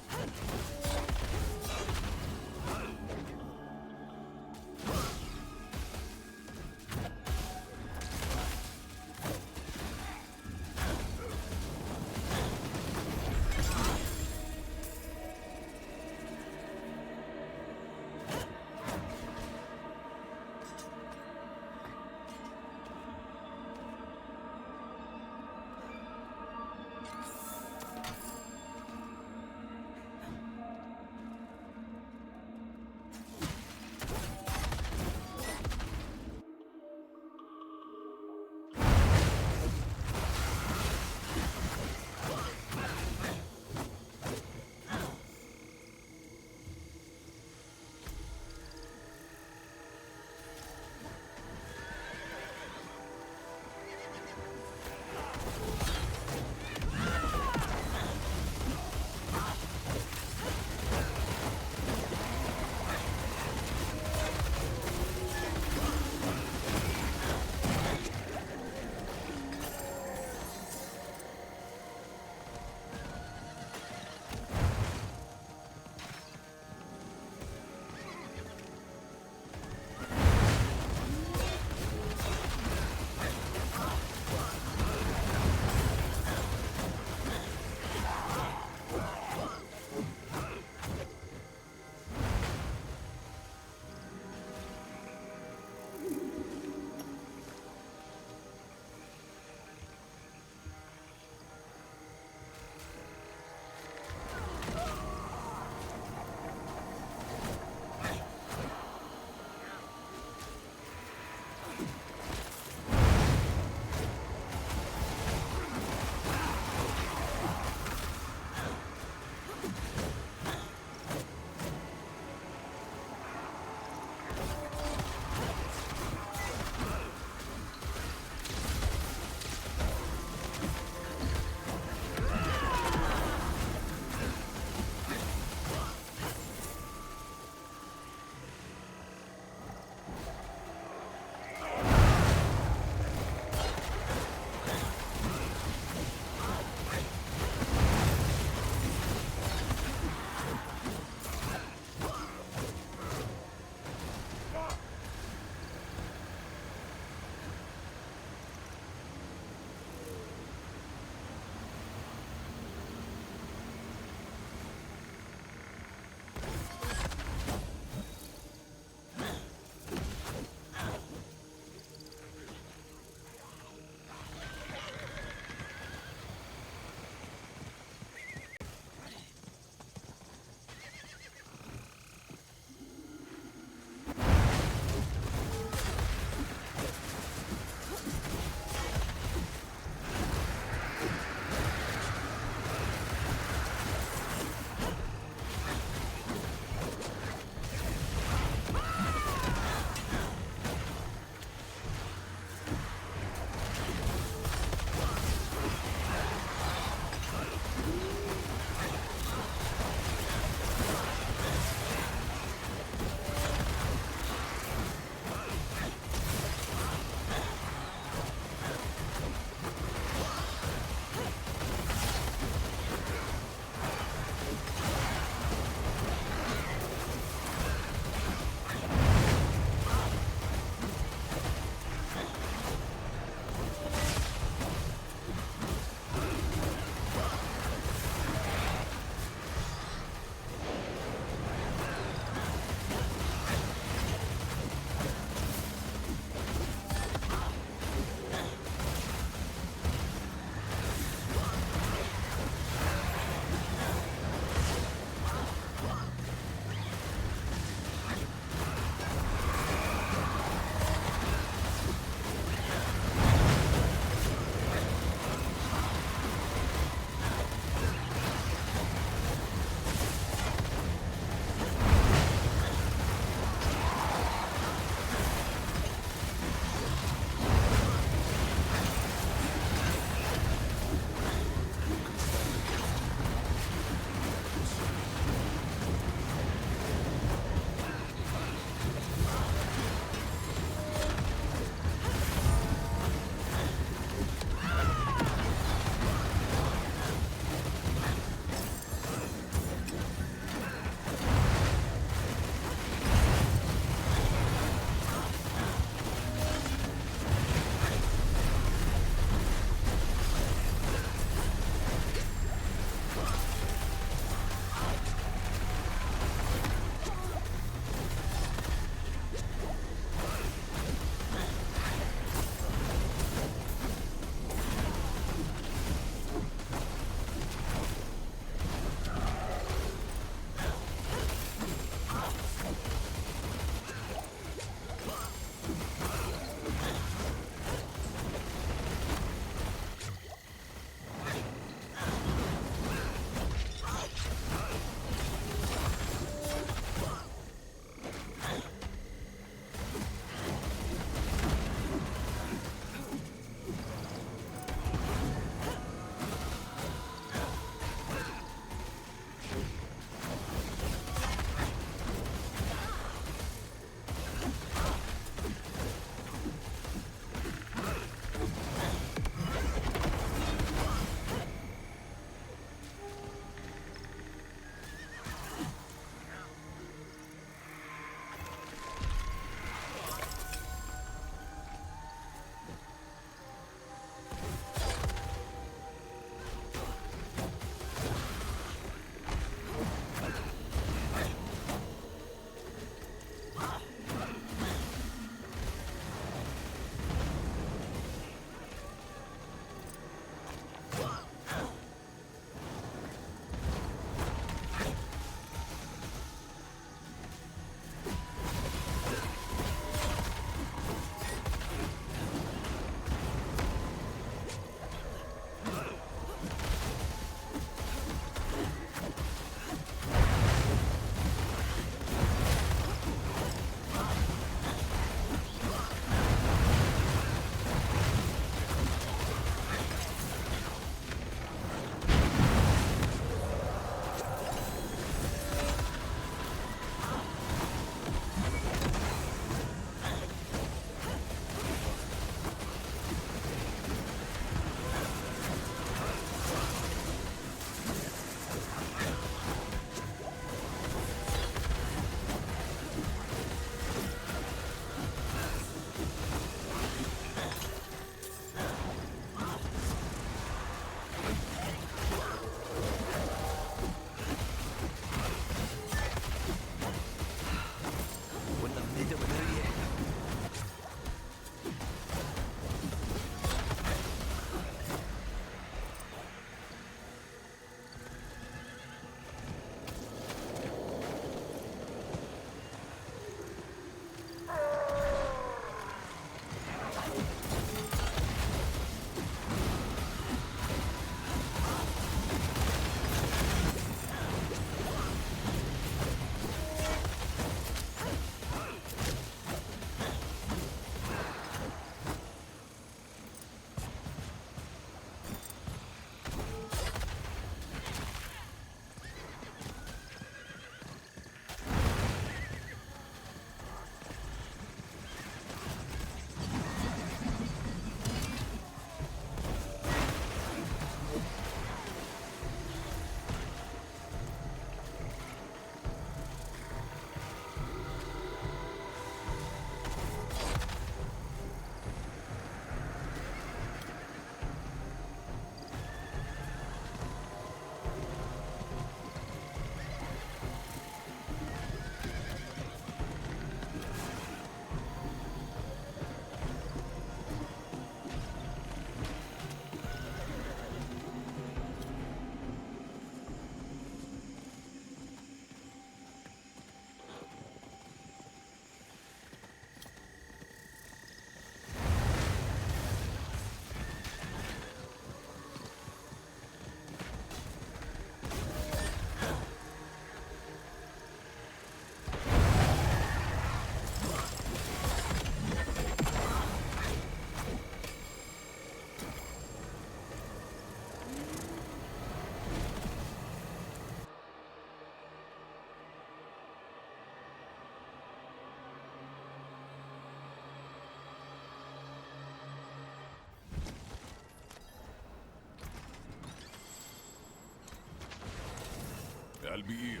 I'll be here.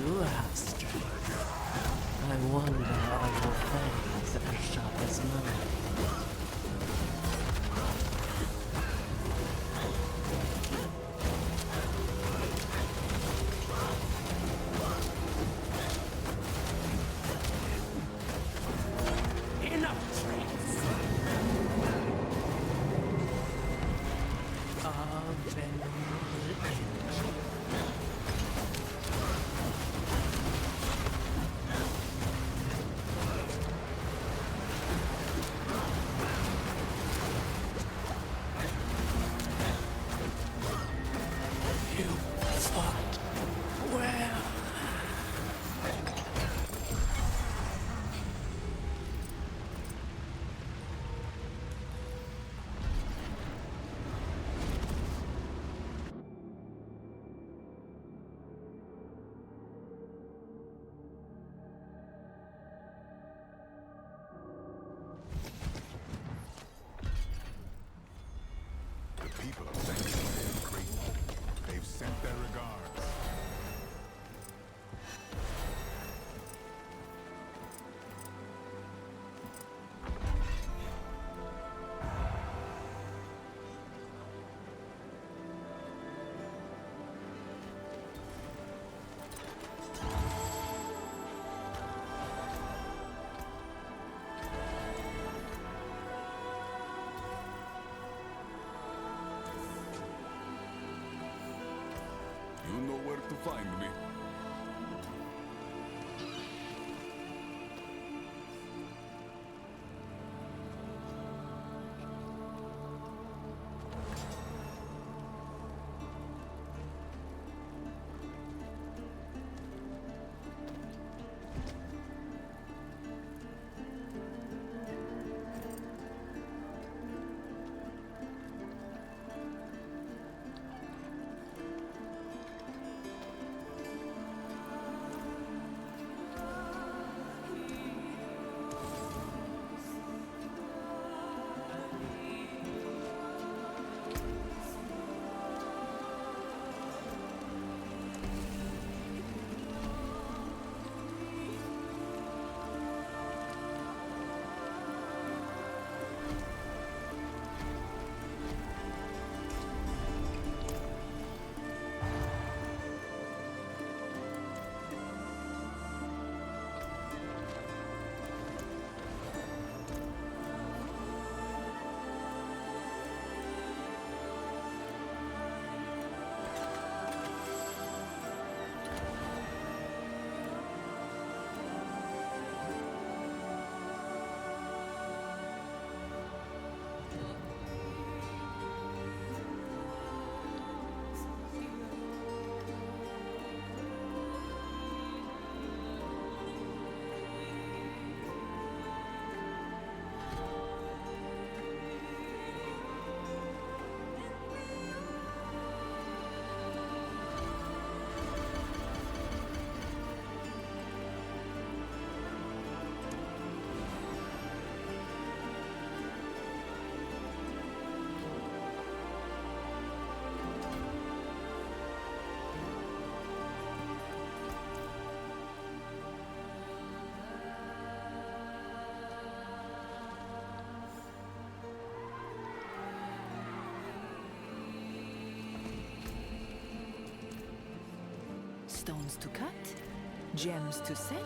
do have strength. I wonder are your fangs as sharp as mine? Enough tricks! A venomable energy. You fought well. The people of Sanctuary are grateful. They've sent their regards. You know where to find me. Stones to cut, gems to set.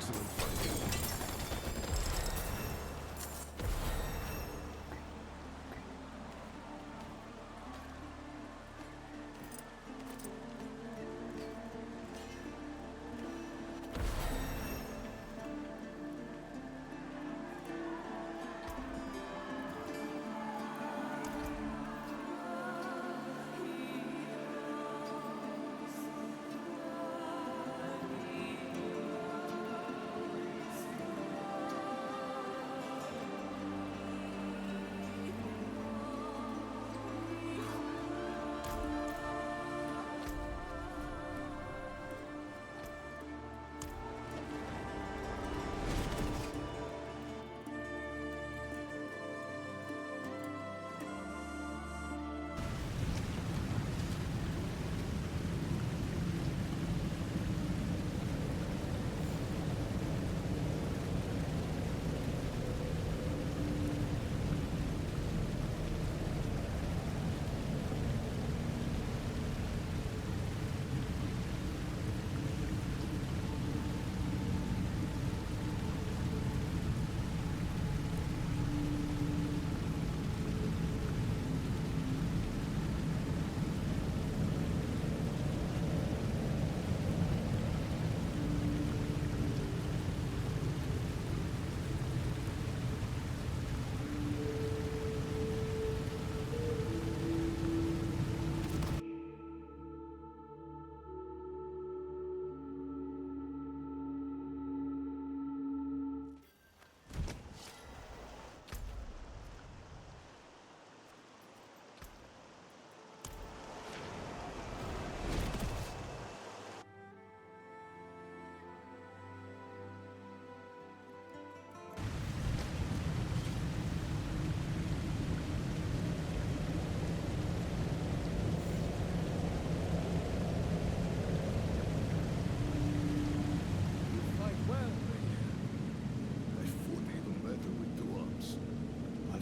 excellent fighting.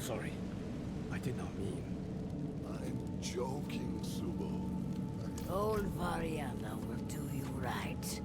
Sorry. I did not mean. I'm joking, Subo. Old Variana will do you right.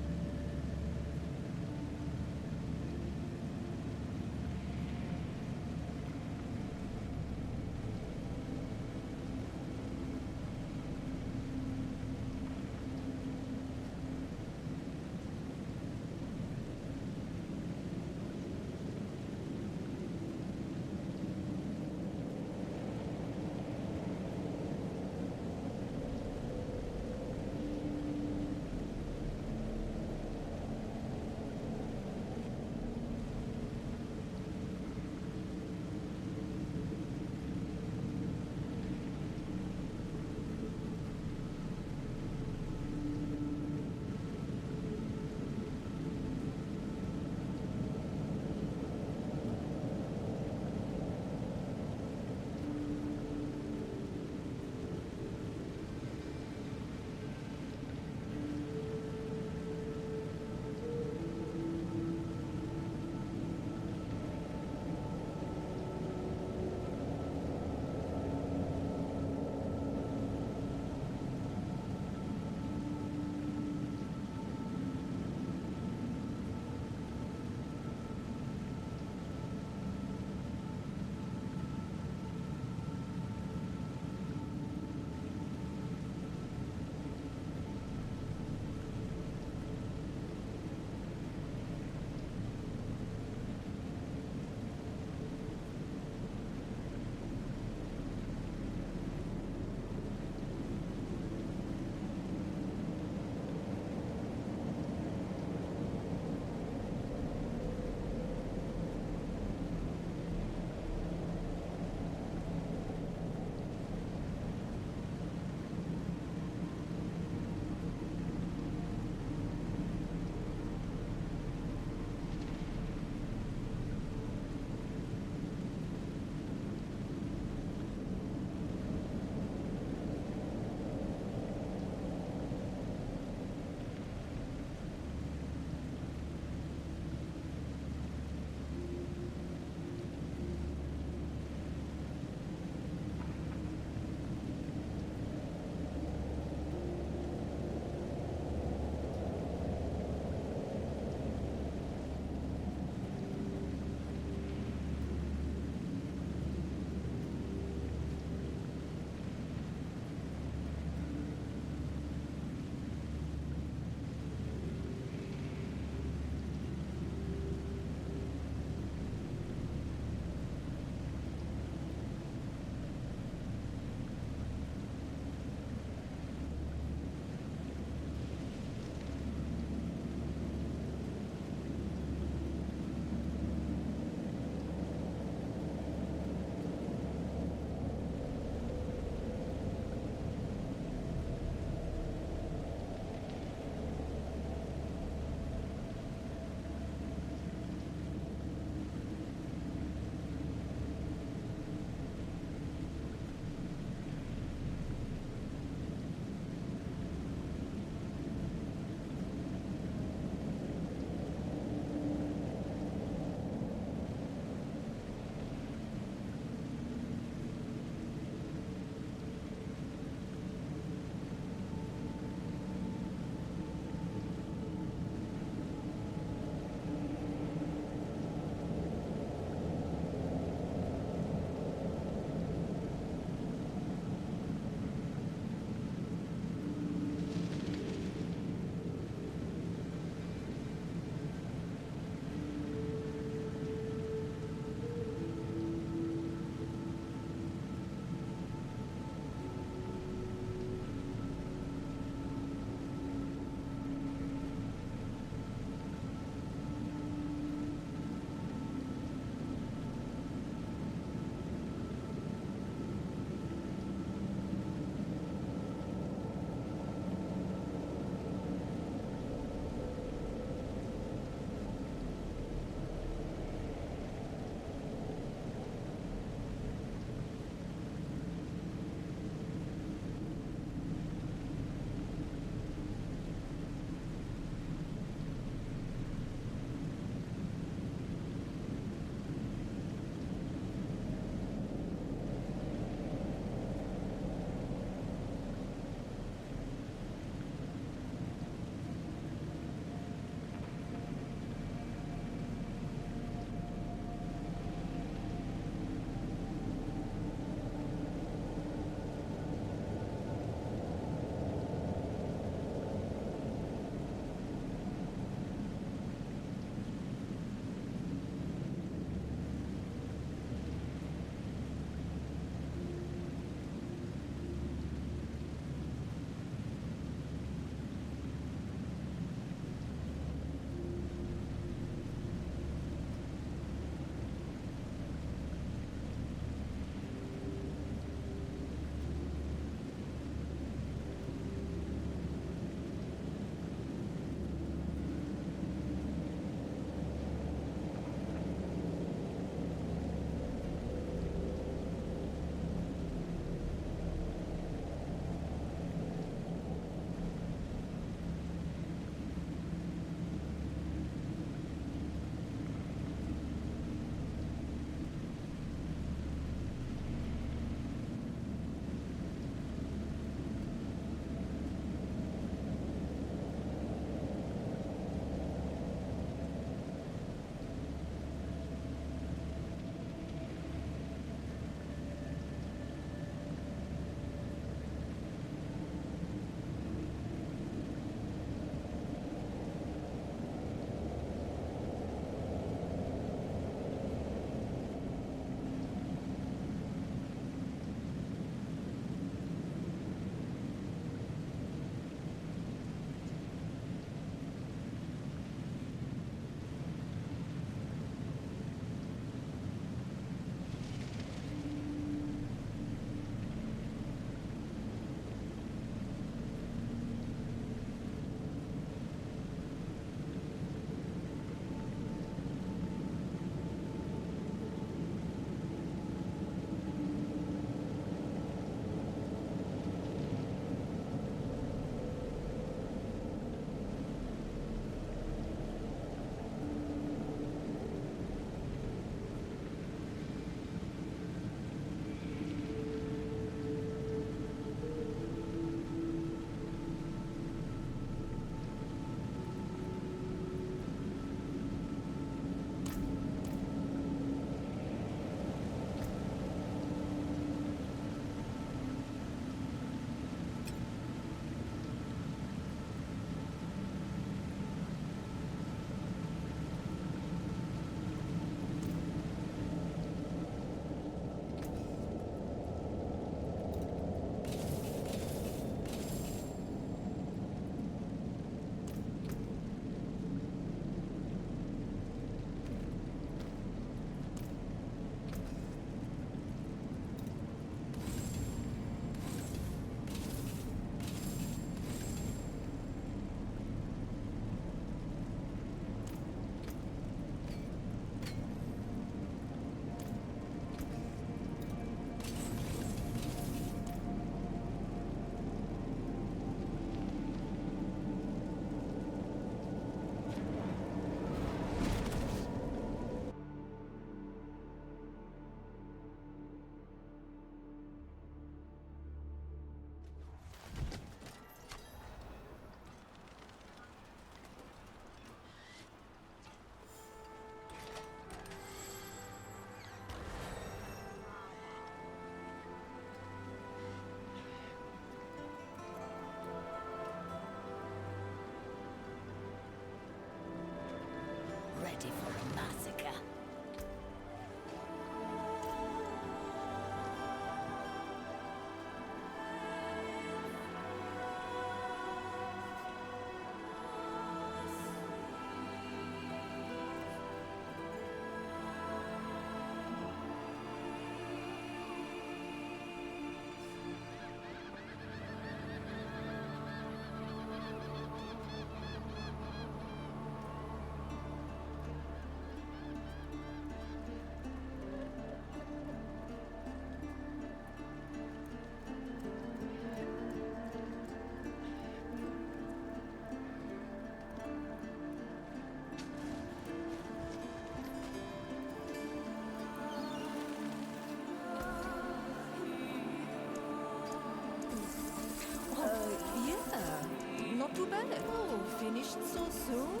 soon?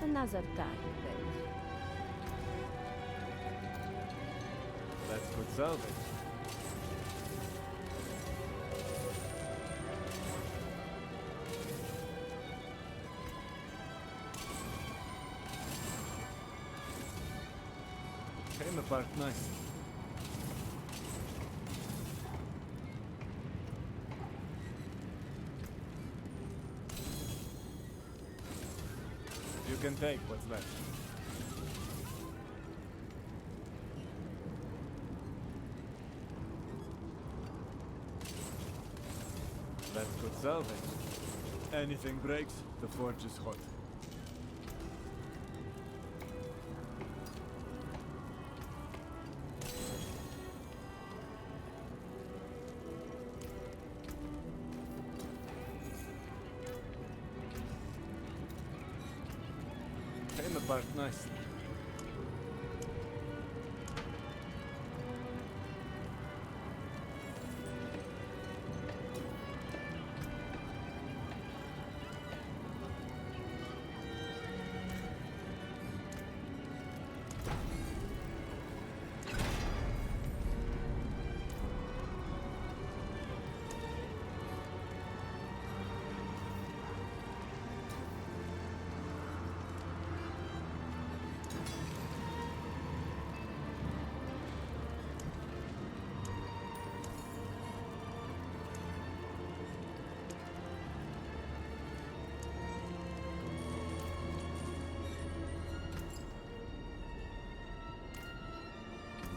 Another time, then. That's good salvage. Came apart nice. You can take what's left. That's good salvage. Anything breaks, the forge is hot. Came apart nicely.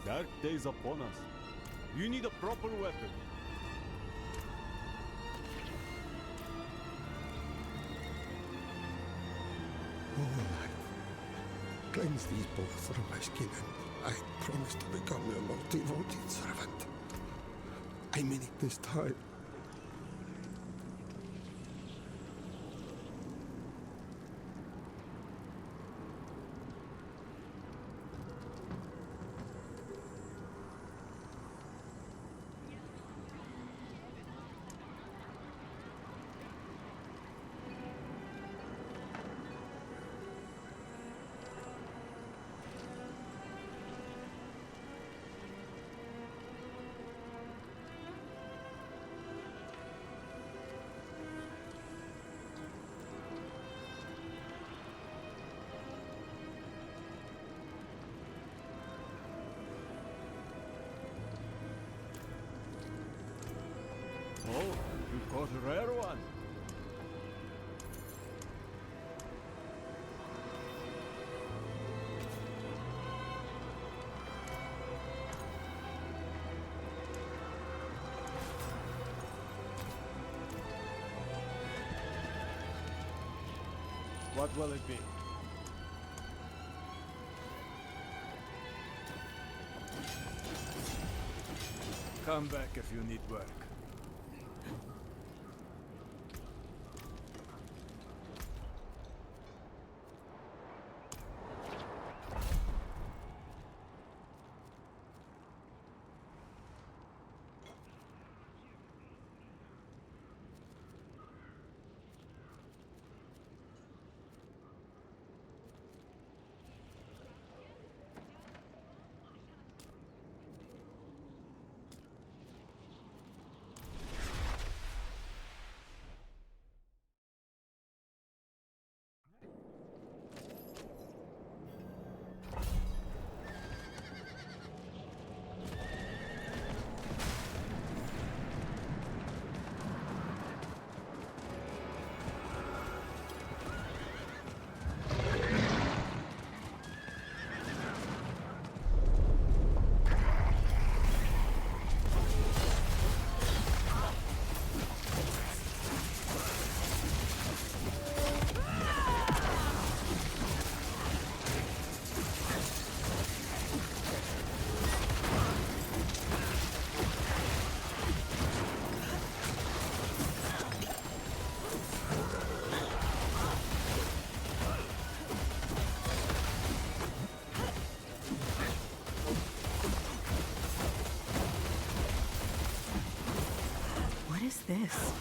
Dark days upon us. You need a proper weapon. Oh, Lord. Cleanse these both from my skin, and I promise to become your most devoted servant. I mean it this time. Oh, you caught a rare one. What will it be? Come back if you need work. What is this?